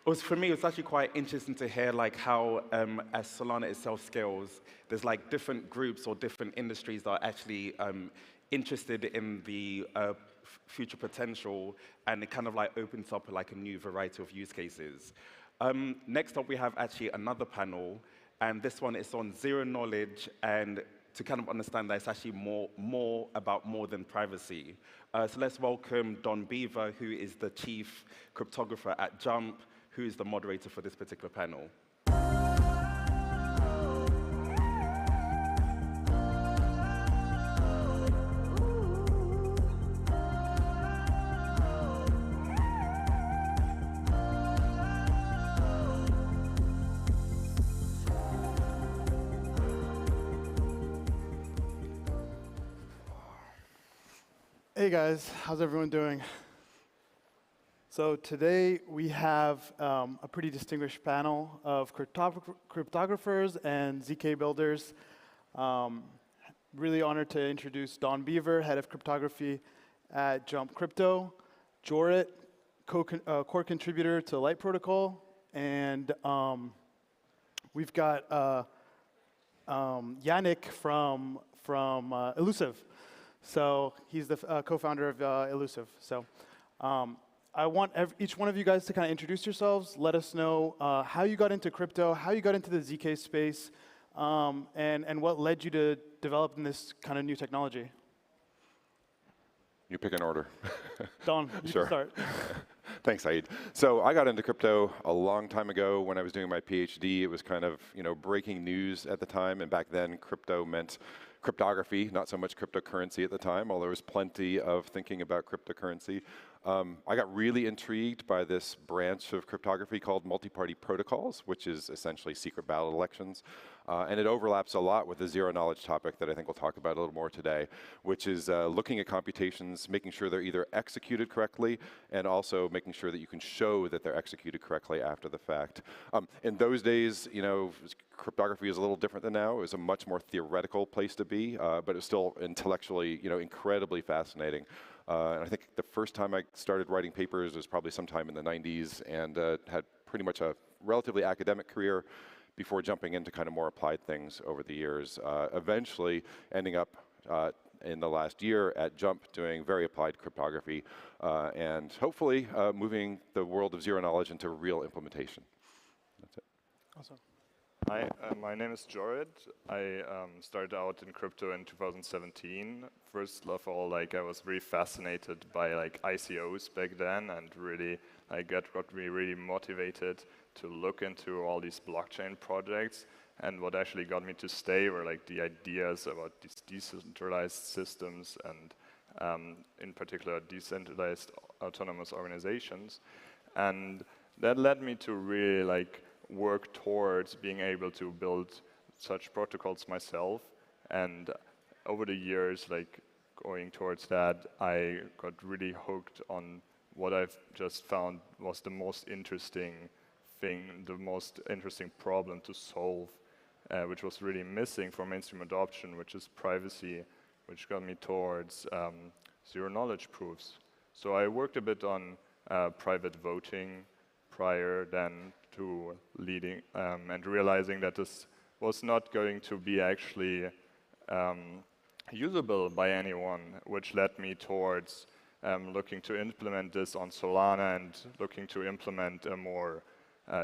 It was, for me, it was actually quite interesting to hear like how, as Solana itself scales, there's like different groups or different industries that are actually interested in the future potential, and it kind of like opens up like a new variety of use cases. Next up, we have actually another panel, and this one is on zero knowledge, and to kind of understand that it's actually more about more than privacy. So let's welcome Don Beaver, who is the chief cryptographer at Jump, who is the moderator for this particular panel. Hey guys, how's everyone doing? So today we have a pretty distinguished panel of cryptographers and ZK builders. Really honored to introduce Don Beaver, head of cryptography at Jump Crypto, Jorit, core contributor to Light Protocol, and we've got Yannick from Elusive. So he's the co-founder of Elusive. So I want each one of you guys to kind of introduce yourselves, let us know how you got into crypto, how you got into the ZK space, and what led you to developing this kind of new technology. You pick an order. Don, you Sure. can start. Thanks, Saeed. So I got into crypto a long time ago when I was doing my PhD. It was kind of, breaking news at the time, and back then crypto meant cryptography, not so much cryptocurrency at the time, although there was plenty of thinking about cryptocurrency. I got really intrigued by this branch of cryptography called multi-party protocols, which is essentially secret ballot elections. And it overlaps a lot with the zero-knowledge topic that I think we'll talk about a little more today, which is looking at computations, making sure they're either executed correctly, and also making sure that you can show that they're executed correctly after the fact. In those days, cryptography is a little different than now. It was a much more theoretical place to be, but it was still intellectually, incredibly fascinating. And I think the first time I started writing papers was probably sometime in the 90s, and had pretty much a relatively academic career before jumping into kind of more applied things over the years, eventually ending up in the last year at Jump doing very applied cryptography, and hopefully moving the world of zero knowledge into real implementation. That's it. Awesome. Hi, my name is Jorit. I started out in crypto in 2017. First of all, I was very fascinated by ICOs back then, and really got me really motivated to look into all these blockchain projects. And what actually got me to stay were the ideas about these decentralized systems and in particular decentralized autonomous organizations. And that led me to really work towards being able to build such protocols myself. And over the years, going towards that, I got really hooked on what I've just found was the most interesting thing, the most interesting problem to solve, which was really missing for mainstream adoption, which is privacy, which got me towards zero-knowledge proofs. So I worked a bit on private voting prior then to leading and realizing that this was not going to be actually usable by anyone, which led me towards looking to implement this on Solana and looking to implement a more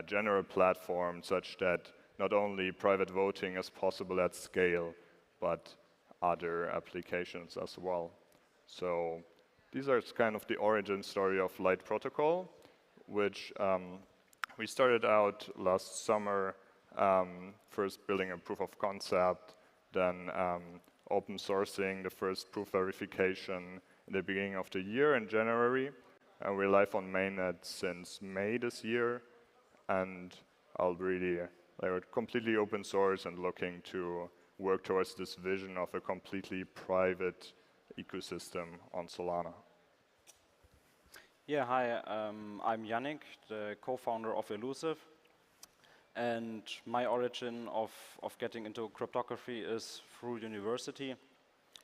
general platform such that not only private voting is possible at scale, but other applications as well. So these are kind of the origin story of Light Protocol, which we started out last summer, first building a proof of concept, then open sourcing the first proof verification in the beginning of the year in January. And we're live on mainnet since May this year. And I'll really, completely open source and looking to work towards this vision of a completely private ecosystem on Solana. Yeah, hi, I'm Yannick, the co-founder of Elusive. And my origin of getting into cryptography is through university.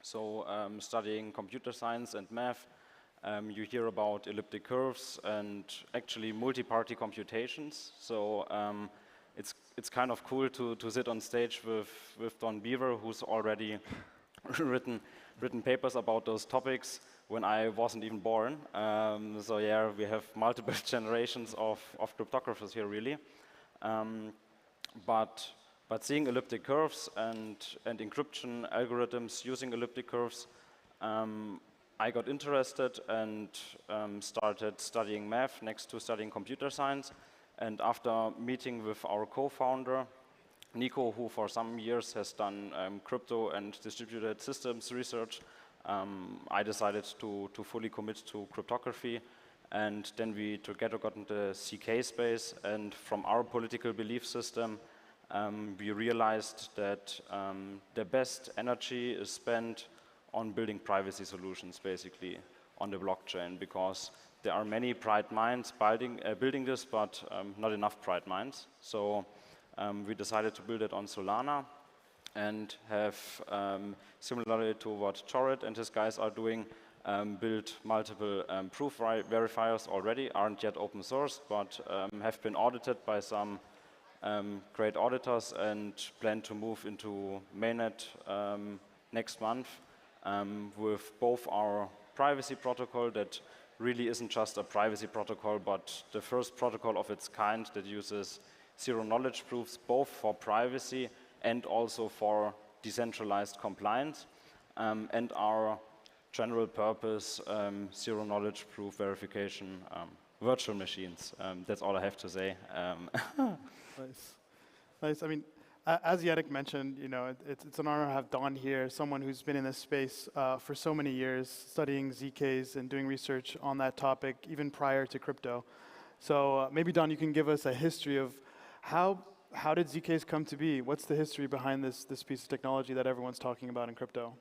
So studying computer science and math. you hear about elliptic curves and actually multi-party computations. So it's kind of cool to sit on stage with Don Beaver, who's already written papers about those topics when I wasn't even born. So yeah, we have multiple generations of cryptographers here, really. But seeing elliptic curves and encryption algorithms using elliptic curves, I got interested and started studying math next to studying computer science. And after meeting with our co-founder, Nico, who for some years has done crypto and distributed systems research, I decided to fully commit to cryptography. And then we together got into the CK space. And from our political belief system, we realized that the best energy is spent on building privacy solutions, basically, on the blockchain, because there are many bright minds building this, but not enough bright minds. So we decided to build it on Solana and have, similarly to what Jorid and his guys are doing, built multiple proof verifiers already, aren't yet open source, but have been audited by some great auditors and plan to move into mainnet next month with both our privacy protocol that really isn't just a privacy protocol, but the first protocol of its kind that uses zero-knowledge proofs both for privacy and also for decentralized compliance, and our general purpose zero-knowledge proof verification virtual machines. That's all I have to say. Nice. Nice. I mean, as Yannick mentioned, you know, it's an honor to have Don here, someone who's been in this space for so many years, studying ZKs and doing research on that topic, even prior to crypto. So maybe, Don, you can give us a history of how did ZKs come to be? What's the history behind this piece of technology that everyone's talking about in crypto?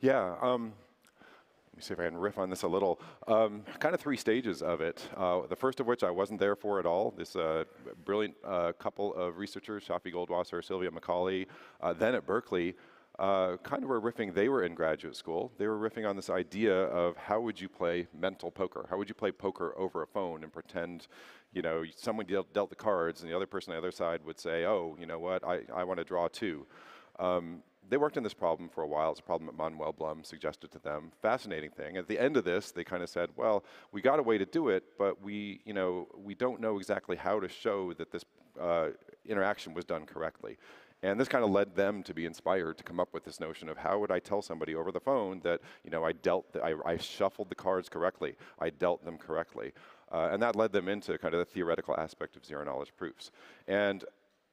Yeah. Let me see if I can riff on this a little. Kind of three stages of it. The first of which I wasn't there for at all. This brilliant couple of researchers, Shafi Goldwasser, Sylvia Macaulay, then at Berkeley, kind of were riffing. They were in graduate school. They were riffing on this idea of how would you play mental poker? How would you play poker over a phone and pretend, you know, someone dealt the cards and the other person on the other side would say, oh, you know what, I want to draw too. They worked on this problem for a while. It's a problem that Manuel Blum suggested to them. Fascinating thing. At the end of this, they kind of said, well, we got a way to do it, but we don't know exactly how to show that this interaction was done correctly. And this kind of led them to be inspired to come up with this notion of how would I tell somebody over the phone that, you know, I shuffled the cards correctly, I dealt them correctly. And that led them into kind of the theoretical aspect of zero-knowledge proofs. And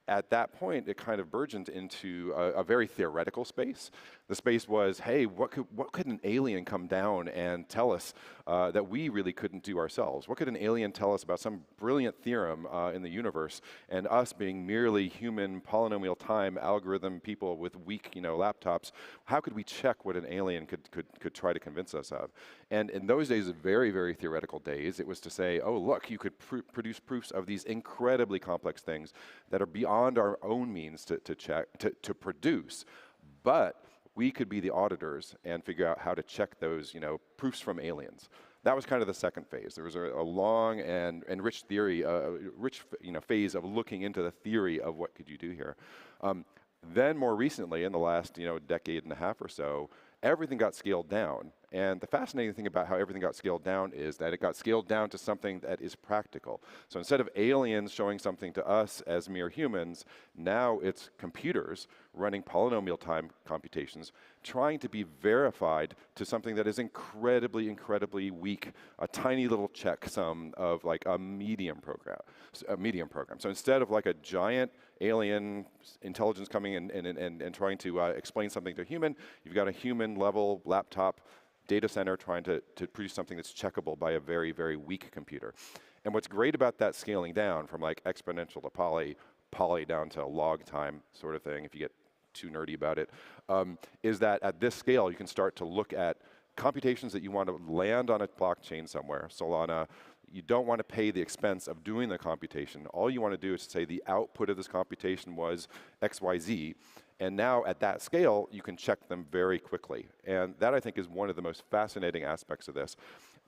at that point, it kind of burgeoned into a very theoretical space. The space was, hey, what could an alien come down and tell us that we really couldn't do ourselves? What could an alien tell us about some brilliant theorem in the universe, and us being merely human polynomial time algorithm people with weak, you know, laptops? How could we check what an alien could try to convince us of? And in those days, very, very theoretical days, it was to say, oh, look, you could produce proofs of these incredibly complex things that are beyond our own means to produce, but we could be the auditors and figure out how to check those, you know, proofs from aliens. That was kind of the second phase. There was a long and rich theory, rich, you know, phase of looking into the theory of what could you do here. Then more recently, in the last, you know, decade and a half or so, everything got scaled down. And the fascinating thing about how everything got scaled down is that it got scaled down to something that is practical. So instead of aliens showing something to us as mere humans, now it's computers running polynomial time computations trying to be verified to something that is incredibly, incredibly weak, a tiny little checksum of like a medium program. So instead of like a giant alien intelligence coming in and trying to explain something to a human, you've got a human level laptop data center trying to produce something that's checkable by a very, very weak computer. And what's great about that scaling down from like exponential to poly down to log time sort of thing, if you get too nerdy about it, is that at this scale you can start to look at computations that you want to land on a blockchain somewhere, Solana. You don't want to pay the expense of doing the computation. All you want to do is say the output of this computation was XYZ. And now at that scale, you can check them very quickly. And that, I think, is one of the most fascinating aspects of this.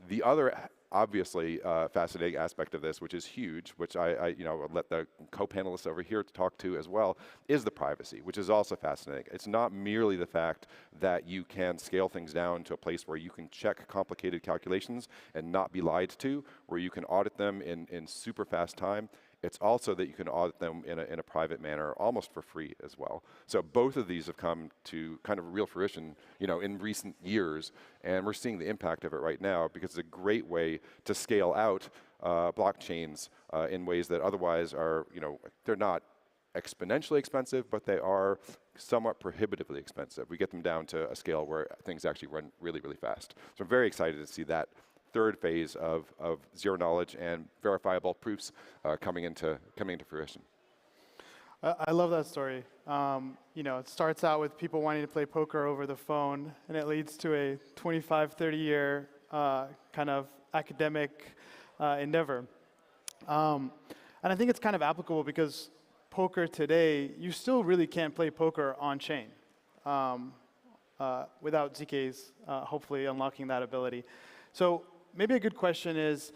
The other obviously fascinating aspect of this, which is huge, which I will let the co-panelists over here talk to as well, is the privacy, which is also fascinating. It's not merely the fact that you can scale things down to a place where you can check complicated calculations and not be lied to, where you can audit them in super fast time. It's also that you can audit them in a private manner, almost for free as well. So both of these have come to kind of real fruition, in recent years, and we're seeing the impact of it right now because it's a great way to scale out blockchains in ways that otherwise are, they're not exponentially expensive, but they are somewhat prohibitively expensive. We get them down to a scale where things actually run really, really fast. So I'm very excited to see that third phase of zero knowledge and verifiable proofs coming into fruition. I love that story. It starts out with people wanting to play poker over the phone, and it leads to a 25, 30-year kind of academic endeavor. And I think it's kind of applicable because poker today, you still really can't play poker on chain without ZKs hopefully unlocking that ability. So maybe a good question is,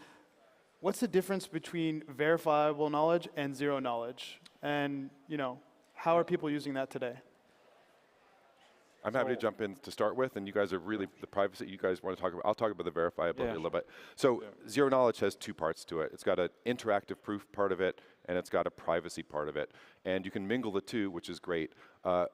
what's the difference between verifiable knowledge and zero knowledge? And, how are people using that today? I'm happy to jump in to start with, and you guys are really, the privacy you guys want to talk about, I'll talk about the verifiability a little bit. So zero knowledge has two parts to it. It's got an interactive proof part of it, and it's got a privacy part of it. And you can mingle the two, which is great.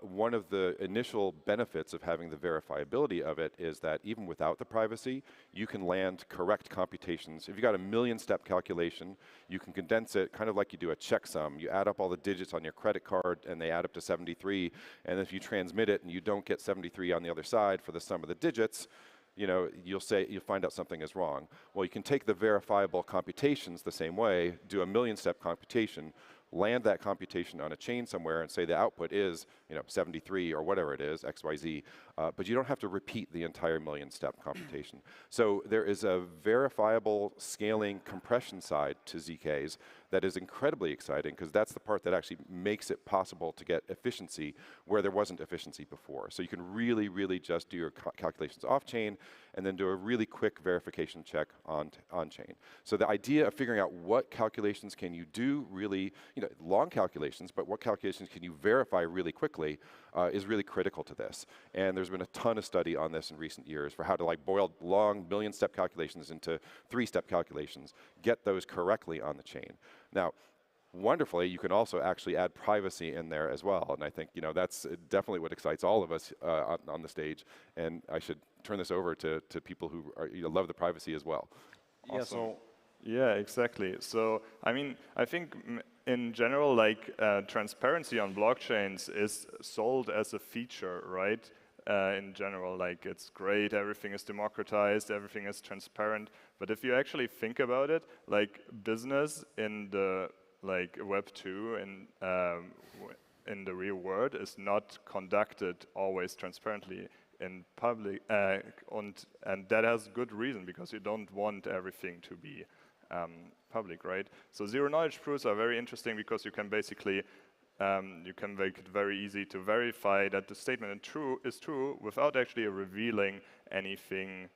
One of the initial benefits of having the verifiability of it is that even without the privacy, you can land correct computations. If you've got a million-step calculation, you can condense it kind of like you do a checksum. You add up all the digits on your credit card, and they add up to 73. And if you transmit it and you don't get 73 on the other side for the sum of the digits, you'll find out something is wrong. Well, you can take the verifiable computations the same way, do a million-step computation, land that computation on a chain somewhere and say the output is 73 or whatever it is, XYZ, but you don't have to repeat the entire million-step computation. So there is a verifiable scaling compression side to ZKs that is incredibly exciting because that's the part that actually makes it possible to get efficiency where there wasn't efficiency before. So you can really, really just do your calculations off-chain and then do a really quick verification check on-chain. So the idea of figuring out what calculations can you do really, long calculations, but what calculations can you verify really quickly is really critical to this. And there's been a ton of study on this in recent years for how to boil long million-step calculations into 3-step calculations, get those correctly on the chain. Now, wonderfully, you can also actually add privacy in there as well. And I think that's definitely what excites all of us on the stage. And I should turn this over to people who love the privacy as well. Awesome. Yeah, exactly. So, I think in general, transparency on blockchains is sold as a feature, right? In general, it's great, everything is democratized, everything is transparent. But if you actually think about it, business in the Web 2 in the real world is not conducted always transparently in public, and that has good reason because you don't want everything to be public, right? So zero knowledge proofs are very interesting because you can basically you can make it very easy to verify that the statement is true without actually revealing anything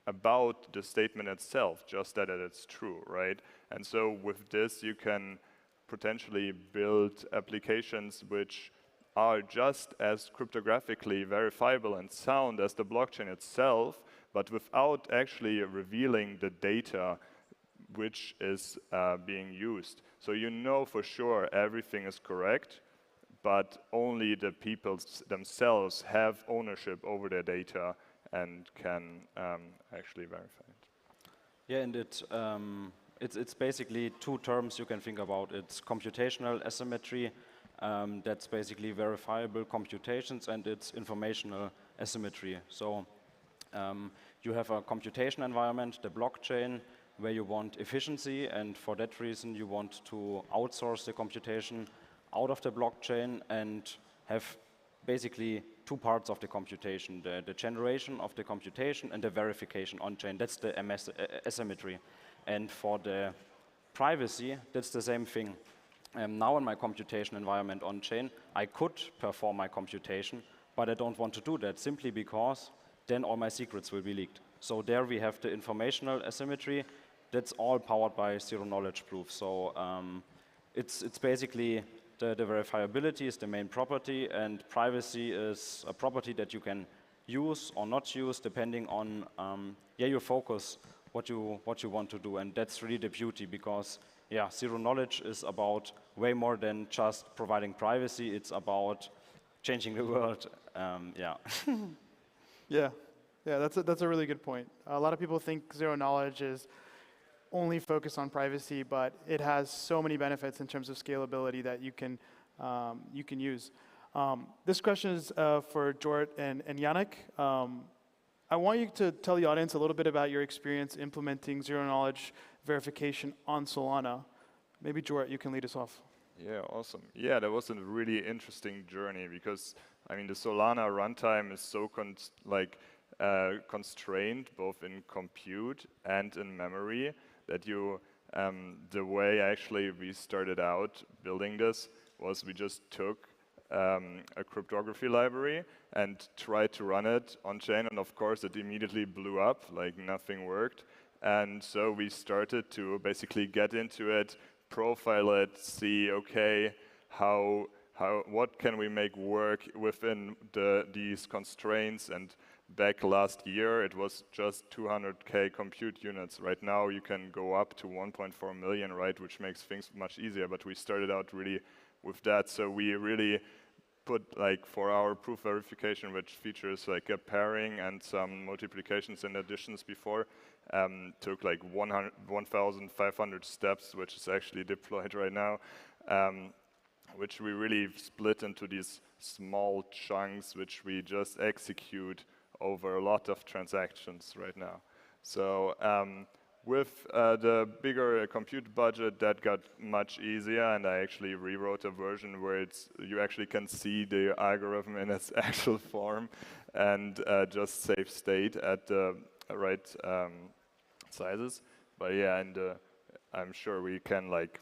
about the statement itself, just that it's true, right? And so with this, you can potentially build applications which are just as cryptographically verifiable and sound as the blockchain itself, but without actually revealing the data which is being used. So you know for sure everything is correct, but only the people themselves have ownership over their data and can actually verify it. Yeah, and it's basically two terms you can think about. It's computational asymmetry, that's basically verifiable computations, and it's informational asymmetry. So you have a computation environment, the blockchain, where you want efficiency, and for that reason you want to outsource the computation out of the blockchain and have basically two parts of the computation, the generation of the computation and the verification on-chain. That's the asymmetry. And for the privacy, that's the same thing. Now in my computation environment on-chain, I could perform my computation, but I don't want to do that simply because then all my secrets will be leaked. So there we have the informational asymmetry. That's all powered by zero-knowledge proof. So it's basically the verifiability is the main property, and privacy is a property that you can use or not use depending on your focus, what you want to do. And that's really the beauty, because zero knowledge is about way more than just providing privacy. It's about changing the world. Yeah, that's a really good point. A lot of people think zero knowledge is only focused on privacy, but it has so many benefits in terms of scalability that you can use. This question is for Jorrit and Yannick. I want you to tell the audience a little bit about your experience implementing zero-knowledge verification on Solana. Maybe Jorrit, you can lead us off. Yeah, awesome. Yeah, that was a really interesting journey because, I mean, the Solana runtime is so constrained both in compute and in memory that the way actually we started out building this was we just took a cryptography library and tried to run it on chain, and of course it immediately blew up, like nothing worked. And so we started to basically get into it, profile it, see, okay, what can we make work within these constraints. And back last year, it was just 200K compute units. Right now, you can go up to 1.4 million, right, which makes things much easier. But we started out really with that. So we really put, like, for our proof verification, which features like a pairing and some multiplications and additions before, took like 1,500 steps, which is actually deployed right now, which we really split into these small chunks, which we just execute over a lot of transactions right now. So with the bigger compute budget, that got much easier, and I actually rewrote a version where you actually can see the algorithm in its actual form and just save state at the right sizes. But yeah, and I'm sure we can like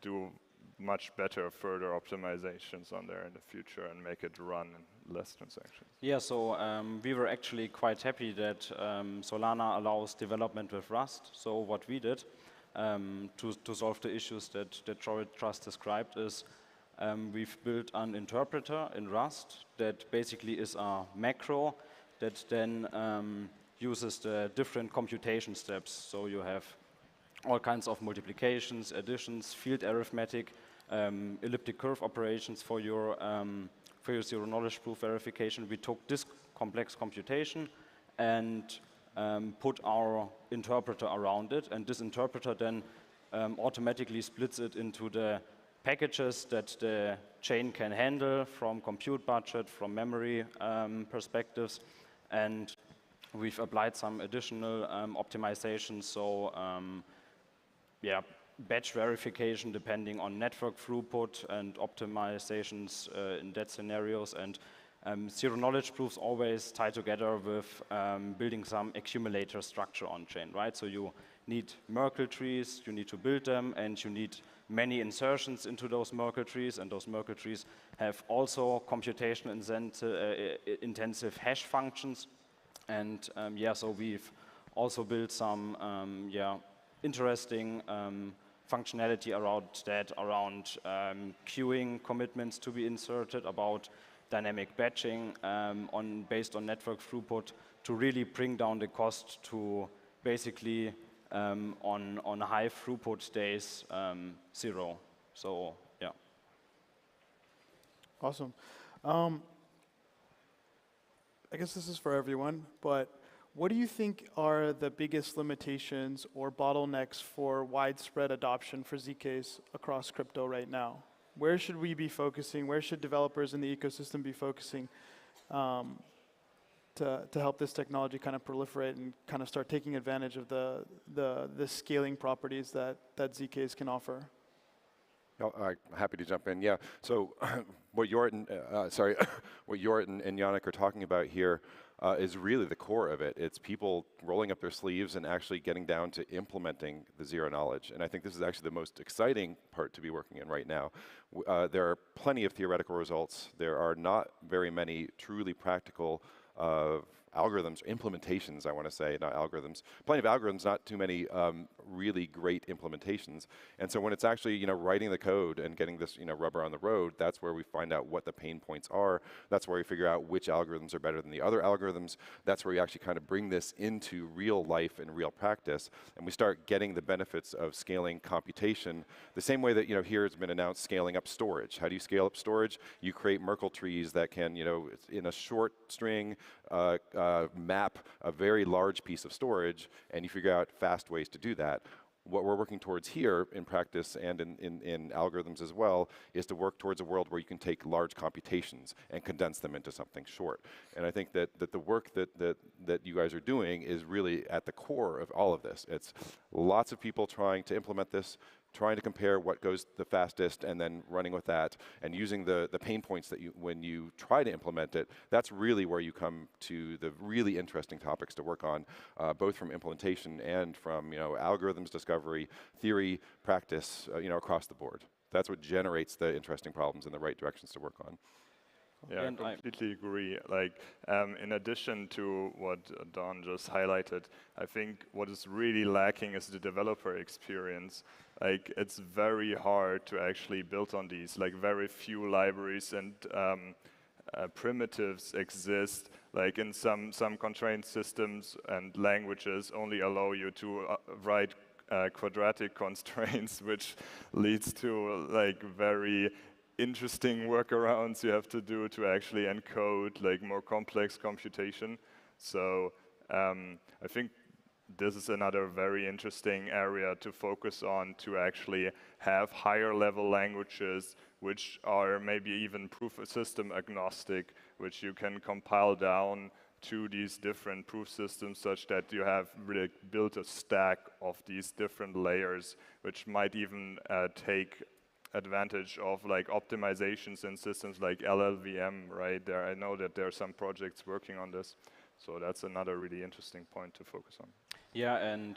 do much better further optimizations on there in the future and make it run in less transactions. Yeah, so we were actually quite happy that Solana allows development with Rust. So what we did to solve the issues that Jorrit just described is we've built an interpreter in Rust that basically is a macro that then uses the different computation steps. So you have all kinds of multiplications, additions, field arithmetic, elliptic curve operations for your zero-knowledge proof verification. We took this complex computation and put our interpreter around it, and this interpreter then automatically splits it into the packages that the chain can handle from compute budget, from memory perspectives, and we've applied some additional optimizations. So batch verification depending on network throughput and optimizations in that scenarios. And zero-knowledge proofs always tie together with building some accumulator structure on chain, right? So you need Merkle trees, you need to build them, and you need many insertions into those Merkle trees, and those Merkle trees have also computation intensive hash functions. And so we've also built some interesting functionality around that, around queuing commitments to be inserted, about dynamic batching based on network throughput, to really bring down the cost to basically on high throughput days 0. So yeah. Awesome. I guess this is for everyone, but what do you think are the biggest limitations or bottlenecks for widespread adoption for ZKs across crypto right now? Where should we be focusing? Where should developers in the ecosystem be focusing to help this technology kind of proliferate and kind of start taking advantage of the scaling properties that ZKs can offer? I'm happy to jump in. Yeah. So what Jorrit and Yannick are talking about here is really the core of it. It's people rolling up their sleeves and actually getting down to implementing the zero knowledge. And I think this is actually the most exciting part to be working in right now. There are plenty of theoretical results. There are not very many truly practical algorithms, implementations, I want to say, not algorithms. Plenty of algorithms, not too many really great implementations. And so when it's actually, you know, writing the code and getting this, you know, rubber on the road, that's where we find out what the pain points are. That's where we figure out which algorithms are better than the other algorithms. That's where we actually kind of bring this into real life and real practice, and we start getting the benefits of scaling computation the same way that, you know, here it's been announced scaling up storage. How do you scale up storage? You create Merkle trees that can, you know, in a short string, map a very large piece of storage, and you figure out fast ways to do that. What we're working towards here in practice and in algorithms as well is to work towards a world where you can take large computations and condense them into something short. And I think that the work that you guys are doing is really at the core of all of this. It's lots of people trying to implement this, trying to compare what goes the fastest and then running with that and using the pain points that when you try to implement it, that's really where you come to the really interesting topics to work on, both from implementation and from, you know, algorithms discovery, theory, practice, you know, across the board. That's what generates the interesting problems and the right directions to work on. Yeah, I completely agree. Like, in addition to what Don just highlighted, I think what is really lacking is the developer experience. Like, it's very hard to actually build on these. Like, very few libraries and primitives exist. Like, in some constrained systems and languages only allow you to write quadratic constraints, which leads to like very interesting workarounds you have to do to actually encode like more complex computation. So I think this is another very interesting area to focus on, to actually have higher level languages which are maybe even proof of system agnostic, which you can compile down to these different proof systems such that you have really built a stack of these different layers, which might even take advantage of like optimizations in systems like LLVM, right? I know that there are some projects working on this. So that's another really interesting point to focus on. Yeah, and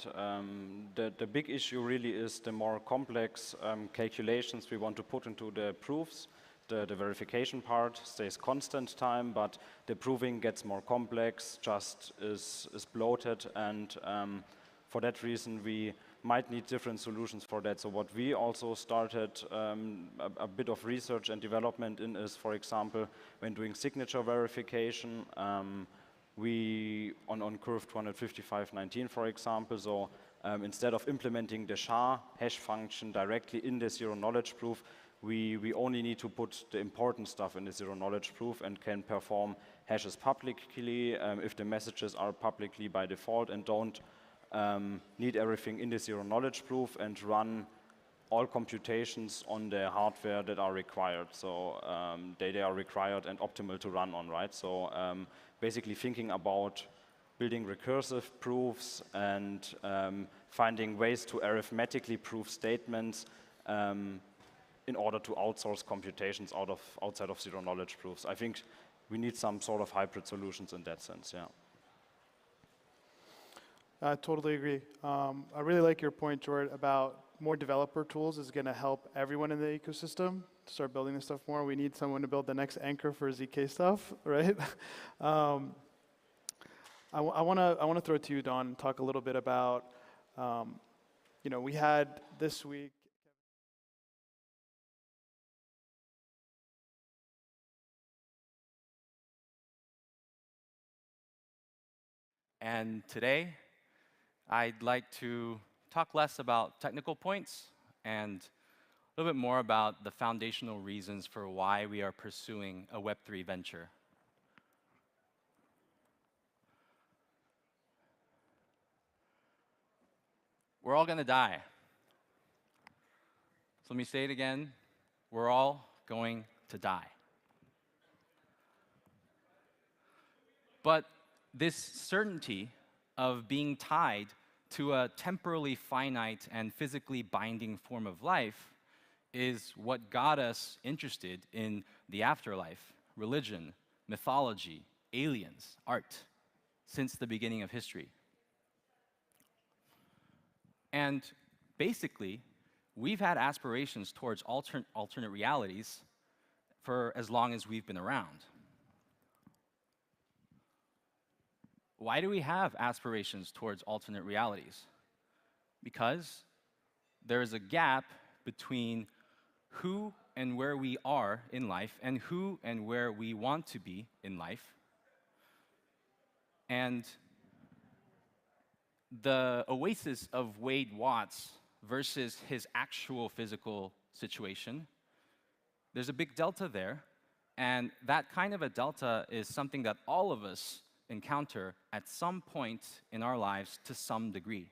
the big issue really is the more complex calculations we want to put into the proofs. The verification part stays constant time, but the proving gets more complex, just is bloated, and for that reason we might need different solutions for that. So what we also started a bit of research and development in is, for example, when doing signature verification, we, on curve 25519, for example, so instead of implementing the SHA hash function directly in the zero knowledge proof, we only need to put the important stuff in the zero knowledge proof and can perform hashes publicly if the messages are publicly by default, and don't need everything in the zero knowledge proof, and run all computations on the hardware that are required. So they are required and optimal to run on, right? So basically thinking about building recursive proofs and finding ways to arithmetically prove statements in order to outsource computations outside of zero knowledge proofs. I think we need some sort of hybrid solutions in that sense, yeah. I totally agree. I really like your point, Jordan, about more developer tools is going to help everyone in the ecosystem to start building this stuff more. We need someone to build the next anchor for ZK stuff, right? I want to throw it to you, Don, and talk a little bit about, you know, we had this week. And today, I'd like to talk less about technical points and a little bit more about the foundational reasons for why we are pursuing a Web3 venture. We're all going to die. So let me say it again. We're all going to die. But this certainty of being tied to a temporally finite and physically binding form of life is what got us interested in the afterlife, religion, mythology, aliens, art, since the beginning of history. And basically, we've had aspirations towards alternate realities for as long as we've been around. Why do we have aspirations towards alternate realities? Because there is a gap between who and where we are in life and who and where we want to be in life. And the oasis of Wade Watts versus his actual physical situation, there's a big delta there. And that kind of a delta is something that all of us encounter at some point in our lives to some degree.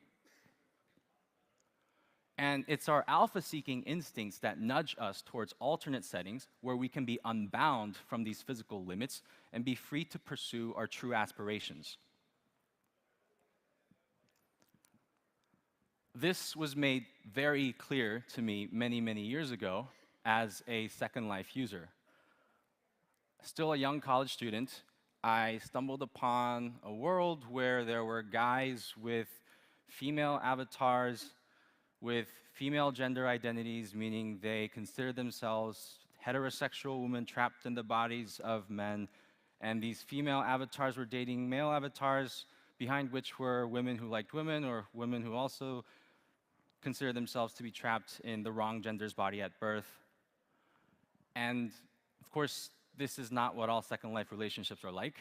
And it's our alpha-seeking instincts that nudge us towards alternate settings where we can be unbound from these physical limits and be free to pursue our true aspirations. This was made very clear to me many, many years ago as a Second Life user. Still a young college student, I stumbled upon a world where there were guys with female avatars, with female gender identities, meaning they consider themselves heterosexual women trapped in the bodies of men, and these female avatars were dating male avatars, behind which were women who liked women or women who also consider themselves to be trapped in the wrong gender's body at birth. And of course, this is not what all Second Life relationships are like,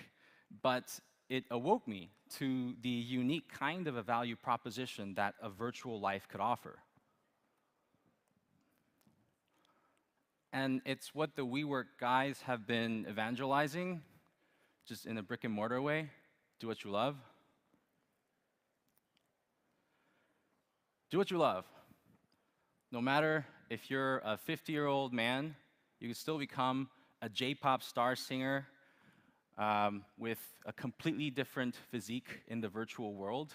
but it awoke me to the unique kind of a value proposition that a virtual life could offer. And it's what the WeWork guys have been evangelizing, just in a brick and mortar way. Do what you love. Do what you love. No matter if you're a 50-year-old man, you can still become a J-pop star singer with a completely different physique in the virtual world.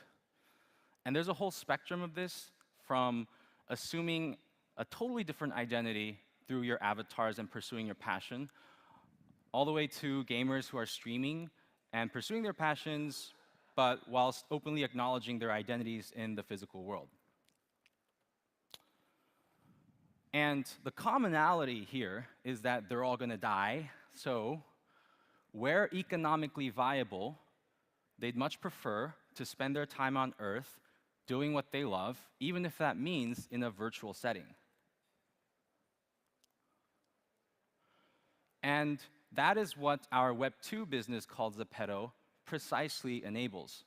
And there's a whole spectrum of this, from assuming a totally different identity through your avatars and pursuing your passion, all the way to gamers who are streaming and pursuing their passions, but whilst openly acknowledging their identities in the physical world. And the commonality here is that they're all going to die, so where economically viable, they'd much prefer to spend their time on Earth doing what they love, even if that means in a virtual setting. And that is what our Web 2 business called Zepeto precisely enables.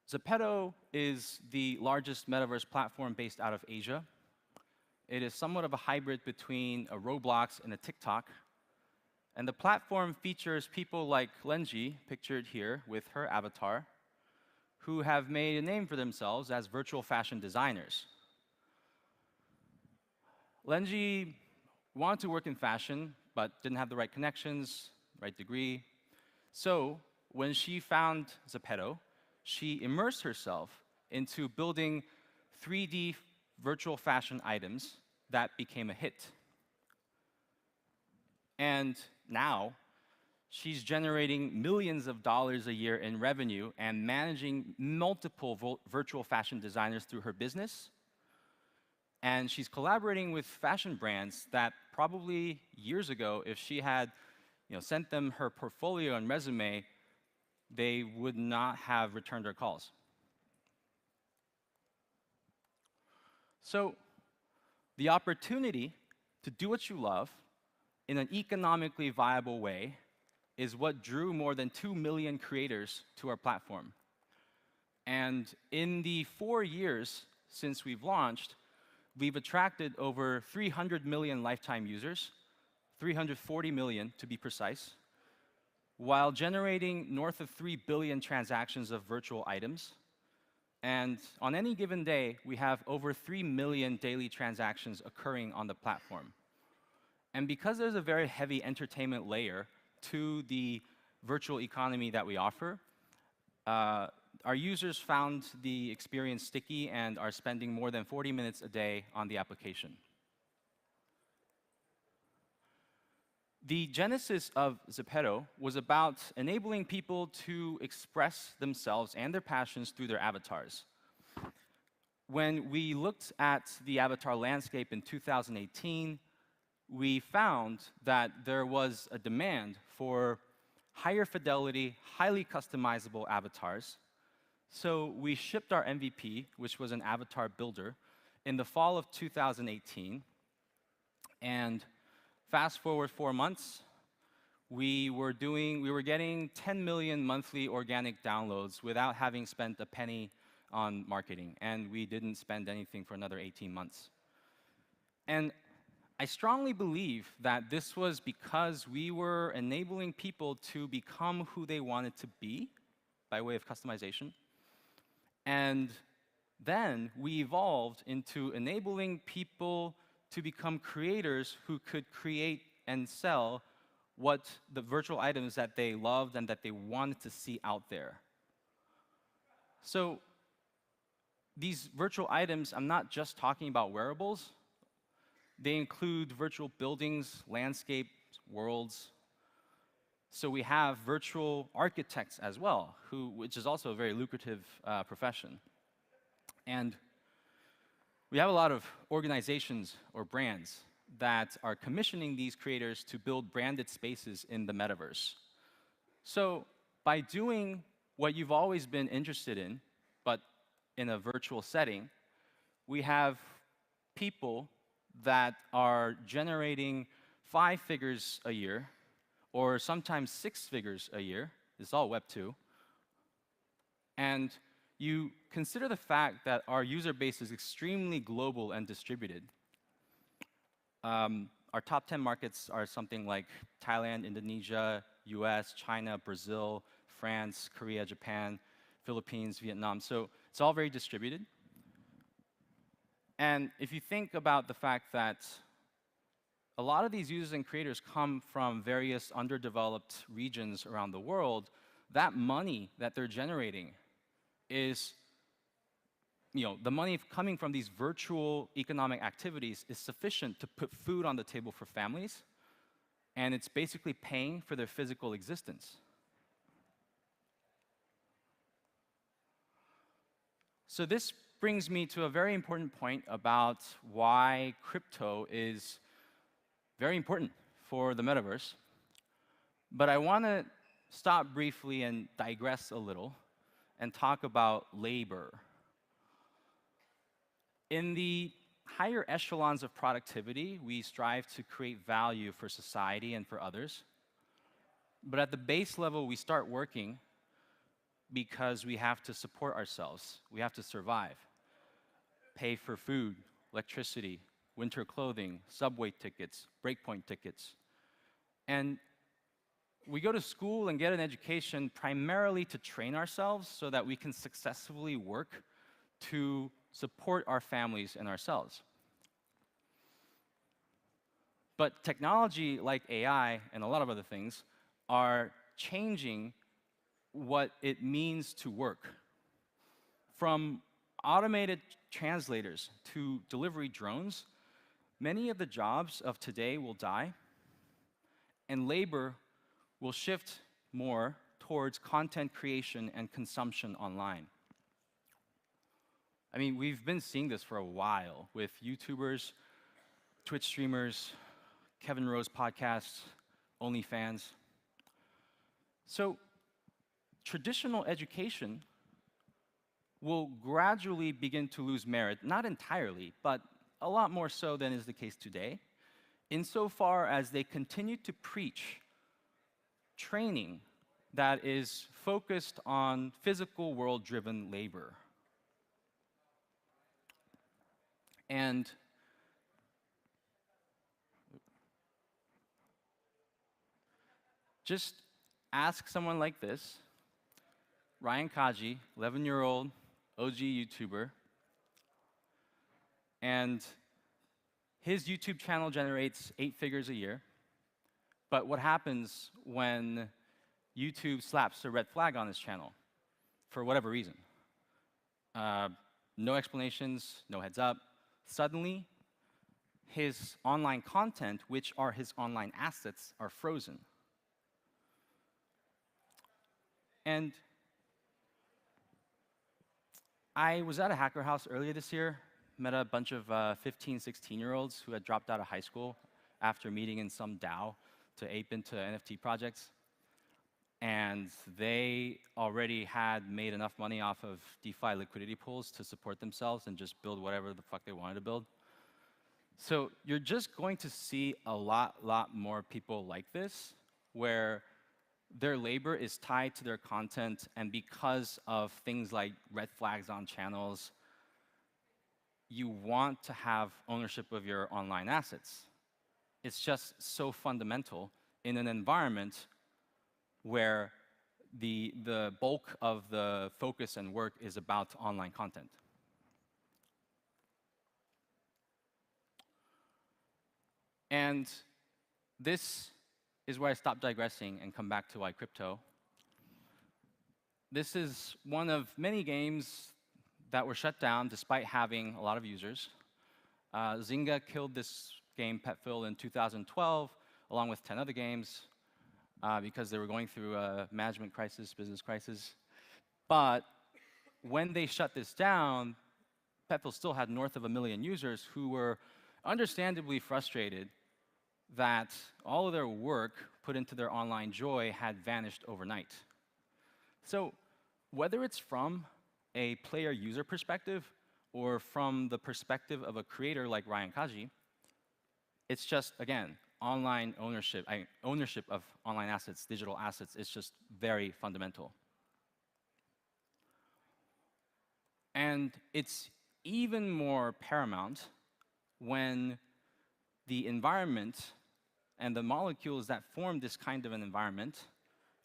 Zepeto is the largest metaverse platform based out of Asia. It is somewhat of a hybrid between a Roblox and a TikTok. And the platform features people like Lenji, pictured here with her avatar, who have made a name for themselves as virtual fashion designers. Lenji wanted to work in fashion, but didn't have the right connections, right degree. So when she found Zepeto, she immersed herself into building 3D virtual fashion items that became a hit. And now, she's generating millions of dollars a year in revenue and managing multiple virtual fashion designers through her business. And she's collaborating with fashion brands that probably years ago, if she had sent them her portfolio and resume, they would not have returned her calls. So the opportunity to do what you love in an economically viable way is what drew more than 2 million creators to our platform. And in the 4 years since we've launched, we've attracted over 300 million lifetime users, 340 million to be precise, while generating north of 3 billion transactions of virtual items. And on any given day, we have over 3 million daily transactions occurring on the platform. And because there's a very heavy entertainment layer to the virtual economy that we offer, our users found the experience sticky and are spending more than 40 minutes a day on the application. The genesis of Zepeto was about enabling people to express themselves and their passions through their avatars. When we looked at the avatar landscape in 2018, we found that there was a demand for higher fidelity, highly customizable avatars. So we shipped our MVP, which was an avatar builder, in the fall of 2018. And fast forward 4 months, we were getting 10 million monthly organic downloads without having spent a penny on marketing. And we didn't spend anything for another 18 months. And I strongly believe that this was because we were enabling people to become who they wanted to be by way of customization. And then we evolved into enabling people to become creators who could create and sell what the virtual items that they loved and that they wanted to see out there. So these virtual items, I'm not just talking about wearables. They include virtual buildings, landscapes, worlds. So we have virtual architects as well, which is also a very lucrative profession. And we have a lot of organizations or brands that are commissioning these creators to build branded spaces in the metaverse. So by doing what you've always been interested in, but in a virtual setting, we have people that are generating 5 figures a year, or sometimes 6 figures a year. It's all Web 2. And you consider the fact that our user base is extremely global and distributed. Our top 10 markets are something like Thailand, Indonesia, US, China, Brazil, France, Korea, Japan, Philippines, Vietnam. So it's all very distributed. And if you think about the fact that a lot of these users and creators come from various underdeveloped regions around the world, that money that they're generating is, the money coming from these virtual economic activities is sufficient to put food on the table for families, and it's basically paying for their physical existence. So this brings me to a very important point about why crypto is very important for the metaverse. But I want to stop briefly and digress a little and talk about labor. In the higher echelons of productivity, we strive to create value for society and for others. But at the base level, we start working because we have to support ourselves. We have to survive. Pay for food, electricity, winter clothing, subway tickets, breakpoint tickets. And we go to school and get an education primarily to train ourselves so that we can successfully work to support our families and ourselves. But technology like AI and a lot of other things are changing what it means to work. From automated translators to delivery drones, many of the jobs of today will die, and labor will shift more towards content creation and consumption online. I mean, we've been seeing this for a while with YouTubers, Twitch streamers, Kevin Rose podcasts, OnlyFans. So traditional education will gradually begin to lose merit, not entirely, but a lot more so than is the case today, insofar as they continue to preach training that is focused on physical world-driven labor. And just ask someone like this, Ryan Kaji, 11-year-old OG YouTuber, and his YouTube channel generates 8 figures a year. But what happens when YouTube slaps a red flag on his channel for whatever reason? No explanations, no heads up. Suddenly, his online content, which are his online assets, are frozen. And I was at a hacker house earlier this year, met a bunch of 15, 16-year-olds who had dropped out of high school after meeting in some DAO to ape into NFT projects. and they already had made enough money off of DeFi liquidity pools to support themselves and just build whatever the fuck they wanted to build. So you're just going to see a lot more people like this, where their labor is tied to their content, and because of things like red flags on channels, you want to have ownership of your online assets. It's just so fundamental in an environment where the bulk of the focus and work is about online content. And this is where I stop digressing and come back to why crypto. This is one of many games that were shut down despite having a lot of users. Zynga killed this game, Petville, in 2012, along with 10 other games, because they were going through a management crisis, business crisis. But when they shut this down, Petville still had north of 1 million users who were understandably frustrated that all of their work put into their online joy had vanished overnight. So whether it's from a player-user perspective or from the perspective of a creator like Ryan Kaji, it's just, again, online ownership, ownership of online assets, digital assets, is just very fundamental. And it's even more paramount when the environment and the molecules that form this kind of an environment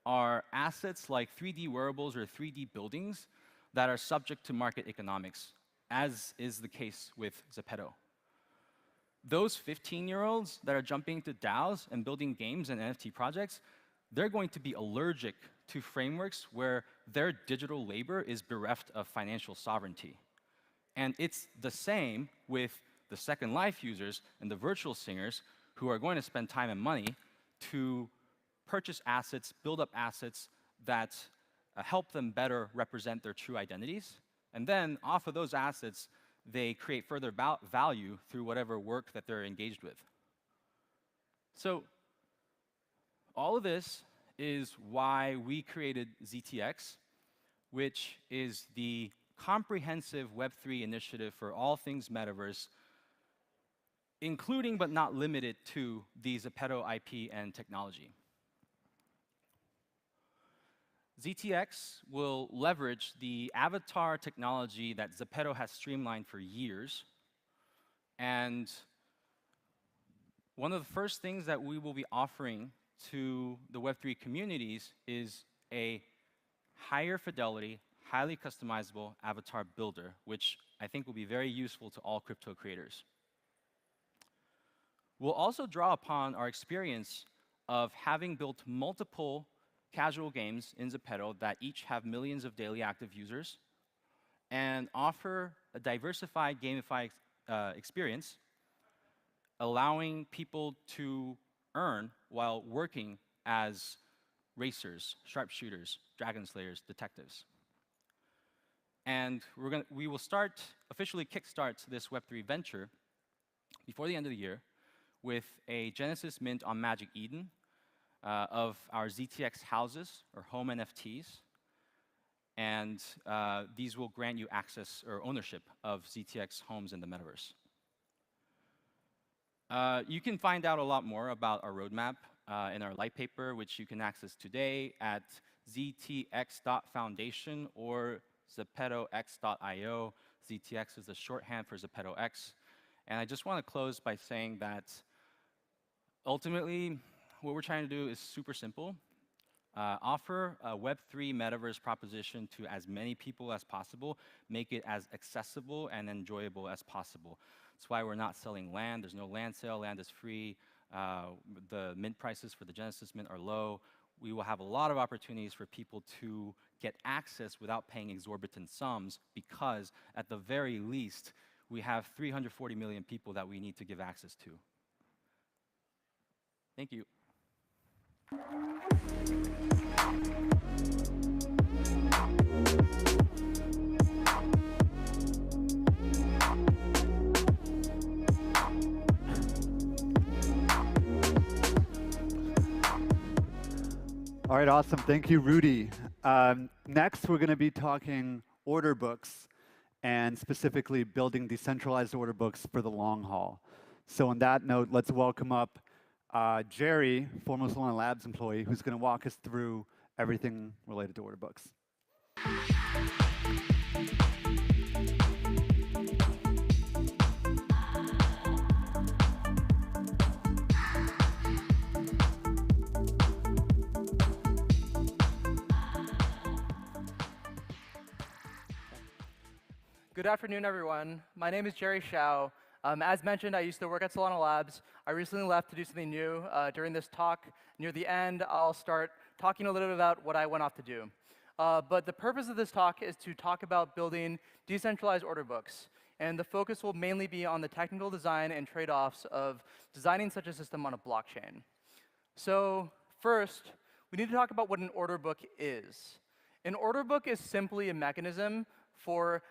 are assets like 3D wearables or 3D buildings that are subject to market economics, as is the case with Zepeto. Those 15-year-olds that are jumping into DAOs and building games and NFT projects, they're going to be allergic to frameworks where their digital labor is bereft of financial sovereignty. And it's the same with the Second Life users and the virtual singers who are going to spend time and money to purchase assets, build up assets that help them better represent their true identities. And then off of those assets, they create further value through whatever work that they're engaged with. So all of this is why we created ZTX, which is the comprehensive Web3 initiative for all things metaverse, including but not limited to the Zepeto IP and technology. ZTX will leverage the avatar technology that Zepeto has streamlined for years. And one of the first things that we will be offering to the Web3 communities is a higher fidelity, highly customizable avatar builder, which I think will be very useful to all crypto creators. We'll also draw upon our experience of having built multiple casual games in Zepeto that each have millions of daily active users and offer a diversified gamified experience, allowing people to earn while working as racers, sharpshooters, dragon slayers, detectives. And we will officially kickstart this Web3 venture before the end of the year with a Genesis mint on Magic Eden of our ZTX houses, or home NFTs. And these will grant you access or ownership of ZTX homes in the metaverse. You can find out a lot more about our roadmap in our light paper, which you can access today at ztx.foundation or zepetox.io. ZTX is the shorthand for ZepetoX. And I just want to close by saying that ultimately, what we're trying to do is super simple. Offer a Web3 metaverse proposition to as many people as possible, make it as accessible and enjoyable as possible. That's why we're not selling land. There's no land sale. Land is free. The mint prices for the Genesis mint are low. We will have a lot of opportunities for people to get access without paying exorbitant sums, because at the very least, we have 340 million people that we need to give access to. Thank you. All right, awesome. Thank you, Rudy. Next, we're going to be talking order books and specifically building decentralized order books for the long haul. So on that note, let's welcome up Jerry, former Solana Labs employee, who's going to walk us through everything related to order books. Good afternoon, everyone. My name is Jerry Shao. As mentioned, I used to work at Solana Labs. I recently left to do something new. During this talk, near the end, I'll start talking a little bit about what I went off to do. But the purpose of this talk is to talk about building decentralized order books. And the focus will mainly be on the technical design and trade-offs of designing such a system on a blockchain. So first, we need to talk about what an order book is. An order book is simply a mechanism for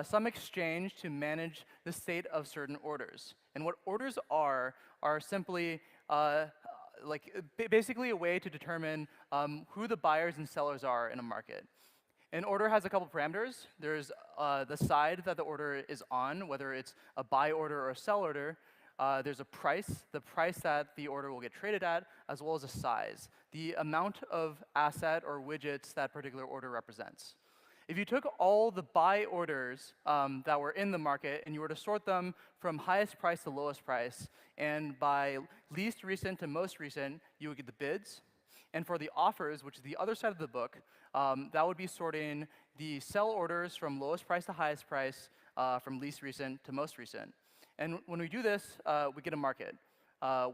some exchange to manage the state of certain orders. And what orders are simply basically a way to determine who the buyers and sellers are in a market. An order has a couple parameters. There's the side that the order is on, whether it's a buy order or a sell order. There's a price, the price that the order will get traded at, as well as a size, the amount of asset or widgets that particular order represents. If you took all the buy orders that were in the market and you were to sort them from highest price to lowest price, and by least recent to most recent, you would get the bids. And for the offers, which is the other side of the book, that would be sorting the sell orders from lowest price to highest price, from least recent to most recent. And when we do this, we get a market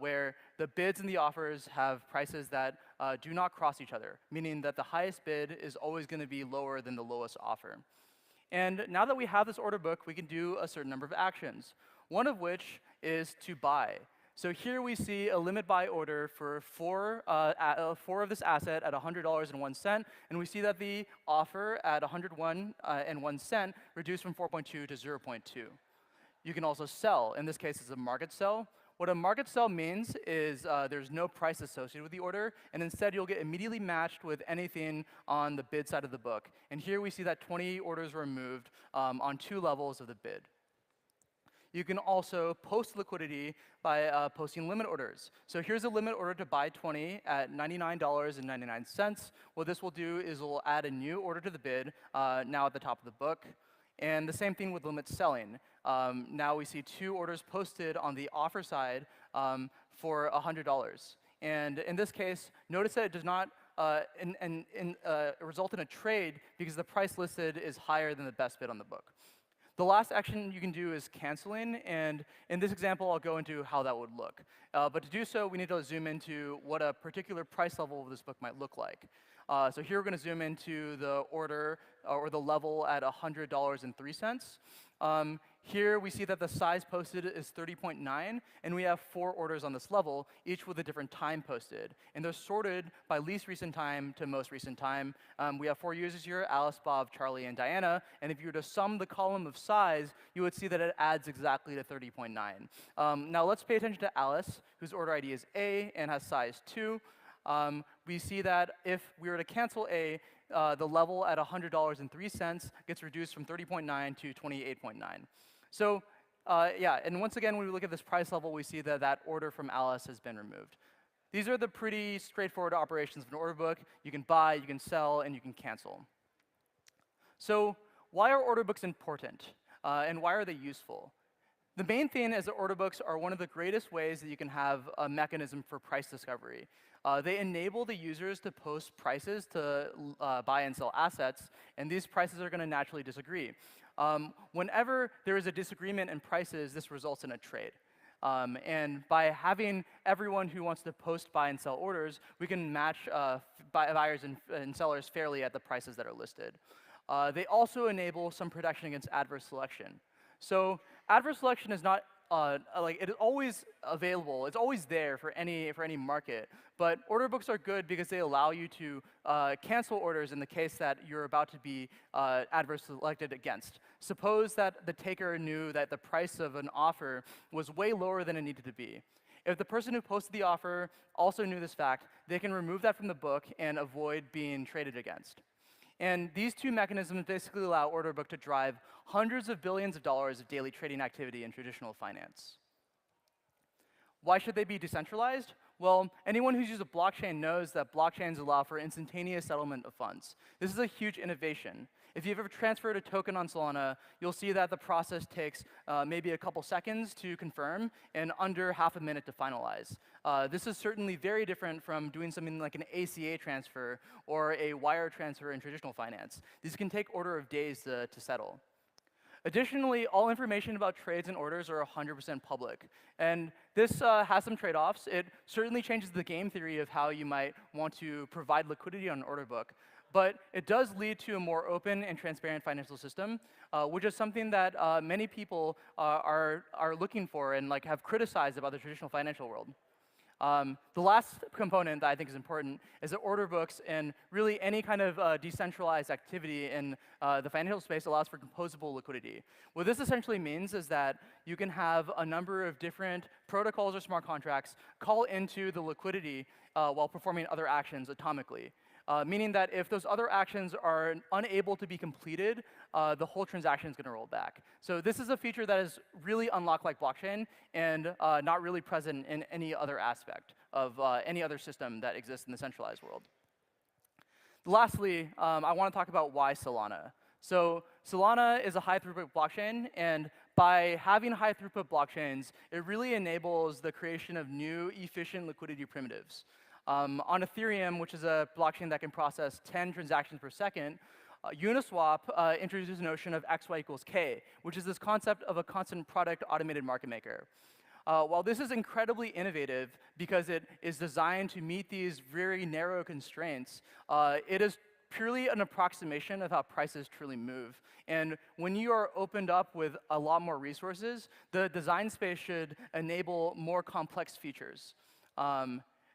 where the bids and the offers have prices that do not cross each other, meaning that the highest bid is always going to be lower than the lowest offer. And now that we have this order book, we can do a certain number of actions, one of which is to buy. So here we see a limit buy order for four of this asset at $100.01, and we see that the offer at $101.01 reduced from 4.2 to 0.2. You can also sell. In this case, it's a market sell. What a market sell means is there's no price associated with the order, and instead you'll get immediately matched with anything on the bid side of the book. And here we see that 20 orders were removed on 2 levels of the bid. You can also post liquidity by posting limit orders. So here's a limit order to buy 20 at $99.99. What this will do is it will add a new order to the bid, now at the top of the book. And the same thing with limit selling. Now we see 2 orders posted on the offer side for $100. And in this case, notice that it does not result in a trade because the price listed is higher than the best bid on the book. The last action you can do is canceling, and in this example, I'll go into how that would look. But to do so, we need to zoom into what a particular price level of this book might look like. So here we're going to zoom into the order or the level at $100.03. Here we see that the size posted is 30.9, and we have 4 orders on this level, each with a different time posted. And they're sorted by least recent time to most recent time. We have 4 users here, Alice, Bob, Charlie, and Diana. And if you were to sum the column of size, you would see that it adds exactly to 30.9. Now let's pay attention to Alice, whose order ID is A and has size 2. We see that if we were to cancel A, the level at $100.03 gets reduced from 30.9 to 28.9. So yeah, and once again, when we look at this price level, we see that that order from Alice has been removed. These are the pretty straightforward operations of an order book. You can buy, you can sell, and you can cancel. So why are order books important, and why are they useful? The main thing is that order books are one of the greatest ways that you can have a mechanism for price discovery. They enable the users to post prices to buy and sell assets, and these prices are going to naturally disagree. Whenever there is a disagreement in prices, this results in a trade. And by having everyone who wants to post buy and sell orders, we can match buyers and sellers fairly at the prices that are listed. They also enable some protection against adverse selection. So adverse selection is not it is always available. It's always there for any market. But order books are good because they allow you to cancel orders in the case that you're about to be adversely selected against. Suppose that the taker knew that the price of an offer was way lower than it needed to be. If the person who posted the offer also knew this fact, they can remove that from the book and avoid being traded against. And these two mechanisms basically allow order book to drive hundreds of billions of dollars of daily trading activity in traditional finance. Why should they be decentralized? Well, anyone who's used a blockchain knows that blockchains allow for instantaneous settlement of funds. This is a huge innovation. If you've ever transferred a token on Solana, you'll see that the process takes maybe a couple seconds to confirm and under half a minute to finalize. This is certainly very different from doing something like an ACA transfer or a wire transfer in traditional finance. These can take order of days to settle. Additionally, all information about trades and orders are 100% public. And this has some trade-offs. It certainly changes the game theory of how you might want to provide liquidity on an order book. But it does lead to a more open and transparent financial system, which is something that many people are looking for and have criticized about the traditional financial world. The last component that I think is important is that order books and really any kind of decentralized activity in the financial space allows for composable liquidity. What this essentially means is that you can have a number of different protocols or smart contracts call into the liquidity while performing other actions atomically. Meaning that if those other actions are unable to be completed, the whole transaction is going to roll back. So this is a feature that is really unlocked like blockchain and not really present in any other aspect of any other system that exists in the centralized world. Lastly, I want to talk about why Solana. So Solana is a high-throughput blockchain, and by having high-throughput blockchains, it really enables the creation of new, efficient liquidity primitives. On Ethereum, which is a blockchain that can process 10 transactions per second, Uniswap introduced the notion of XY equals K, which is this concept of a constant product automated market maker. While this is incredibly innovative because it is designed to meet these very narrow constraints, it is purely an approximation of how prices truly move. And when you are opened up with a lot more resources, the design space should enable more complex features.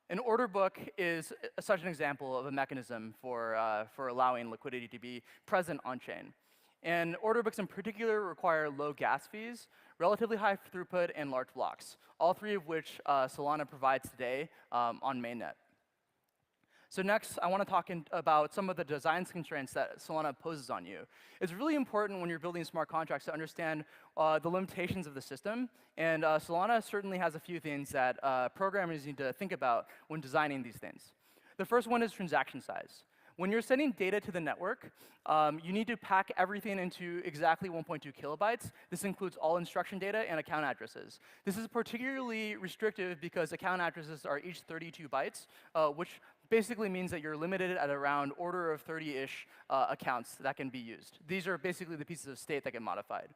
An order book is such an example of a mechanism for allowing liquidity to be present on-chain. And order books in particular require low gas fees, relatively high throughput, and large blocks, all three of which Solana provides today on mainnet. So next, I want to talk about some of the design constraints that Solana poses on you. It's really important when you're building smart contracts to understand the limitations of the system. And Solana certainly has a few things that programmers need to think about when designing these things. The first one is transaction size. When you're sending data to the network, you need to pack everything into exactly 1.2 kilobytes. This includes all instruction data and account addresses. This is particularly restrictive because account addresses are each 32 bytes, which basically means that you're limited at around order of 30-ish accounts that can be used. These are basically the pieces of state that get modified.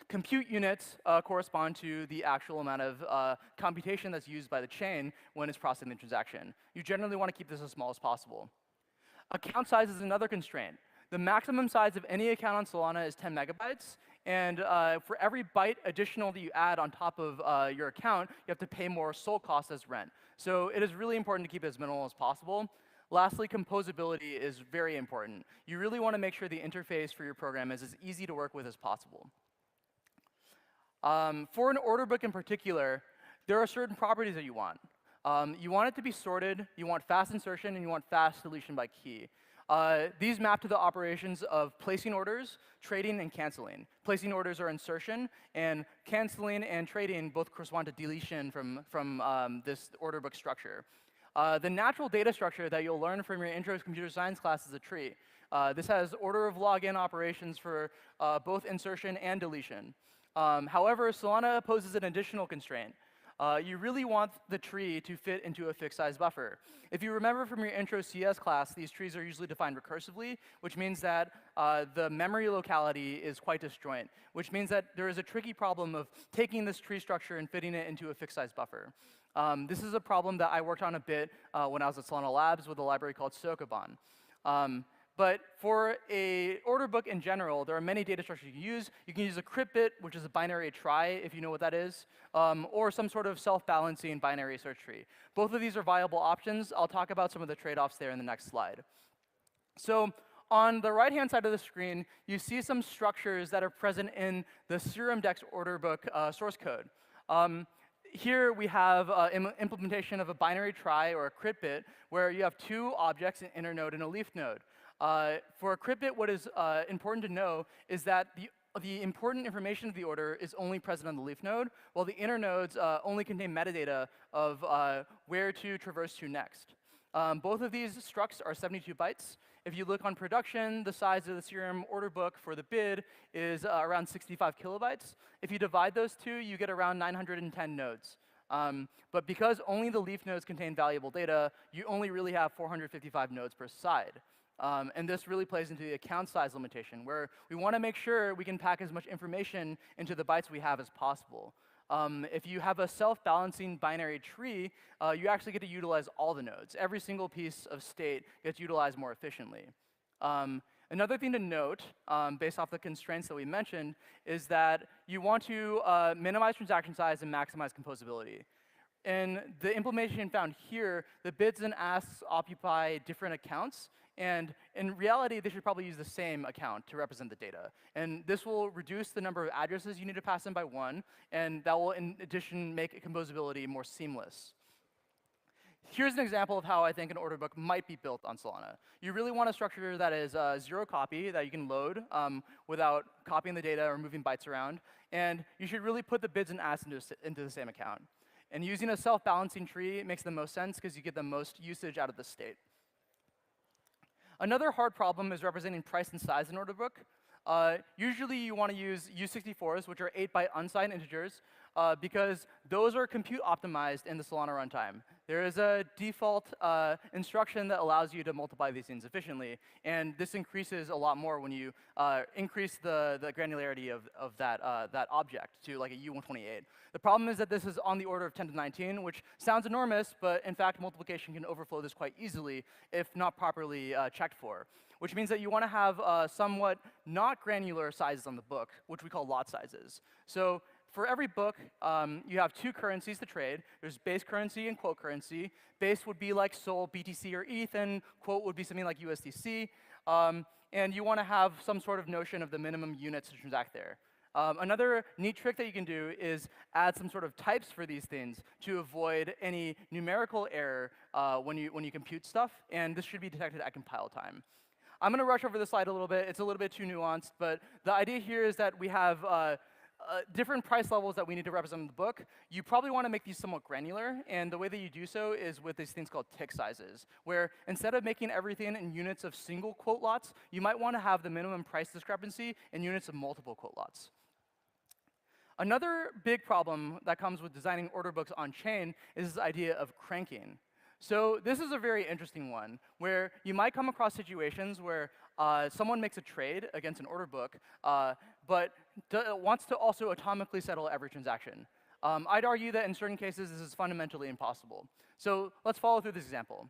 Compute units correspond to the actual amount of computation that's used by the chain when it's processing the transaction. You generally want to keep this as small as possible. Account size is another constraint. The maximum size of any account on Solana is 10 megabytes. And for every byte additional that you add on top of your account, you have to pay more SOL costs as rent. So it is really important to keep it as minimal as possible. Lastly, composability is very important. You really want to make sure the interface for your program is as easy to work with as possible. For an order book in particular, there are certain properties that you want. You want it to be sorted, you want fast insertion, and you want fast deletion by key. These map to the operations of placing orders, trading, and canceling. Placing orders are insertion, and canceling and trading both correspond to deletion from this order book structure. The natural data structure that you'll learn from your intro to computer science class is a tree. This has order of login operations for both insertion and deletion. However, Solana poses an additional constraint. You really want the tree to fit into a fixed size buffer. If you remember from your intro CS class, these trees are usually defined recursively, which means that the memory locality is quite disjoint, which means that there is a tricky problem of taking this tree structure and fitting it into a fixed size buffer. This is a problem that I worked on a bit when I was at Solana Labs with a library called Sokoban. But for a order book in general, there are many data structures you can use. You can use a crypt bit, which is a binary trie, if you know what that is, or some sort of self-balancing binary search tree. Both of these are viable options. I'll talk about some of the trade-offs there in the next slide. So on the right-hand side of the screen, you see some structures that are present in the Serum Dex order book source code. Here we have implementation of a binary trie or a crit bit where you have two objects, an inner node and a leaf node. For a crit bit, what is important to know is that the important information of the order is only present on the leaf node, while the inner nodes only contain metadata of where to traverse to next. Both of these structs are 72 bytes. If you look on production, the size of the Serum order book for the bid is around 65 kilobytes. If you divide those two, you get around 910 nodes. But because only the leaf nodes contain valuable data, you only really have 455 nodes per side. And this really plays into the account size limitation, where we want to make sure we can pack as much information into the bytes we have as possible. If you have a self-balancing binary tree, you actually get to utilize all the nodes. Every single piece of state gets utilized more efficiently. Another thing to note, based off the constraints that we mentioned, is that you want to minimize transaction size and maximize composability. In the implementation found here, the bids and asks occupy different accounts. And in reality, they should probably use the same account to represent the data. And this will reduce the number of addresses you need to pass in by one, and that will, in addition, make composability more seamless. Here's an example of how I think an order book might be built on Solana. You really want a structure that is zero copy, that you can load without copying the data or moving bytes around. And you should really put the bids and asks into the same account. And using a self-balancing tree makes the most sense because you get the most usage out of the state. Another hard problem is representing price and size in order book. Usually you want to use U64s, which are 8-byte unsigned integers, because those are compute optimized in the Solana runtime. There is a default instruction that allows you to multiply these things efficiently, and this increases a lot more when you increase the granularity of that object to like a U128. The problem is that this is on the order of 10 to 19, which sounds enormous, but in fact multiplication can overflow this quite easily if not properly checked for, which means that you want to have somewhat not granular sizes on the book, which we call lot sizes. So for every book, you have two currencies to trade. There's base currency and quote currency. Base would be like SOL, BTC, or ETH, and quote would be something like USDC. And you want to have some sort of notion of the minimum units to transact there. Another neat trick that you can do is add some sort of types for these things to avoid any numerical error when you compute stuff, and this should be detected at compile time. I'm going to rush over the slide a little bit. It's a little bit too nuanced, but the idea here is that we have different price levels that we need to represent in the book. You probably want to make these somewhat granular, and the way that you do so is with these things called tick sizes, where instead of making everything in units of single quote lots, you might want to have the minimum price discrepancy in units of multiple quote lots. Another big problem that comes with designing order books on chain is this idea of cranking. So this is a very interesting one, where you might come across situations where someone makes a trade against an order book, but wants to also atomically settle every transaction. I'd argue that in certain cases, this is fundamentally impossible. So let's follow through this example.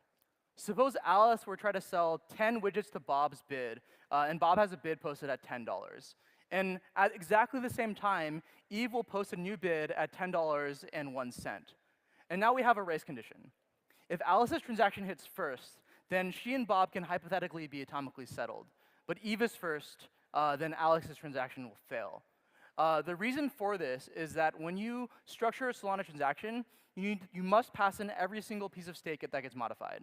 Suppose Alice were trying to sell 10 widgets to Bob's bid, and Bob has a bid posted at $10. And at exactly the same time, Eve will post a new bid at $10.01. And now we have a race condition. If Alice's transaction hits first, then she and Bob can hypothetically be atomically settled. But Eve is first, then Alex's transaction will fail. The reason for this is that when you structure a Solana transaction, you must pass in every single piece of state that gets modified.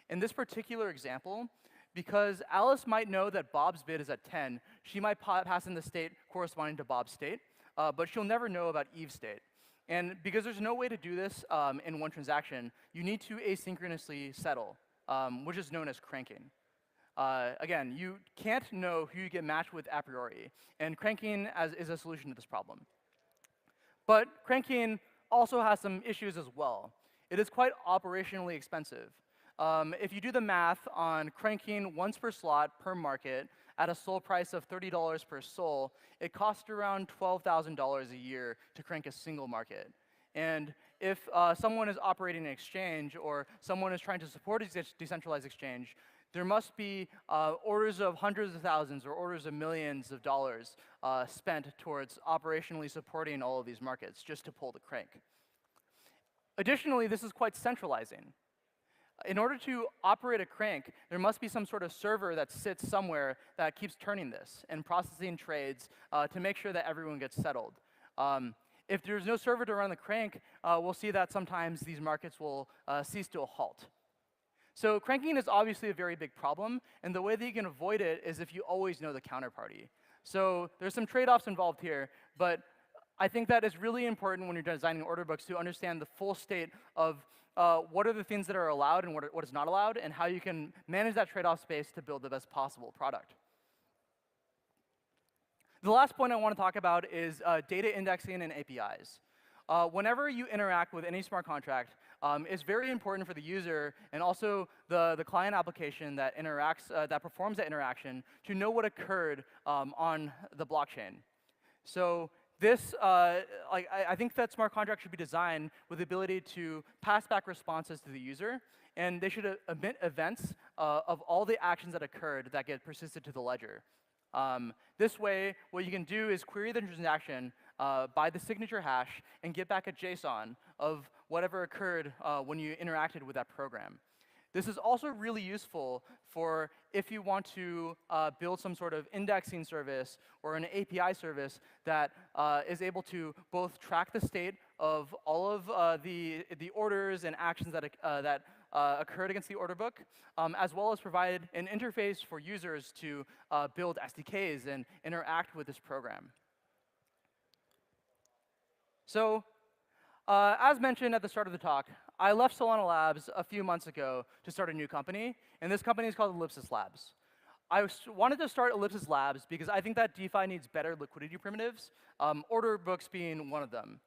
In this particular example, because Alice might know that Bob's bid is at 10, she might pass in the state corresponding to Bob's state, but she'll never know about Eve's state. And because there's no way to do this in one transaction, you need to asynchronously settle, which is known as cranking. Again, you can't know who you get matched with a priori, and cranking is a solution to this problem. But cranking also has some issues as well. It is quite operationally expensive. If you do the math on cranking once per slot per market at a SOL price of $30 per SOL, it costs around $12,000 a year to crank a single market. And if someone is operating an exchange or someone is trying to support a decentralized exchange, there must be orders of hundreds of thousands or orders of millions of dollars spent towards operationally supporting all of these markets just to pull the crank. Additionally, this is quite centralizing. In order to operate a crank, there must be some sort of server that sits somewhere that keeps turning this and processing trades to make sure that everyone gets settled. If there's no server to run the crank, we'll see that sometimes these markets will cease to a halt. So cranking is obviously a very big problem, and the way that you can avoid it is if you always know the counterparty. So there's some trade-offs involved here, but I think that it's really important when you're designing order books to understand the full state of what are the things that are allowed and what is not allowed, and how you can manage that trade-off space to build the best possible product. The last point I want to talk about is data indexing and APIs. Whenever you interact with any smart contract, it's very important for the user and also the client application that interacts, that performs that interaction to know what occurred on the blockchain. So this, I think that smart contracts should be designed with the ability to pass back responses to the user, and they should emit events of all the actions that occurred that get persisted to the ledger. This way, what you can do is query the transaction by the signature hash and get back a JSON of whatever occurred when you interacted with that program. This is also really useful for if you want to build some sort of indexing service or an API service that is able to both track the state of all of the orders and actions that occurred against the order book, as well as provide an interface for users to build SDKs and interact with this program. So as mentioned at the start of the talk, I left Solana Labs a few months ago to start a new company, and this company is called Ellipsis Labs. I wanted to start Ellipsis Labs because I think that DeFi needs better liquidity primitives, order books being one of them.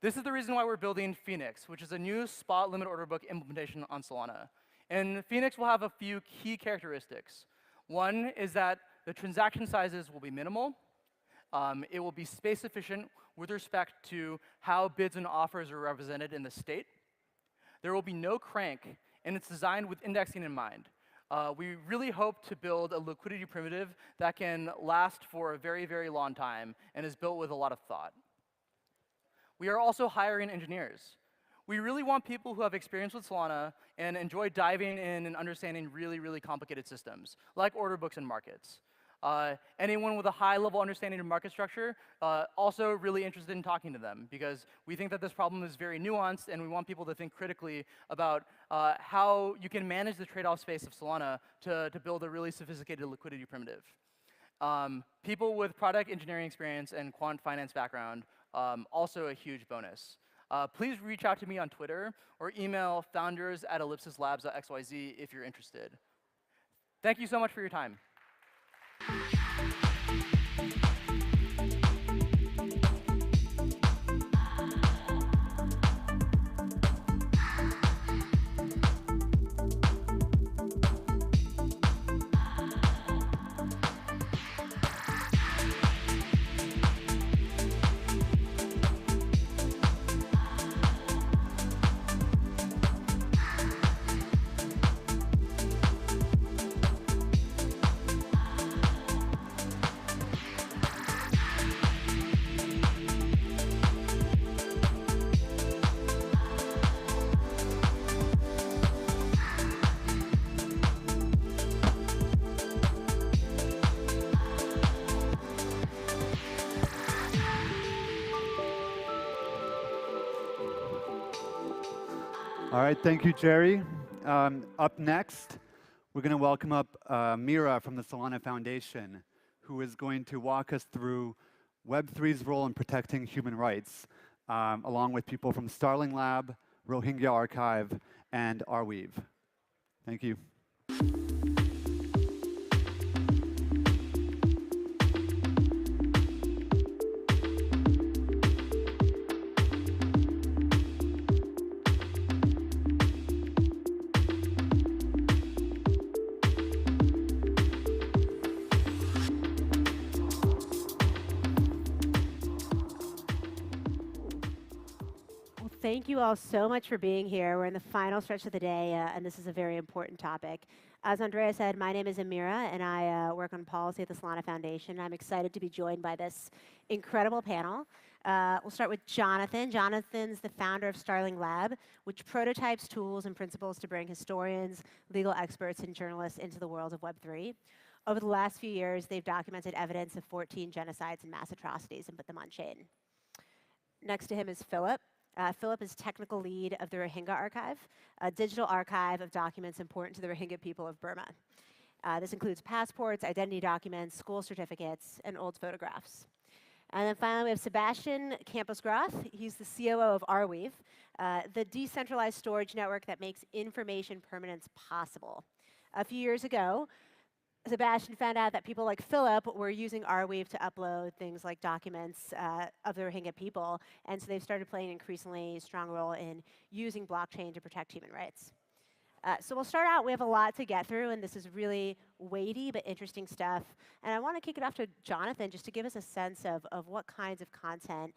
This is the reason why we're building Phoenix, which is a new spot limit order book implementation on Solana. And Phoenix will have a few key characteristics. One is that the transaction sizes will be minimal. It will be space efficient with respect to how bids and offers are represented in the state. There will be no crank, and it's designed with indexing in mind. We really hope to build a liquidity primitive that can last for a very, very long time and is built with a lot of thought. We are also hiring engineers. We really want people who have experience with Solana and enjoy diving in and understanding really, really complicated systems, like order books and markets. Anyone with a high-level understanding of market structure, also really interested in talking to them, because we think that this problem is very nuanced, and we want people to think critically about how you can manage the trade-off space of Solana to build a really sophisticated liquidity primitive. People with product engineering experience and quant finance background, also a huge bonus. Please reach out to me on Twitter or email founders@ellipsislabs.xyz if you're interested. Thank you so much for your time. All right, thank you, Jerry. Up next, we're going to welcome up Mira from the Solana Foundation, who is going to walk us through Web3's role in protecting human rights, along with people from Starling Lab, Rohingya Archive, and Arweave. Thank you. Thank you all so much for being here. We're in the final stretch of the day, and this is a very important topic. As Andrea said, my name is Amira, and I work on policy at the Solana Foundation. I'm excited to be joined by this incredible panel. We'll start with Jonathan. Jonathan's the founder of Starling Lab, which prototypes tools and principles to bring historians, legal experts, and journalists into the world of Web3. Over the last few years, they've documented evidence of 14 genocides and mass atrocities and put them on chain. Next to him is Philip. Philip is technical lead of the Rohingya Archive, a digital archive of documents important to the Rohingya people of Burma. This includes passports, identity documents, school certificates, and old photographs. And then finally, we have Sebastian Campos-Groth. He's the COO of Arweave, the decentralized storage network that makes information permanence possible. A few years ago, Sebastian found out that people like Philip were using Arweave to upload things like documents of the Rohingya people, and so they've started playing an increasingly strong role in using blockchain to protect human rights. So we'll start out, we have a lot to get through, and this is really weighty but interesting stuff. And I want to kick it off to Jonathan just to give us a sense of what kinds of content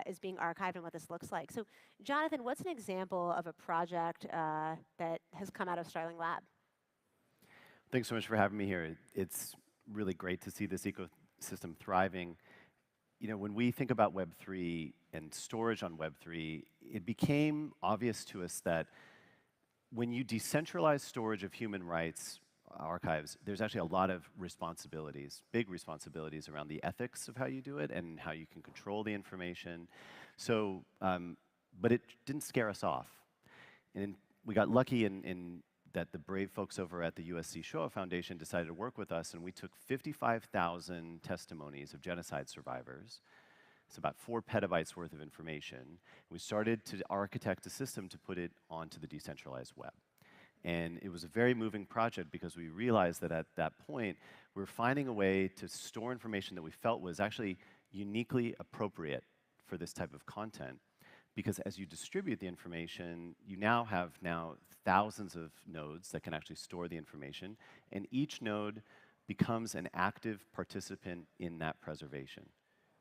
is being archived and what this looks like. So Jonathan, what's an example of a project that has come out of Starling Lab? Thanks so much for having me here. It's really great to see this ecosystem thriving. You know, when we think about Web3 and storage on Web3, it became obvious to us that when you decentralize storage of human rights archives, there's actually a lot of responsibilities, big responsibilities around the ethics of how you do it and how you can control the information. So, but it didn't scare us off. And we got lucky in that the brave folks over at the USC Shoah Foundation decided to work with us, and we took 55,000 testimonies of genocide survivors. It's about 4 petabytes worth of information. We started to architect a system to put it onto the decentralized web. And it was a very moving project because we realized that at that point, we were finding a way to store information that we felt was actually uniquely appropriate for this type of content. Because as you distribute the information, you now have thousands of nodes that can actually store the information, and each node becomes an active participant in that preservation.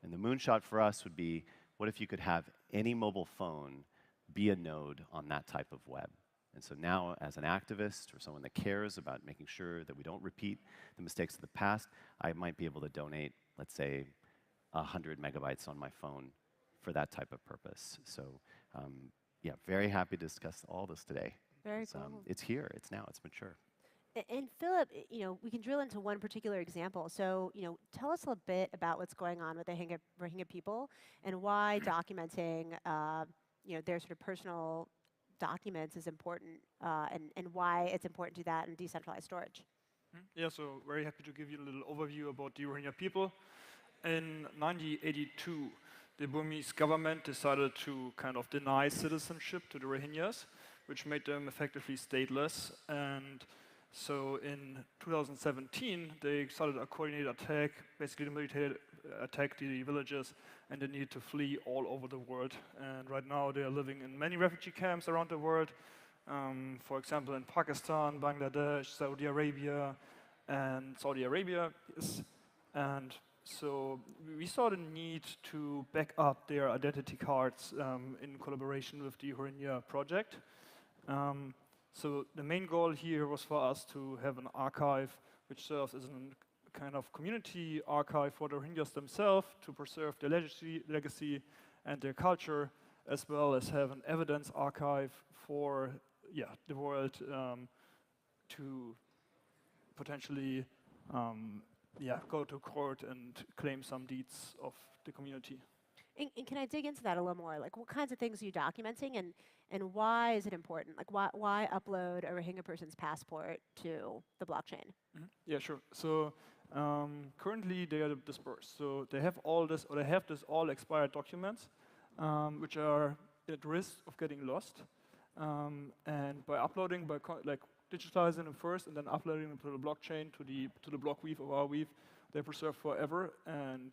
And the moonshot for us would be, what if you could have any mobile phone be a node on that type of web? And so now, as an activist or someone that cares about making sure that we don't repeat the mistakes of the past, I might be able to donate, let's say, 100 megabytes on my phone for that type of purpose. So yeah, very happy to discuss all this today. Very cool. It's here, it's now, it's mature. And Philip, you know, we can drill into one particular example. So, you know, tell us a little bit about what's going on with the Rohingya people and why documenting, you know, their sort of personal documents is important, and why it's important to do that in decentralized storage. Yeah, so very happy to give you a little overview about the Rohingya people. In 1982, the Burmese government decided to kind of deny citizenship to the Rohingyas, which made them effectively stateless. And so in 2017, they started a coordinated attack. Basically, the military attacked the villages, and they needed to flee all over the world. And right now, they are living in many refugee camps around the world. For example, in Pakistan, Bangladesh, Saudi Arabia, and Saudi Arabia. And so we saw the need to back up their identity cards in collaboration with the Rohingya project. So the main goal here was for us to have an archive which serves as a kind of community archive for the Rohingyas themselves to preserve their legacy and their culture, as well as have an evidence archive for the world to potentially go to court and claim some deeds of the community. And can I dig into that a little more? Like, what kinds of things are you documenting, and why is it important? Like, why upload a Rohingya person's passport to the blockchain? Mm-hmm. Yeah, sure. So currently they are dispersed. So they have all this, or they have this all expired documents, which are at risk of getting lost. And by uploading, digitizing them first and then uploading them to the blockchain, to the block weave of Arweave, they're preserved forever, and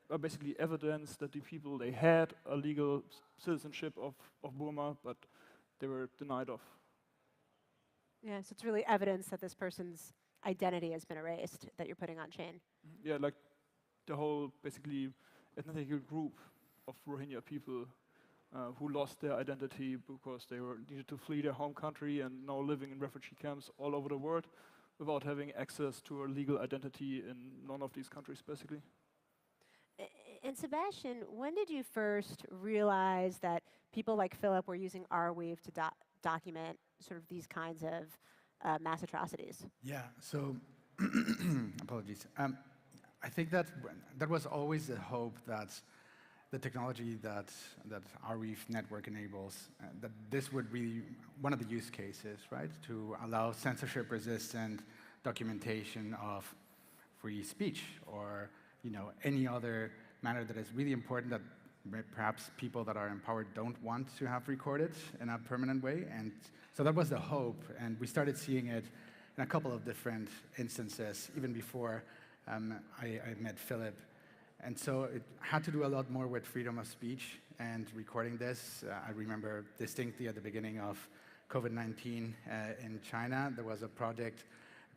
are basically evidence that the people, they had a legal citizenship of Burma, but they were denied of. Yeah, so it's really evidence that this person's identity has been erased, that you're putting on chain. Yeah, like the whole, basically, ethnic group of Rohingya people who lost their identity because they needed to flee their home country and now living in refugee camps all over the world without having access to a legal identity in none of these countries, basically. And Sebastian, when did you first realize that people like Philip were using Arweave to document sort of these kinds of mass atrocities? Yeah, so apologies. I think that was always the hope that the technology that Arweave network enables, that this would be one of the use cases, right? To allow censorship-resistant documentation of free speech, or any other matter that is really important that perhaps people that are empowered don't want to have recorded in a permanent way. And so that was the hope, and we started seeing it in a couple of different instances, even before I met Philip. And so it had to do a lot more with freedom of speech and recording this. I remember distinctly at the beginning of COVID-19 in China, there was a project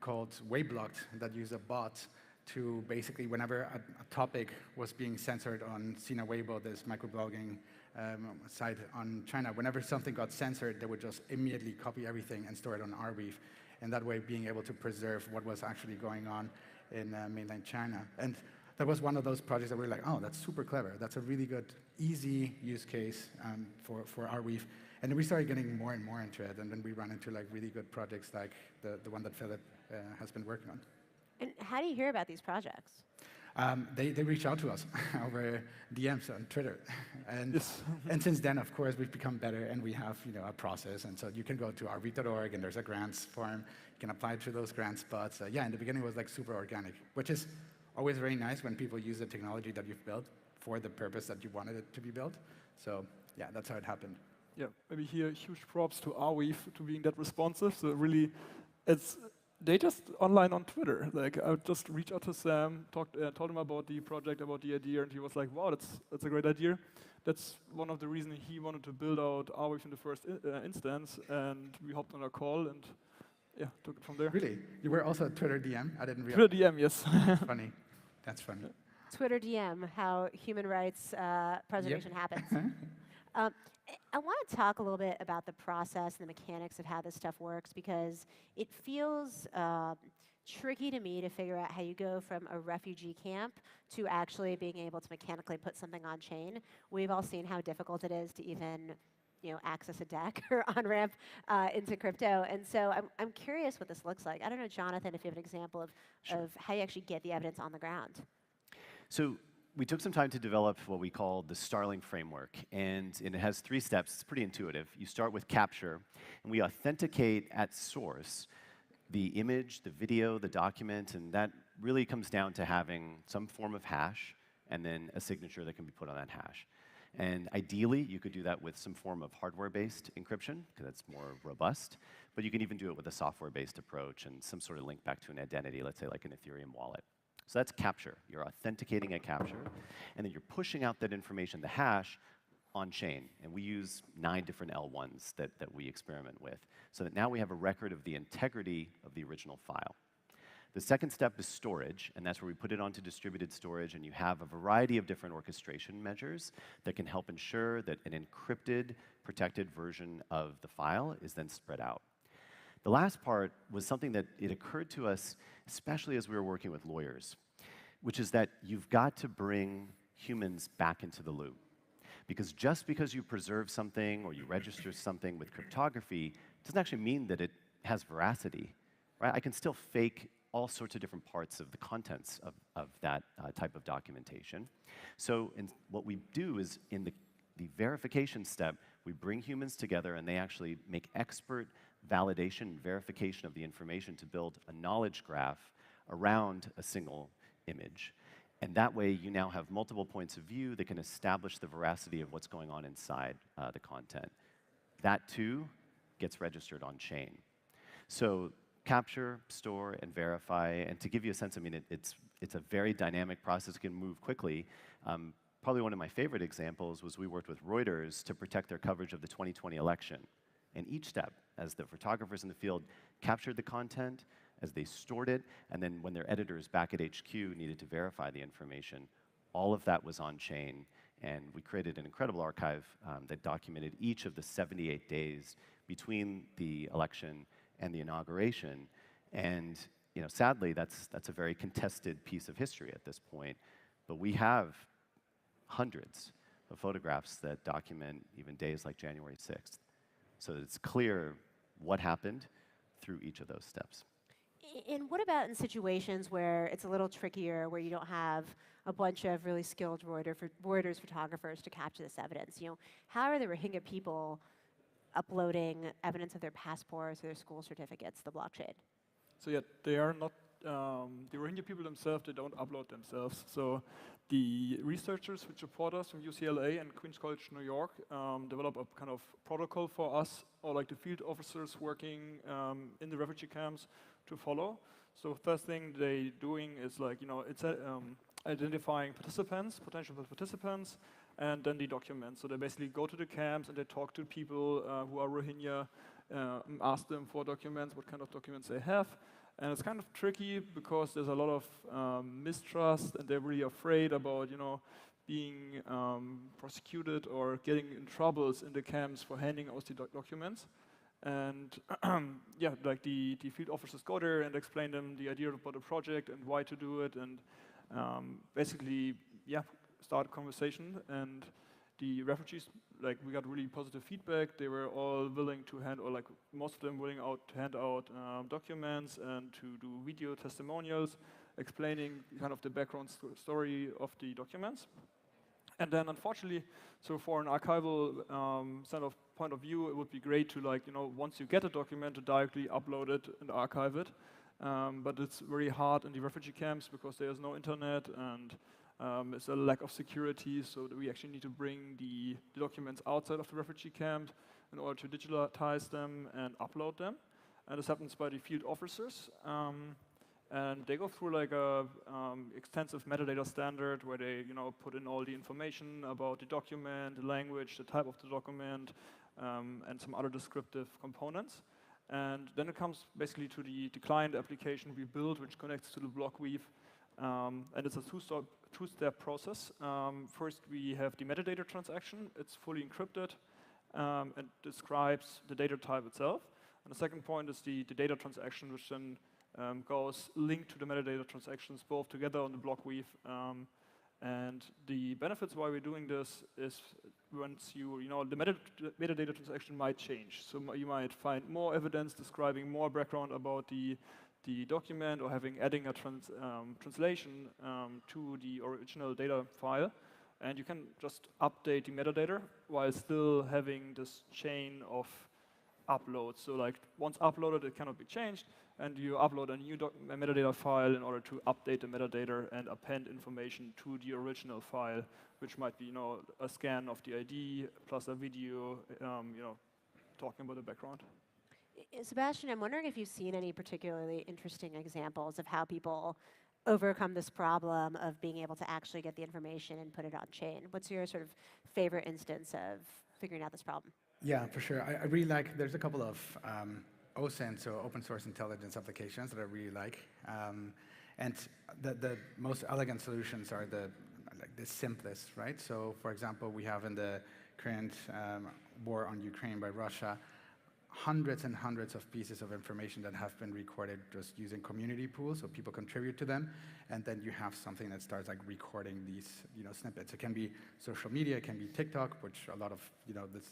called Weiblocked that used a bot to basically, whenever a topic was being censored on Sina Weibo, this microblogging site on China, whenever something got censored, they would just immediately copy everything and store it on Arweave, and that way being able to preserve what was actually going on in mainland China. And that was one of those projects that we were like, oh, that's super clever. That's a really good, easy use case for Arweave. And then we started getting more and more into it, and then we ran into like really good projects like the one that Philip has been working on. And how do you hear about these projects? They reach out to us over DMs on Twitter. And, and since then, of course, we've become better, and we have a process. And so you can go to arweave.org, and there's a grants form. You can apply to those grants. But yeah, in the beginning, it was like super organic, which is always very nice when people use the technology that you've built for the purpose that you wanted it to be built. So yeah, that's how it happened. Yeah, maybe here, huge props to Arweave to being that responsive. So really, they just online on Twitter. Like, I would just reach out to Sam, told him about the project, about the idea, and he was like, wow, that's a great idea. That's one of the reasons he wanted to build out Arweave in the first instance, and we hopped on a call and yeah, took it from there. Really? You were also a Twitter DM? I didn't realize. Twitter DM, yes. Funny. That's funny. Twitter DM, how human rights preservation happens. I want to talk a little bit about the process and the mechanics of how this stuff works, because it feels tricky to me to figure out how you go from a refugee camp to actually being able to mechanically put something on chain. We've all seen how difficult it is to even access a DEX or on-ramp into crypto. And so I'm curious what this looks like. I don't know, Jonathan, if you have an example of how you actually get the evidence on the ground. So we took some time to develop what we call the Starling framework, and it has 3 steps. It's pretty intuitive. You start with capture, and we authenticate at source the image, the video, the document, and that really comes down to having some form of hash and then a signature that can be put on that hash. And ideally, you could do that with some form of hardware-based encryption, because that's more robust, but you can even do it with a software-based approach and some sort of link back to an identity, let's say like an Ethereum wallet. So that's capture. You're authenticating a capture, and then you're pushing out that information, the hash, on chain. And we use 9 different L1s that we experiment with, so that now we have a record of the integrity of the original file. The second step is storage, and that's where we put it onto distributed storage, and you have a variety of different orchestration measures that can help ensure that an encrypted, protected version of the file is then spread out. The last part was something that it occurred to us, especially as we were working with lawyers, which is that you've got to bring humans back into the loop. Because just because you preserve something or you register something with cryptography doesn't actually mean that it has veracity, right? I can still fake all sorts of different parts of the contents of that type of documentation. So what we do is in the verification step, we bring humans together and they actually make expert validation and verification of the information to build a knowledge graph around a single image. And that way, you now have multiple points of view that can establish the veracity of what's going on inside the content. That, too, gets registered on chain. So capture, store, and verify. And to give you a sense, I mean, it's a very dynamic process. It can move quickly. Probably one of my favorite examples was we worked with Reuters to protect their coverage of the 2020 election. And each step, as the photographers in the field captured the content, as they stored it, and then when their editors back at HQ needed to verify the information, all of that was on chain. And we created an incredible archive that documented each of the 78 days between the election and the inauguration. And sadly, that's a very contested piece of history at this point. But we have hundreds of photographs that document even days like January 6th. So it's clear what happened through each of those steps. And what about in situations where it's a little trickier, where you don't have a bunch of really skilled Reuters photographers to capture this evidence? How are the Rohingya people uploading evidence of their passports or their school certificates to the blockchain? So yeah, they are not, the Rohingya people themselves, they don't upload themselves. So the researchers which support us from UCLA and Queens College, New York, develop a kind of protocol for us, or like the field officers working in the refugee camps, to follow. So first thing they're doing is like, it's identifying participants, potential participants, and then the documents. So they basically go to the camps and they talk to people who are Rohingya, ask them for documents, what kind of documents they have. And it's kind of tricky because there's a lot of mistrust, and they're really afraid about, being prosecuted or getting in troubles in the camps for handing out the documents. And yeah, like the field officers go there and explain them the idea about the project and why to do it, and basically, yeah, start a conversation. And the refugees, like, we got really positive feedback. They were all willing to most of them willing to hand out documents and to do video testimonials explaining kind of the background story of the documents. And then, unfortunately, so for an archival sort of point of view, it would be great to, once you get a document, to directly upload it and archive it. But it's very hard in the refugee camps because there's no internet, and it's a lack of security, so that we actually need to bring the documents outside of the refugee camp in order to digitize them and upload them. And this happens by the field officers. And they go through like a extensive metadata standard where they, put in all the information about the document, the language, the type of the document, and some other descriptive components. And then it comes basically to the client application we build, which connects to the block weave. And it's a two-step process. First, we have the metadata transaction. It's fully encrypted and describes the data type itself. And the second point is the data transaction, which then goes linked to the metadata transactions both together on the block weave. And the benefits why we're doing this is once the metadata transaction might change. So you might find more evidence describing more background about the document, or adding a translation to the original data file. And you can just update the metadata while still having this chain of uploads. So like once uploaded, it cannot be changed, and you upload a new metadata file in order to update the metadata and append information to the original file, which might be a scan of the ID plus a video, talking about the background. Sebastian, I'm wondering if you've seen any particularly interesting examples of how people overcome this problem of being able to actually get the information and put it on chain. What's your sort of favorite instance of figuring out this problem? Yeah, for sure. I really like, there's a couple of OSINT, so open source intelligence applications, that I really like. And the most elegant solutions are the simplest, right? So for example, we have in the current war on Ukraine by Russia, hundreds and hundreds of pieces of information that have been recorded just using community pools, so people contribute to them, and then you have something that starts like recording these snippets. It can be social media, it can be TikTok, which a lot of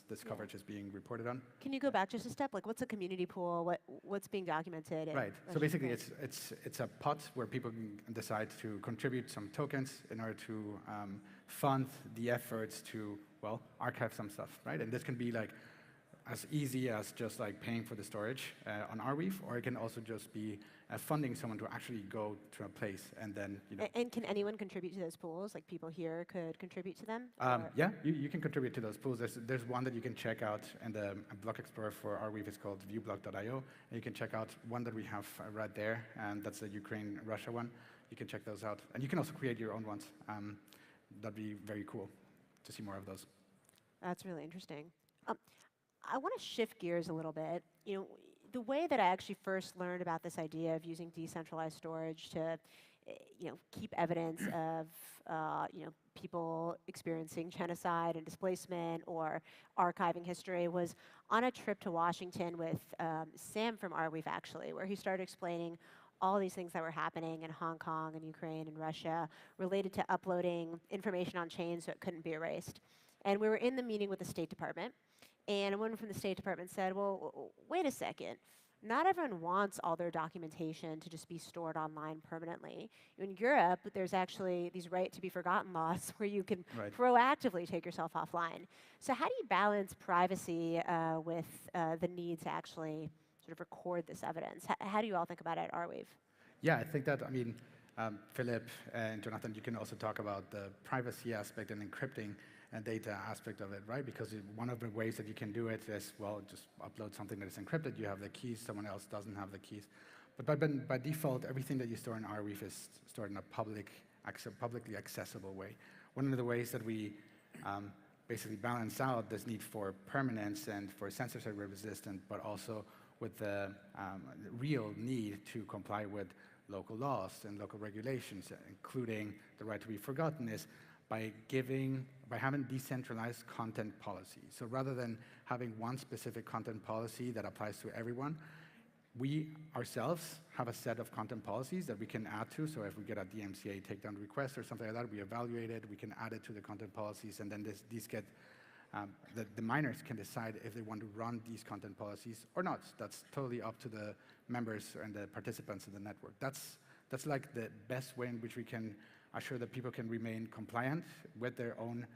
this coverage is being reported on. Can you go back just a step? Like, what's a community pool? What's being documented? Right. So basically, it's a pot where people can decide to contribute some tokens in order to fund the efforts to archive some stuff, right? And this can be like as easy as just like paying for the storage on Arweave, or it can also just be funding someone to actually go to a place and then, And can anyone contribute to those pools? Like people here could contribute to them? Yeah, you can contribute to those pools. There's one that you can check out in the block explorer for Arweave. It's called viewblock.io. And you can check out one that we have right there, and that's the Ukraine-Russia one. You can check those out. And you can also create your own ones. That'd be very cool to see more of those. That's really interesting. I want to shift gears a little bit. The way that I actually first learned about this idea of using decentralized storage to, keep evidence of, people experiencing genocide and displacement or archiving history was on a trip to Washington with Sam from Arweave, actually, where he started explaining all these things that were happening in Hong Kong and Ukraine and Russia related to uploading information on chain so it couldn't be erased. And we were in the meeting with the State Department. And a woman from the State Department said, well, wait a second. not everyone wants all their documentation to just be stored online permanently. In Europe, there's actually these right to be forgotten laws where you can proactively take yourself offline. So how do you balance privacy with the need to actually sort of record this evidence? How do you all think about it at Arweave? Yeah, I think that, I mean, Philip and Jonathan, you can also talk about the privacy aspect and encrypting and data aspect of it, right? Because one of the ways that you can do it is, well, just upload something that is encrypted. You have the keys. Someone else doesn't have the keys. But by default, everything that you store in Arweave is stored in a publicly accessible way. One of the ways that we basically balance out this need for permanence and for censorship resistant, but also with the real need to comply with local laws and local regulations, including the right to be forgotten, is by having decentralized content policy. So rather than having one specific content policy that applies to everyone, we ourselves have a set of content policies that we can add to. So if we get a DMCA takedown request or something like that, we evaluate it, we can add it to the content policies, and then these get, the miners can decide if they want to run these content policies or not. That's totally up to the members and the participants in the network. That's like the best way in which we can assure that people can remain compliant with their own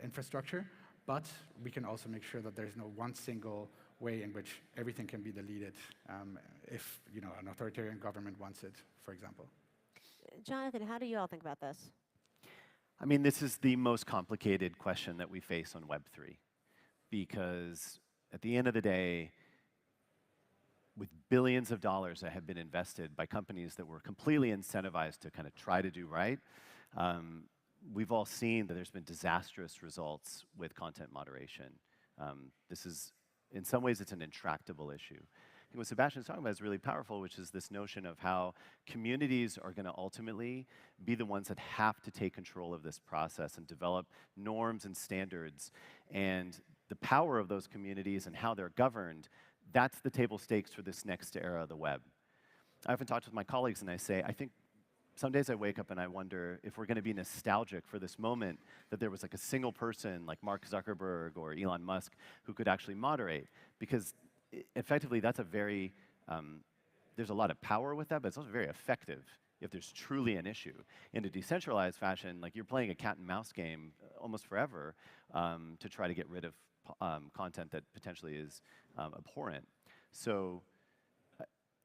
infrastructure, but we can also make sure that there's no one single way in which everything can be deleted if an authoritarian government wants it, for example. Jonathan, how do you all think about this? I mean, this is the most complicated question that we face on Web3, because at the end of the day, with billions of dollars that have been invested by companies that were completely incentivized to kind of try to do right, we've all seen that there's been disastrous results with content moderation. This is, in some ways, it's an intractable issue. I think what Sebastian's talking about is really powerful, which is this notion of how communities are going to ultimately be the ones that have to take control of this process and develop norms and standards. And the power of those communities and how they're governed, that's the table stakes for this next era of the web. I often talk with my colleagues and I say, I think some days I wake up and I wonder if we're going to be nostalgic for this moment that there was like a single person like Mark Zuckerberg or Elon Musk who could actually moderate. Because effectively, that's a very, there's a lot of power with that, but it's also very effective if there's truly an issue. In a decentralized fashion, like you're playing a cat and mouse game almost forever to try to get rid of content that potentially is abhorrent. So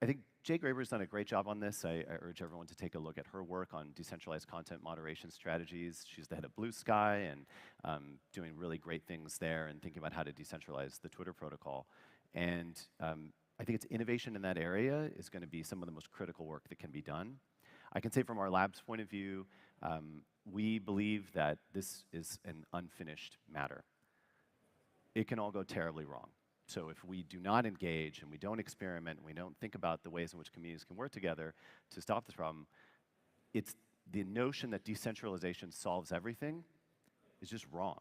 I think Jay Graber's done a great job on this. I urge everyone to take a look at her work on decentralized content moderation strategies. She's the head of Blue Sky and doing really great things there and thinking about how to decentralize the Twitter protocol. And I think it's innovation in that area is going to be some of the most critical work that can be done. I can say from our lab's point of view, we believe that this is an unfinished matter. It can all go terribly wrong. So if we do not engage and we don't experiment and we don't think about the ways in which communities can work together to stop this problem, it's the notion that decentralization solves everything is just wrong,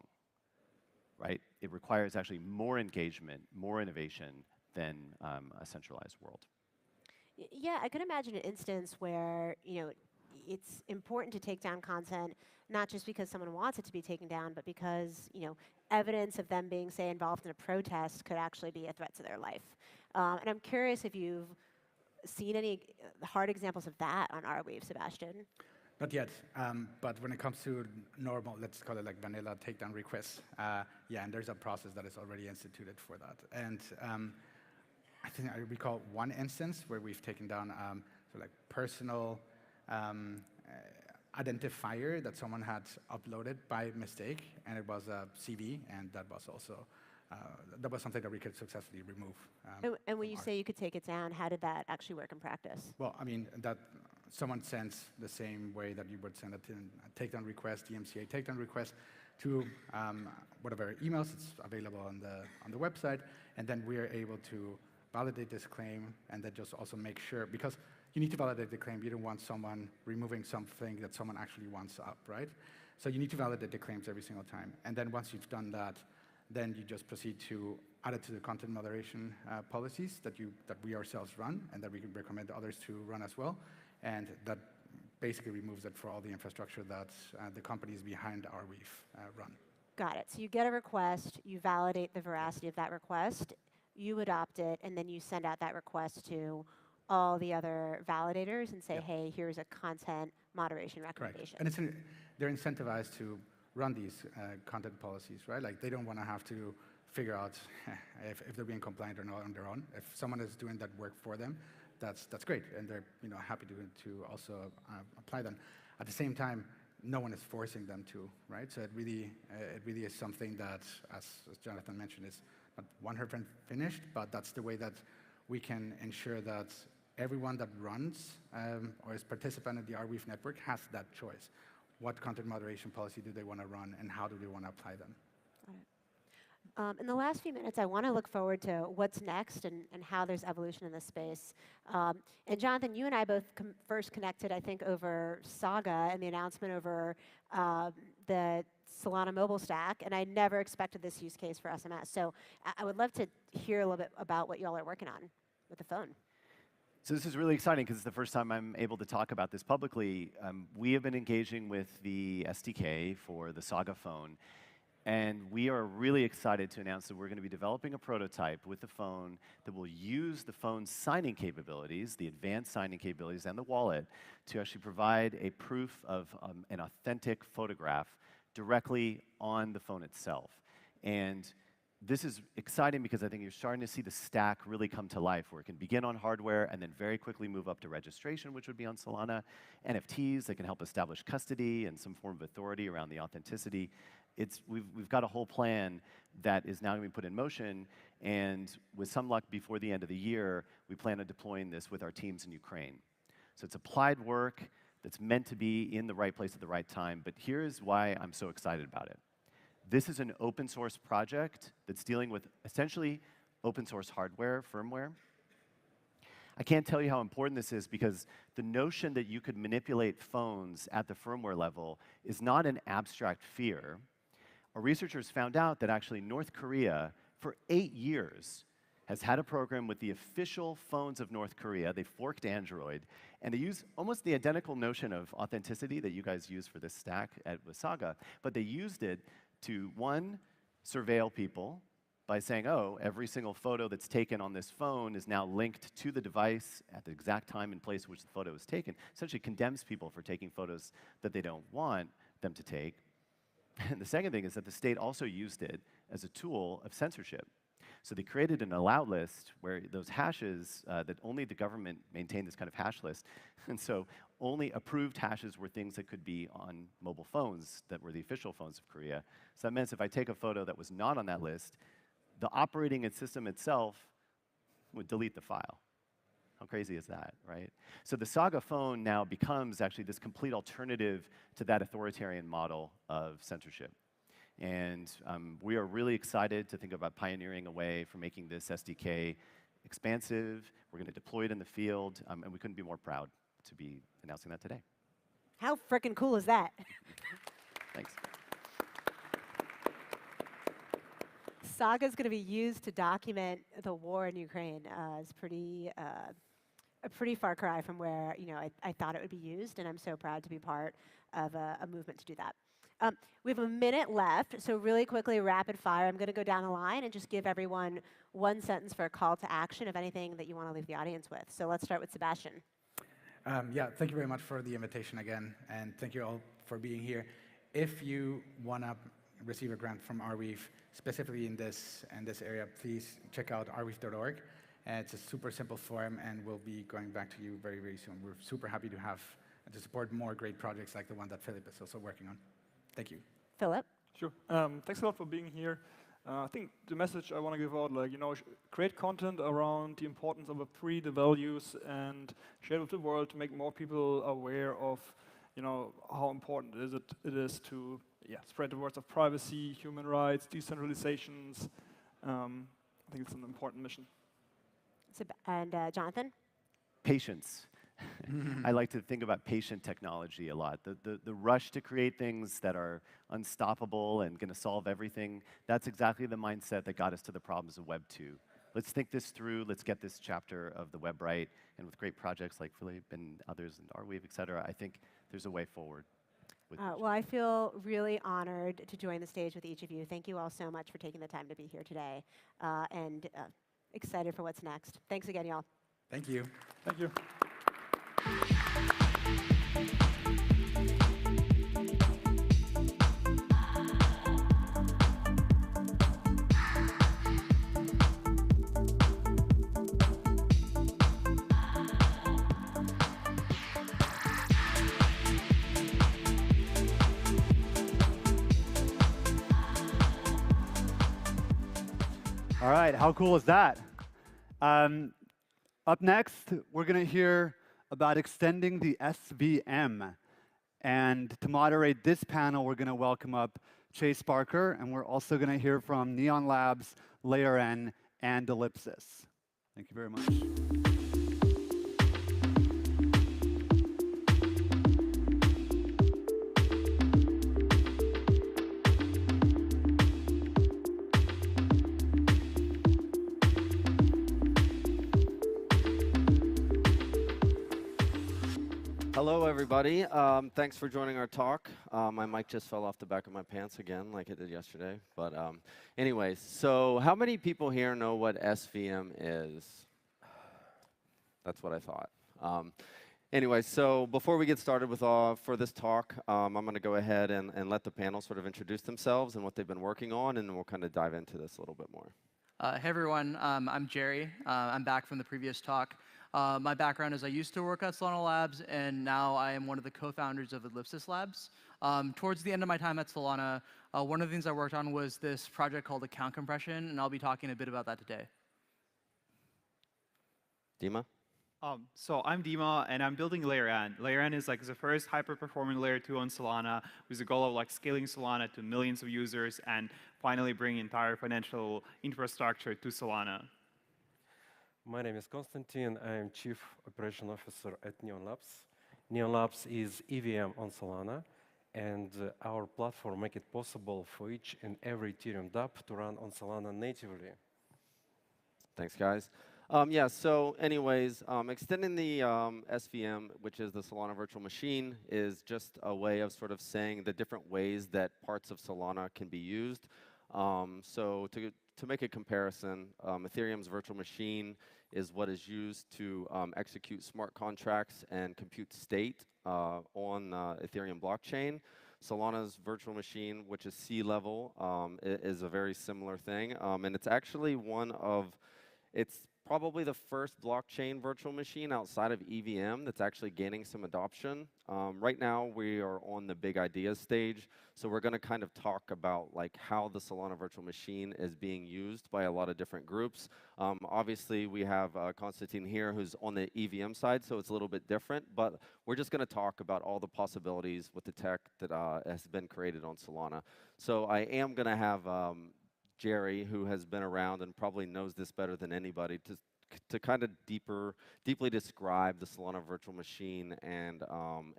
right? It requires actually more engagement, more innovation than a centralized world. Yeah, I could imagine an instance where, it's important to take down content, not just because someone wants it to be taken down, but because, evidence of them being, say, involved in a protest could actually be a threat to their life. And I'm curious if you've seen any hard examples of that on Arweave, Sebastian. Not yet, but when it comes to normal, let's call it like vanilla takedown requests, yeah, and there's a process that is already instituted for that. And I think I recall one instance where we've taken down so like personal identifier that someone had uploaded by mistake, and it was a CV, and that was also that was something that we could successfully remove. And when you say you could take it down, how did that actually work in practice? Well, I mean, that someone sends the same way that you would send a takedown request, DMCA takedown request, to whatever emails. It's available on the website, and then we are able to validate this claim, and then just also make sure, because you need to validate the claim. You don't want someone removing something that someone actually wants up, right? So you need to validate the claims every single time. And then once you've done that, then you just proceed to add it to the content moderation policies that we ourselves run and that we can recommend others to run as well. And that basically removes it for all the infrastructure that the companies behind Arweave run. Got it. So you get a request, you validate the veracity of that request, you adopt it, and then you send out that request to all the other validators and say, hey, here's a content moderation recommendation. Correct. And they're incentivized to run these content policies, right? Like they don't want to have to figure out if they're being compliant or not on their own. If someone is doing that work for them, that's great, and they're happy to also apply them. At the same time, no one is forcing them to, right? So it really is something that, as Jonathan mentioned, is not 100% finished, but that's the way that we can ensure that everyone that runs or is participant in the Arweave network has that choice. What content moderation policy do they want to run, and how do they want to apply them? In the last few minutes, I want to look forward to what's next and how there's evolution in this space. And Jonathan, you and I both first connected, I think, over Saga and the announcement over the Solana mobile stack, and I never expected this use case for SMS. So I would love to hear a little bit about what you all are working on with the phone. So this is really exciting because it's the first time I'm able to talk about this publicly. We have been engaging with the SDK for the Saga phone, and we are really excited to announce that we're going to be developing a prototype with the phone that will use the phone's signing capabilities, the advanced signing capabilities, and the wallet to actually provide a proof of an authentic photograph directly on the phone itself. And this is exciting because I think you're starting to see the stack really come to life, where it can begin on hardware and then very quickly move up to registration, which would be on Solana, NFTs that can help establish custody and some form of authority around the authenticity. We've got a whole plan that is now going to be put in motion, and with some luck before the end of the year, we plan on deploying this with our teams in Ukraine. So it's applied work that's meant to be in the right place at the right time, but here's why I'm so excited about it. This is an open source project that's dealing with essentially open source hardware, firmware. I can't tell you how important this is because the notion that you could manipulate phones at the firmware level is not an abstract fear. Our researchers found out that actually North Korea, for 8 years, has had a program with the official phones of North Korea. They forked Android, and they use almost the identical notion of authenticity that you guys use for this stack at Saga, but they used it to, one, surveil people by saying, oh, every single photo that's taken on this phone is now linked to the device at the exact time and place in which the photo was taken. Essentially condemns people for taking photos that they don't want them to take. And the second thing is that the state also used it as a tool of censorship. So they created an allow list where those hashes, that only the government maintained this kind of hash list. And so only approved hashes were things that could be on mobile phones that were the official phones of Korea. So that means if I take a photo that was not on that list, the operating system itself would delete the file. How crazy is that, right? So the Saga phone now becomes actually this complete alternative to that authoritarian model of censorship. And we are really excited to think about pioneering a way for making this SDK expansive. We're going to deploy it in the field, and we couldn't be more proud to be announcing that today. How freaking cool is that? Thanks. Saga is going to be used to document the war in Ukraine. It's a pretty far cry from where I thought it would be used, and I'm so proud to be part of a movement to do that. We have a minute left, so really quickly, rapid fire. I'm going to go down the line and just give everyone one sentence for a call to action of anything that you want to leave the audience with. So let's start with Sebastian. Yeah, thank you very much for the invitation again, and thank you all for being here. If you want to receive a grant from Arweave, specifically in this area, please check out arweave.org. It's a super simple form, and we'll be going back to you very, very soon. We're super happy to have and to support more great projects like the one that Philip is also working on. Thank you. Philip? Sure. Thanks a lot for being here. I think the message I want to give out, create content around the importance of Web3, the values, and share it with the world to make more people aware of, how important it is to spread the words of privacy, human rights, decentralizations. I think it's an important mission. And Jonathan? Patience. I like to think about patient technology a lot. The rush to create things that are unstoppable and going to solve everything, that's exactly the mindset that got us to the problems of Web 2. Let's think this through. Let's get this chapter of the web right. And with great projects like Philippe and others and Arweave, et cetera, I think there's a way forward. Well, I feel really honored to join the stage with each of you. Thank you all so much for taking the time to be here today. And excited for what's next. Thanks again, y'all. Thank you. Thank you. All right, how cool is that? Up next, we're going to hear about extending the SVM. And to moderate this panel, we're going to welcome up Chase Barker, and we're also going to hear from Neon Labs, Layer N, and Ellipsis. Thank you very much. Hello, everybody. Thanks for joining our talk. My mic just fell off the back of my pants again, like it did yesterday. But anyways, so how many people here know what SVM is? That's what I thought. Anyway, so before we get started with for this talk, I'm going to go ahead and let the panel sort of introduce themselves and what they've been working on, and then we'll kind of dive into this a little bit more. Hey, everyone. I'm Jerry. I'm back from the previous talk. My background is I used to work at Solana Labs, and now I am one of the co-founders of Ellipsis Labs. Towards the end of my time at Solana, one of the things I worked on was this project called account compression, and I'll be talking a bit about that today. Dima? So I'm Dima, and I'm building Layer N. Layer N is like the first hyper-performing layer 2 on Solana, with the goal of like scaling Solana to millions of users and finally bringing entire financial infrastructure to Solana. My name is Konstantin. I am Chief Operation Officer at Neon Labs. Neon Labs is EVM on Solana, and our platform makes it possible for each and every Ethereum dApp to run on Solana natively. Thanks, guys. Yeah, so anyways, extending the SVM, which is the Solana virtual machine, is just a way of sort of saying the different ways that parts of Solana can be used. So to make a comparison, Ethereum's virtual machine is what is used to execute smart contracts and compute state on Ethereum blockchain. Solana's virtual machine, which is C-level, is a very similar thing. And it's actually it's probably the first blockchain virtual machine outside of EVM that's actually gaining some adoption. Right now, we are on the big ideas stage, so we're going to kind of talk about like how the Solana virtual machine is being used by a lot of different groups. Obviously, we have Konstantin here who's on the EVM side, so it's a little bit different, but we're just going to talk about all the possibilities with the tech that has been created on Solana. So I am going to have Jerry, who has been around and probably knows this better than anybody, to kind of deeply describe the Solana virtual machine and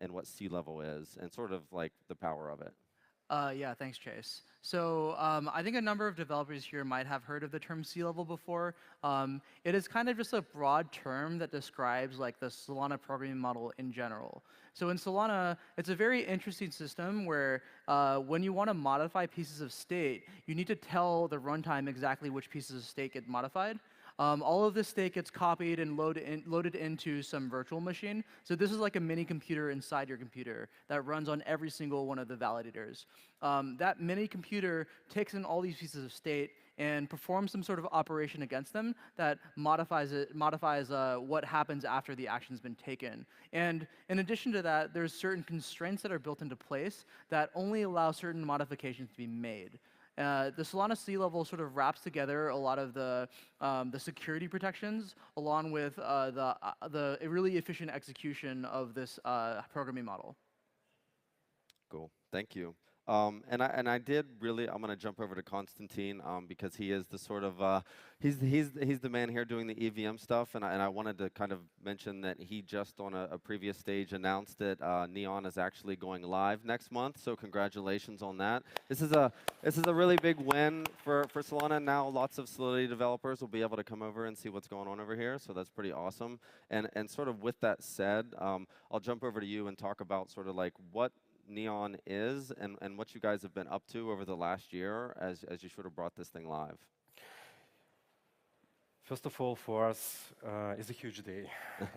what C-level is and sort of like the power of it. Yeah, thanks, Chase. So I think a number of developers here might have heard of the term C-level before. It is kind of just a broad term that describes like the Solana programming model in general. So in Solana, it's a very interesting system where when you want to modify pieces of state, you need to tell the runtime exactly which pieces of state get modified. All of this state gets copied and loaded into some virtual machine. So this is like a mini computer inside your computer that runs on every single one of the validators. That mini computer takes in all these pieces of state and performs some sort of operation against them that modifies what happens after the action's been taken. And in addition to that, there's certain constraints that are built into place that only allow certain modifications to be made. The Solana C-level sort of wraps together a lot of the security protections along with the really efficient execution of this programming model. Cool, thank you. And I did really, I'm going to jump over to Konstantin because he is the sort of, he's the man here doing the EVM stuff, and I wanted to kind of mention that he just on a previous stage announced that Neon is actually going live next month, so congratulations on that. This is a really big win for Solana. Now lots of Solidity developers will be able to come over and see what's going on over here, so that's pretty awesome. And sort of with that said, I'll jump over to you and talk about sort of like what Neon is and what you guys have been up to over the last year as you sort of brought this thing live. First of all, for us, it's a huge day,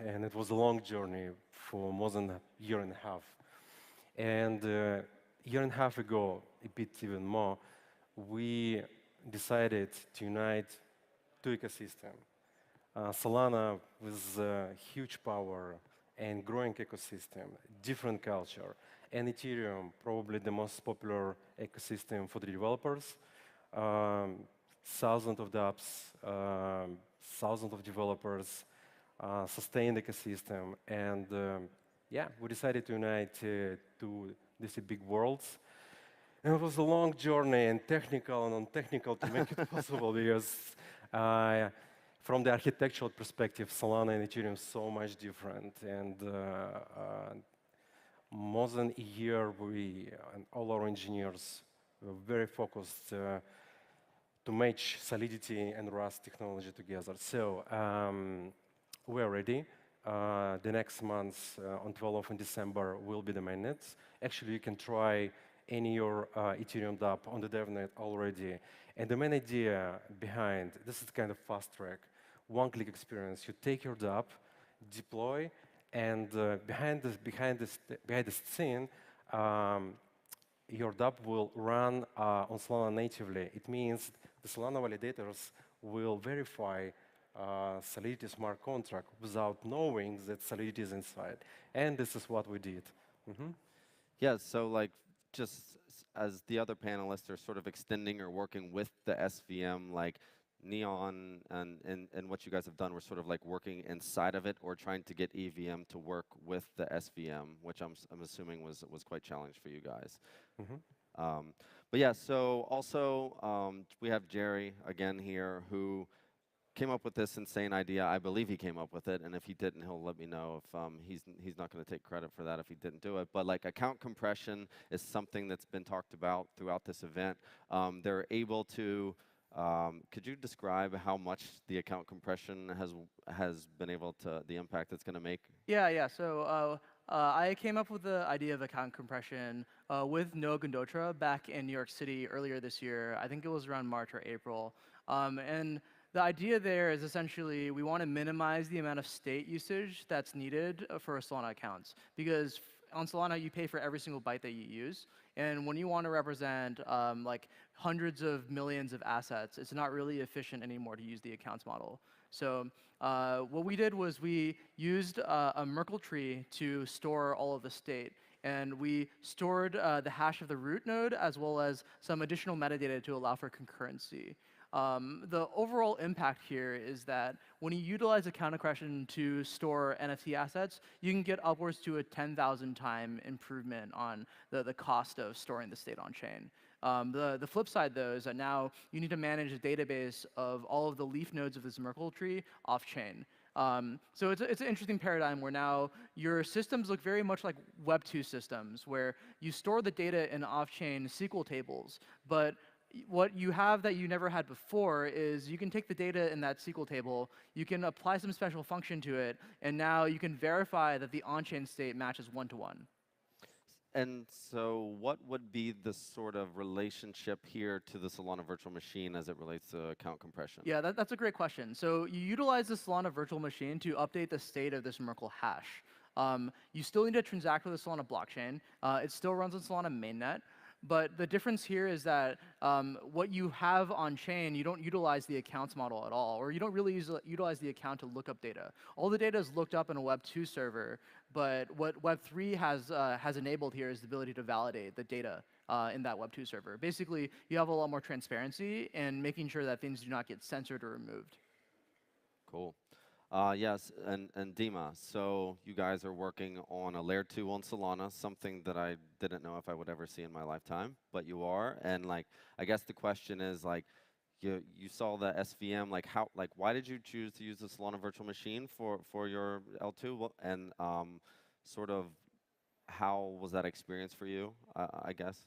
and it was a long journey for more than a year and a half. And a year and a half ago, a bit even more, we decided to unite two ecosystems. Solana with huge power and growing ecosystem, different culture, and Ethereum, probably the most popular ecosystem for the developers. Thousands of dApps, thousands of developers, sustained ecosystem, and yeah, we decided to unite to these big worlds. And it was a long journey, and technical and non-technical, to make it possible, because from the architectural perspective, Solana and Ethereum are so much different. And more than a year, we and all our engineers were very focused to match Solidity and Rust technology together. So we're ready. The next month, on 12th of December, will be the mainnet. Actually, you can try any your Ethereum dApp on the DevNet already. And the main idea behind this is kind of fast track, one-click experience. You take your dApp, deploy, and behind the scene, your dApp will run on Solana natively. It means the Solana validators will verify Solidity smart contract without knowing that Solidity is inside. And this is what we did. Yeah, so like just as the other panelists are sort of extending or working with the SVM, like Neon and what you guys have done, we're sort of like working inside of it or trying to get EVM to work with the SVM, which I'm assuming was quite challenging for you guys. But yeah, so also we have Jerry again here who came up with this insane idea. I believe he came up with it, and if he didn't, he'll let me know if he's not going to take credit for that if he didn't do it. But like account compression is something that's been talked about throughout this event. They're able to. Could you describe how much the account compression has been able to the impact it's going to make? Yeah. So I came up with the idea of account compression with Noah Gondotra back in New York City earlier this year. I think it was around March or April. And the idea there is essentially we want to minimize the amount of state usage that's needed for Solana accounts. Because on Solana, you pay for every single byte that you use. And when you want to represent like hundreds of millions of assets, it's not really efficient anymore to use the accounts model. So what we did was we used a Merkle tree to store all of the state. And we stored the hash of the root node as well as some additional metadata to allow for concurrency. The overall impact here is that when you utilize account compression to store NFT assets, you can get upwards to a 10,000 time improvement on the cost of storing the state on chain. The flip side, though, is that now you need to manage a database of all of the leaf nodes of this Merkle tree off chain. So it's an interesting paradigm where now your systems look very much like Web 2 systems, where you store the data in off-chain SQL tables, but what you have that you never had before is you can take the data in that SQL table, you can apply some special function to it, and now you can verify that the on-chain state matches one-to-one. And so what would be the sort of relationship here to the Solana virtual machine as it relates to account compression? Yeah, that's a great question. So you utilize the Solana virtual machine to update the state of this Merkle hash. You still need to transact with the Solana blockchain. It still runs on Solana mainnet. But the difference here is that what you have on chain, you don't utilize the accounts model at all, or you don't really utilize the account to look up data. All the data is looked up in a Web 2 server, but what Web 3 has enabled here is the ability to validate the data in that Web 2 server. Basically, you have a lot more transparency and making sure that things do not get censored or removed. Cool. Yes, and Dima, so you guys are working on a layer 2 on Solana, something that I didn't know if I would ever see in my lifetime, but you are. And like, I guess the question is like, you saw the SVM, like why did you choose to use the Solana virtual machine for your L2? And sort of how was that experience for you, I guess?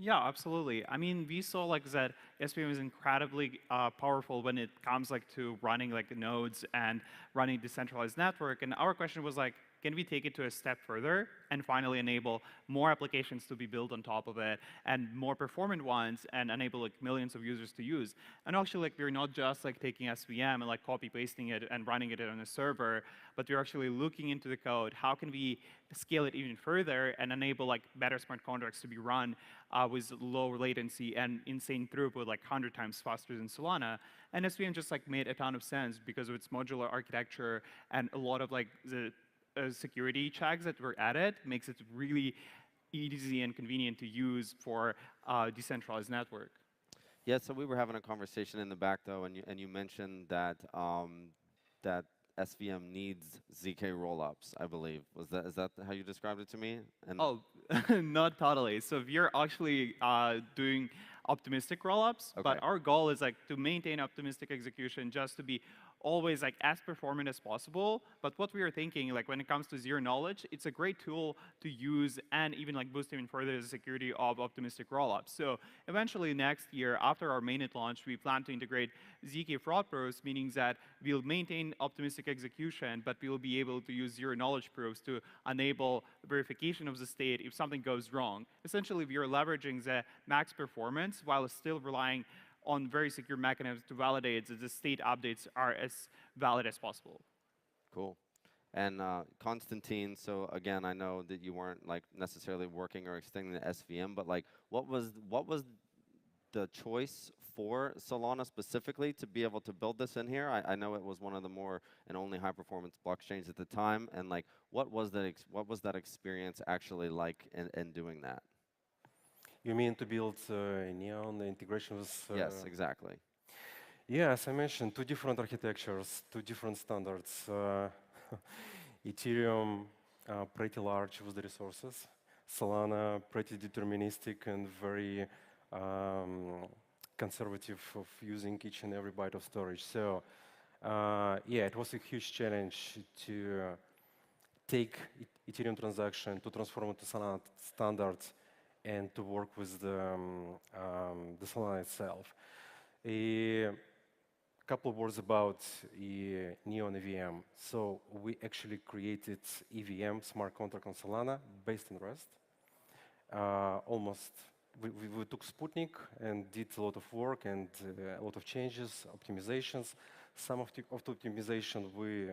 Yeah, absolutely. I mean, we saw like that SVM is incredibly powerful when it comes like to running like nodes and running decentralized network. And our question was like, can we take it to a step further and finally enable more applications to be built on top of it and more performant ones and enable like millions of users to use? And actually, like we're not just like taking SVM and like copy pasting it and running it on a server, but we're actually looking into the code. How can we scale it even further and enable like better smart contracts to be run with low latency and insane throughput, like 100 times faster than Solana? And SVM just like made a ton of sense because of its modular architecture and a lot of like the security checks that were added makes it really easy and convenient to use for decentralized network. Yeah, so we were having a conversation in the back though, and you mentioned that that SVM needs ZK rollups, I believe. Is that how you described it to me? And Oh, not totally. So we are actually doing optimistic rollups, Okay. but our goal is like to maintain optimistic execution, just to be always like as performant as possible. But what we are thinking, like when it comes to zero knowledge, it's a great tool to use and even like boost even further the security of optimistic rollups. So eventually next year, after our mainnet launch, we plan to integrate ZK fraud proofs, meaning that we'll maintain optimistic execution, but we'll be able to use zero knowledge proofs to enable verification of the state if something goes wrong. Essentially, we are leveraging the max performance while still relying on very secure mechanisms to validate that the state updates are as valid as possible. Cool. And Konstantin, so again, I know that you weren't like necessarily working or extending the SVM, but like, what was the choice for Solana specifically to be able to build this in here? I know it was one of the more and only high performance blockchains at the time, and like, what was that experience actually like in doing that? You mean to build Neon, the integration with... Yes, exactly. Yeah, as I mentioned, two different architectures, two different standards. Ethereum, pretty large with the resources. Solana, pretty deterministic and very conservative of using each and every byte of storage. So yeah, it was a huge challenge to take Ethereum transaction, to transform it to Solana standards, and to work with the Solana itself. A couple of words about Neon EVM. So we actually created EVM smart contract on Solana based on Rest. We took Sputnik and did a lot of work and a lot of changes, optimizations. Some of the optimization we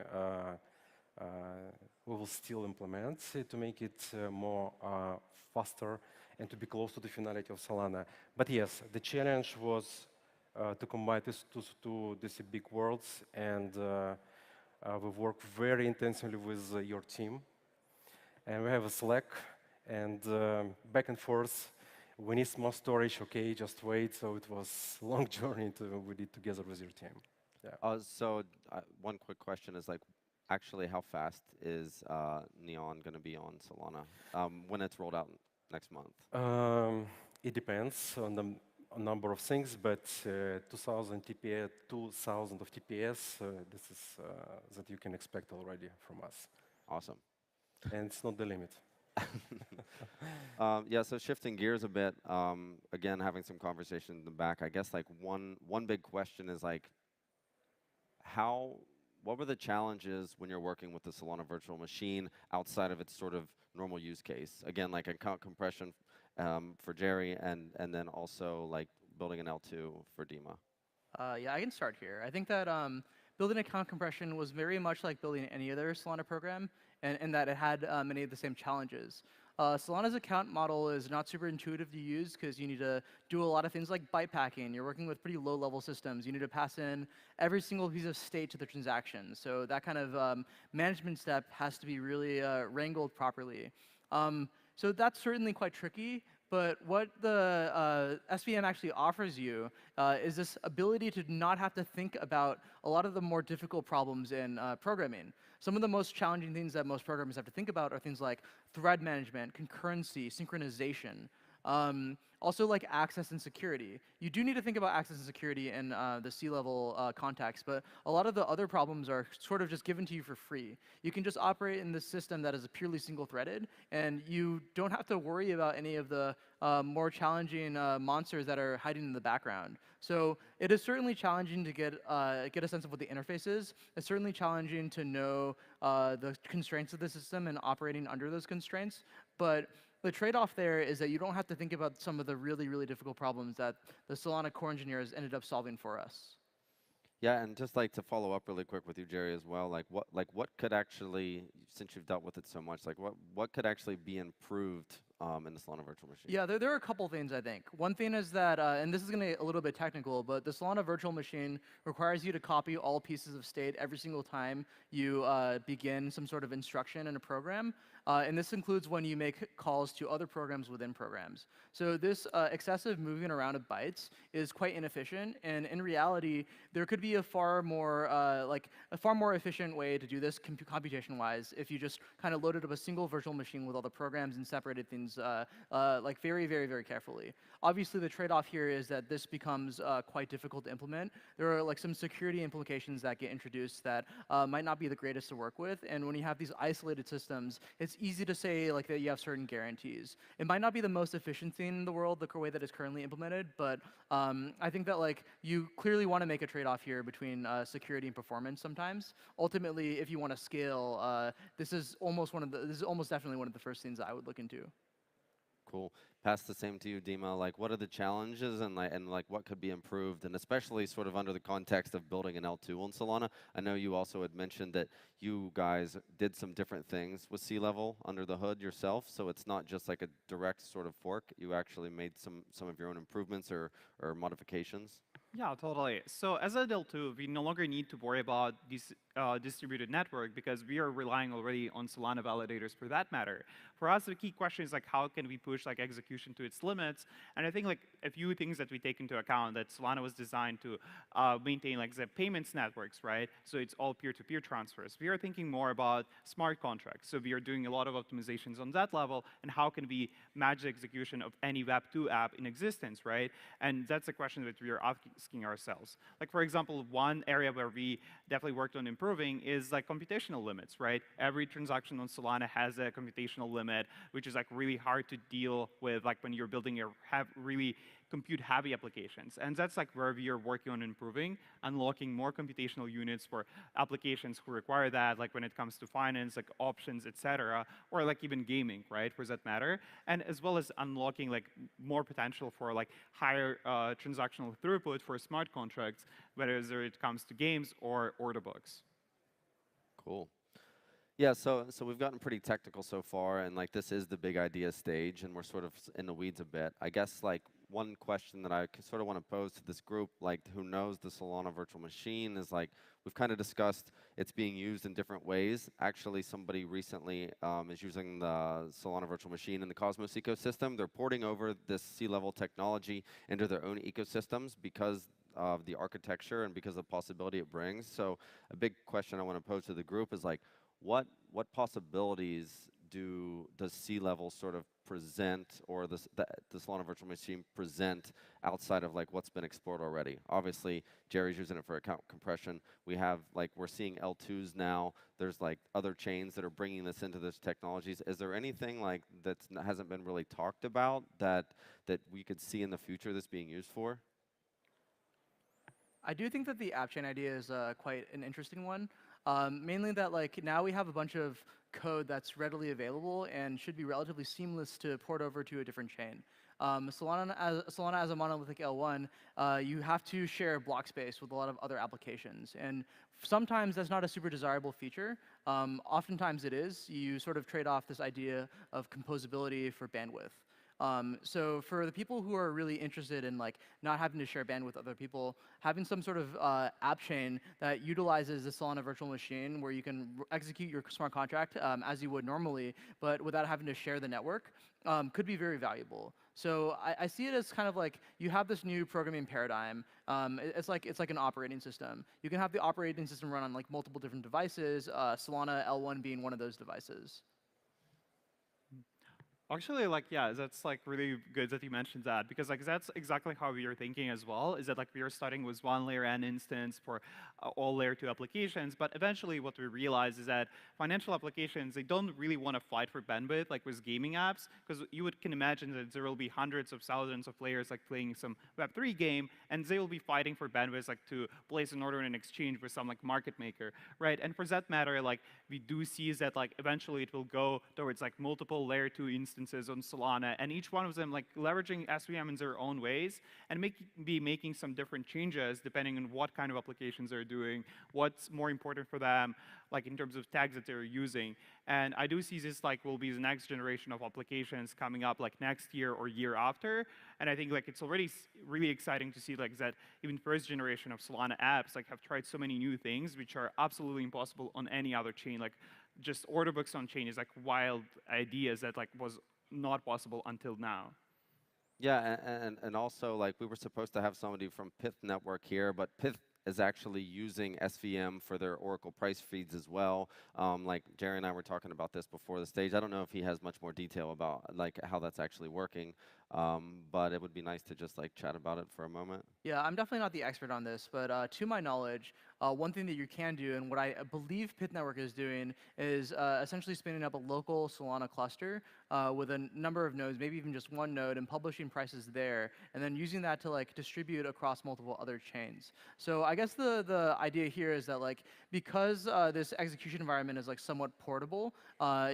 will still implement to make it more faster and to be close to the finality of Solana. But yes, the challenge was to combine these these big worlds, and we work very intensively with your team. And we have a Slack, and back and forth. We need more storage, okay, just wait. So it was a long journey we did together with your team. Yeah. So one quick question is like, actually, how fast is Neon going to be on Solana when it's rolled out next month? It depends on the number of things, but 2,000 TPS, 2,000 of TPS, this is that you can expect already from us. Awesome. And it's not the limit. Yeah, so shifting gears a bit, again, having some conversation in the back, I guess like one big question is like, what were the challenges when you're working with the Solana virtual machine outside of its sort of normal use case? Again, like account compression for Jerry, and then also like building an L2 for Dima. Yeah, I can start here. I think that building account compression was very much like building any other Solana program, and that it had many of the same challenges. Solana's account model is not super intuitive to use because you need to do a lot of things like bypacking. You're working with pretty low-level systems. You need to pass in every single piece of state to the transaction. So that kind of management step has to be really wrangled properly. So that's certainly quite tricky. But what the SVM actually offers you is this ability to not have to think about a lot of the more difficult problems in programming. Some of the most challenging things that most programmers have to think about are things like thread management, concurrency, synchronization. Also, like access and security. You do need to think about access and security in the C-level context, but a lot of the other problems are sort of just given to you for free. You can just operate in this system that is purely single-threaded, and you don't have to worry about any of the more challenging monsters that are hiding in the background. So it is certainly challenging to get a sense of what the interface is. It's certainly challenging to know the constraints of the system and operating under those constraints. But the trade-off there is that you don't have to think about some of the really, really difficult problems that the Solana core engineers ended up solving for us. Yeah, and just like to follow up really quick with you, Jerry, as well. What could actually, since you've dealt with it so much, what could actually be improved in the Solana virtual machine? Yeah, there are a couple things, I think. One thing is that, and this is going to get a little bit technical, but the Solana virtual machine requires you to copy all pieces of state every single time you begin some sort of instruction in a program. And this includes when you make calls to other programs within programs. So this excessive moving around of bytes is quite inefficient. And in reality, there could be a far more efficient way to do this computation-wise if you just kind of loaded up a single virtual machine with all the programs and separated things very, very, very carefully. Obviously, the trade-off here is that this becomes quite difficult to implement. There are some security implications that get introduced that might not be the greatest to work with. And when you have these isolated systems, it's easy to say that you have certain guarantees. It might not be the most efficient thing in the world, the way that it's currently implemented, but I think that you clearly want to make a trade-off here between security and performance sometimes. Ultimately, if you want to scale, this is almost definitely one of the first things that I would look into. Cool. Pass the same to you, Dima. What are the challenges and what could be improved, and especially sort of under the context of building an L2 on Solana? I know you also had mentioned that you guys did some different things with C-level under the hood yourself, so it's not just like a direct sort of fork. You actually made some of your own improvements or modifications. Yeah, totally. So as a L2, we no longer need to worry about this distributed network because we are relying already on Solana validators for that matter. For us, the key question is how can we push execution to its limits? And I think a few things that we take into account that Solana was designed to maintain the payments networks, right? So it's all peer-to-peer transfers. We are thinking more about smart contracts. So we are doing a lot of optimizations on that level and how can we match the execution of any Web2 app in existence, right? And that's a question that we are asking ourselves. For example, one area where we definitely worked on improving is computational limits, right? Every transaction on Solana has a computational limit, which is really hard to deal with when you're building really compute-heavy applications. And that's where we are working on improving, unlocking more computational units for applications who require that, when it comes to finance, options, et cetera, or even gaming, right, for that matter. And as well as unlocking more potential for higher transactional throughput for smart contracts, whether it comes to games or order books. Cool. Yeah, so we've gotten pretty technical so far, and this is the big idea stage, and we're sort of in the weeds a bit. I guess one question that I sort of want to pose to this group, who knows the Solana virtual machine, is we've kind of discussed it's being used in different ways. Actually, somebody recently is using the Solana virtual machine in the Cosmos ecosystem. They're porting over this C-level technology into their own ecosystems because of the architecture and because of the possibility it brings. So a big question I want to pose to the group is what possibilities does C-level sort of present, or the Solana virtual machine present outside of what's been explored already? Obviously, Jerry's using it for account compression. We have we're seeing L2s now. There's other chains that are bringing this into those technologies. Is there anything that hasn't been really talked about that we could see in the future this being used for? I do think that the app chain idea is quite an interesting one. Mainly that now we have a bunch of code that's readily available and should be relatively seamless to port over to a different chain. Solana as a monolithic L1, you have to share block space with a lot of other applications. And sometimes that's not a super desirable feature. Oftentimes it is. You sort of trade off this idea of composability for bandwidth. So for the people who are really interested in not having to share bandwidth with other people, having some sort of app chain that utilizes the Solana virtual machine where you can execute your smart contract as you would normally, but without having to share the network, could be very valuable. So I see it as kind of you have this new programming paradigm. It's like an operating system. You can have the operating system run on multiple different devices, Solana L1 being one of those devices. Actually, like, yeah, that's like really good that you mentioned that because like that's exactly how we are thinking as well. Is that like we are starting with one layer n instance for all layer 2 applications, but eventually what we realize is that financial applications, they don't really want to fight for bandwidth like with gaming apps, because can imagine that there will be hundreds of thousands of players like playing some Web3 game, and they will be fighting for bandwidth like to place an order in exchange with some like market maker, right? And for that matter, like we do see is that like eventually it will go towards like multiple layer 2 instances on Solana, and each one of them like leveraging SVM in their own ways and be making some different changes depending on what kind of applications they're doing, what's more important for them, like in terms of tags that they're using. And I do see this like will be the next generation of applications coming up like next year or year after. And I think like it's already really exciting to see like that even first generation of Solana apps like have tried so many new things which are absolutely impossible on any other chain. Like just order books on chain is like wild ideas that like was not possible until now. Yeah, and also like we were supposed to have somebody from Pith Network here, but Pith is actually using SVM for their Oracle price feeds as well. Like Jerry and I were talking about this before the stage. I don't know if he has much more detail about like how that's actually working, but it would be nice to just like chat about it for a moment. Yeah, I'm definitely not the expert on this, but to my knowledge, one thing that you can do, and what I believe Pith Network is doing, is essentially spinning up a local Solana cluster with a number of nodes, maybe even just one node, and publishing prices there, and then using that to like distribute across multiple other chains. So I guess the idea here is that like because this execution environment is like somewhat portable,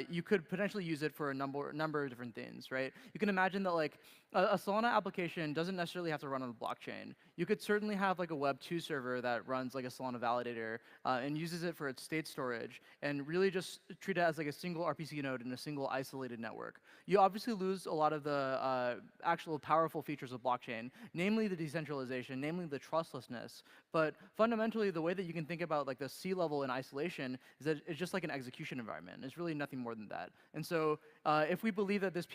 you could potentially use it for a number of different things, right? You can imagine that like a Solana application doesn't necessarily have to run on the blockchain. You could certainly have like a Web 2 server that runs like a Solana validator and uses it for its state storage and really just treat it as like a single RPC node in a single isolated network. You obviously lose a lot of the actual powerful features of blockchain, namely the decentralization, namely the trustlessness. But fundamentally, the way that you can think about like the sea level in isolation is that it's just like an execution environment. It's really nothing more than that. And so if we believe that this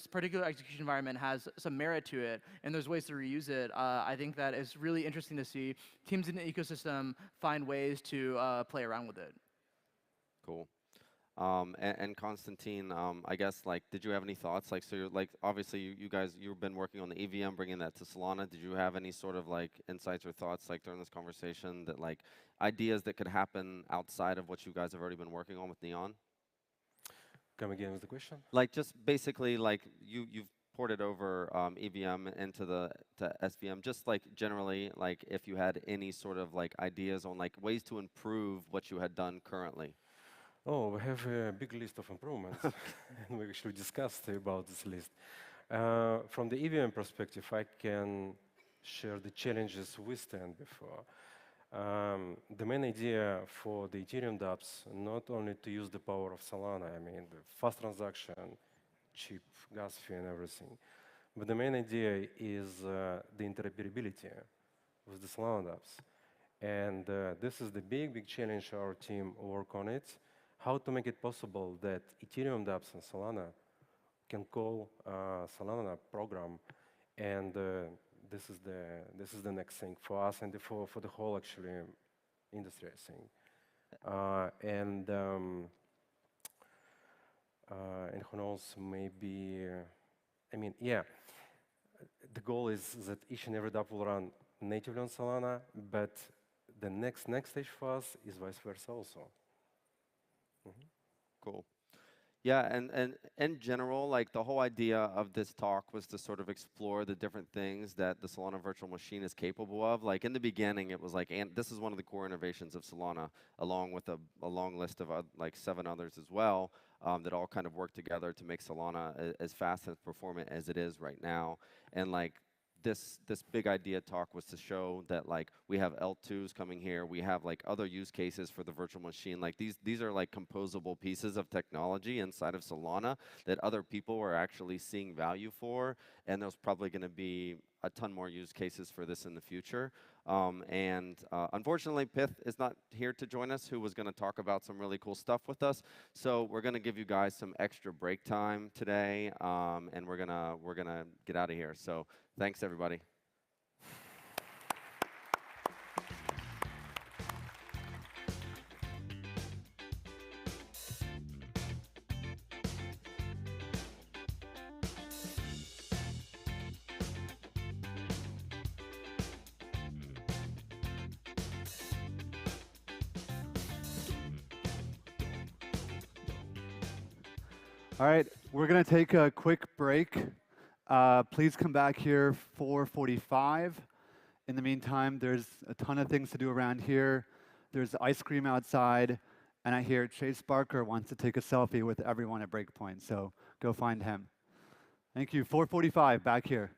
particular execution environment has some merit to it, and there's ways to reuse it, I think that it's really interesting to see teams in the ecosystem find ways to play around with it. Cool. And Constantine, I guess like, did you have any thoughts? Like, so you're like, obviously you guys, you've been working on the EVM, bringing that to Solana. Did you have any sort of like insights or thoughts like during this conversation that like ideas that could happen outside of what you guys have already been working on with Neon? Come again with the question? Like just basically like you've ported over EVM into to SVM. Just like generally, like if you had any sort of like ideas on like ways to improve what you had done currently. Oh, we have a big list of improvements, and we actually discussed about this list. From the EVM perspective, I can share the challenges we stand before. The main idea for the Ethereum dApps, not only to use the power of Solana, I mean, the fast transaction, cheap gas fee and everything, but the main idea is the interoperability with the Solana dApps. And this is the big challenge our team work on it. How to make it possible that Ethereum dApps and Solana can call Solana program, and this is the next thing for us and for the whole actually industry, I think. And who knows, maybe I mean, yeah, the goal is that each and every dApp will run natively on Solana, but the next stage for us is vice versa also. Cool. Yeah, and in general, like the whole idea of this talk was to sort of explore the different things that the Solana virtual machine is capable of. Like in the beginning, it was like, and this is one of the core innovations of Solana, along with a long list of like 7 others as well, that all kind of work together to make Solana as fast and performant as it is right now. And like this big idea talk was to show that like we have L2s coming here, we have like other use cases for the virtual machine. Like these are like composable pieces of technology inside of Solana that other people are actually seeing value for, and there's probably going to be a ton more use cases for this in the future. Unfortunately, Pith is not here to join us, who was going to talk about some really cool stuff with us. So we're going to give you guys some extra break time today, and we're gonna get out of here. So thanks, everybody. All right, we're going to take a quick break. Please come back here 4:45. In the meantime, there's a ton of things to do around here. There's ice cream outside, and I hear Chase Barker wants to take a selfie with everyone at Breakpoint, so go find him. Thank you. 4:45, back here.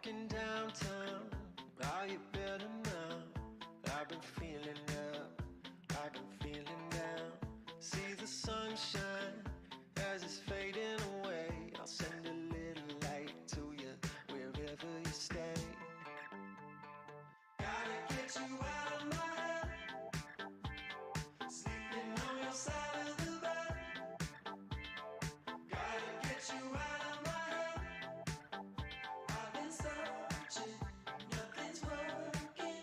Walking downtown, are you better now? I've been feeling up, I've been feeling down. See the sunshine as it's fading away. I'll send a little light to you wherever you stay. Gotta get you out of my head, sleeping on your side of the bed. Gotta get you out of my head. I've been searching, nothing's working.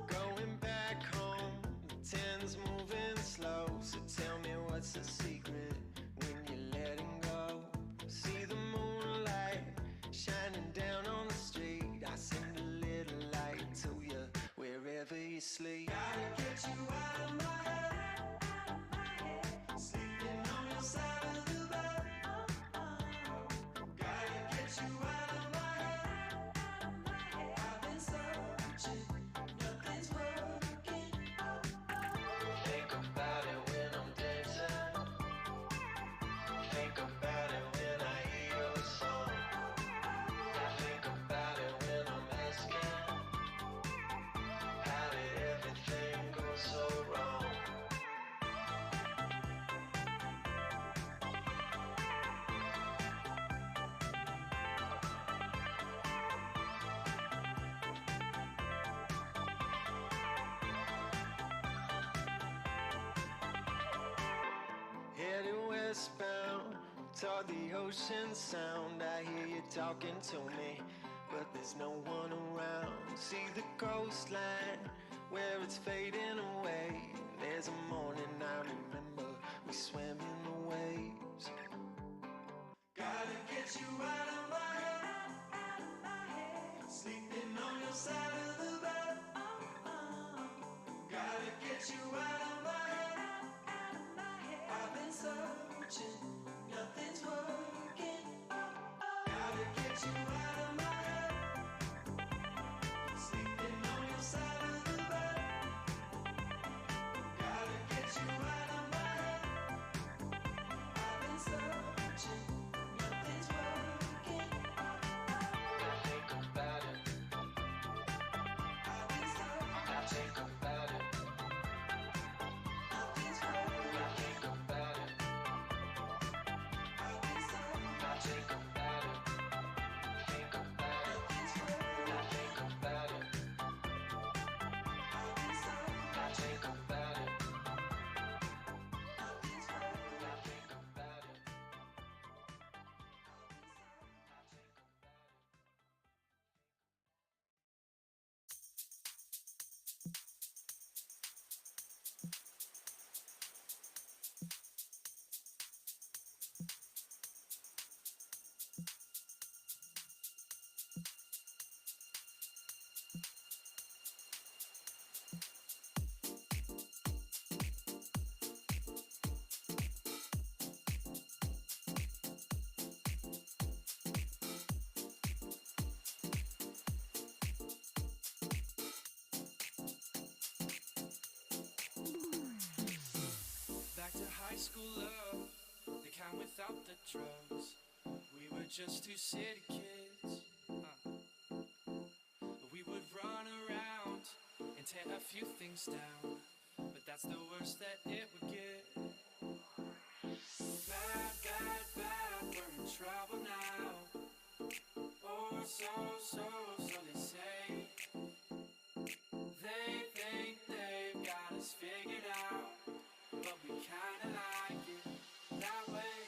Going back home, the ten's moving slow. So tell me what's the secret when you're letting go. See the moonlight shining down on the street. I send a little light to you wherever you sleep. Gotta get you out of my head, sleeping on your side of the bed. Gotta get you out of my head. I've been searching, nothing's working. Think about it when I'm dancing. Think about it when I hear your song. I think about it when I'm asking, how did everything go so wrong? Headed westbound toward the ocean sound. I hear you talking to me, but there's no one around. See the coastline where it's fading away. There's a morning I remember we swam in the waves. Gotta get you out of my head, sleeping on your side of the bed. Gotta get you out of my head. I've been searching, nothing's working. Gotta get you out of my head, sleeping on your side of the bed. Gotta get you out of my head. I've been searching, nothing's working. I think about it. I've been searching. I think about it. Nothing's working. I think about it. I've been searching. I think about it. Think about it. Nothing's working. I think about it. I've been searching. I think about it. Nothing's working. I think about it. Back to high school love, the kind without the drugs. We were just two city kids. We would run around and tear a few things down, but that's the worst that it would get. Bad, bad, bad, we're in trouble now. Oh, so they say. They think they've got us figured out, but we kinda like it that way.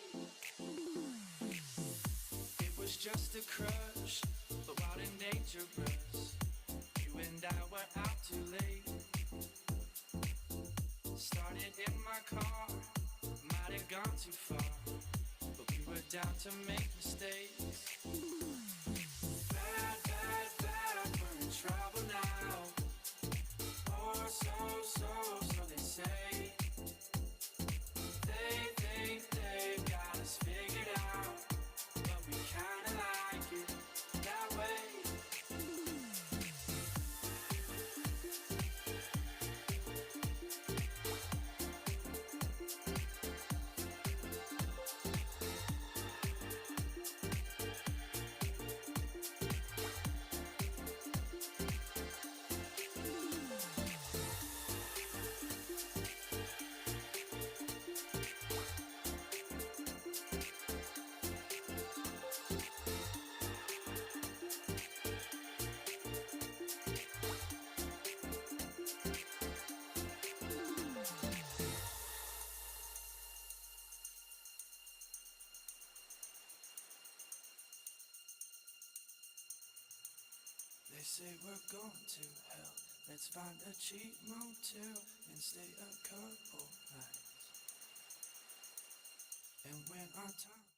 It was just a crush, but wild and dangerous. You and I were out too late. Started in my car, might have gone too far, but we were down to make mistakes. Bad, bad, bad, we're in trouble now. Oh, so they say. They think they've got us figured out, but we kinda like it that way. say we're going to hell. Let's find a cheap motel and stay a couple nights. And when our time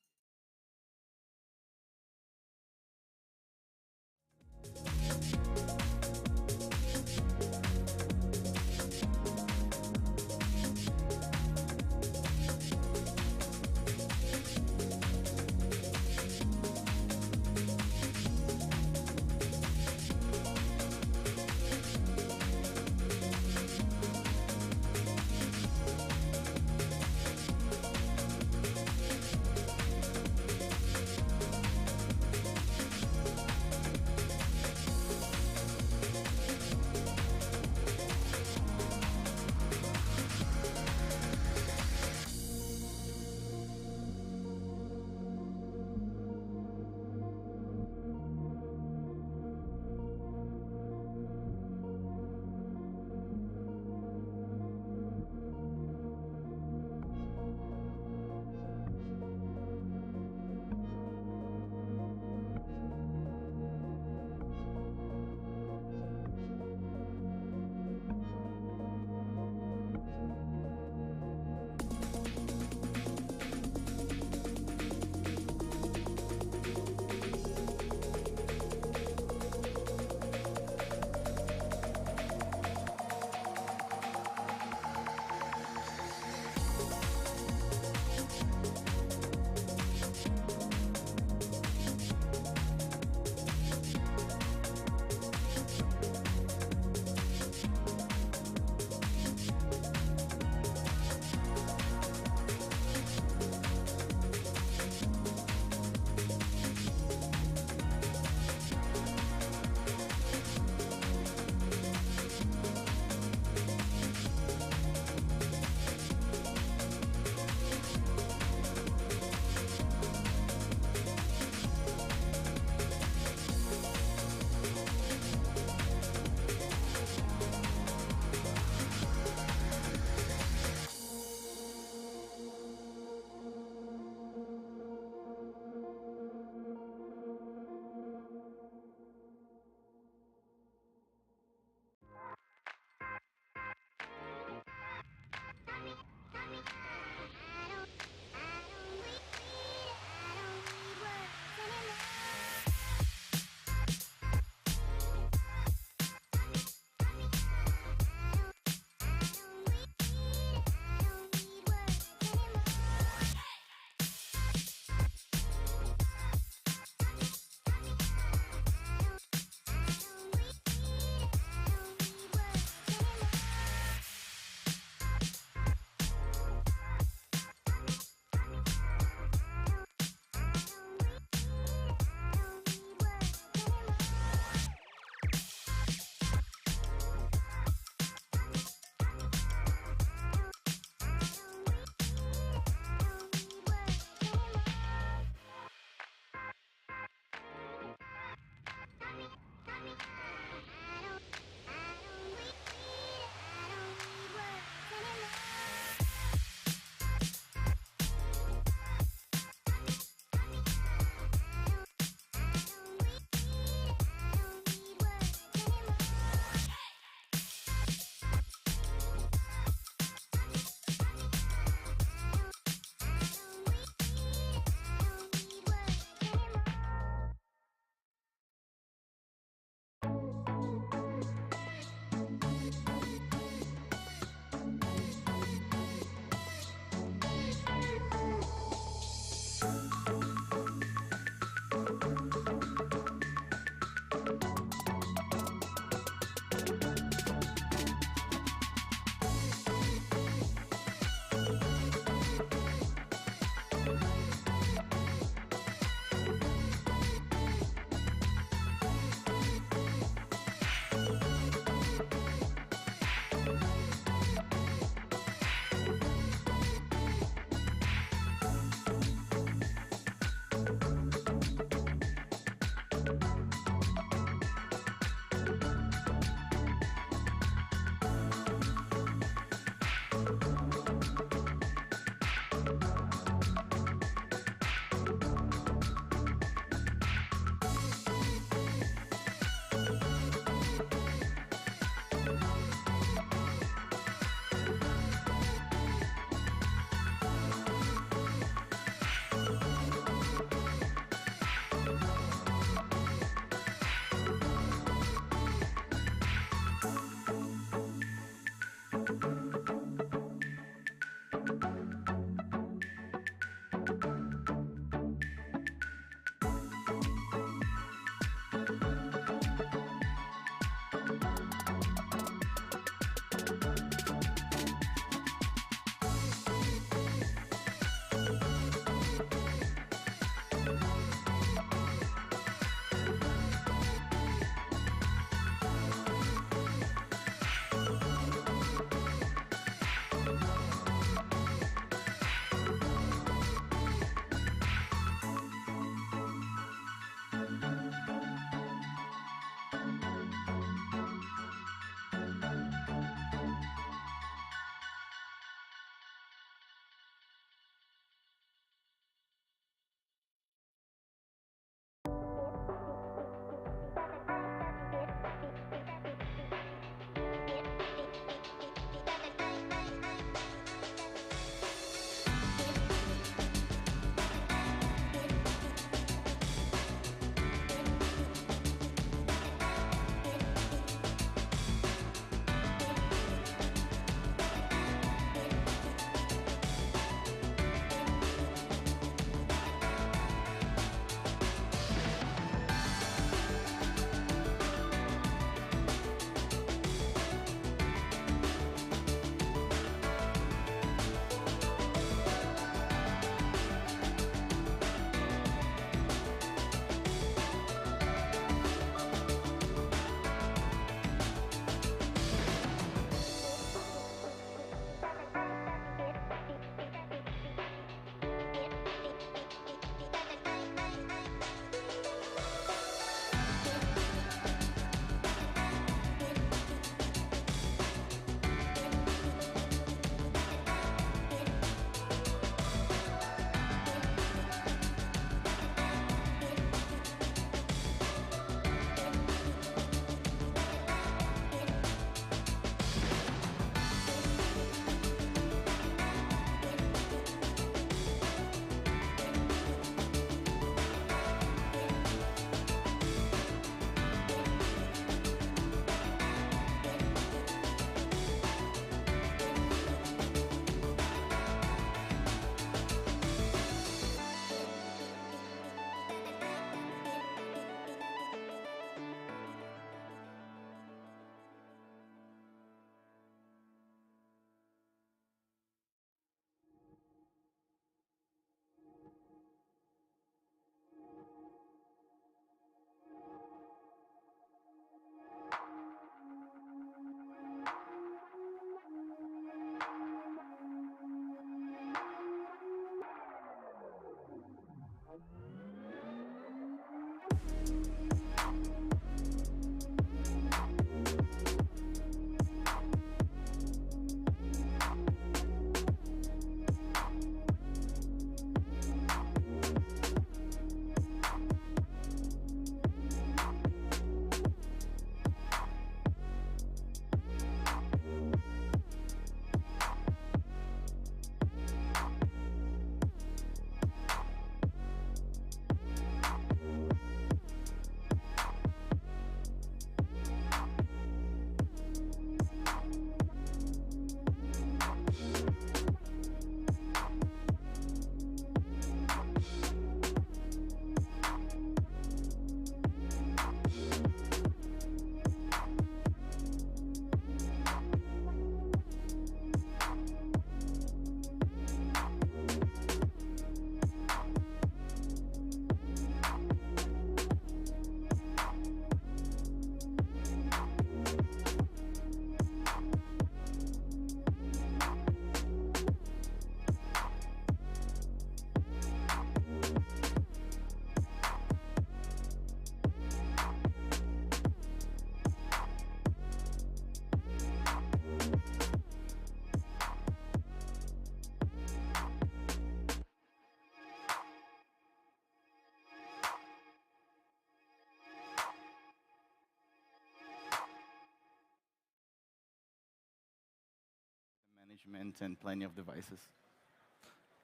management and plenty of devices.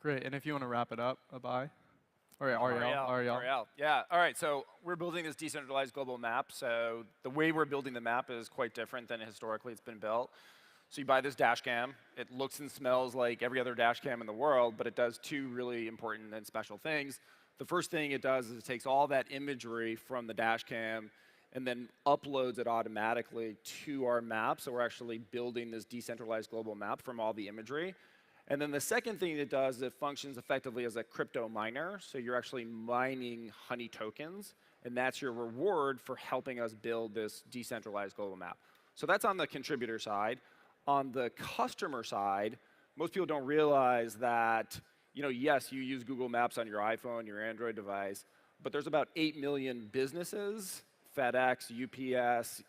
Great. And if you want to wrap it up, Abai? Or Ariel? Ariel. Yeah. All right. So we're building this decentralized global map. So the way we're building the map is quite different than historically it's been built. So you buy this dash cam. It looks and smells like every other dash cam in the world, but it does two really important and special things. The first thing it does is it takes all that imagery from the dash cam and then uploads it automatically to our map. So we're actually building this decentralized global map from all the imagery. And then the second thing it does is it functions effectively as a crypto miner. So you're actually mining honey tokens, and that's your reward for helping us build this decentralized global map. So that's on the contributor side. On the customer side, most people don't realize that, yes, you use Google Maps on your iPhone, your Android device, but there's about 8 million businesses, FedEx, UPS,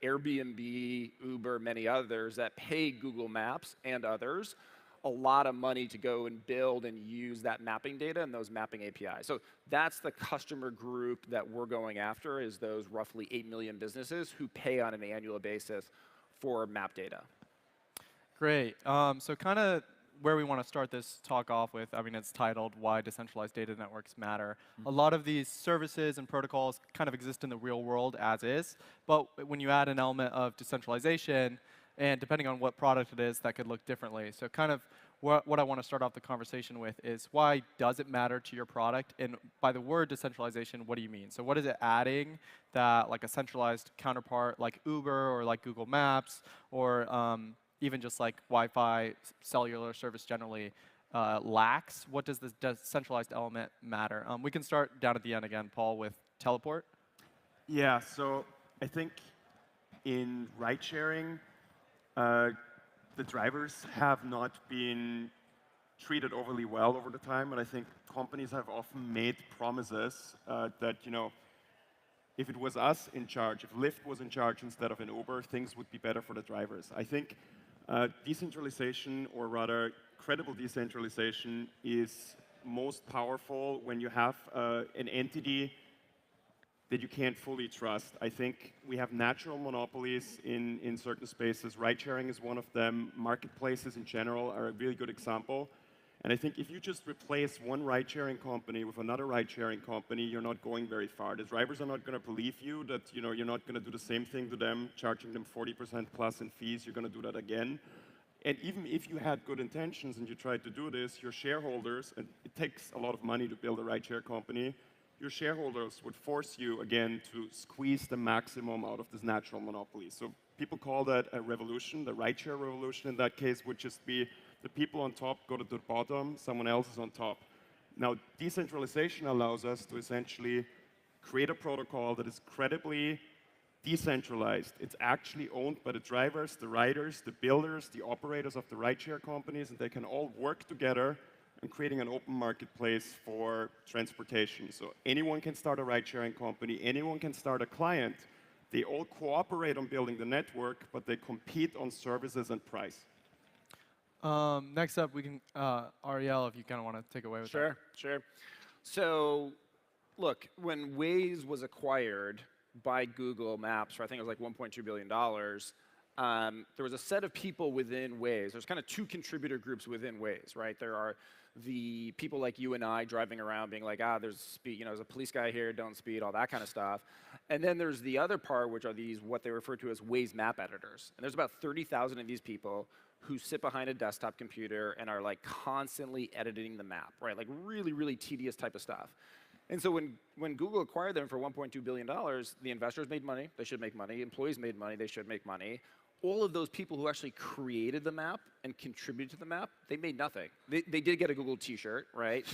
Airbnb, Uber, many others that pay Google Maps and others a lot of money to go and build and use that mapping data and those mapping APIs. So that's the customer group that we're going after, is those roughly 8 million businesses who pay on an annual basis for map data. Great. So kind of where we want to start this talk off with, it's titled Why Decentralized Data Networks Matter. A lot of these services and protocols kind of exist in the real world as is, but when you add an element of decentralization, and depending on what product it is, that could look differently. So kind of what I want to start off the conversation with is, why does it matter to your product? And by the word decentralization, what do you mean? So what is it adding that like a centralized counterpart like Uber or like Google Maps or even just like Wi-Fi, cellular service generally lacks? What does this decentralized element matter? We can start down at the end again, Paul, with teleport. Yeah, so I think in ride sharing, the drivers have not been treated overly well over the time, and I think companies have often made promises that, if it was us in charge, if Lyft was in charge instead of an Uber, things would be better for the drivers. I think decentralization, or rather credible decentralization, is most powerful when you have an entity that you can't fully trust. I think we have natural monopolies in certain spaces. Ride-sharing is one of them. Marketplaces in general are a really good example. And I think if you just replace one ride-sharing company with another ride-sharing company, you're not going very far. The drivers are not going to believe you that you're not going to do the same thing to them, charging them 40% plus in fees. You're going to do that again. And even if you had good intentions and you tried to do this, your shareholders, and it takes a lot of money to build a ride-share company, your shareholders would force you, again, to squeeze the maximum out of this natural monopoly. So people call that a revolution. The ride-share revolution in that case would just be the people on top go to the bottom, someone else is on top. Now, decentralization allows us to essentially create a protocol that is credibly decentralized. It's actually owned by the drivers, the riders, the builders, the operators of the ride-share companies, and they can all work together in creating an open marketplace for transportation. So anyone can start a ride-sharing company, anyone can start a client. They all cooperate on building the network, but they compete on services and price. Next up, we can, Ariel, if you kind of want to take away with that. Sure. So, look, when Waze was acquired by Google Maps for, I think it was like $1.2 billion, there was a set of people within Waze. There's kind of two contributor groups within Waze, right? There are the people like you and I driving around being like, there's speed, there's a police guy here, don't speed, all that kind of stuff. And then there's the other part, which are these, what they refer to as Waze map editors. And there's about 30,000 of these people who sit behind a desktop computer and are like constantly editing the map, right? Like really, really tedious type of stuff. And so when Google acquired them for $1.2 billion, the investors made money, they should make money. Employees made money, they should make money. All of those people who actually created the map and contributed to the map, they made nothing. They did get a Google t-shirt, right?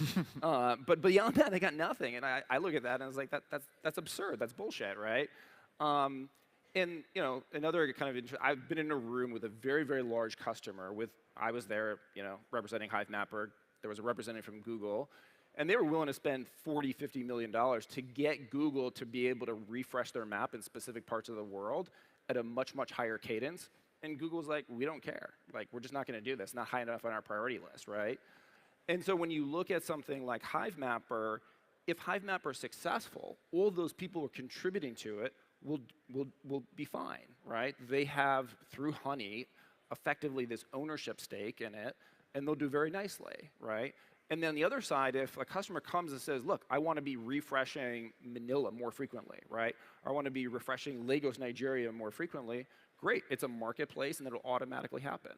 But beyond that, they got nothing. And I look at that and I was like, that's absurd, that's bullshit, right? And another kind of, I've been in a room with a very, very large customer I was there, representing HiveMapper. There was a representative from Google. And they were willing to spend $40, $50 million to get Google to be able to refresh their map in specific parts of the world at a much, much higher cadence. And Google's like, we don't care. Like, we're just not going to do this. Not high enough on our priority list, right? And so when you look at something like HiveMapper, if HiveMapper is successful, all those people who are contributing to it will be fine, right? They have, through Honey, effectively this ownership stake in it, and they'll do very nicely, right? And then the other side, if a customer comes and says, look, I want to be refreshing Manila more frequently, right? Or I want to be refreshing Lagos, Nigeria more frequently, great. It's a marketplace, and it'll automatically happen.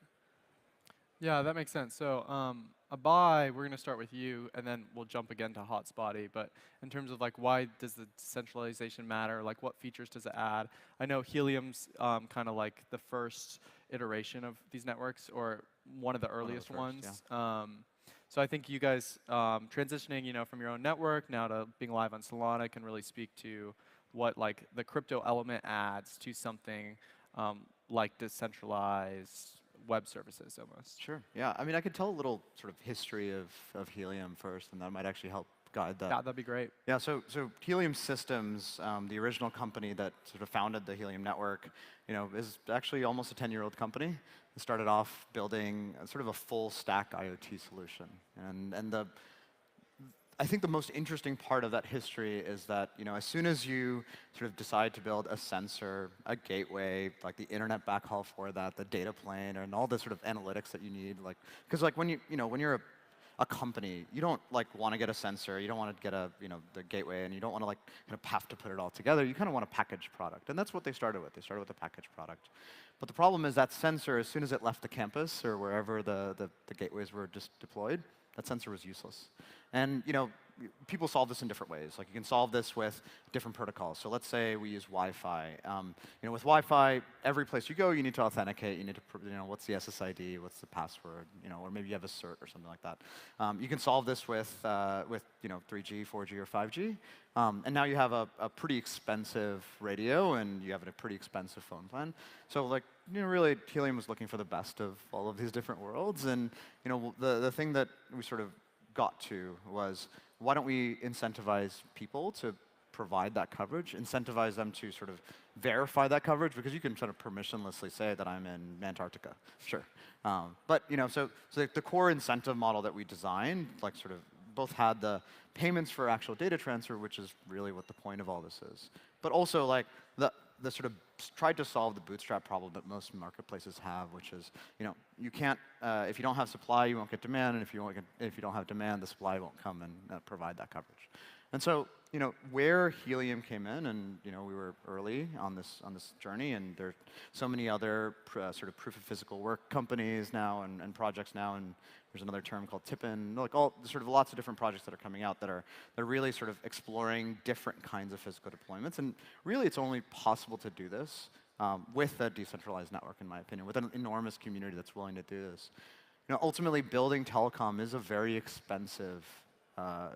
Yeah, that makes sense. So, Abai, we're going to start with you, and then we'll jump again to Hotspotty. But in terms of like, why does the decentralization matter? Like, what features does it add? I know Helium's kind of like the first iteration of these networks, or one of the earliest first, ones. So I think you guys transitioning, from your own network now to being live on Solana can really speak to what like the crypto element adds to something like decentralized web services almost. Sure. Yeah. I mean, I could tell a little sort of history of Helium first, and that might actually help guide that. Yeah, that'd be great. Yeah. So Helium Systems, the original company that sort of founded the Helium network, is actually almost a 10-year-old company. It started off building sort of a full stack IoT solution, and I think the most interesting part of that history is that, as soon as you sort of decide to build a sensor, a gateway, like the internet backhaul for that, the data plane, and all the sort of analytics that you need, because when you're a company, you don't want to get a sensor, you don't want to get the gateway, and you don't want to kind of have to put it all together. You kind of want a packaged product, and that's what they started with. They started with a packaged product. But the problem is that sensor, as soon as it left the campus or wherever the gateways were just deployed, that sensor was useless. And people solve this in different ways. Like you can solve this with different protocols. So let's say we use Wi-Fi. With Wi-Fi, every place you go, you need to authenticate. You need to, what's the SSID? What's the password? Or maybe you have a cert or something like that. You can solve this with 3G, 4G, or 5G. And now you have a pretty expensive radio, and you have a pretty expensive phone plan. So really, Helium was looking for the best of all of these different worlds. And the thing that we sort of got to was, why don't we incentivize people to provide that coverage, incentivize them to sort of verify that coverage, because you can sort of permissionlessly say that I'm in Antarctica, sure. But so the core incentive model that we designed, sort of both had the payments for actual data transfer, which is really what the point of all this is, but also the sort of tried to solve the bootstrap problem that most marketplaces have, which is, you can't, if you don't have supply, you won't get demand, and if you don't have demand, the supply won't come and provide that coverage. And so, where Helium came in, and we were early on this journey, and there are so many other sort of proof of physical work companies now and projects now, and there's another term called Tippin, all sort of lots of different projects that are coming out that are really sort of exploring different kinds of physical deployments. And really, it's only possible to do this with a decentralized network, in my opinion, with an enormous community that's willing to do this. Ultimately, building telecom is a very expensive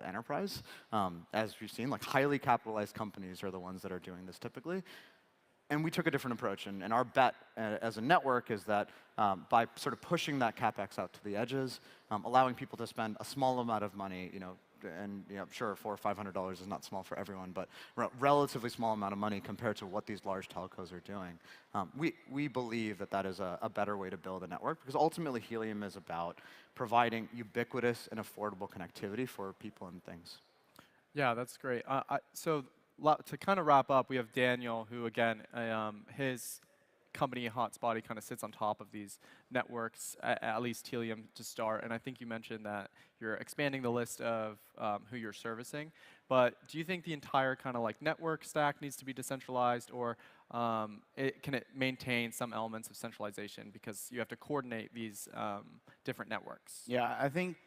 enterprise. As we've seen, highly capitalized companies are the ones that are doing this typically. And we took a different approach, and our bet as a network is that by sort of pushing that CapEx out to the edges, allowing people to spend a small amount of money, and sure, $400 or $500 is not small for everyone, but relatively small amount of money compared to what these large telcos are doing. We believe that is a better way to build a network, because ultimately Helium is about providing ubiquitous and affordable connectivity for people and things. Yeah, that's great. So to kind of wrap up, we have Daniel, who again, his company Hotspotty kind of sits on top of these networks, at least Helium to start. And I think you mentioned that you're expanding the list of who you're servicing. But do you think the entire kind of network stack needs to be decentralized, or can it maintain some elements of centralization because you have to coordinate these different networks? Yeah, I think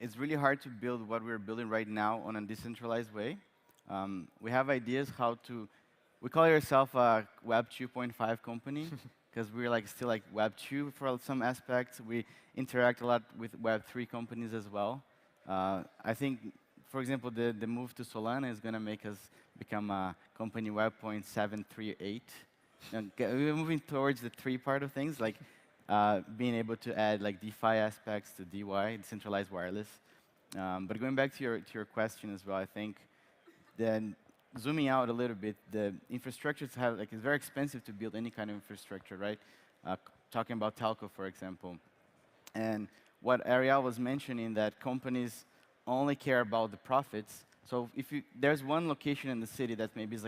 it's really hard to build what we're building right now on a decentralized way. We have ideas how to. We call ourselves a Web 2.5 company because we're still Web 2 for some aspects. We interact a lot with Web 3 companies as well. I think, for example, the move to Solana is going to make us become a company Web.738. We're moving towards the 3 part of things, being able to add DeFi aspects to DY, decentralized wireless. But going back to your question as well, I think then zooming out a little bit, the infrastructure it's very expensive to build any kind of infrastructure, right? Talking about telco, for example. And what Ariel was mentioning, that companies only care about the profits. So if there's one location in the city that maybe is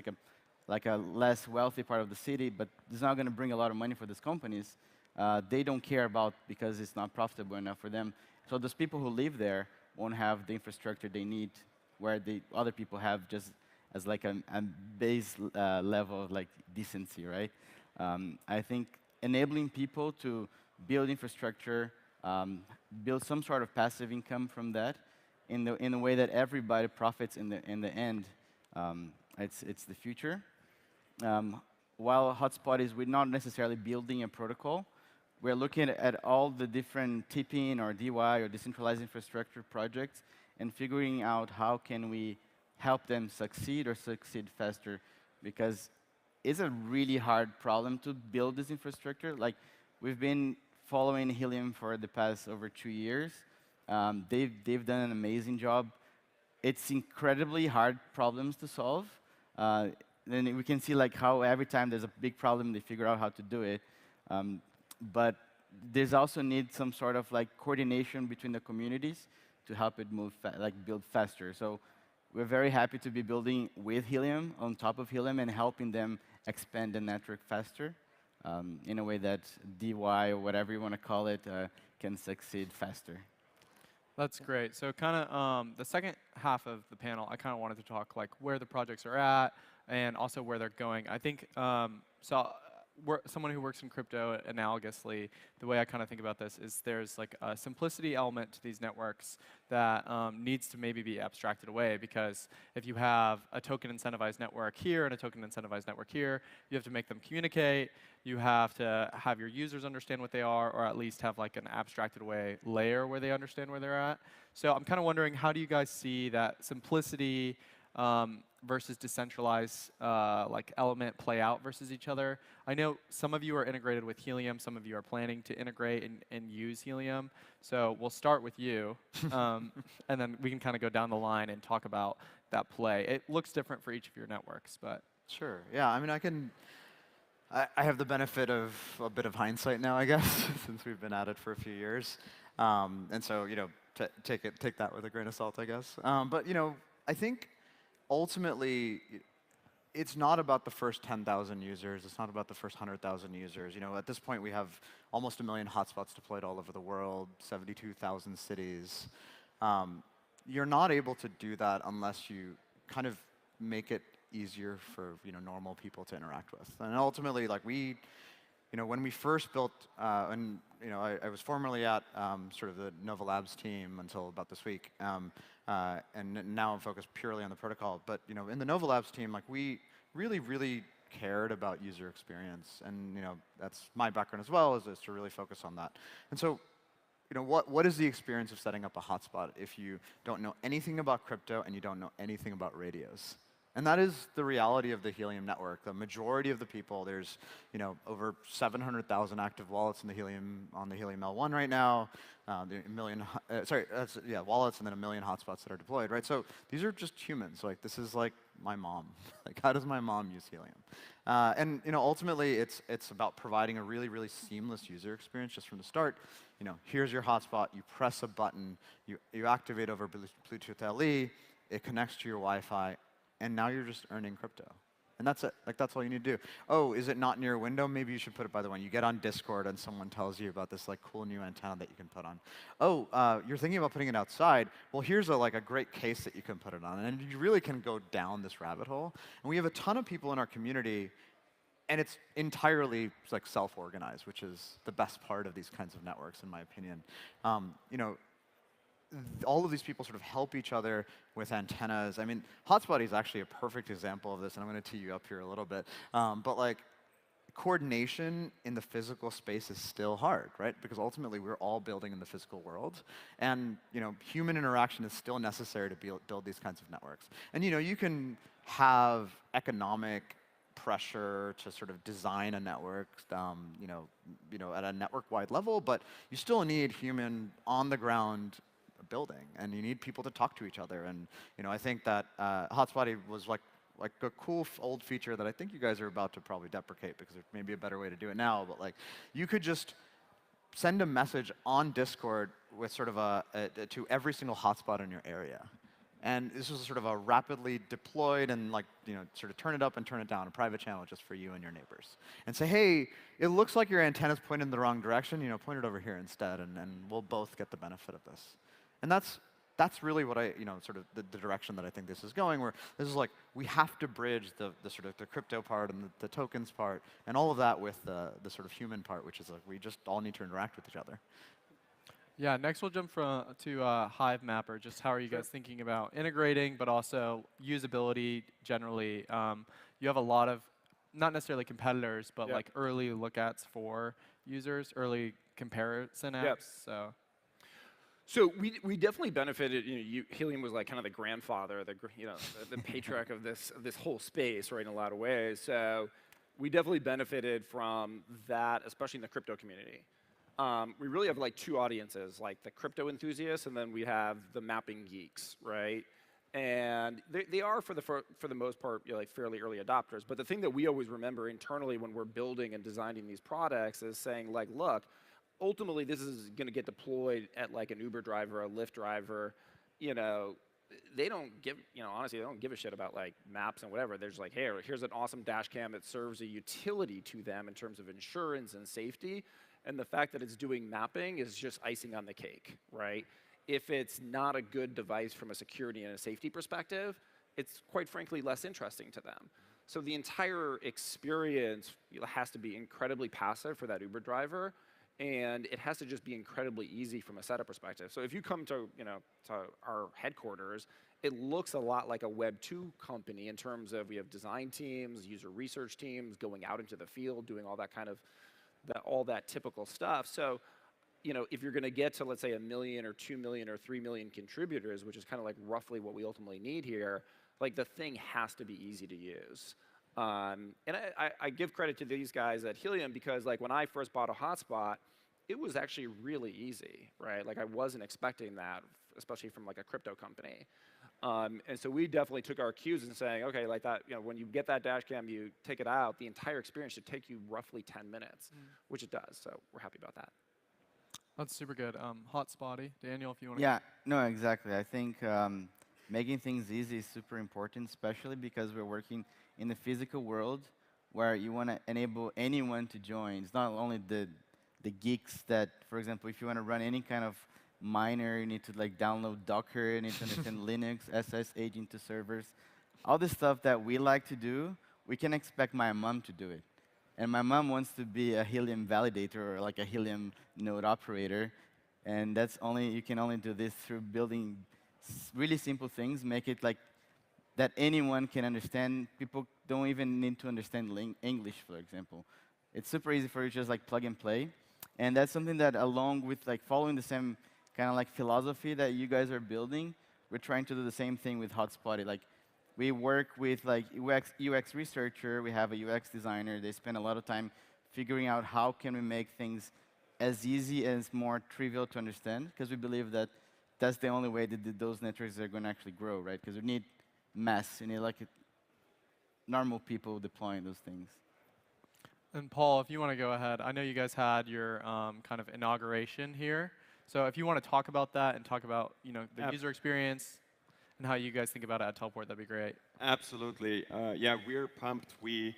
like a less wealthy part of the city, but it's not going to bring a lot of money for these companies, they don't care about because it's not profitable enough for them. So those people who live there won't have the infrastructure they need, where the other people have just as like a base level of like decency, right? I think enabling people to build infrastructure, build some sort of passive income from that, in a way that everybody profits in the end, it's the future. While hotspot is we're not necessarily building a protocol, we're looking at all the different tipping or DY or decentralized infrastructure projects and figuring out how can we help them succeed or succeed faster, because it's a really hard problem to build this infrastructure. Like, we've been following Helium for the past over 2 years. They've done an amazing job. It's incredibly hard problems to solve. Then we can see like how every time there's a big problem, they figure out how to do it. But there's also need some sort of like coordination between the communities to help it move, build faster. So we're very happy to be building with Helium, on top of Helium, and helping them expand the network faster in a way that DY, or whatever you want to call it, can succeed faster. That's great. So kind of the second half of the panel, I kind of wanted to talk like where the projects are at and also where they're going. I think someone who works in crypto analogously, the way I kind of think about this is there's like a simplicity element to these networks that needs to maybe be abstracted away, because if you have a token incentivized network here and a token incentivized network here, you have to make them communicate. You have to have your users understand what they are, or at least have like an abstracted away layer where they understand where they're at. So I'm kind of wondering, how do you guys see that simplicity versus decentralized like element play out versus each other? I know some of you are integrated with Helium, some of you are planning to integrate and use Helium. So we'll start with you, and then we can kind of go down the line and talk about that play. It looks different for each of your networks, but. Sure, yeah, I mean, I have the benefit of a bit of hindsight now, I guess, since we've been at it for a few years. And so, take that with a grain of salt, I guess. But, I think ultimately, it's not about the first 10,000 users. It's not about the first 100,000 users. At this point, we have almost 1 million hotspots deployed all over the world, 72,000 cities. You're not able to do that unless you kind of make it easier for normal people to interact with. And ultimately, like when we first built, I was formerly at sort of the Nova Labs team until about this week, and now I'm focused purely on the protocol. But in the Nova Labs team, like we really cared about user experience, and that's my background as well, is to really focus on that. And so, what is the experience of setting up a hotspot if you don't know anything about crypto and you don't know anything about radios? And that is the reality of the Helium network. The majority of the people, there's over 700,000 active wallets on the Helium L1 right now. Wallets, and then 1 million hotspots that are deployed, right? So these are just humans. Like, this is like my mom. Like, how does my mom use Helium? And ultimately, it's about providing a really seamless user experience just from the start. Here's your hotspot. You press a button. You activate over Bluetooth LE. It connects to your Wi-Fi. And now you're just earning crypto. And that's it. Like, that's all you need to do. Oh, is it not near a window? Maybe you should put it by the window. You get on Discord and someone tells you about this like cool new antenna that you can put on. Oh, you're thinking about putting it outside. Well, here's a great case that you can put it on. And you really can go down this rabbit hole. And we have a ton of people in our community, and it's entirely like self-organized, which is the best part of these kinds of networks, in my opinion. All of these people sort of help each other with antennas. I mean, Hotspot is actually a perfect example of this, and I'm going to tee you up here a little bit. But like, coordination in the physical space is still hard, right? Because ultimately, we're all building in the physical world, and human interaction is still necessary to build these kinds of networks. And you can have economic pressure to sort of design a network, at a network-wide level, but you still need human on-the-ground building, and you need people to talk to each other. And I think that Hotspot was like a cool old feature that I think you guys are about to probably deprecate, because there may be a better way to do it now. But like, you could just send a message on Discord with sort of to every single hotspot in your area. And this was sort of a rapidly deployed and sort of turn it up and turn it down, a private channel just for you and your neighbors. And say, hey, it looks like your antenna's pointed in the wrong direction, point it over here instead, and we'll both get the benefit of this. And that's really what sort of the direction that I think this is going, where this is like, we have to bridge the sort of the crypto part and the tokens part, and all of that with the sort of human part, which is like, we just all need to interact with each other. Yeah, next we'll jump to Hive Mapper. Just how are you guys thinking about integrating, but also usability generally? You have a lot of, not necessarily competitors, but like early lookouts for users, early comparison apps. So we definitely benefited. Helium was like kind of the grandfather, the patriarch of this whole space, right? In a lot of ways. So we definitely benefited from that, especially in the crypto community. We really have like two audiences, like the crypto enthusiasts, and then we have the mapping geeks, right? And they are for the most part like fairly early adopters. But the thing that we always remember internally when we're building and designing these products is saying like, look, ultimately this is going to get deployed at like an Uber driver, a Lyft driver. They don't give, honestly, they don't give a shit about like maps and whatever. They're just like, hey, here's an awesome dash cam that serves a utility to them in terms of insurance and safety. And the fact that it's doing mapping is just icing on the cake, right? If it's not a good device from a security and a safety perspective, it's quite frankly less interesting to them. So the entire experience has to be incredibly passive for that Uber driver, and it has to just be incredibly easy from a setup perspective. So if you come to, to our headquarters, it looks a lot like a Web 2 company in terms of we have design teams, user research teams, going out into the field, doing all that kind of all that typical stuff. So, if you're going to get to, let's say, 1 million or 2 million or 3 million contributors, which is kind of like roughly what we ultimately need here, like the thing has to be easy to use. And I give credit to these guys at Helium because like when I first bought a hotspot, it was actually really easy, right? Like I wasn't expecting that, especially from like a crypto company. And so we definitely took our cues in saying, okay, like that, when you get that dash cam, you take it out, the entire experience should take you roughly 10 minutes, which it does. So we're happy about that. That's super good. Hotspotty, Daniel, if you want to. Yeah, no, exactly. I think making things easy is super important, especially because we're working in the physical world where you want to enable anyone to join. It's not only the geeks that, for example, if you want to run any kind of miner, you need to like download Docker, you need to understand Linux, SSH into servers. All the stuff that we like to do, we can expect my mom to do it. And my mom wants to be a Helium validator or like a Helium node operator. And you can only do this through building really simple things, make it like that anyone can understand. People don't even need to understand English, for example. It's super easy for you to just like plug and play. And that's something that along with like following the same kind of like philosophy that you guys are building, we're trying to do the same thing with Hotspotty. Like we work with like UX researcher, we have a UX designer. They spend a lot of time figuring out how can we make things as easy as more trivial to understand, because we believe that that's the only way that those networks are going to actually grow, right? Because you need mass, you need like normal people deploying those things. And Paul, if you want to go ahead, I know you guys had your kind of inauguration here. So if you want to talk about that and talk about the user experience and how you guys think about it at Teleport, that'd be great. Absolutely. Yeah, we're pumped. We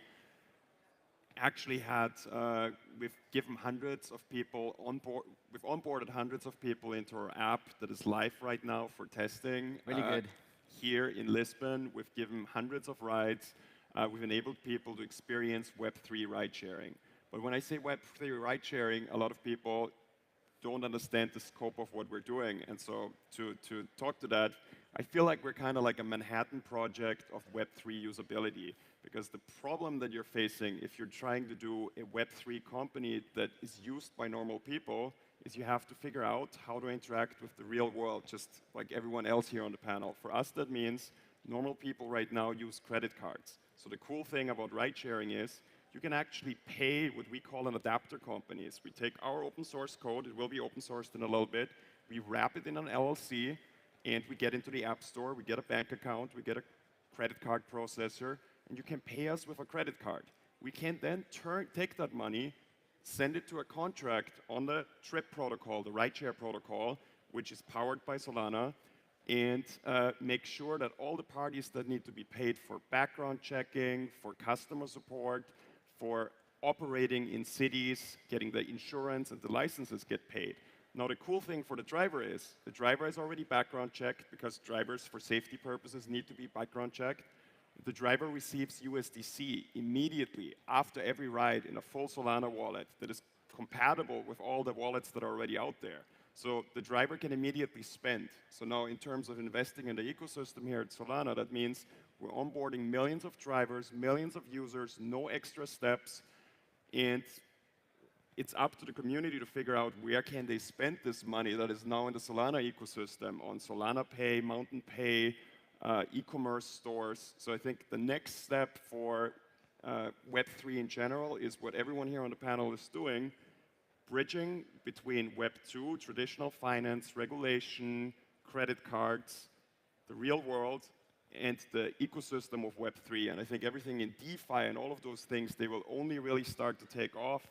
actually had, we've given hundreds of people on board, we've onboarded hundreds of people into our app that is live right now for testing. Really good. Here in Lisbon, we've given hundreds of rides. We've enabled people to experience Web3 ride sharing. But when I say Web3 ride sharing, a lot of people don't understand the scope of what we're doing. And so to talk to that, I feel like we're kind of like a Manhattan project of Web3 usability. Because the problem that you're facing if you're trying to do a Web3 company that is used by normal people is you have to figure out how to interact with the real world, just like everyone else here on the panel. For us, that means normal people right now use credit cards. So the cool thing about ride sharing is you can actually pay what we call an adapter companies. We take our open source code, it will be open sourced in a little bit, we wrap it in an LLC, and we get into the App Store, we get a bank account, we get a credit card processor, and you can pay us with a credit card. We can then take that money, send it to a contract on the Trip protocol, the rideshare protocol, which is powered by Solana, and make sure that all the parties that need to be paid for background checking, for customer support, for operating in cities, getting the insurance and the licenses get paid. Now, the cool thing for the driver is the driver is already background checked because drivers, for safety purposes, need to be background checked. The driver receives USDC immediately after every ride in a full Solana wallet that is compatible with all the wallets that are already out there. So the driver can immediately spend. So now in terms of investing in the ecosystem here at Solana, that means we're onboarding millions of drivers, millions of users, no extra steps, and it's up to the community to figure out where can they spend this money that is now in the Solana ecosystem on Solana Pay, Mountain Pay, e-commerce stores. So I think the next step for Web3 in general is what everyone here on the panel is doing, bridging between Web2, traditional finance, regulation, credit cards, the real world, and the ecosystem of Web3. And I think everything in DeFi and all of those things, they will only really start to take off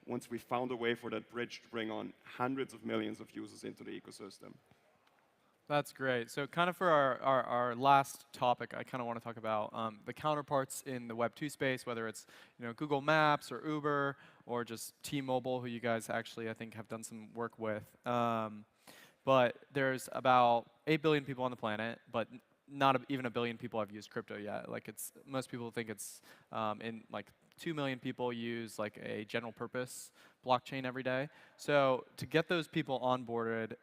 once we found a way for that bridge to bring on hundreds of millions of users into the ecosystem. That's great. So kind of for our last topic, I kind of want to talk about the counterparts in the Web2 space, whether it's Google Maps or Uber or just T-Mobile, who you guys actually, I think, have done some work with. But there's about 8 billion people on the planet, but not even a billion people have used crypto yet. Like most people think it's in like 2 million people use like a general purpose blockchain every day. So to get those people onboarded,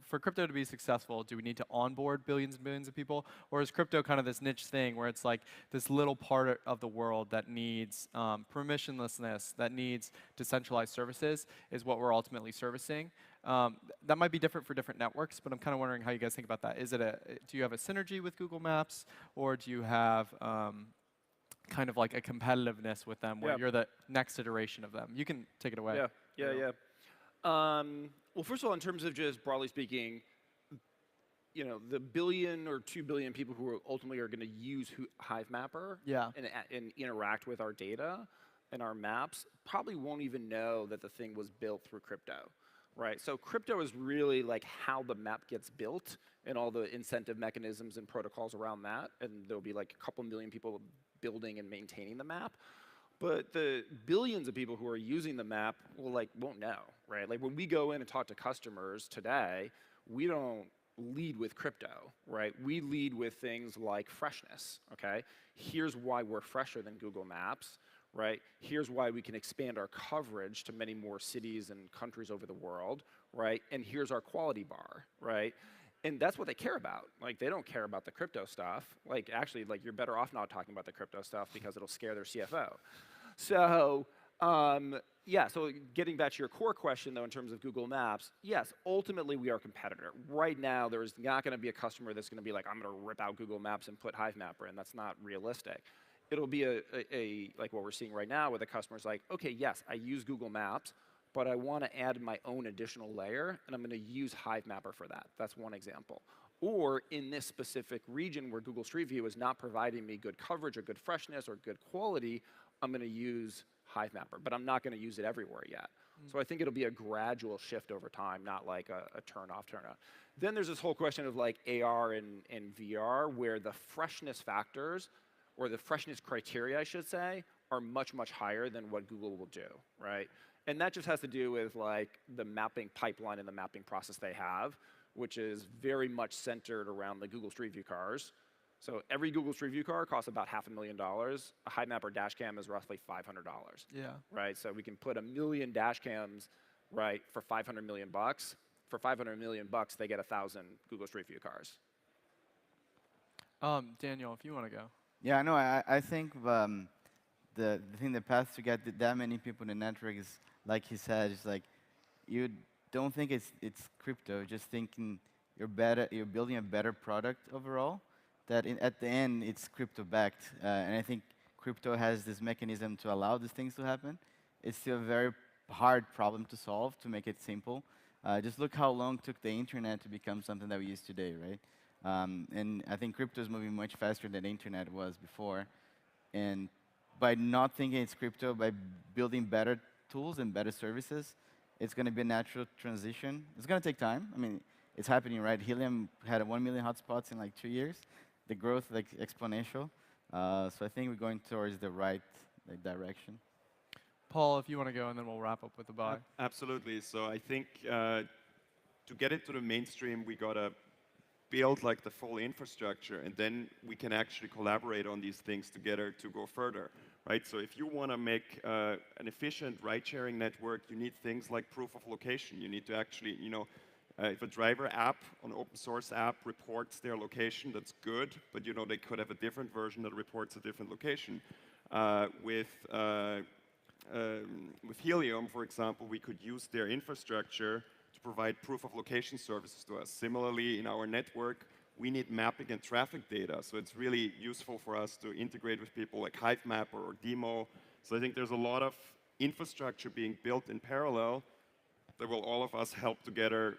for crypto to be successful, do we need to onboard billions and billions of people? Or is crypto kind of this niche thing where it's like this little part of the world that needs permissionlessness, that needs decentralized services, is what we're ultimately servicing? That might be different for different networks, but I'm kind of wondering how you guys think about that. Do you have a synergy with Google Maps, or do you have kind of like a competitiveness with them where you're the next iteration of them? You can take it away. Yeah. Well, first of all, in terms of just broadly speaking, the billion or 2 billion people who ultimately are going to use Hivemapper and interact with our data and our maps probably won't even know that the thing was built through crypto, right? So crypto is really like how the map gets built and all the incentive mechanisms and protocols around that, and there'll be like a couple million people building and maintaining the map. But the billions of people who are using the map won't know, right? Like when we go in and talk to customers today, we don't lead with crypto, right? We lead with things like freshness, okay? Here's why we're fresher than Google Maps, right? Here's why we can expand our coverage to many more cities and countries over the world, right? And here's our quality bar, right? And that's what they care about. Like, they don't care about the crypto stuff. Like, actually, like, you're better off not talking about the crypto stuff because it'll scare their CFO. So, yeah, so getting back to your core question, though, in terms of Google Maps, yes, ultimately, we are a competitor. Right now, there's not going to be a customer that's going to be like, I'm going to rip out Google Maps and put Hivemapper in. That's not realistic. It'll be like what we're seeing right now where the customer's like, OK, yes, I use Google Maps, but I want to add my own additional layer, and I'm going to use Hivemapper for that. That's one example. Or in this specific region where Google Street View is not providing me good coverage or good freshness or good quality, I'm going to use Hivemapper, but I'm not going to use it everywhere yet. So I think it'll be a gradual shift over time, not like a turn off, turn on. Then there's this whole question of like AR and VR, where the freshness factors, or the freshness criteria, I should say, are much, much higher than what Google will do, right? And that just has to do with like the mapping pipeline and the mapping process they have, which is very much centered around the Google Street View cars. So every Google Street View car costs about $500,000. A Hivemapper dash cam is roughly $500. Yeah. Right. So we can put 1 million dash cams, right, for $500 million. For $500 million, they get 1,000 Google Street View cars. Daniel, if you want to go. Yeah, no, I think the thing, the path to get that many people in the network is, like he said, is like you don't think it's crypto, just thinking you're building a better product overall. That at the end it's crypto backed, and I think crypto has this mechanism to allow these things to happen. It's still a very hard problem to solve. To make it simple, just look how long it took the internet to become something that we use today, right? And I think crypto is moving much faster than the internet was before. And by not thinking it's crypto, by building better tools and better services, it's going to be a natural transition. It's going to take time. I mean, it's happening, right? Helium had 1 million hotspots in like 2 years. The growth like exponential. So I think we're going towards the right like direction. Paul, if you want to go, and then we'll wrap up with the buy. Absolutely. So I think to get into the mainstream, we gotta build like the full infrastructure, and then we can actually collaborate on these things together to go further, right? So if you want to make an efficient ride-sharing network, you need things like proof of location. You need to actually, if a driver app, an open source app reports their location, that's good, but they could have a different version that reports a different location. With Helium, for example, we could use their infrastructure to provide proof of location services to us. Similarly, in our network, we need mapping and traffic data, so it's really useful for us to integrate with people like HiveMapper or Demo. So I think there's a lot of infrastructure being built in parallel that will all of us help together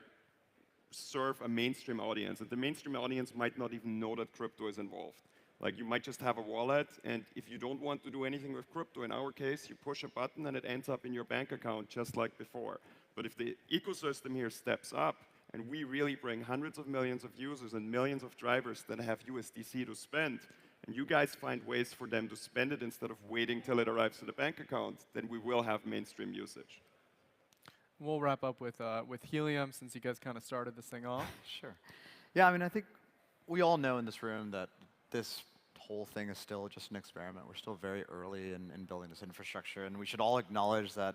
serve a mainstream audience. And the mainstream audience might not even know that crypto is involved. Like, you might just have a wallet, and if you don't want to do anything with crypto, in our case, you push a button and it ends up in your bank account just like before. But if the ecosystem here steps up, and we really bring hundreds of millions of users and millions of drivers that have USDC to spend, and you guys find ways for them to spend it instead of waiting till it arrives in the bank account, then we will have mainstream usage. We'll wrap up with Helium, since you guys kind of started this thing off. Sure. Yeah, I mean, I think we all know in this room that this whole thing is still just an experiment. We're still very early in building this infrastructure, and we should all acknowledge that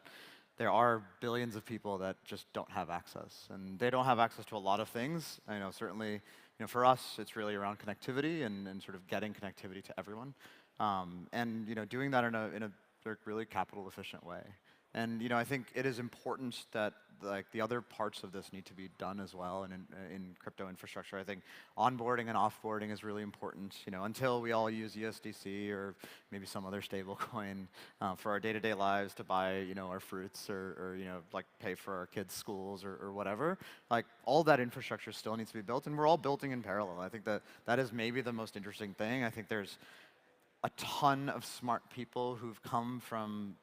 there are billions of people that just don't have access, and they don't have access to a lot of things. I know certainly, for us, it's really around connectivity and sort of getting connectivity to everyone, and doing that in a really capital efficient way. And I think it is important that the other parts of this need to be done as well, and in crypto infrastructure, I think onboarding and offboarding is really important. Until we all use USDC or maybe some other stable coin for our day-to-day lives to buy our fruits or pay for our kids' schools or whatever. All that infrastructure still needs to be built, and we're all building in parallel. I think that is maybe the most interesting thing. I think there's a ton of smart people who've come from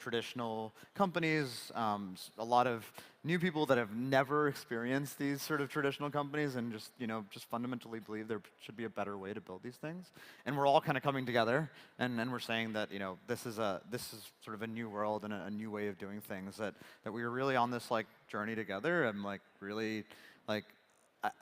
traditional companies, a lot of new people that have never experienced these sort of traditional companies, and just fundamentally believe there should be a better way to build these things. And we're all kind of coming together, and we're saying that this is sort of a new world and a new way of doing things, that we are really on this journey together, and really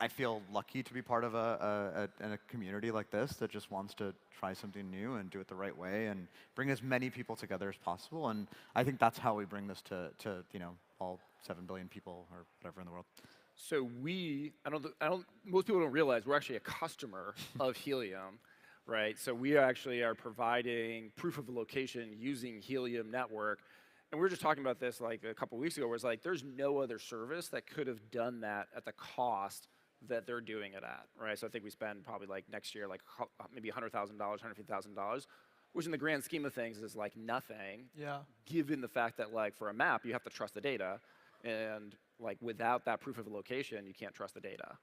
I feel lucky to be part of a community like this that just wants to try something new and do it the right way and bring as many people together as possible. And I think that's how we bring this to all 7 billion people or whatever in the world. So most people don't realize we're actually a customer of Helium, right? So we actually are providing proof of location using Helium Network. And we were just talking about this a couple weeks ago, where it's there's no other service that could have done that at the cost that they're doing it at, right? So I think we spend probably next year maybe $100,000, $150,000, which in the grand scheme of things is nothing. Yeah. Given the fact that for a map you have to trust the data, and without that proof of location you can't trust the data.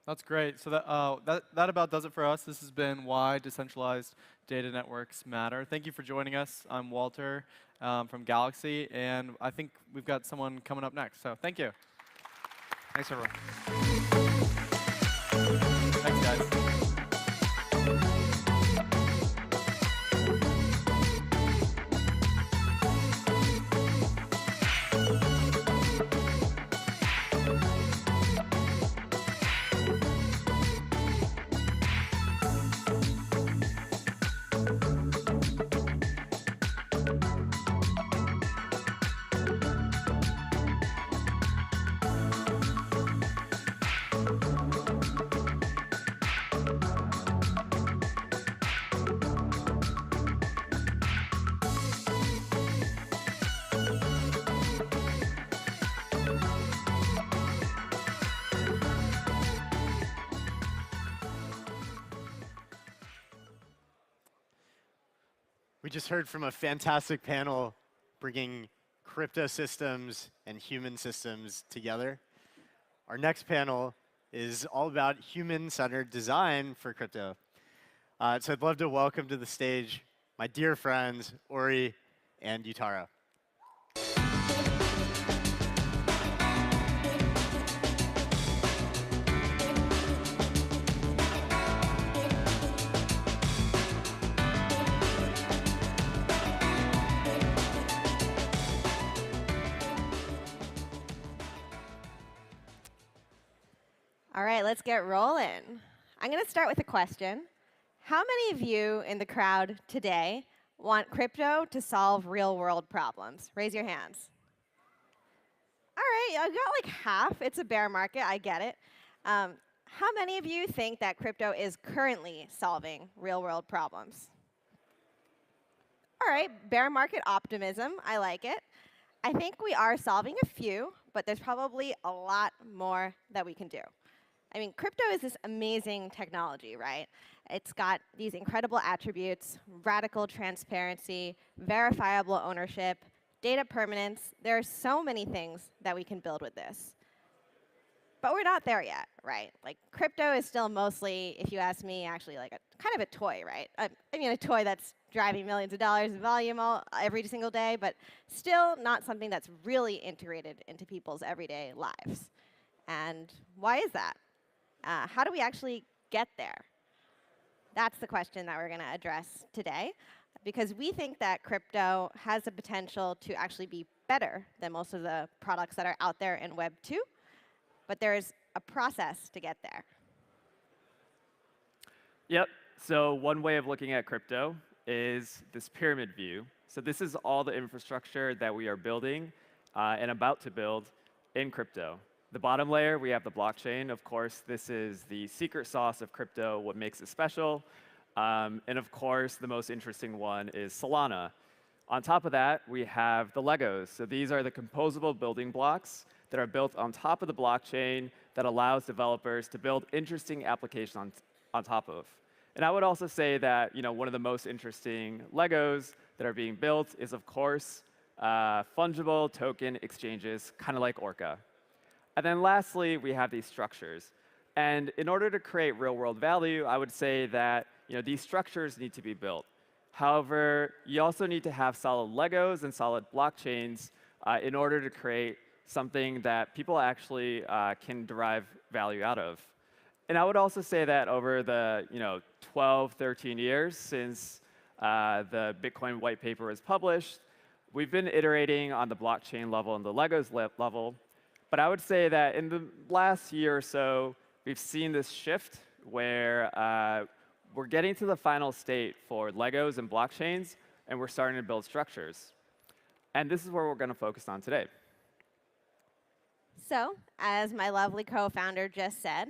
That's great. So that about does it for us. This has been Why Decentralized Data Networks Matter. Thank you for joining us. I'm Walter from Galaxy, and I think we've got someone coming up next. So thank you. Thanks, everyone. Thanks, guys. We just heard from a fantastic panel bringing crypto systems and human systems together. Our next panel is all about human-centered design for crypto. So I'd love to welcome to the stage my dear friends, Ori and Yutaro. All right, let's get rolling. I'm going to start with a question. How many of you in the crowd today want crypto to solve real-world problems? Raise your hands. All right, I've got like half. It's a bear market. I get it. How many of you think that crypto is currently solving real-world problems? All right, bear market optimism. I like it. I think we are solving a few, but there's probably a lot more that we can do. I mean, crypto is this amazing technology, right? It's got these incredible attributes, radical transparency, verifiable ownership, data permanence. There are so many things that we can build with this. But we're not there yet, right? Like, crypto is still mostly, if you ask me, actually like a kind of a toy, right? I mean, a toy that's driving millions of dollars in volume every single day, but still not something that's really integrated into people's everyday lives. And why is that? How do we actually get there? That's the question that we're going to address today, because we think that crypto has the potential to actually be better than most of the products that are out there in Web 2, but there's a process to get there. Yep. So one way of looking at crypto is this pyramid view. So this is all the infrastructure that we are building and about to build in crypto. The bottom layer, we have the blockchain. Of course, this is the secret sauce of crypto, what makes it special. And of course, the most interesting one is Solana. On top of that, we have the Legos. So these are the composable building blocks that are built on top of the blockchain that allows developers to build interesting applications on top of. And I would also say that one of the most interesting Legos that are being built is, of course, fungible token exchanges, kind of like Orca. And then lastly, we have these structures. And in order to create real-world value, I would say that these structures need to be built. However, you also need to have solid Legos and solid blockchains in order to create something that people actually can derive value out of. And I would also say that over the 12, 13 years since the Bitcoin white paper was published, we've been iterating on the blockchain level and the Legos level. But I would say that in the last year or so, we've seen this shift where we're getting to the final state for Legos and blockchains, and we're starting to build structures. And this is where we're going to focus on today. So, as my lovely co-founder just said,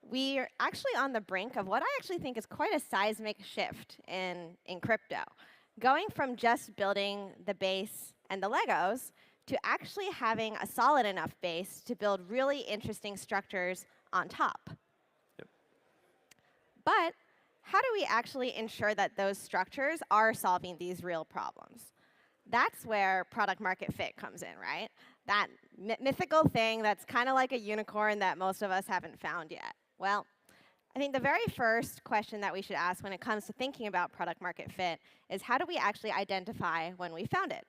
we are actually on the brink of what I actually think is quite a seismic shift in crypto. Going from just building the base and the Legos to actually having a solid enough base to build really interesting structures on top. Yep. But how do we actually ensure that those structures are solving these real problems? That's where product market fit comes in, right? That mythical thing that's kind of like a unicorn that most of us haven't found yet. Well, I think the very first question that we should ask when it comes to thinking about product market fit is, how do we actually identify when we found it?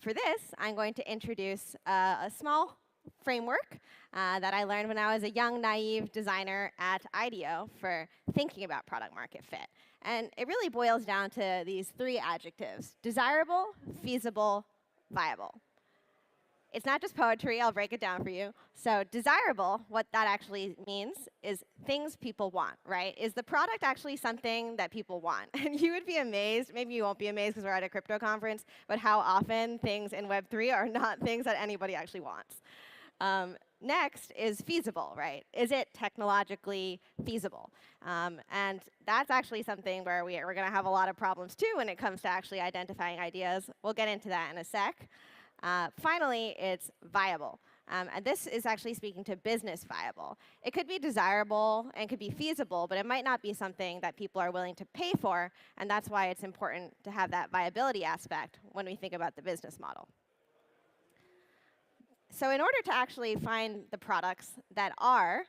For this, I'm going to introduce a small framework that I learned when I was a young, naive designer at IDEO for thinking about product market fit. And it really boils down to these three adjectives: desirable, feasible, viable. It's not just poetry. I'll break it down for you. So desirable, what that actually means is things people want, right? Is the product actually something that people want? And you would be amazed, maybe you won't be amazed because we're at a crypto conference, but how often things in Web3 are not things that anybody actually wants. Next is feasible, right? Is it technologically feasible? And that's actually something where we're going to have a lot of problems too when it comes to actually identifying ideas. We'll get into that in a sec. Finally, it's viable. And this is actually speaking to business viable. It could be desirable and could be feasible, but it might not be something that people are willing to pay for. And that's why it's important to have that viability aspect when we think about the business model. So in order to actually find the products that are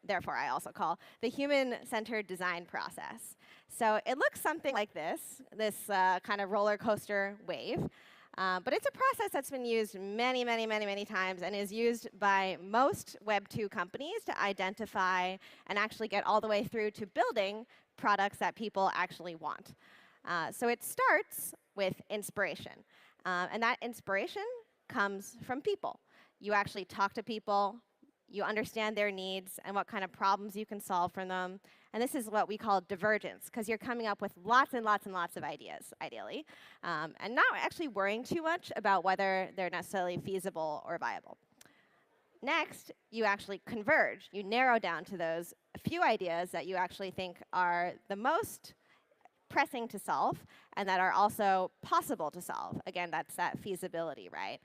therefore I also call the human-centered design process. So it looks something like this kind of roller coaster wave. But it's a process that's been used many, many, many, many times and is used by most Web 2 companies to identify and actually get all the way through to building products that people actually want. So it starts with inspiration. And that inspiration comes from people. You actually talk to people, you understand their needs and what kind of problems you can solve for them. And this is what we call divergence, because you're coming up with lots and lots and lots of ideas, ideally, and not actually worrying too much about whether they're necessarily feasible or viable. Next, you actually converge. You narrow down to those few ideas that you actually think are the most pressing to solve and that are also possible to solve. Again, that's that feasibility, right?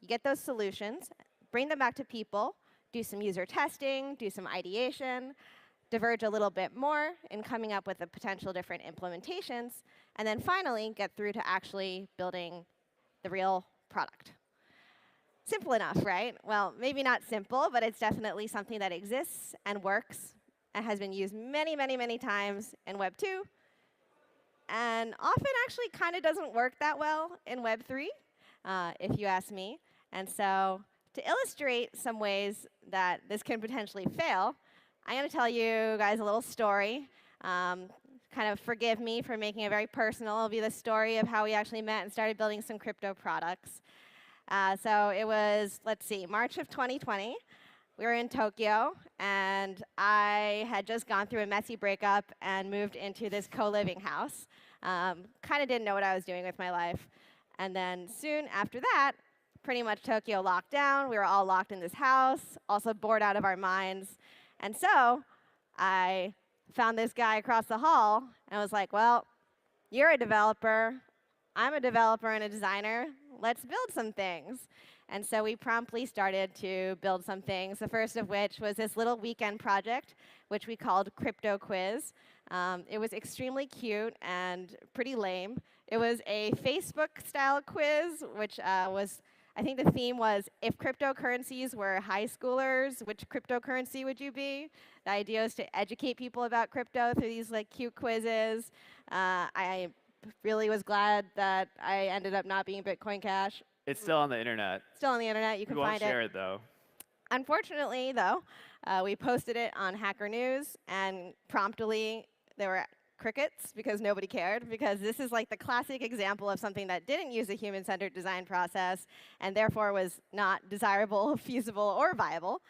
You get those solutions, bring them back to people, do some user testing, do some ideation, diverge a little bit more in coming up with the potential different implementations, and then finally get through to actually building the real product. Simple enough, right? Well, maybe not simple, but it's definitely something that exists and works and has been used many, many, many times in Web 2, and often actually kind of doesn't work that well in Web 3, if you ask me. And so to illustrate some ways that this can potentially fail, I'm going to tell you guys a little story. Kind of forgive me for making it very personal. It'll be the story of how we actually met and started building some crypto products. So it was, let's see, March of 2020. We were in Tokyo, and I had just gone through a messy breakup and moved into this co-living house. Kind of didn't know what I was doing with my life. And then soon after that, pretty much Tokyo locked down. We were all locked in this house, also bored out of our minds. And so I found this guy across the hall and was like, well, you're a developer. I'm a developer and a designer. Let's build some things. And so we promptly started to build some things, the first of which was this little weekend project, which we called Crypto Quiz. It was extremely cute and pretty lame. It was a Facebook-style quiz, which was, I think the theme was, if cryptocurrencies were high schoolers, which cryptocurrency would you be? The idea was to educate people about crypto through these like cute quizzes. I really was glad that I ended up not being Bitcoin Cash. It's still on the internet. Still on the internet, you can We won't find it. share it though. Unfortunately, though, we posted it on Hacker News, and promptly there were crickets because nobody cared, because this is like the classic example of something that didn't use a human-centered design process and therefore was not desirable, feasible, or viable.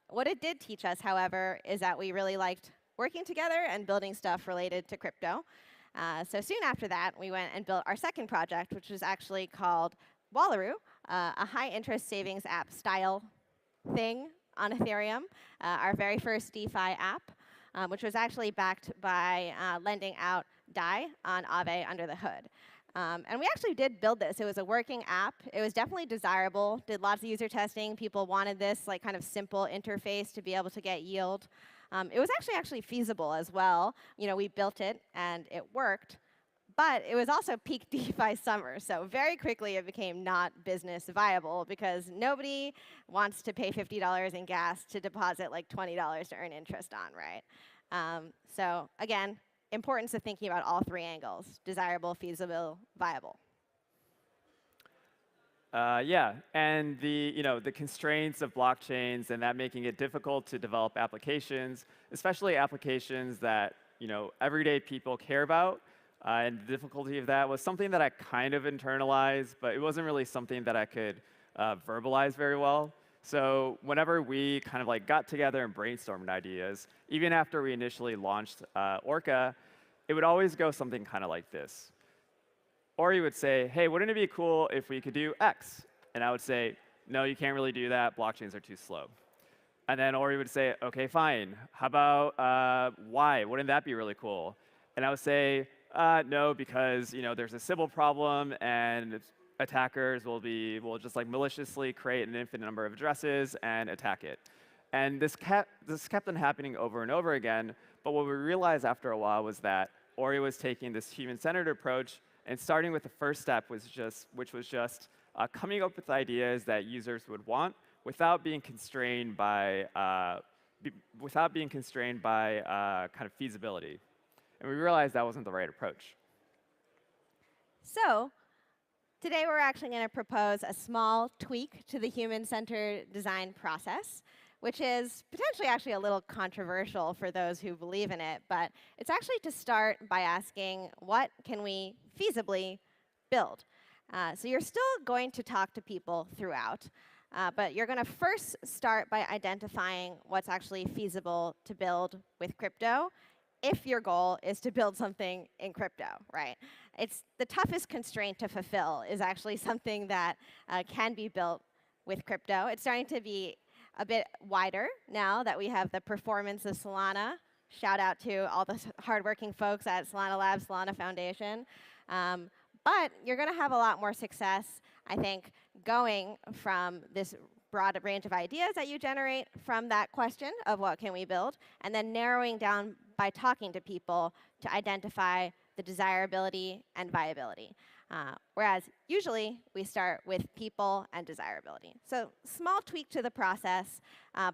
What it did teach us, however, is that we really liked working together and building stuff related to crypto. So soon after that, we went and built our second project, which was actually called Wallaroo, a high-interest savings app style thing on Ethereum, our very first DeFi app, which was actually backed by lending out DAI on Aave under the hood. And we actually did build this. It was a working app. It was definitely desirable, did lots of user testing. People wanted this like kind of simple interface to be able to get yield. It was actually feasible as well. You know, we built it, and it worked. But it was also peak DeFi summer, so very quickly it became not business viable because nobody wants to pay $50 in gas to deposit like $20 to earn interest on, right? So again, importance of thinking about all three angles: desirable, feasible, viable. Yeah, and the constraints of blockchains and that making it difficult to develop applications, especially applications that everyday people care about. And the difficulty of that was something that I kind of internalized, but it wasn't really something that I could verbalize very well. So whenever we kind of like got together and brainstormed ideas, even after we initially launched Orca, it would always go something kind of like this. Ori would say, hey, wouldn't it be cool if we could do X? And I would say, no, you can't really do that. Blockchains are too slow. And then Ori would say, OK, fine. How about Y? Wouldn't that be really cool? And I would say, no, because there's a Sybil problem, and attackers will just like maliciously create an infinite number of addresses and attack it. And this kept on happening over and over again. But what we realized after a while was that Ori was taking this human-centered approach and starting with the first step, which was just coming up with ideas that users would want without being constrained by kind of feasibility. And we realized that wasn't the right approach. So today we're actually going to propose a small tweak to the human-centered design process. which is potentially actually a little controversial for those who believe in it, but it's actually to start by asking, what can we feasibly build? So you're still going to talk to people throughout, but you're going to first start by identifying what's actually feasible to build with crypto, if your goal is to build something in crypto, right? It's the toughest constraint to fulfill is actually something that can be built with crypto. It's starting to be a bit wider now that we have the performance of Solana. Shout out to all the hardworking folks at Solana Labs, Solana Foundation. But you're going to have a lot more success, I think, going from this broad range of ideas that you generate from that question of what can we build, and then narrowing down by talking to people to identify the desirability and viability. Whereas usually we start with people and desirability. So small tweak to the process,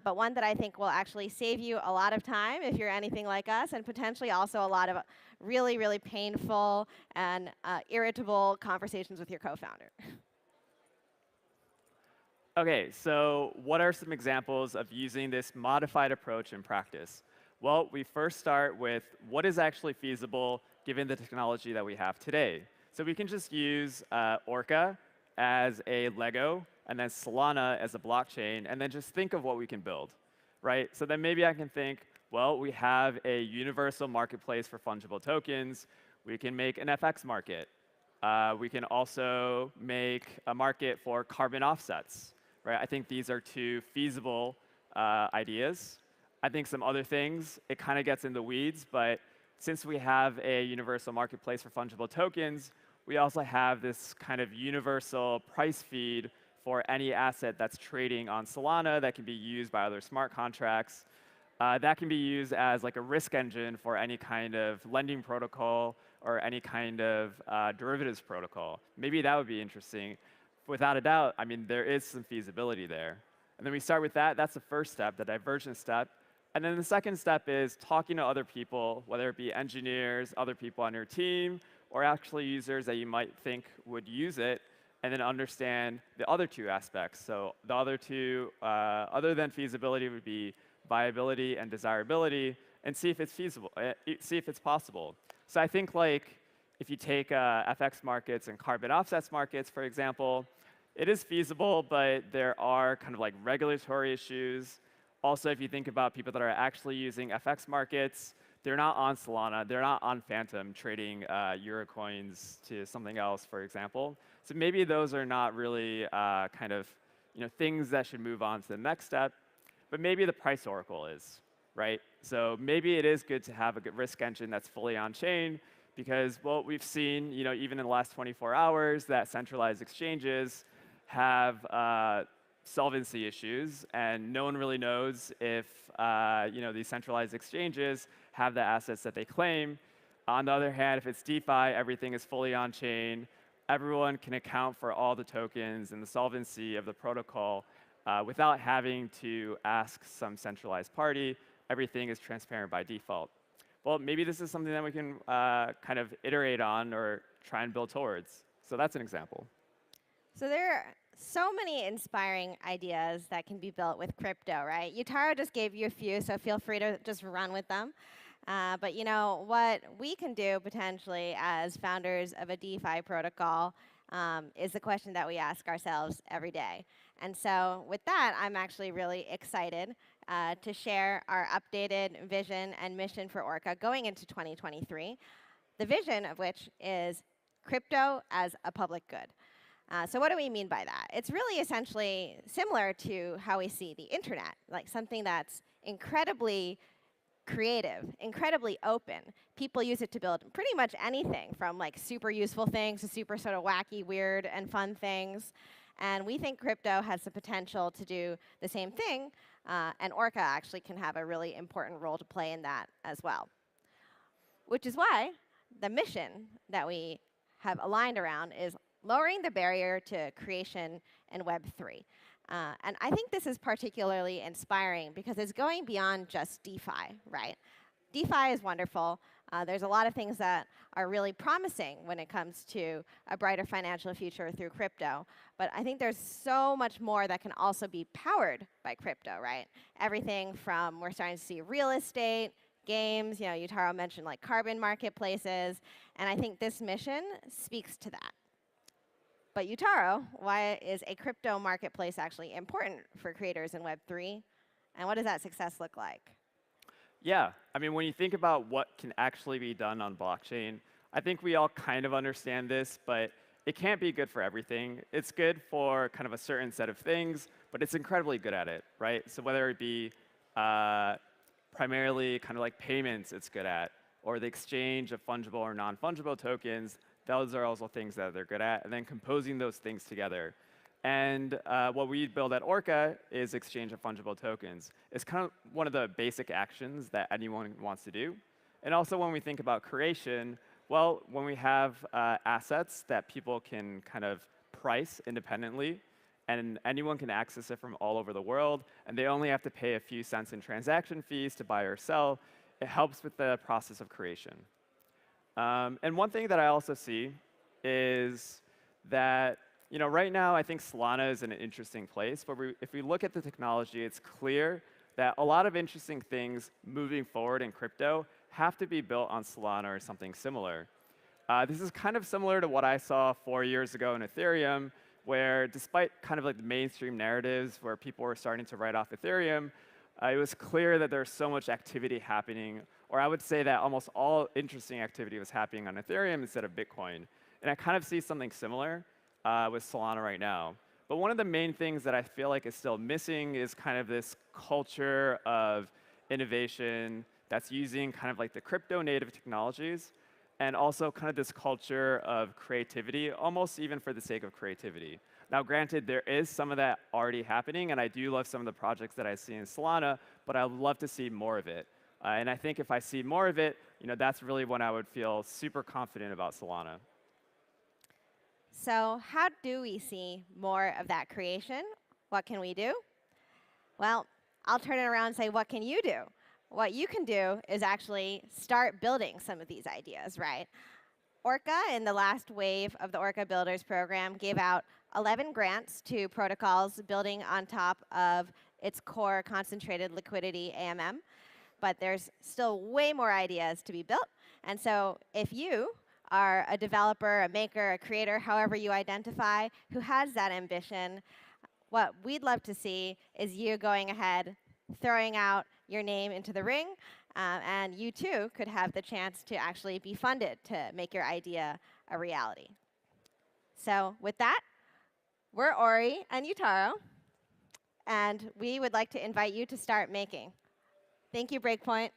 but one that I think will actually save you a lot of time if you're anything like us, and potentially also a lot of really, really painful and irritable conversations with your co-founder. OK, so what are some examples of using this modified approach in practice? Well, we first start with what is actually feasible given the technology that we have today. So we can just use Orca as a Lego, and then Solana as a blockchain, and then just think of what we can build, right? So then maybe I can think, well, we have a universal marketplace for fungible tokens. We can make an FX market. We can also make a market for carbon offsets, right? I think these are two feasible ideas. I think some other things, it kind of gets in the weeds, but since we have a universal marketplace for fungible tokens, we also have this kind of universal price feed for any asset that's trading on Solana that can be used by other smart contracts. That can be used as like a risk engine for any kind of lending protocol or any kind of derivatives protocol. Maybe that would be interesting. Without a doubt, I mean, there is some feasibility there. And then we start with that. That's the first step, the divergence step. And then the second step is talking to other people, whether it be engineers, other people on your team, or actually users that you might think would use it, and then understand the other two aspects. So the other two, other than feasibility, would be viability and desirability, and see if it's feasible, see if it's possible. So I think like if you take FX markets and carbon offsets markets, for example, it is feasible, but there are kind of like regulatory issues. Also, if you think about people that are actually using FX markets, they're not on Solana, they're not on Phantom trading Euro coins to something else, for example. So maybe those are not really kind of things that should move on to the next step, but maybe the price oracle is, right? So maybe it is good to have a good risk engine that's fully on chain because, well, we've seen, even in the last 24 hours that centralized exchanges have solvency issues, and no one really knows if these centralized exchanges have the assets that they claim. On the other hand, if it's DeFi, everything is fully on chain. Everyone can account for all the tokens and the solvency of the protocol without having to ask some centralized party. Everything is transparent by default. Well, maybe this is something that we can kind of iterate on or try and build towards. So that's an example. So there are so many inspiring ideas that can be built with crypto, right? Yutaro just gave you a few, so feel free to just run with them. But what we can do potentially as founders of a DeFi protocol is the question that we ask ourselves every day. And so with that, I'm actually really excited to share our updated vision and mission for Orca going into 2023, the vision of which is crypto as a public good. So what do we mean by that? It's really essentially similar to how we see the internet, like something that's incredibly creative, incredibly open. People use it to build pretty much anything from like super useful things to super sort of wacky, weird, and fun things. And we think crypto has the potential to do the same thing, and Orca actually can have a really important role to play in that as well. Which is why the mission that we have aligned around is lowering the barrier to creation in Web3. And I think this is particularly inspiring because it's going beyond just DeFi, right? DeFi is wonderful, There's a lot of things that are really promising when it comes to a brighter financial future through crypto. But I think there's so much more that can also be powered by crypto, right? Everything from we're starting to see real estate, games, Yutaro mentioned like carbon marketplaces, and I think this mission speaks to that. But Yutaro, why is a crypto marketplace actually important for creators in Web3? And what does that success look like? Yeah, I mean, when you think about what can actually be done on blockchain, I think we all kind of understand this, but it can't be good for everything. It's good for kind of a certain set of things, but it's incredibly good at it, right? So whether it be primarily kind of like payments it's good at, or the exchange of fungible or non-fungible tokens, those are also things that they're good at, and then composing those things together. And what we build at Orca is exchange of fungible tokens. It's kind of one of the basic actions that anyone wants to do. And also when we think about creation, well, when we have assets that people can kind of price independently, and anyone can access it from all over the world, and they only have to pay a few cents in transaction fees to buy or sell, it helps with the process of creation. And one thing that I also see is that right now I think Solana is in an interesting place, but if we look at the technology, it's clear that a lot of interesting things moving forward in crypto have to be built on Solana or something similar. This is kind of similar to what I saw 4 years ago in Ethereum, where despite kind of like the mainstream narratives where people were starting to write off Ethereum, it was clear that there's so much activity happening, or I would say that almost all interesting activity was happening on Ethereum instead of Bitcoin. And I kind of see something similar with Solana right now. But one of the main things that I feel like is still missing is kind of this culture of innovation that's using kind of like the crypto native technologies, and also kind of this culture of creativity, almost even for the sake of creativity. Now, granted, there is some of that already happening, and I do love some of the projects that I see in Solana, but I would love to see more of it. And I think if I see more of it, that's really when I would feel super confident about Solana. So how do we see more of that creation? What can we do? Well, I'll turn it around and say, what can you do? What you can do is actually start building some of these ideas, right? Orca, in the last wave of the Orca Builders program, gave out 11 grants to protocols building on top of its core concentrated liquidity AMM. But there's still way more ideas to be built. And so if you are a developer, a maker, a creator, however you identify, who has that ambition, what we'd love to see is you going ahead, throwing out your name into the ring, and you too could have the chance to actually be funded to make your idea a reality. So with that, we're Ori and Yutaro, and we would like to invite you to start making. Thank you, Breakpoint.